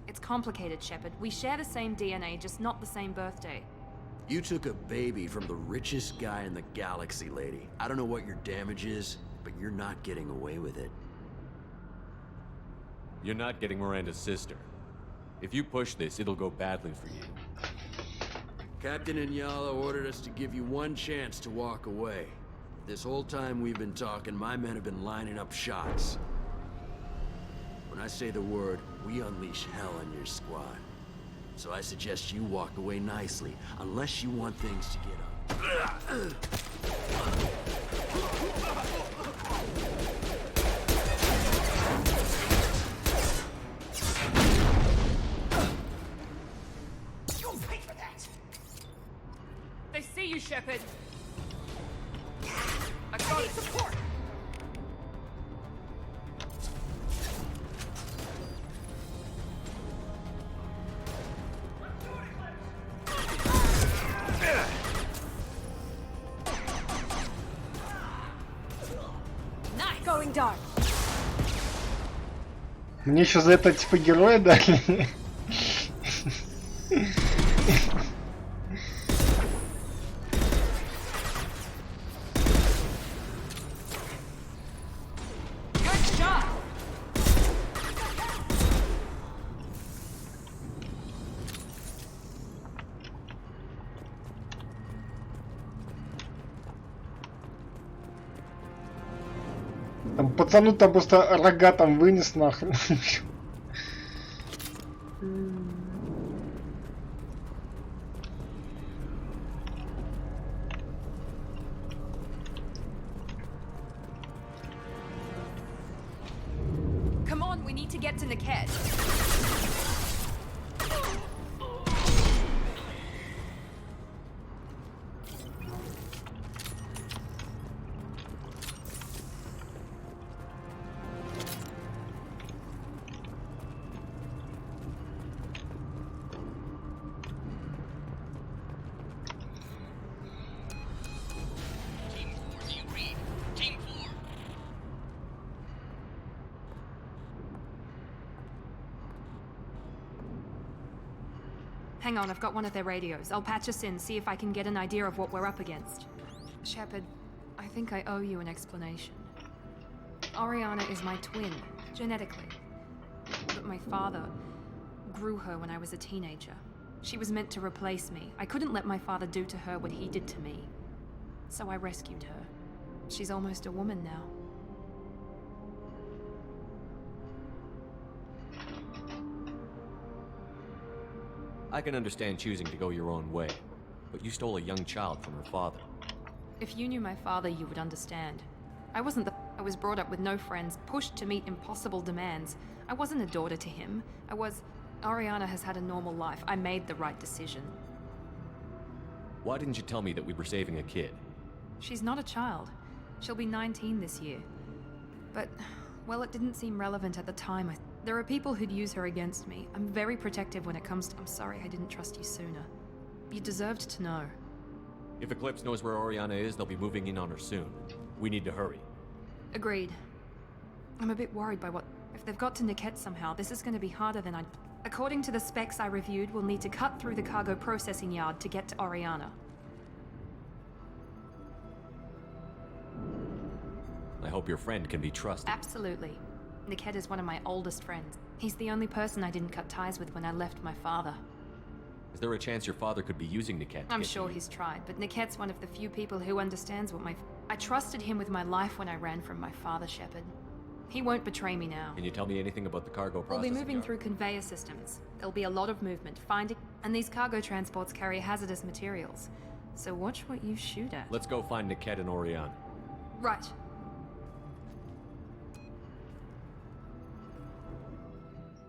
It's complicated, Shepard. We share the same DNA, just not the same birthday. You took a baby from the richest guy in the galaxy, lady. I don't know what your damage is, but you're not getting away with it. You're not getting Miranda's sister. If you push this, it'll go badly for you. Captain Inyala ordered us to give you one chance to walk away. This whole time we've been talking, my men have been lining up shots. When I say the word, we unleash hell on your squad. So I suggest you walk away nicely, unless you want things to get up. You'll pay for that! They see you, Shepard! I need support! Going dark. Мне еще за это типа героя дали. Там пацану там просто рога там вынес нахрен. need to get to Niket. Hang on, I've got one of their radios. I'll patch us in, see if I can get an idea of what we're up against. Shepard, I think I owe you an explanation. Oriana is my twin, genetically. But my father grew her when I was a teenager. She was meant to replace me. I couldn't let my father do to her what he did to me. So I rescued her. She's almost a woman now. I can understand choosing to go your own way, but you stole a young child from her father. If you knew my father, you would understand. I was brought up with no friends, pushed to meet impossible demands. I wasn't a daughter to him. Oriana has had a normal life. I made the right decision. Why didn't you tell me that we were saving a kid? She's not a child. She'll be 19 this year. But, well, it didn't seem relevant at the time. There are people who'd use her against me. I'm very protective when it comes to... I'm sorry I didn't trust you sooner. You deserved to know. If Eclipse knows where Oriana is, they'll be moving in on her soon. We need to hurry. Agreed. I'm a bit worried by what... If they've got to Niket somehow, this is going to be harder than I'd... According to the specs I reviewed, we'll need to cut through the cargo processing yard to get to Oriana. I hope your friend can be trusted. Absolutely. Niket is one of my oldest friends. He's the only person I didn't cut ties with when I left my father. Is there a chance your father could be using Niket? I'm sure he's tried, but Niket's one of the few people who understands what I trusted him with my life when I ran from my father, Shepard. He won't betray me now. Can you tell me anything about the cargo processing We'll be moving yard? through conveyor systems. There'll be a lot of movement, and these cargo transports carry hazardous materials. So watch what you shoot at. Let's go find Niket and Oriana. Right.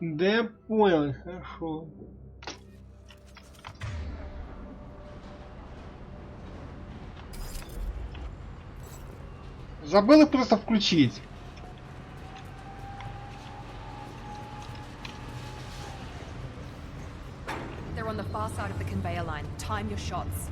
Да я понял, хорошо. Забыл их просто включить. They're on the far side of the conveyor line. Time your shots.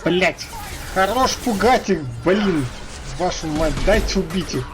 Блять, хорош пугать их, блин, вашу мать, дайте убить их.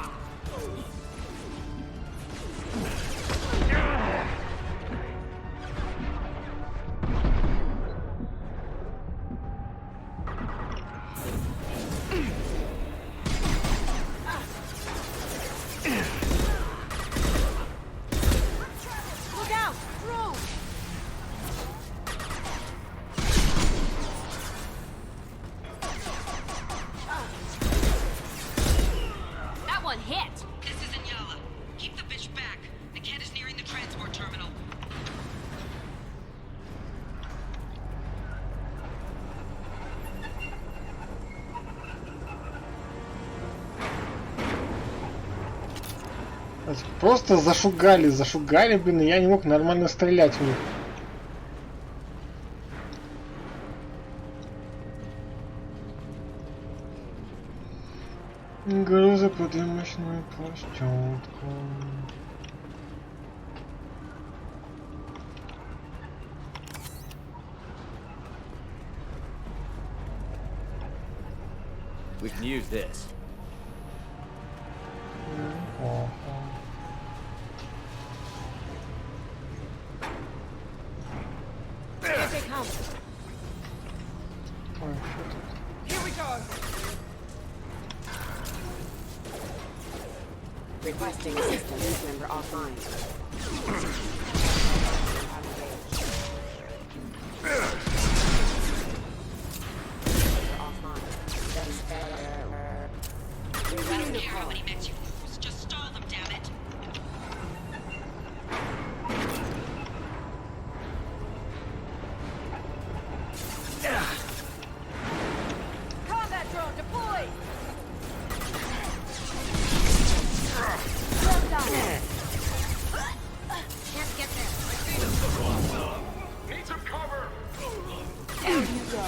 Просто зашугали, блин, и я не мог нормально стрелять в них. Грузоподъемочную площадку. We can use this. Ой, что тут? Here we go. Requesting assistance member offline. I don't care how many mechs you lose. Just stall them, damn it. Combat drone deployed. Can't get there. Need some cover. Down you go.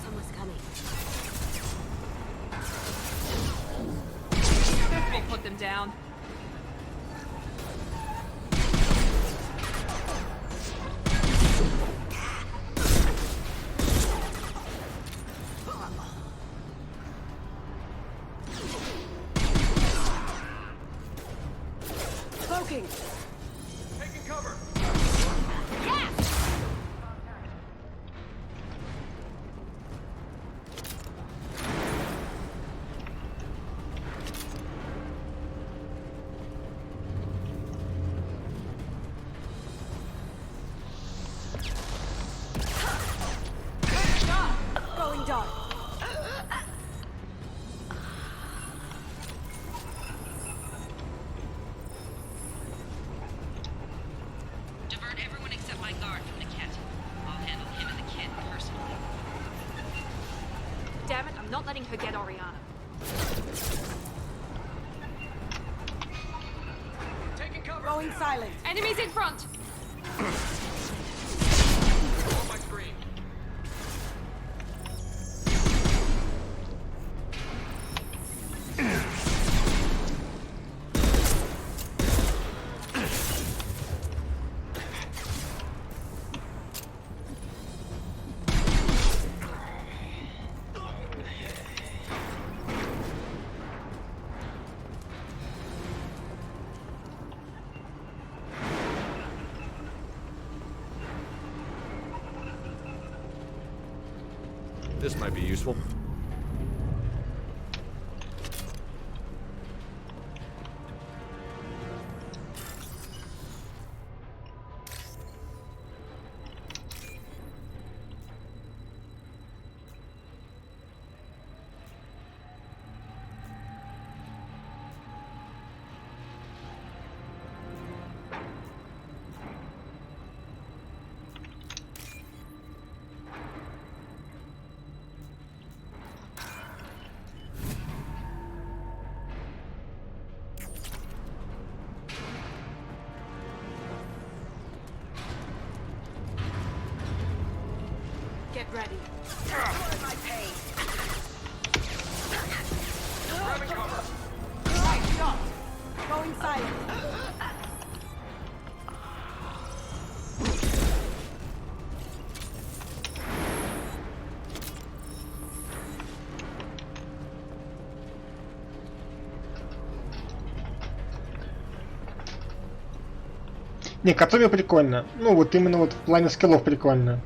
Someone's coming. We'll put them down. Cloaking. Taking cover. Going dark. Divert everyone except my guard from the kit. I'll handle him and the kid personally. Damn it, I'm not letting her get Oriana. Taking cover. Going silent. Enemies in front! On my screen. This might be useful. Get ready. My pain. Grabbing cover. Right shot. Going silent. Не, Катоми прикольно. Ну вот именно вот в плане скиллов прикольно.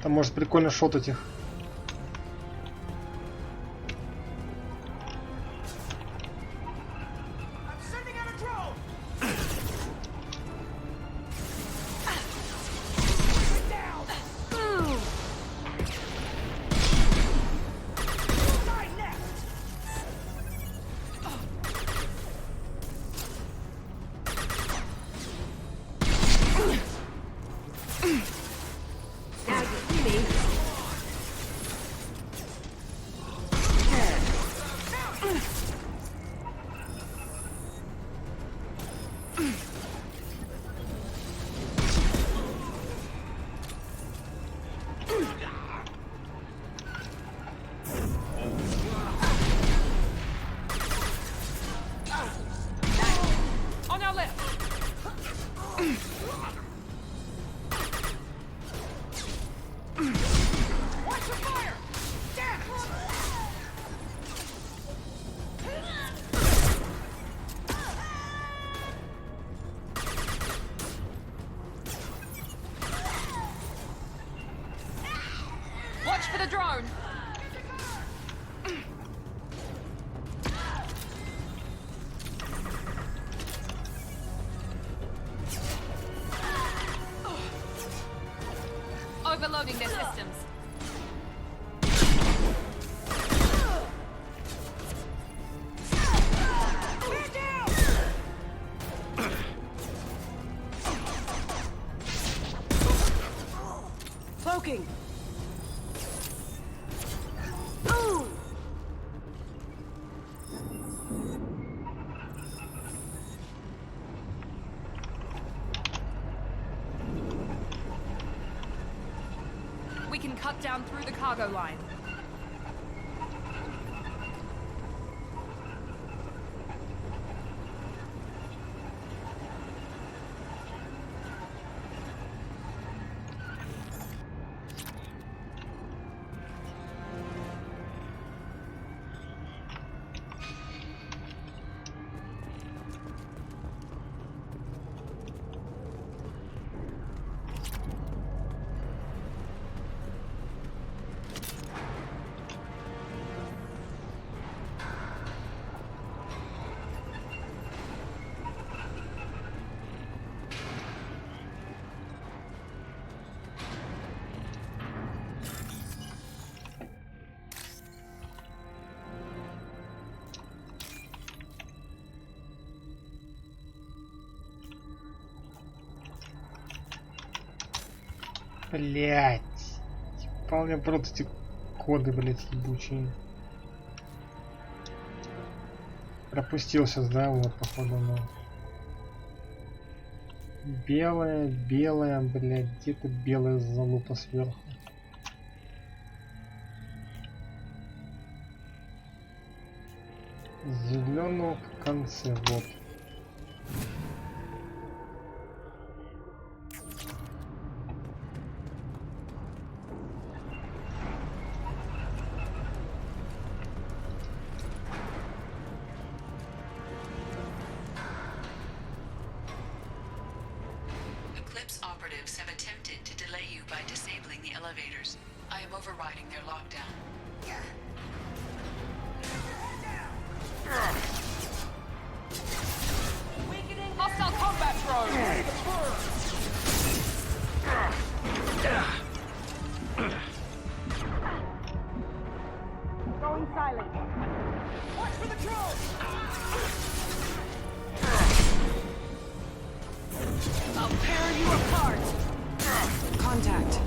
Там может прикольно шотать их. Watch for the drone! Overloading their systems. Cloaking! We can cut down through the cargo line. Блять. Вполне просто эти коды, блять, ебучие. Пропустил сейчас, да, вот, походу, ну. Белая, белая, блять, где-то белая залупа сверху. Зеленого в конце, вот. Eclipse operatives have attempted to delay you by disabling the elevators. I am overriding their lockdown. Hostile combat drone! Going silent. Watch for the drone! I'll tear you apart! Contact.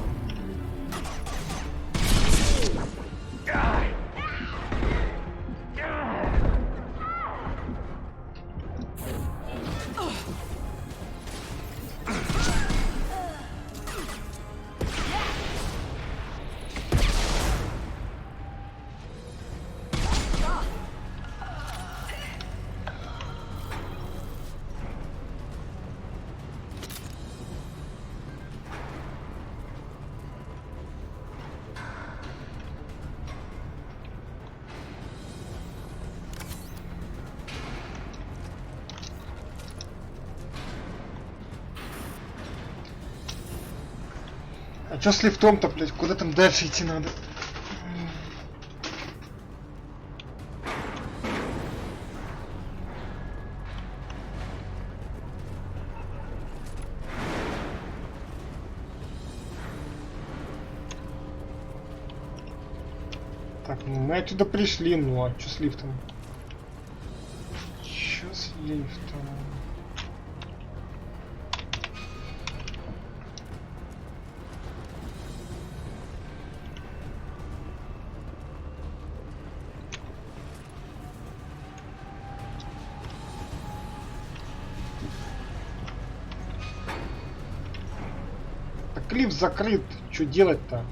А чё с лифтом-то, блять? Куда там дальше идти надо? Так, ну мы отсюда пришли, ну а чё с лифтом? Чё с лифтом? Так лифт закрыт, что делать-то?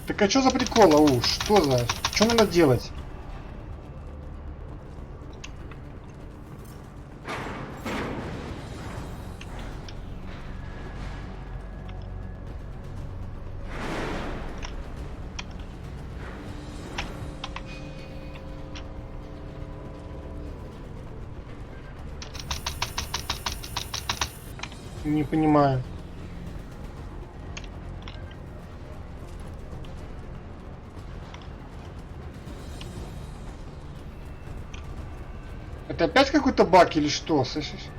Так а что за прикол, ау? Что за? Что надо делать? Не понимаю. Это опять какой-то баг или что? Слышишь?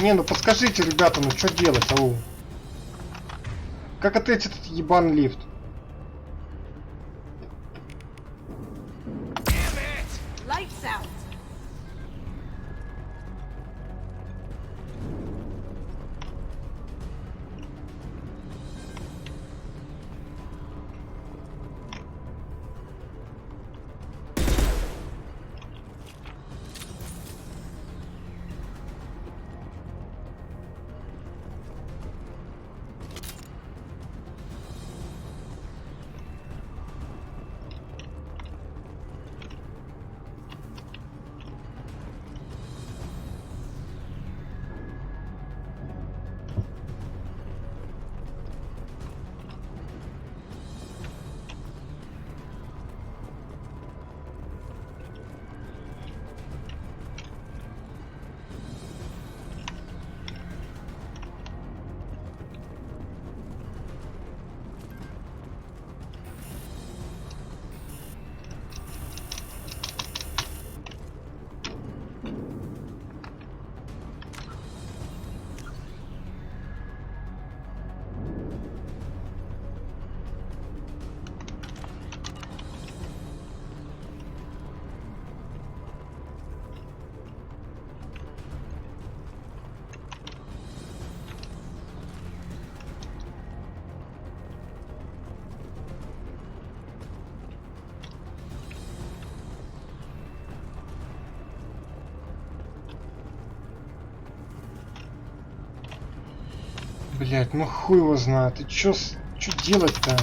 Не, ну подскажите, ребята, ну что делать, ау? Как отойти этот ебаный лифт? Lights out. Блять, ну хуй его знает. Ты чё делать-то?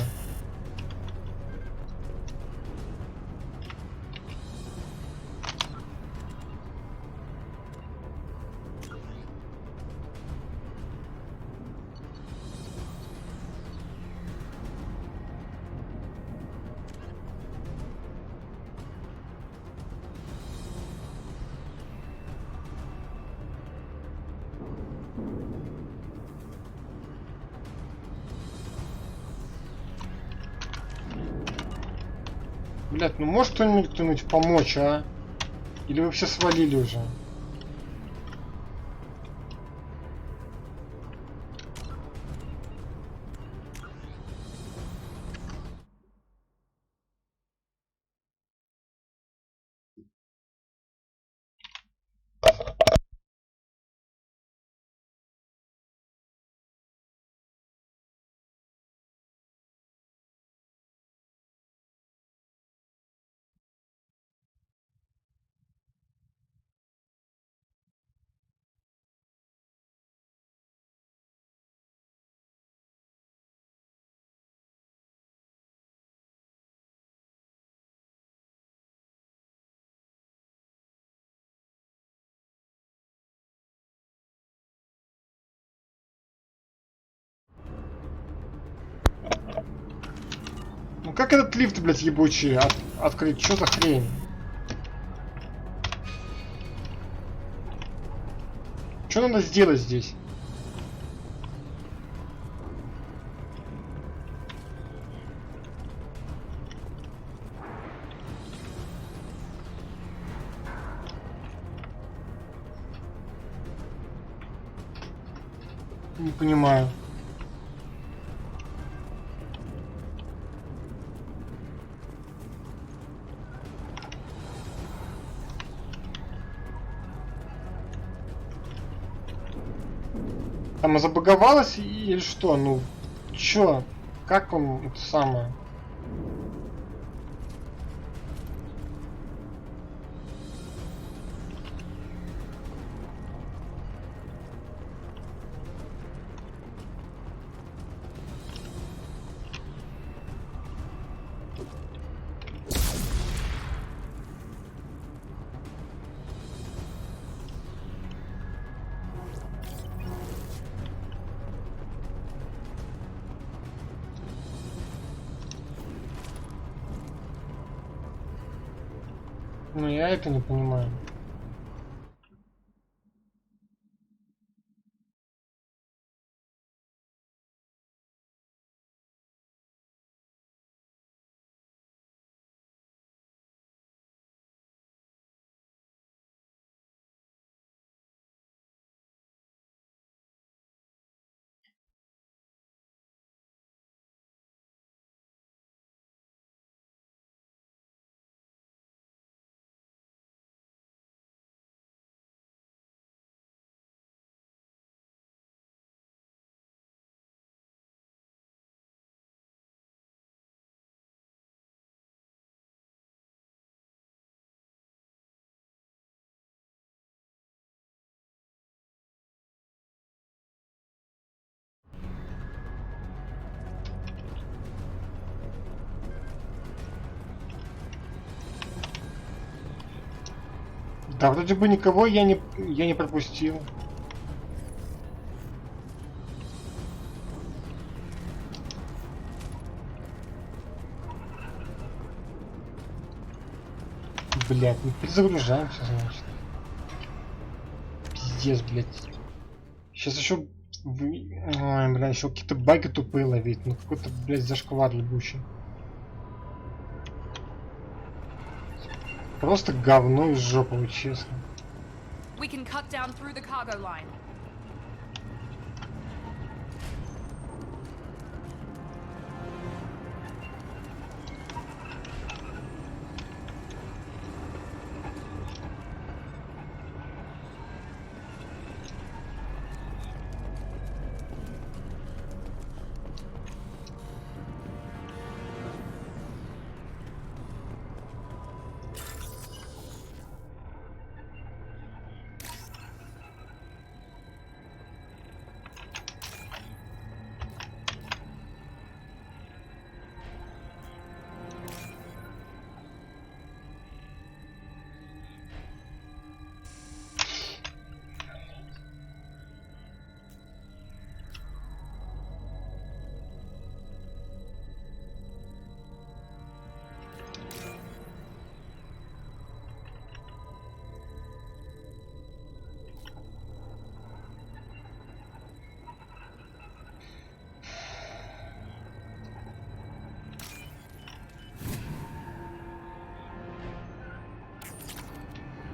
Блять, ну может кто-нибудь помочь, а? Или вы все свалили уже? Ну как этот лифт, блядь, ебучий открыть? Что за хрень? Что надо сделать здесь? Не понимаю. Там забаговалось или что? Ну, чё? Как он это самое? Ну, я это не понимаю. Да, вроде бы никого я не пропустил. Блять, не перезагружаемся, значит. Пиздец, блять. Сейчас еще... Ой, бля, еще какие-то баги тупые ловить. Ну какой-то, блять, зашквар ебучий. Просто говно из жопы, честно. We can cut down through the cargo line.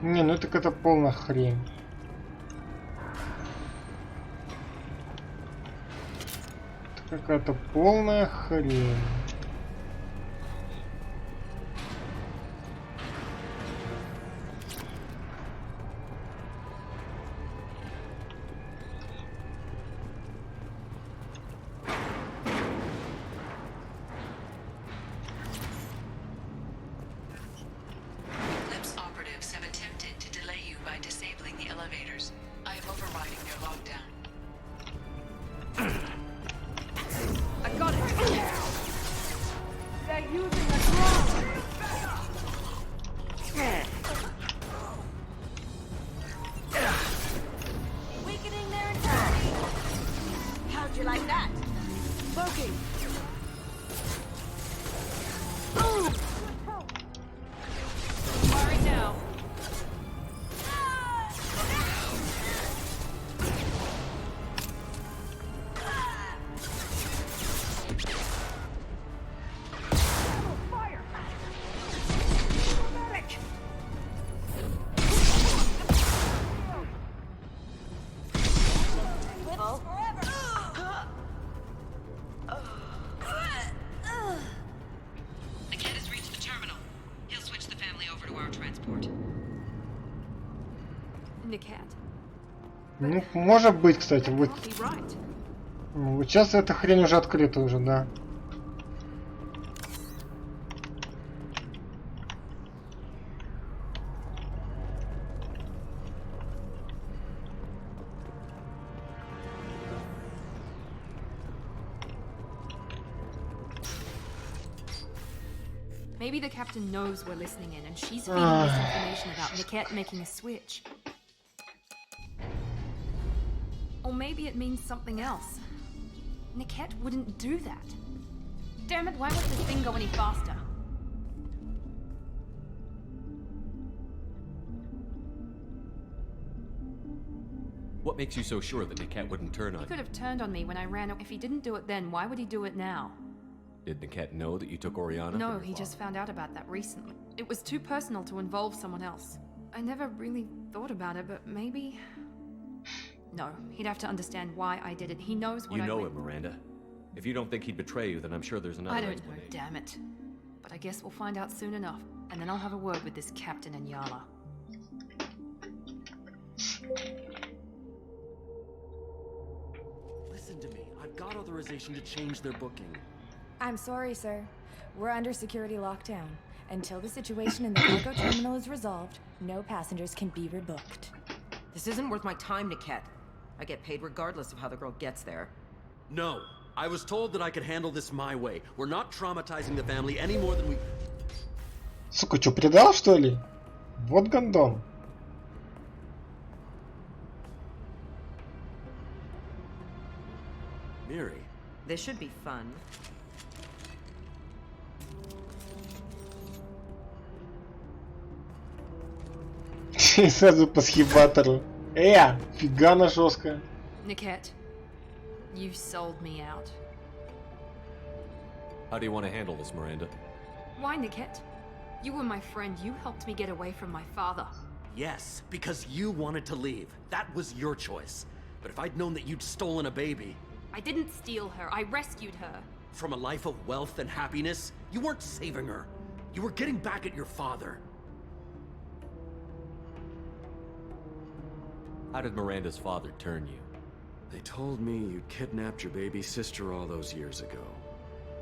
Не, ну это какая-то полная хрень. Это какая-то полная хрень. Ну, может быть, кстати, вот сейчас эта хрень уже открыта уже, да. Maybe the captain knows we're listening in, and she's feeding this information about Niket making a switch. Or maybe it means something else. Niket wouldn't do that. Damn it, why won't this thing go any faster? What makes you so sure that Niket wouldn't turn on He you? could have turned on me when I ran. If he didn't do it then, why would he do it now? Did Niket know that you took Oriana? No, from your he father? just found out about that recently. It was too personal to involve someone else. I never really thought about it, but maybe... No, he'd have to understand why I did it. He knows what You I know went... him, Miranda. If you don't think he'd betray you, then I'm sure there's another I don't know, explanation. damn it. But I guess we'll find out soon enough, and then I'll have a word with this captain and Yala. Listen to me. I've got authorization to change their booking. I'm sorry, sir. We're under security lockdown. Until the situation in the cargo terminal is resolved, no passengers can be rebooked. This isn't worth my time, Niket. I get paid regardless of how the girl gets there. No. I was told that I could handle this my way. We're not traumatizing the family any more than we... Сука, чё, предал, что ли? Вот гондон. Miri. This should be fun. И сразу по схибатору. Фига она жесткая. Niket, you've sold me out. How do you want to handle this, Miranda? Why, Niket? You were my friend. You helped me get away from my father. Yes, because you wanted to leave. That was your choice. But if I'd known that you'd stolen a baby... I didn't steal her. I rescued her. From a life of wealth and happiness, you weren't saving her. You were getting back at your father. How did Miranda's father turn you? They told me you'd kidnapped your baby sister all those years ago.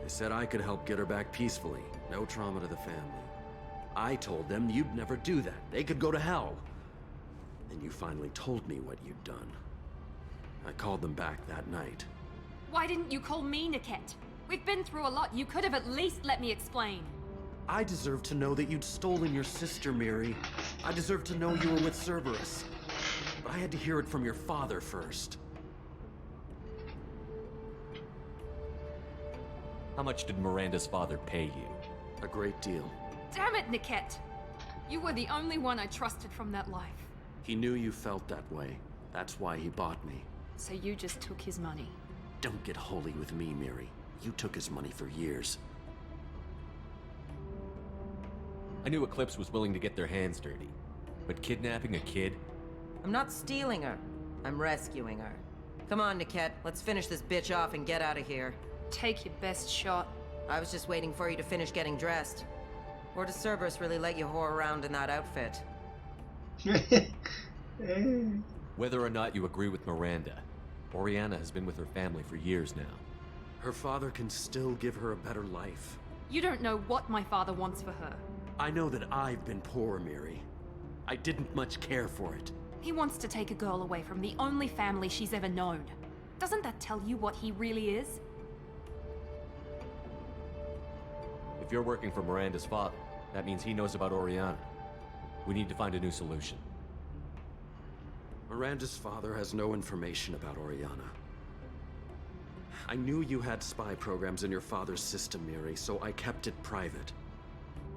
They said I could help get her back peacefully. No trauma to the family. I told them you'd never do that. They could go to hell. Then you finally told me what you'd done. I called them back that night. Why didn't you call me, Niket? We've been through a lot. You could have at least let me explain. I deserve to know that you'd stolen your sister, Miri. I deserve to know you were with Cerberus. But I had to hear it from your father first. How much did Miranda's father pay you? A great deal. Damn it, Niket! You were the only one I trusted from that life. He knew you felt that way. That's why he bought me. So you just took his money. Don't get holy with me, Miri. You took his money for years. I knew Eclipse was willing to get their hands dirty. But kidnapping a kid? I'm not stealing her. I'm rescuing her. Come on, Niket. Let's finish this bitch off and get out of here. Take your best shot. I was just waiting for you to finish getting dressed. Or does Cerberus really let you whore around in that outfit? Whether or not you agree with Miranda, Oriana has been with her family for years now. Her father can still give her a better life. You don't know what my father wants for her. I know that I've been poor, Miri. I didn't much care for it. He wants to take a girl away from the only family she's ever known. Doesn't that tell you what he really is? If you're working for Miranda's father, that means he knows about Oriana. We need to find a new solution. Miranda's father has no information about Oriana. I knew you had spy programs in your father's system, Miri, so I kept it private.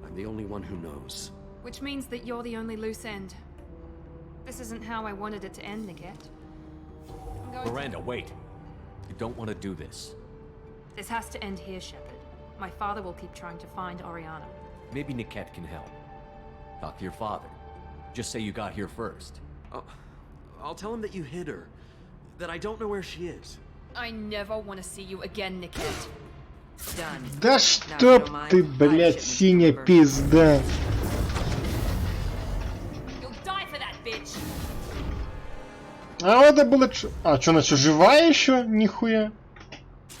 I'm the only one who knows. Which means that you're the only loose end. This isn't how I wanted it to end, Niket. Miranda, wait! You don't want to do this. This has to end here, Shepard. My father will keep trying to find Oriana. Maybe Niket can help. Talk to your father. Just say you got here first. I'll tell him that you hid her. That I don't know where she is. I never want to see you again, Niket. Done. Да чтоб ты, блядь, синяя пизда. You'll die for that, bitch. А это было... А, что, она что, живая еще? Нихуя.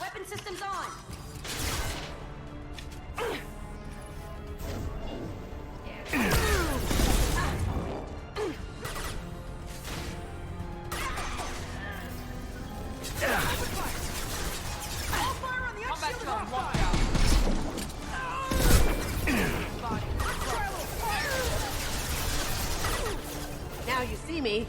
Weapon systems on. Now you see me.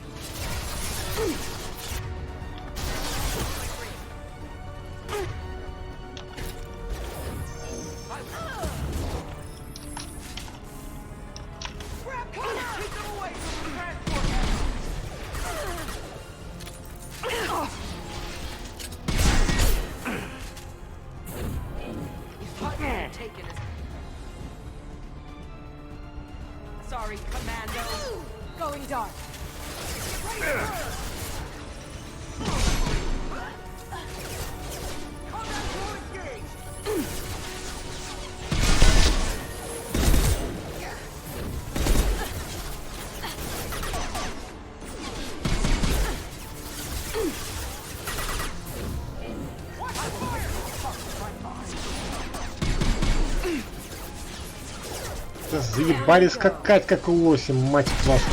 Да заебали скакать, как лоси, мать вашу.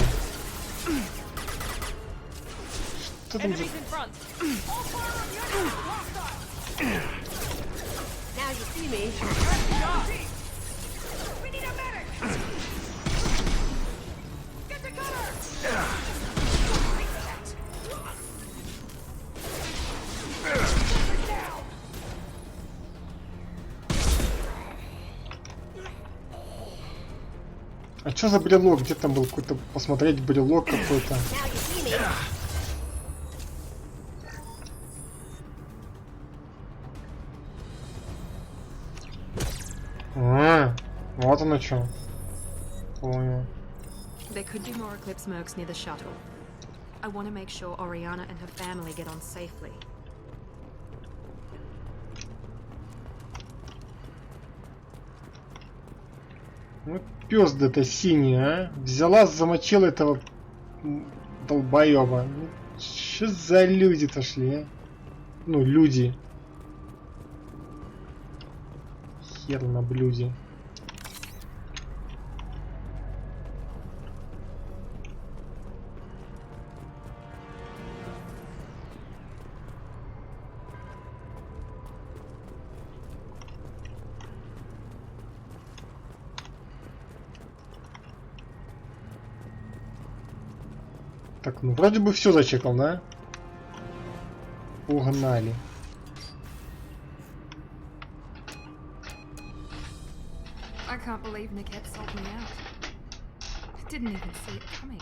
Что там за... Now you see me. We need a medic! Get to cover! А что за брелок? Где там был какой-то посмотреть брелок какой-то? Now you see me. Вот оно что. Понял. There could be more Eclipse mercs near the shuttle. I want to make sure Oriana and her family get on safely. Ну, пёс да-то синий, а? Взяла, замочила этого долбоёба. Ну, что за люди-то шли, а? Ну, люди. Хер на блюде. Так, ну вроде бы все зачекал, да? Погнали. I can't believe Niket sold me out. I didn't even see it coming.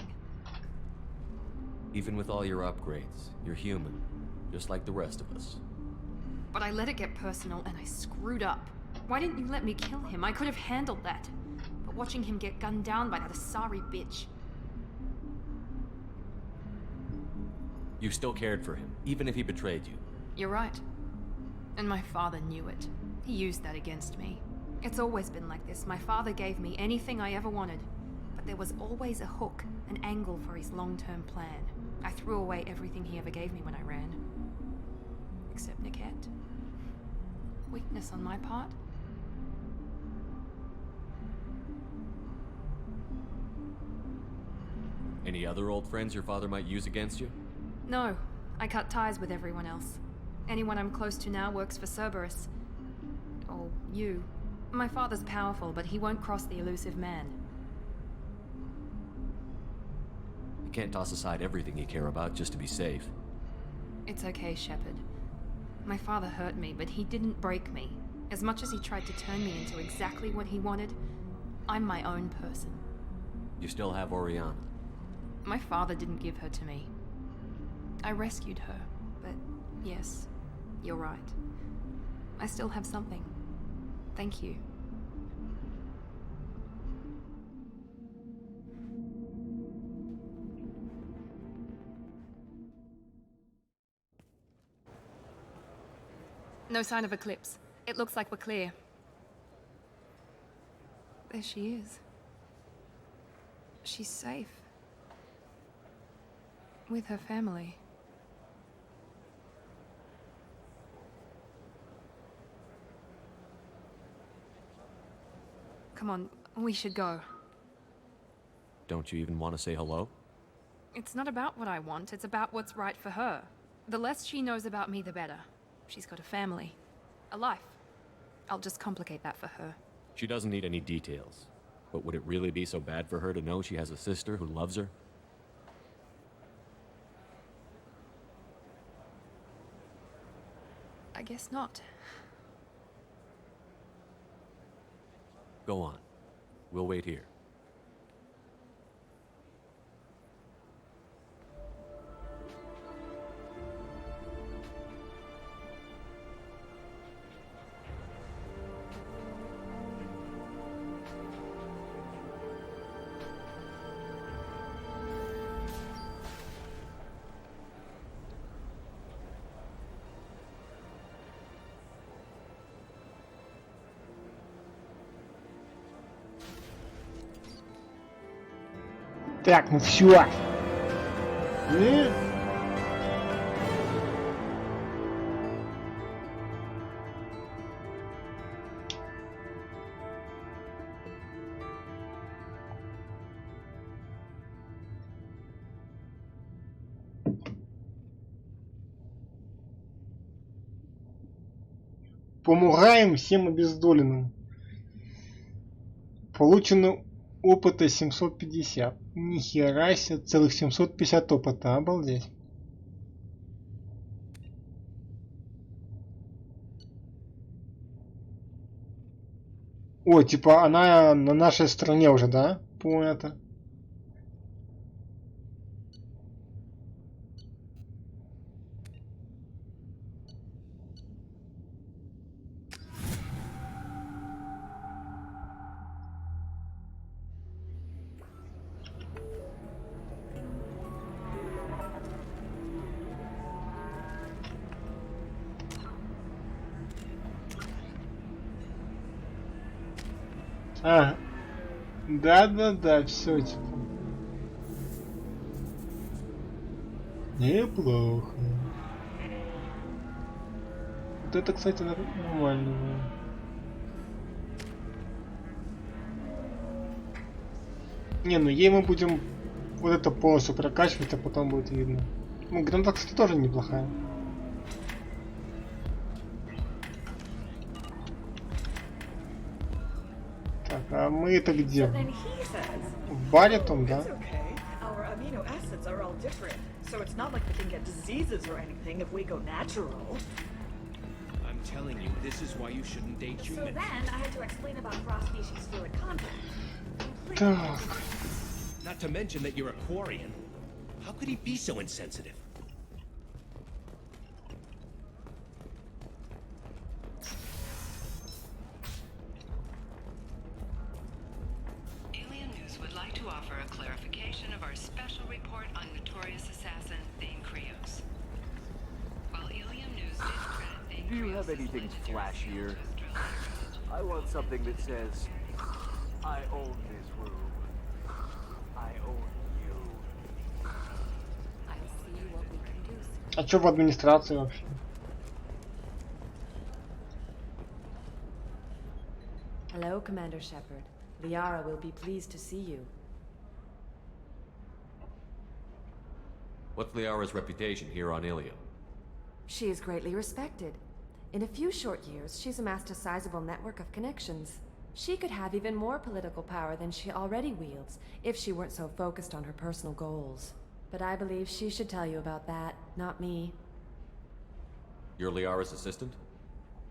Even with all your upgrades, you're human, just like the rest of us. But I let it get personal and I screwed up. Why didn't you let me kill him? I could have handled that. But watching him get gunned down by that Asari bitch. You still cared for him, even if he betrayed you. You're right. And my father knew it. He used that against me. It's always been like this. My father gave me anything I ever wanted. But there was always a hook, an angle for his long-term plan. I threw away everything he ever gave me when I ran. Except Niket. Weakness on my part. Any other old friends your father might use against you? No, I cut ties with everyone else. Anyone I'm close to now works for Cerberus. Or you. My father's powerful, but he won't cross the elusive man. You can't toss aside everything you care about just to be safe. It's okay, Shepard. My father hurt me, but he didn't break me. As much as he tried to turn me into exactly what he wanted, I'm my own person. You still have Oriana. My father didn't give her to me. I rescued her, but yes, you're right. I still have something. Thank you. No sign of Eclipse. It looks like we're clear. There she is. She's safe. With her family. Come on, we should go. Don't you even want to say hello? It's not about what I want, it's about what's right for her. The less she knows about me, the better. She's got a family. A life. I'll just complicate that for her. She doesn't need any details. But would it really be so bad for her to know she has a sister who loves her? I guess not. Go on. We'll wait here. Так, ну все. Помогаем всем обездоленным. Получено опыта 750. Нихера себе, целых 750 опыта, обалдеть. О, типа она на нашей стороне уже, да? Понятно. А, да-да-да, все, типа. Неплохо. Вот это, кстати, нормально. Не, ну ей мы будем вот это полностью прокачивать, а потом будет видно. Ну, граната, кстати, тоже неплохая. Так, а мы это где? В баре том, да? Our amino acids are all different, so it's not like we can get diseases or anything if we go natural. I'm telling you, this is why you shouldn't date So humans. then I had to explain about cross-species fluid contact. Так. Not to mention that you're a Quarian. How could he be so insensitive? Alien News would like to offer a clarification of our special report on notorious assassin Thane Krios. While Alien News did credit Thane Do you have anything flashier? I want something that says, I own this room. I own you. I'll see what we can do. А чё в администрации вообще? Hello, Commander Shepard. Liara will be pleased to see you. What's Liara's reputation here on Ilium? She is greatly respected. In a few short years, she's amassed a sizable network of connections. She could have even more political power than she already wields, if she weren't so focused on her personal goals. But I believe she should tell you about that, not me. You're Liara's assistant?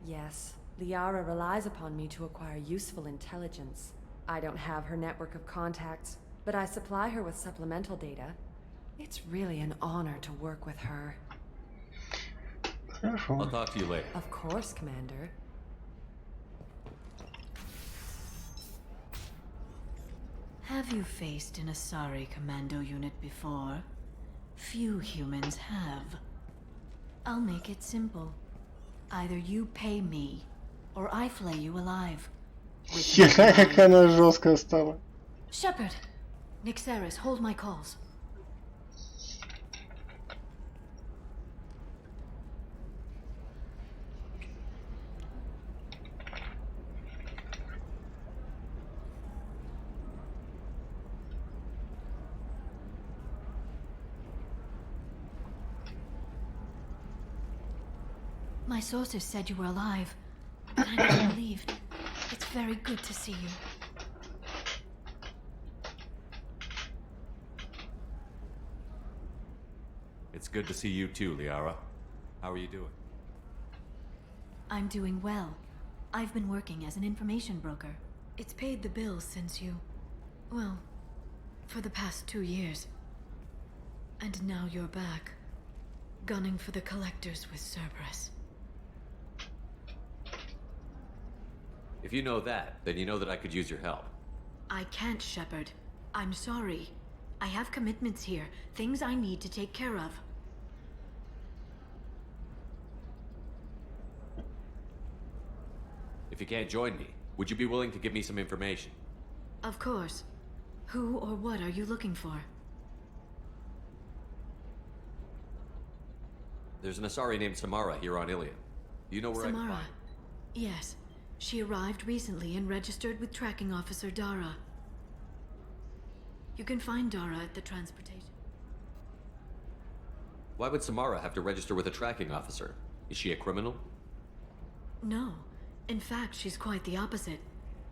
Yes, Liara relies upon me to acquire useful intelligence. I don't have her network of contacts, but I supply her with supplemental data. It's really an honor to work with her. I'll talk to you later. Of course, Commander. Have you faced an Asari commando unit before? Few humans have. I'll make it simple. Either you pay me, or I flay you alive. Хера, как она жесткая стала. Shepard! Nixeris, hold my calls. My sources said you were alive, but I never believed. It's very good to see you. It's good to see you too, Liara. How are you doing? I'm doing well. I've been working as an information broker. It's paid the bills since you... well, for the past 2 years. And now you're back, gunning for the collectors with Cerberus. If you know that, then you know that I could use your help. I can't, Shepard. I'm sorry. I have commitments here, things I need to take care of. If you can't join me, would you be willing to give me some information? Of course. Who or what are you looking for? There's an Asari named Samara here on Ilium. Do you know where I can Samara. find her? Yes. She arrived recently and registered with Tracking Officer Dara. You can find Dara at the transportation. Why would Samara have to register with a tracking officer? Is she a criminal? No. In fact, she's quite the opposite.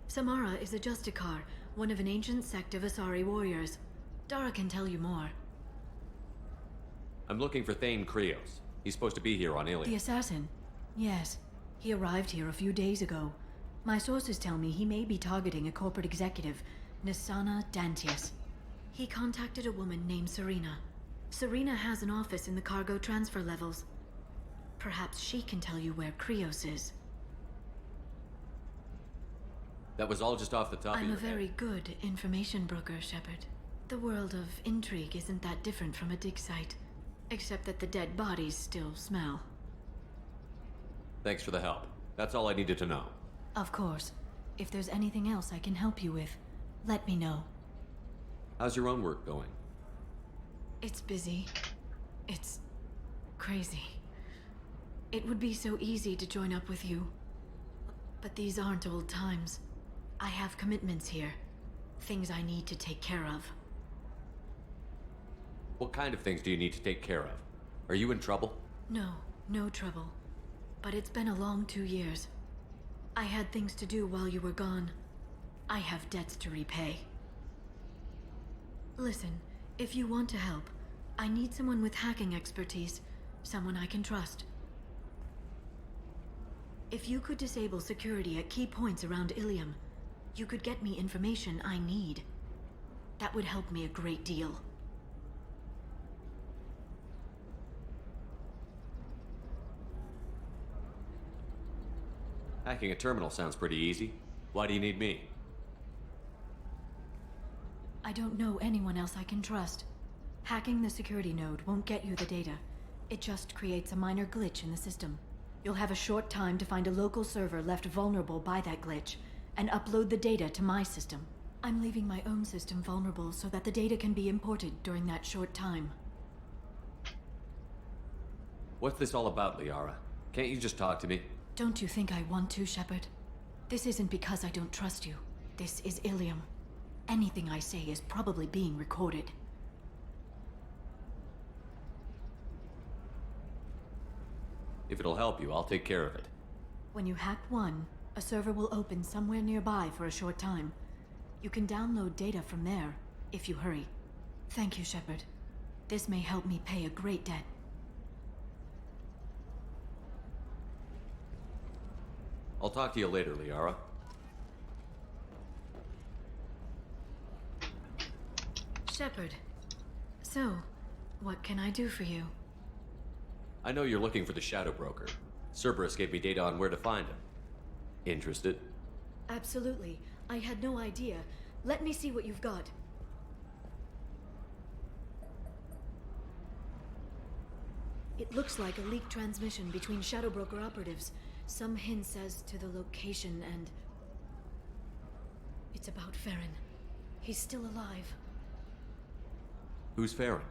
Samara is a Justicar, one of an ancient sect of Asari warriors. Dara can tell you more. I'm looking for Thane Krios. He's supposed to be here on Ilium. The assassin? Yes. He arrived here a few days ago. My sources tell me he may be targeting a corporate executive, Nisana Dantius. He contacted a woman named Serena. Serena has an office in the cargo transfer levels. Perhaps she can tell you where Krios is. That was all just off the top of I'm your a head. very good information broker, Shepard. The world of intrigue isn't that different from a dig site, except that the dead bodies still smell. Thanks for the help. That's all I needed to know. Of course. If there's anything else I can help you with, let me know. How's your own work going? It's busy. It's crazy. It would be so easy to join up with you. But these aren't old times. I have commitments here. Things I need to take care of. What kind of things do you need to take care of? Are you in trouble? No, no trouble. But it's been a long 2 years. I had things to do while you were gone. I have debts to repay. Listen, if you want to help, I need someone with hacking expertise. Someone I can trust. If you could disable security at key points around Ilium, you could get me information I need. That would help me a great deal. Hacking a terminal sounds pretty easy. Why do you need me? I don't know anyone else I can trust. Hacking the security node won't get you the data. It just creates a minor glitch in the system. You'll have a short time to find a local server left vulnerable by that glitch, and upload the data to my system. I'm leaving my own system vulnerable so that the data can be imported during that short time. What's this all about, Liara? Can't you just talk to me? Don't you think I want to, Shepard? This isn't because I don't trust you. This is Ilium. Anything I say is probably being recorded. If it'll help you, I'll take care of it. When you hack one, a server will open somewhere nearby for a short time. You can download data from there, if you hurry. Thank you, Shepard. This may help me pay a great debt. I'll talk to you later, Liara. Shepard. So, what can I do for you? I know you're looking for the Shadow Broker. Cerberus gave me data on where to find him. Interested? Absolutely. I had no idea. Let me see what you've got. It looks like a leaked transmission between Shadow Broker operatives. Some hints as to the location and... It's about Farron. He's still alive. Who's Farron?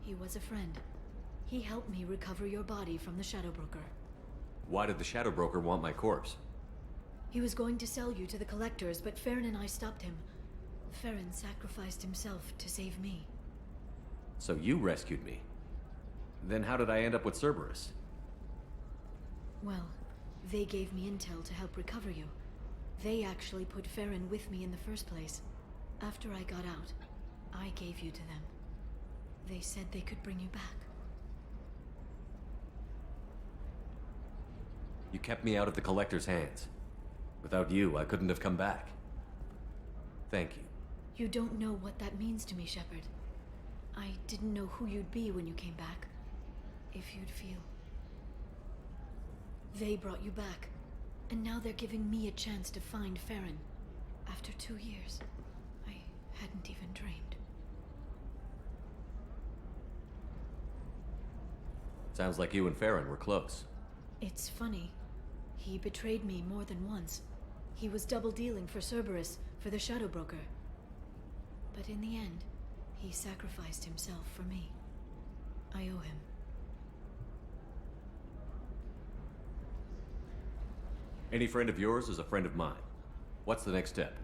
He was a friend. He helped me recover your body from the Shadow Broker. Why did the Shadow Broker want my corpse? He was going to sell you to the collectors, but Farron and I stopped him. Farron sacrificed himself to save me. So you rescued me. Then how did I end up with Cerberus? Well, they gave me intel to help recover you. They actually put Farron with me in the first place. After I got out, I gave you to them. They said they could bring you back. You kept me out of the Collector's hands. Without you, I couldn't have come back. Thank you. You don't know what that means to me, Shepard. I didn't know who you'd be when you came back. If you'd feel. They brought you back, and now they're giving me a chance to find Farron. After 2 years, I hadn't even dreamed. Sounds like you and Farron were close. It's funny. He betrayed me more than once. He was double dealing for Cerberus, for the Shadow Broker. But in the end, he sacrificed himself for me. I owe him. Any friend of yours is a friend of mine. What's the next step?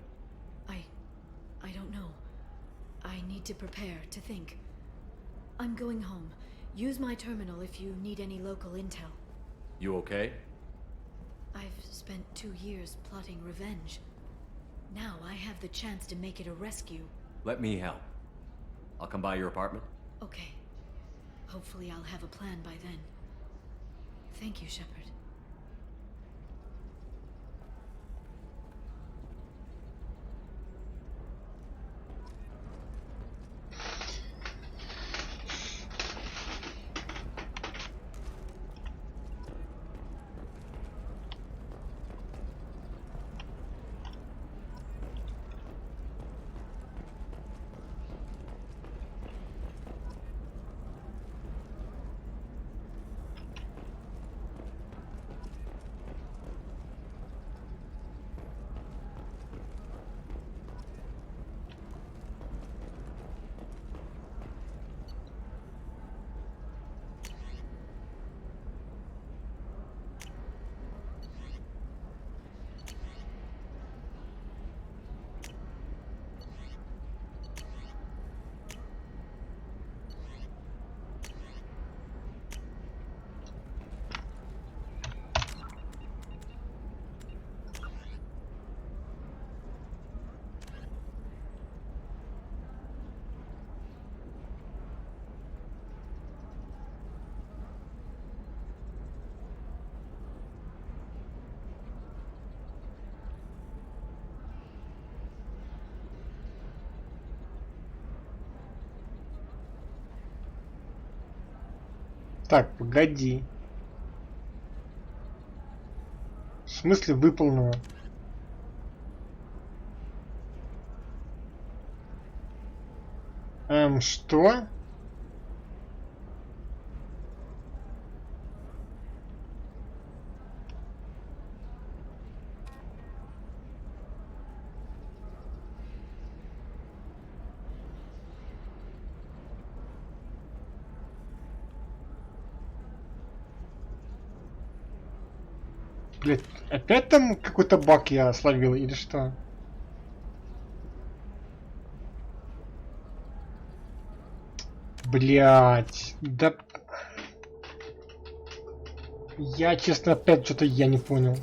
I don't know. I need to prepare, to think. I'm going home. Use my terminal if you need any local intel. You okay? I've spent 2 years plotting revenge. Now I have the chance to make it a rescue. Let me help. I'll come by your apartment. Okay. Hopefully I'll have a plan by then. Thank you, Shepard. Так, погоди. В смысле выполнено? Что? Блять, опять там какой-то баг я словил или что? Блять, да... Я, честно, опять что-то я не понял.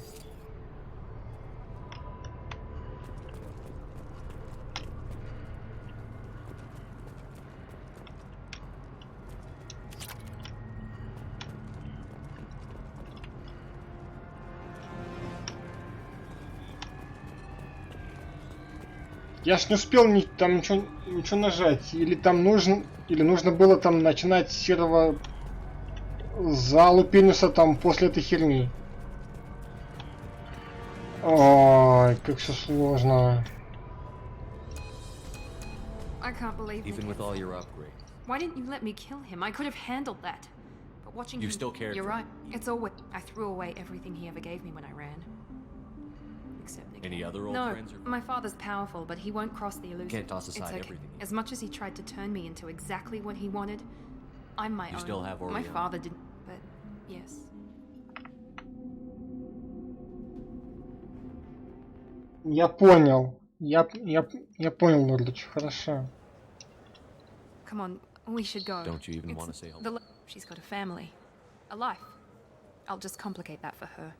Я ж не успел там ничего нажать. Или там нужно было там начинать с серого залу Пениуса там после этой херни. Ой, как все сложно. I can't believe Even with all your upgrades. Why didn't you let me kill him? I could have handled that. But watching You him... still cared You're for right. It's all what... I threw away everything he ever gave me when I ran. Except Nick. Any other old No, friends? Or... my father's powerful, but he won't cross the illusion. Can't toss aside it's okay. everything. As much as he tried to turn me into exactly what he wanted, I'm my own. You still have My Orion. father didn't, but yes. Я понял. Я понял, Норлич, хорошо. Come on, we should go. Don't you even want to say hello? She's got a family, a life. I'll just complicate that for her.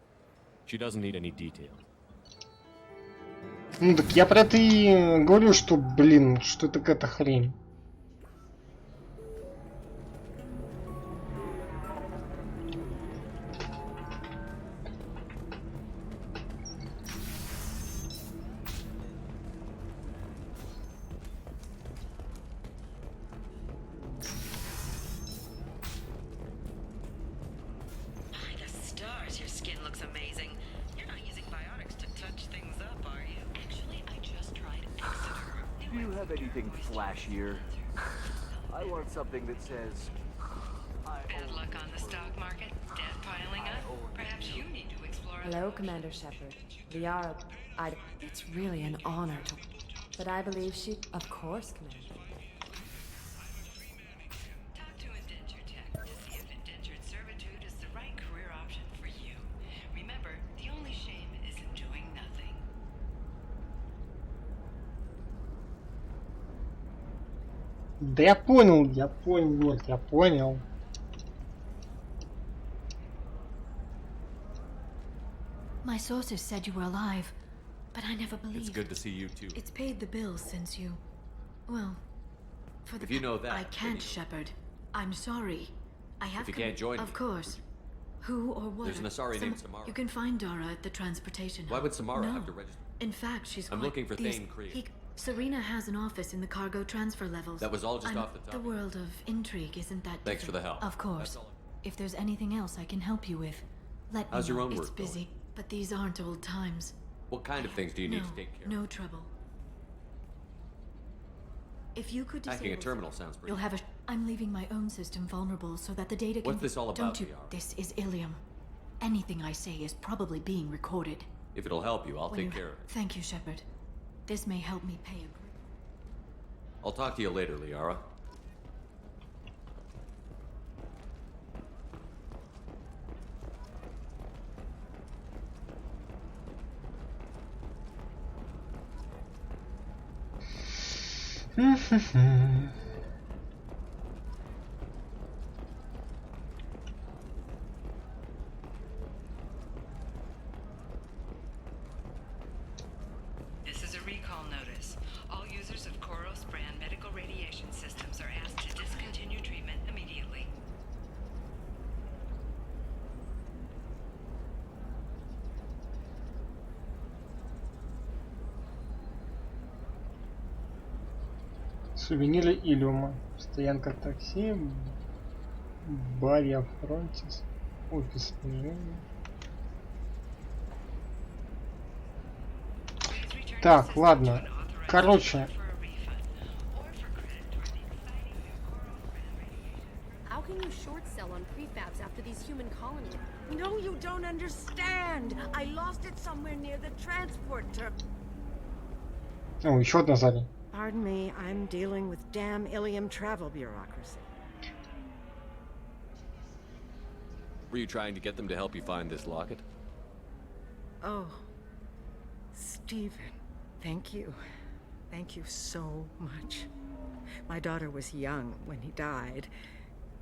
She doesn't need any details. Ну так я про это и говорю, что, блин, что это какая-то хрень. Do you have anything flashier? I want something that says... Bad luck on the stock market? Debt piling up? Perhaps you need to explore... Hello, Commander Shepard. Liara, It's really an honor to... But I believe she... Of course, Commander. Talk to Indenture Tech to see if indentured servitude is the right career option for you. Remember, the only shame is in doing nothing. Да я понял, нет, я понял. My sources said you were alive, but I never believed. It's good to see you too. It's paid the bills since you... Well, for the... If you know that... I can't, Shepard. I'm sorry. I have If you can't join Of me, course. Who or what? There's an Asari named Samara. You can find Dara at the transportation hub. Why would Samara No. have to register? In fact, she's I'm quite... looking for these- Thane Cree. Serena has an office in the cargo transfer levels. That was all just I'm- off the top. The world of intrigue isn't that Thanks for the different. help. Of course. That's all If there's anything else I can help you with, let me How's your know. own It's work busy, going? but these aren't old times. What kind of things do you need to take care of? No trouble. If you could Hacking a disable- terminal sounds pretty... You'll have a... I'm leaving my own system vulnerable so that the data can... What's this all about, Don't you... Liara? This is Ilium. Anything I say is probably being recorded. If it'll help you, I'll When take you- care of it. Thank you, Shepard. This may help me pay a... I'll talk to you later, Liara. This is a recall notice. All users of Koros brand medical radiation systems are asked to discontinue treatment immediately. Сувениры Илюма. Стоянка такси. Барья Фронтис. Офис снижения. Так, ладно. Короче, How can you short sell on prefabs after these human colonies? No, you don't understand. I lost it somewhere near the transport terminal. о, еще одна сзади. Pardon me, I'm dealing with damn Ilium travel bureaucracy. Were you trying to get them to help you find this locket? Oh, Stephen, thank you. Thank you so much. My daughter was young when he died.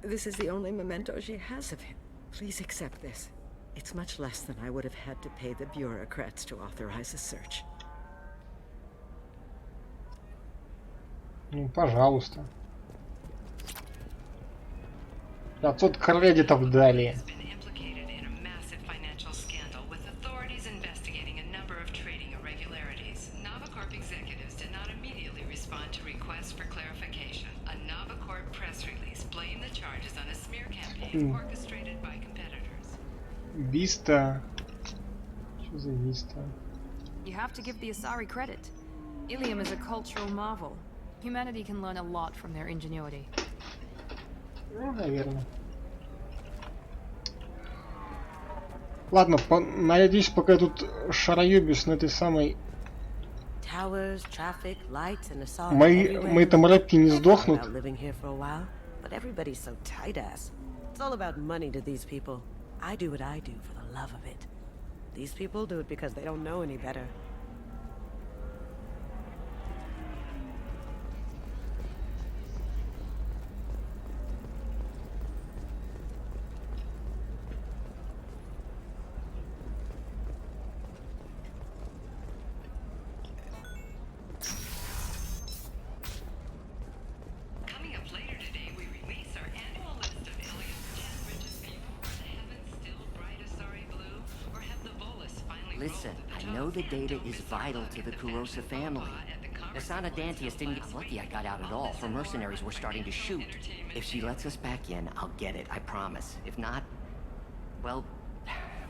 This is the only memento she has of him. Please accept this. It's much less than I would have had to pay the bureaucrats to authorize a search. Ну, пожалуйста. 500 кредитов дали. Implicated in a massive financial scandal with authorities investigating a number of trading irregularities. Novacorp executives did not immediately respond to requests for clarification. A Novacorp press release blamed the charges on a smear campaign orchestrated by competitors. Виста. Что за Виста? You have to give the Asari credit. Ilium is a cultural marvel. Humanity can learn a lot from their ingenuity. Ну, наверное. Ладно, надеюсь, пока я тут шароебюсь на этой самой... Towers, traffic, lights, and Asari Мои там рабки не сдохнут. About living here for a while, but everybody's so tight-ass. It's all about money to these people. I do what I do for the love of it. These people do it because they don't know any better. Coming up later today, we release our annual list of Ilium's 10 richest people. Are the heavens still bright Asari blue, or have the Volus finally Listen, I know the data is vital to the Kurosa family. Asana Dantius didn't get lucky I got out at all. Her mercenaries were starting to shoot. If she lets us back in, I'll get it, I promise. If not, well,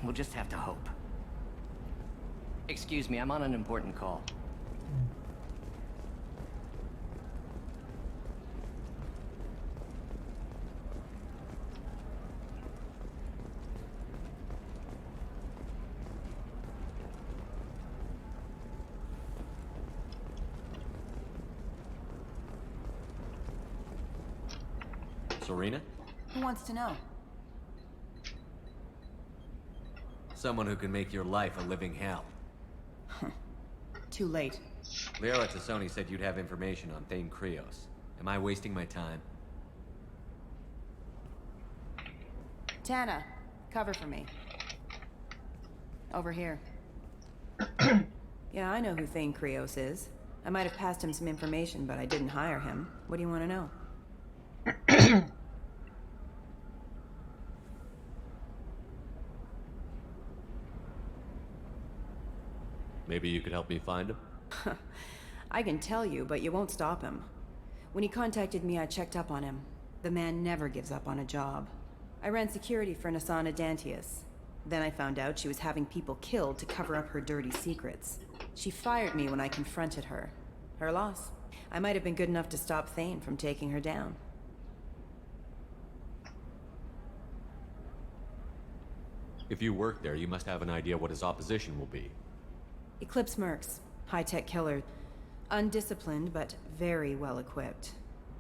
we'll just have to hope. Excuse me, I'm on an important call. Serena? Who wants to know? Someone who can make your life a living hell. Too late. Liara Tassoni said you'd have information on Thane Krios. Am I wasting my time? Tana, cover for me. Over here. Yeah, I know who Thane Krios is. I might have passed him some information, but I didn't hire him. What do you want to know? Maybe you could help me find him? I can tell you, but you won't stop him. When he contacted me, I checked up on him. The man never gives up on a job. I ran security for Nasana Dantius. Then I found out she was having people killed to cover up her dirty secrets. She fired me when I confronted her. Her loss. I might have been good enough to stop Thane from taking her down. If you work there, you must have an idea what his opposition will be. Eclipse mercs. High-tech killer. Undisciplined, but very well-equipped.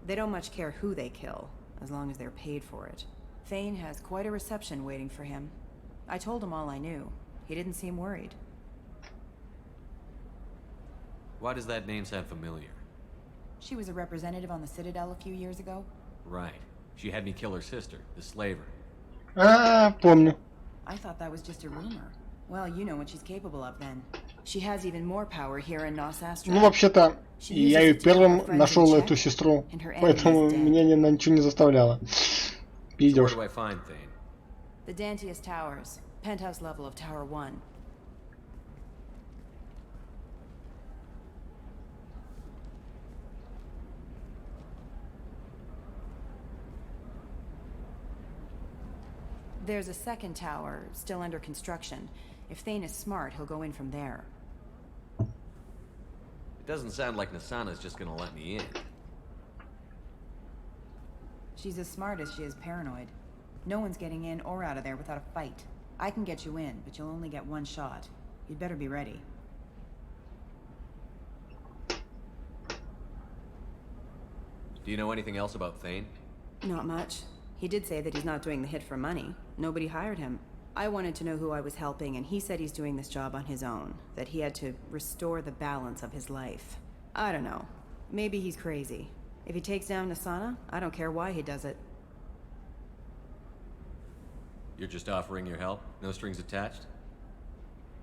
They don't much care who they kill, as long as they're paid for it. Thane has quite a reception waiting for him. I told him all I knew. He didn't seem worried. Why does that name sound familiar? She was a representative on the Citadel a few years ago. Right. She had me kill her sister, the slaver. Помню. I thought that was just a rumor. Well, you know what she's capable of then. She has even more power here in Nos Astra. Ну, вообще-то, я ее первым нашел, эту сестру, поэтому меня на ничего не заставляло. Пиздёж. So where do I find Thane? The Dantius Towers. Penthouse level of Tower 1. There's a second tower, still under construction. If Thane is smart, he'll go in from there. It doesn't sound like Nasana's just gonna let me in. She's as smart as she is paranoid. No one's getting in or out of there without a fight. I can get you in, but you'll only get one shot. You'd better be ready. Do you know anything else about Thane? Not much. He did say that he's not doing the hit for money. Nobody hired him. I wanted to know who I was helping, and he said he's doing this job on his own. That he had to restore the balance of his life. I don't know. Maybe he's crazy. If he takes down Nasana, I don't care why he does it. You're just offering your help? No strings attached?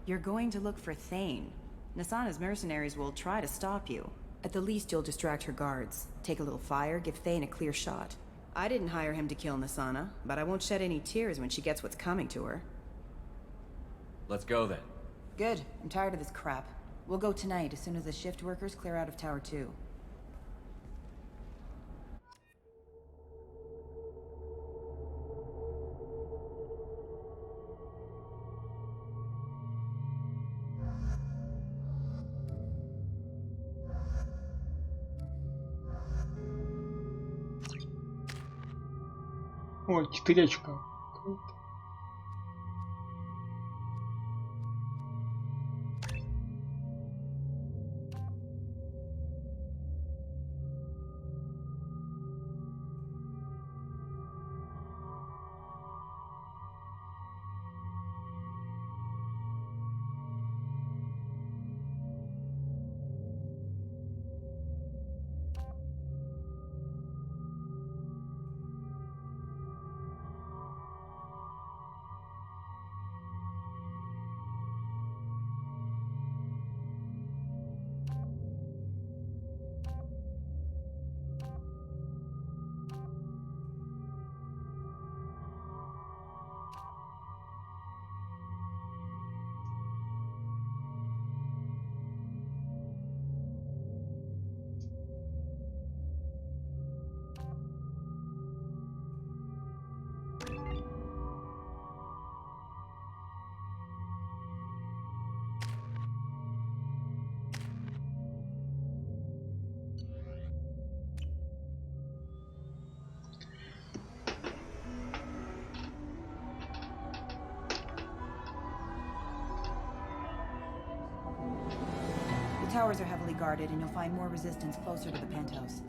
You're going to look for Thane. Nasana's mercenaries will try to stop you. At the least, you'll distract her guards. Take a little fire, give Thane a clear shot. I didn't hire him to kill Nasana, but I won't shed any tears when she gets what's coming to her. Let's go then. Good. I'm tired of this crap. We'll go tonight as soon as the shift workers clear out of Tower 2. Ой, 4 очка. Круто. The towers are heavily guarded, and you'll find more resistance closer to the penthouse.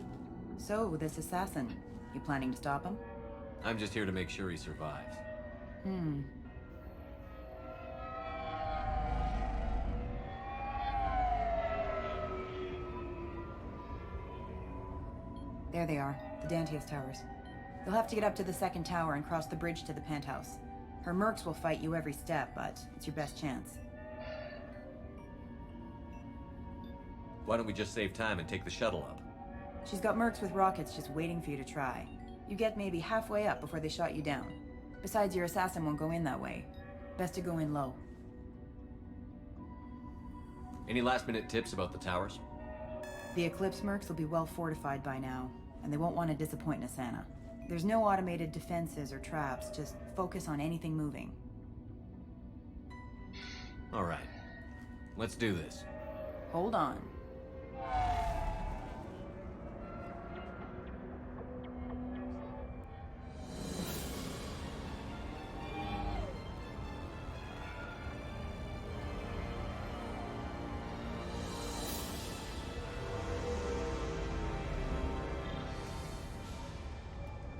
So, this assassin, you planning to stop him? I'm just here to make sure he survives. There they are, the Dantius Towers. You'll have to get up to the second tower and cross the bridge to the penthouse. Her mercs will fight you every step, but it's your best chance. Why don't we just save time and take the shuttle up? She's got mercs with rockets just waiting for you to try. You get maybe halfway up before they shot you down. Besides, your assassin won't go in that way. Best to go in low. Any last-minute tips about the towers? The Eclipse mercs will be well fortified by now, and they won't want to disappoint Nasana. There's no automated defenses or traps, just focus on anything moving. All right. Let's do this. Hold on.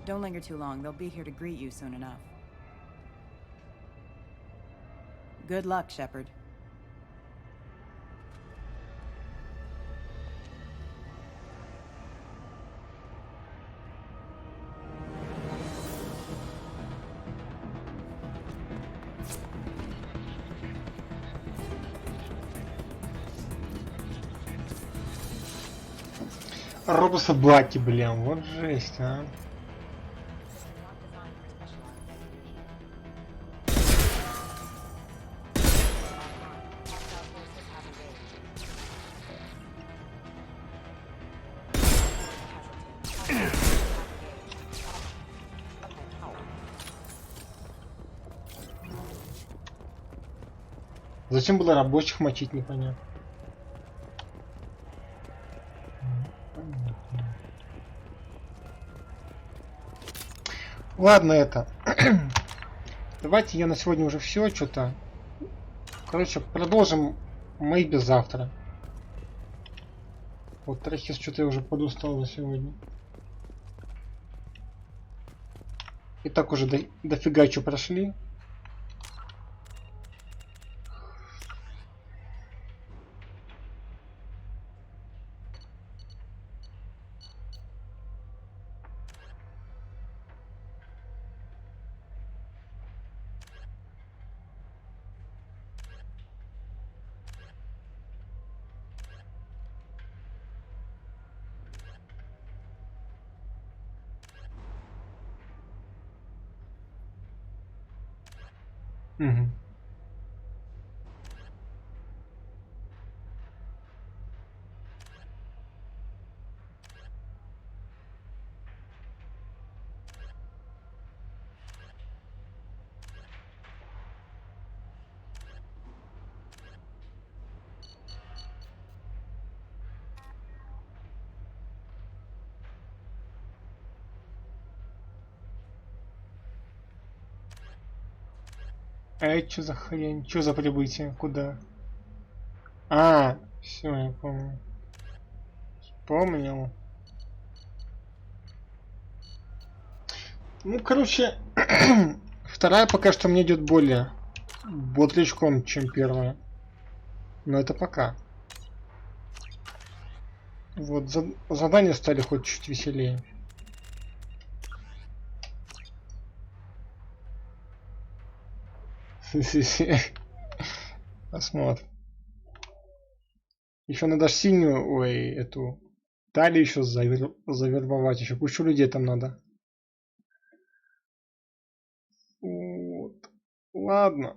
Don't linger too long. They'll be here to greet you soon enough. Good luck, Shepard. Робособаки, блин, вот жесть, а. Зачем было рабочих мочить, непонятно. Ладно, это. Давайте я на сегодня уже все, что-то. Короче, продолжим maybe завтра. Вот Трехис, что-то я уже подустал за сегодня. И так уже дофига что прошли. Угу. А это что за хрень? Что за прибытие? Куда? А, все, я помню. Вспомнил. Ну, короче, вторая пока что мне идет более бодрячком, чем первая. Но это пока. Вот, задания стали хоть чуть веселее. Посмотрим. Еще надо синюю, ой, эту талию еще завербовать. Еще кучу людей там надо. Вот. Ладно.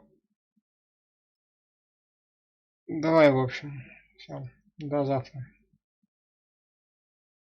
Давай, в общем. Все. До завтра.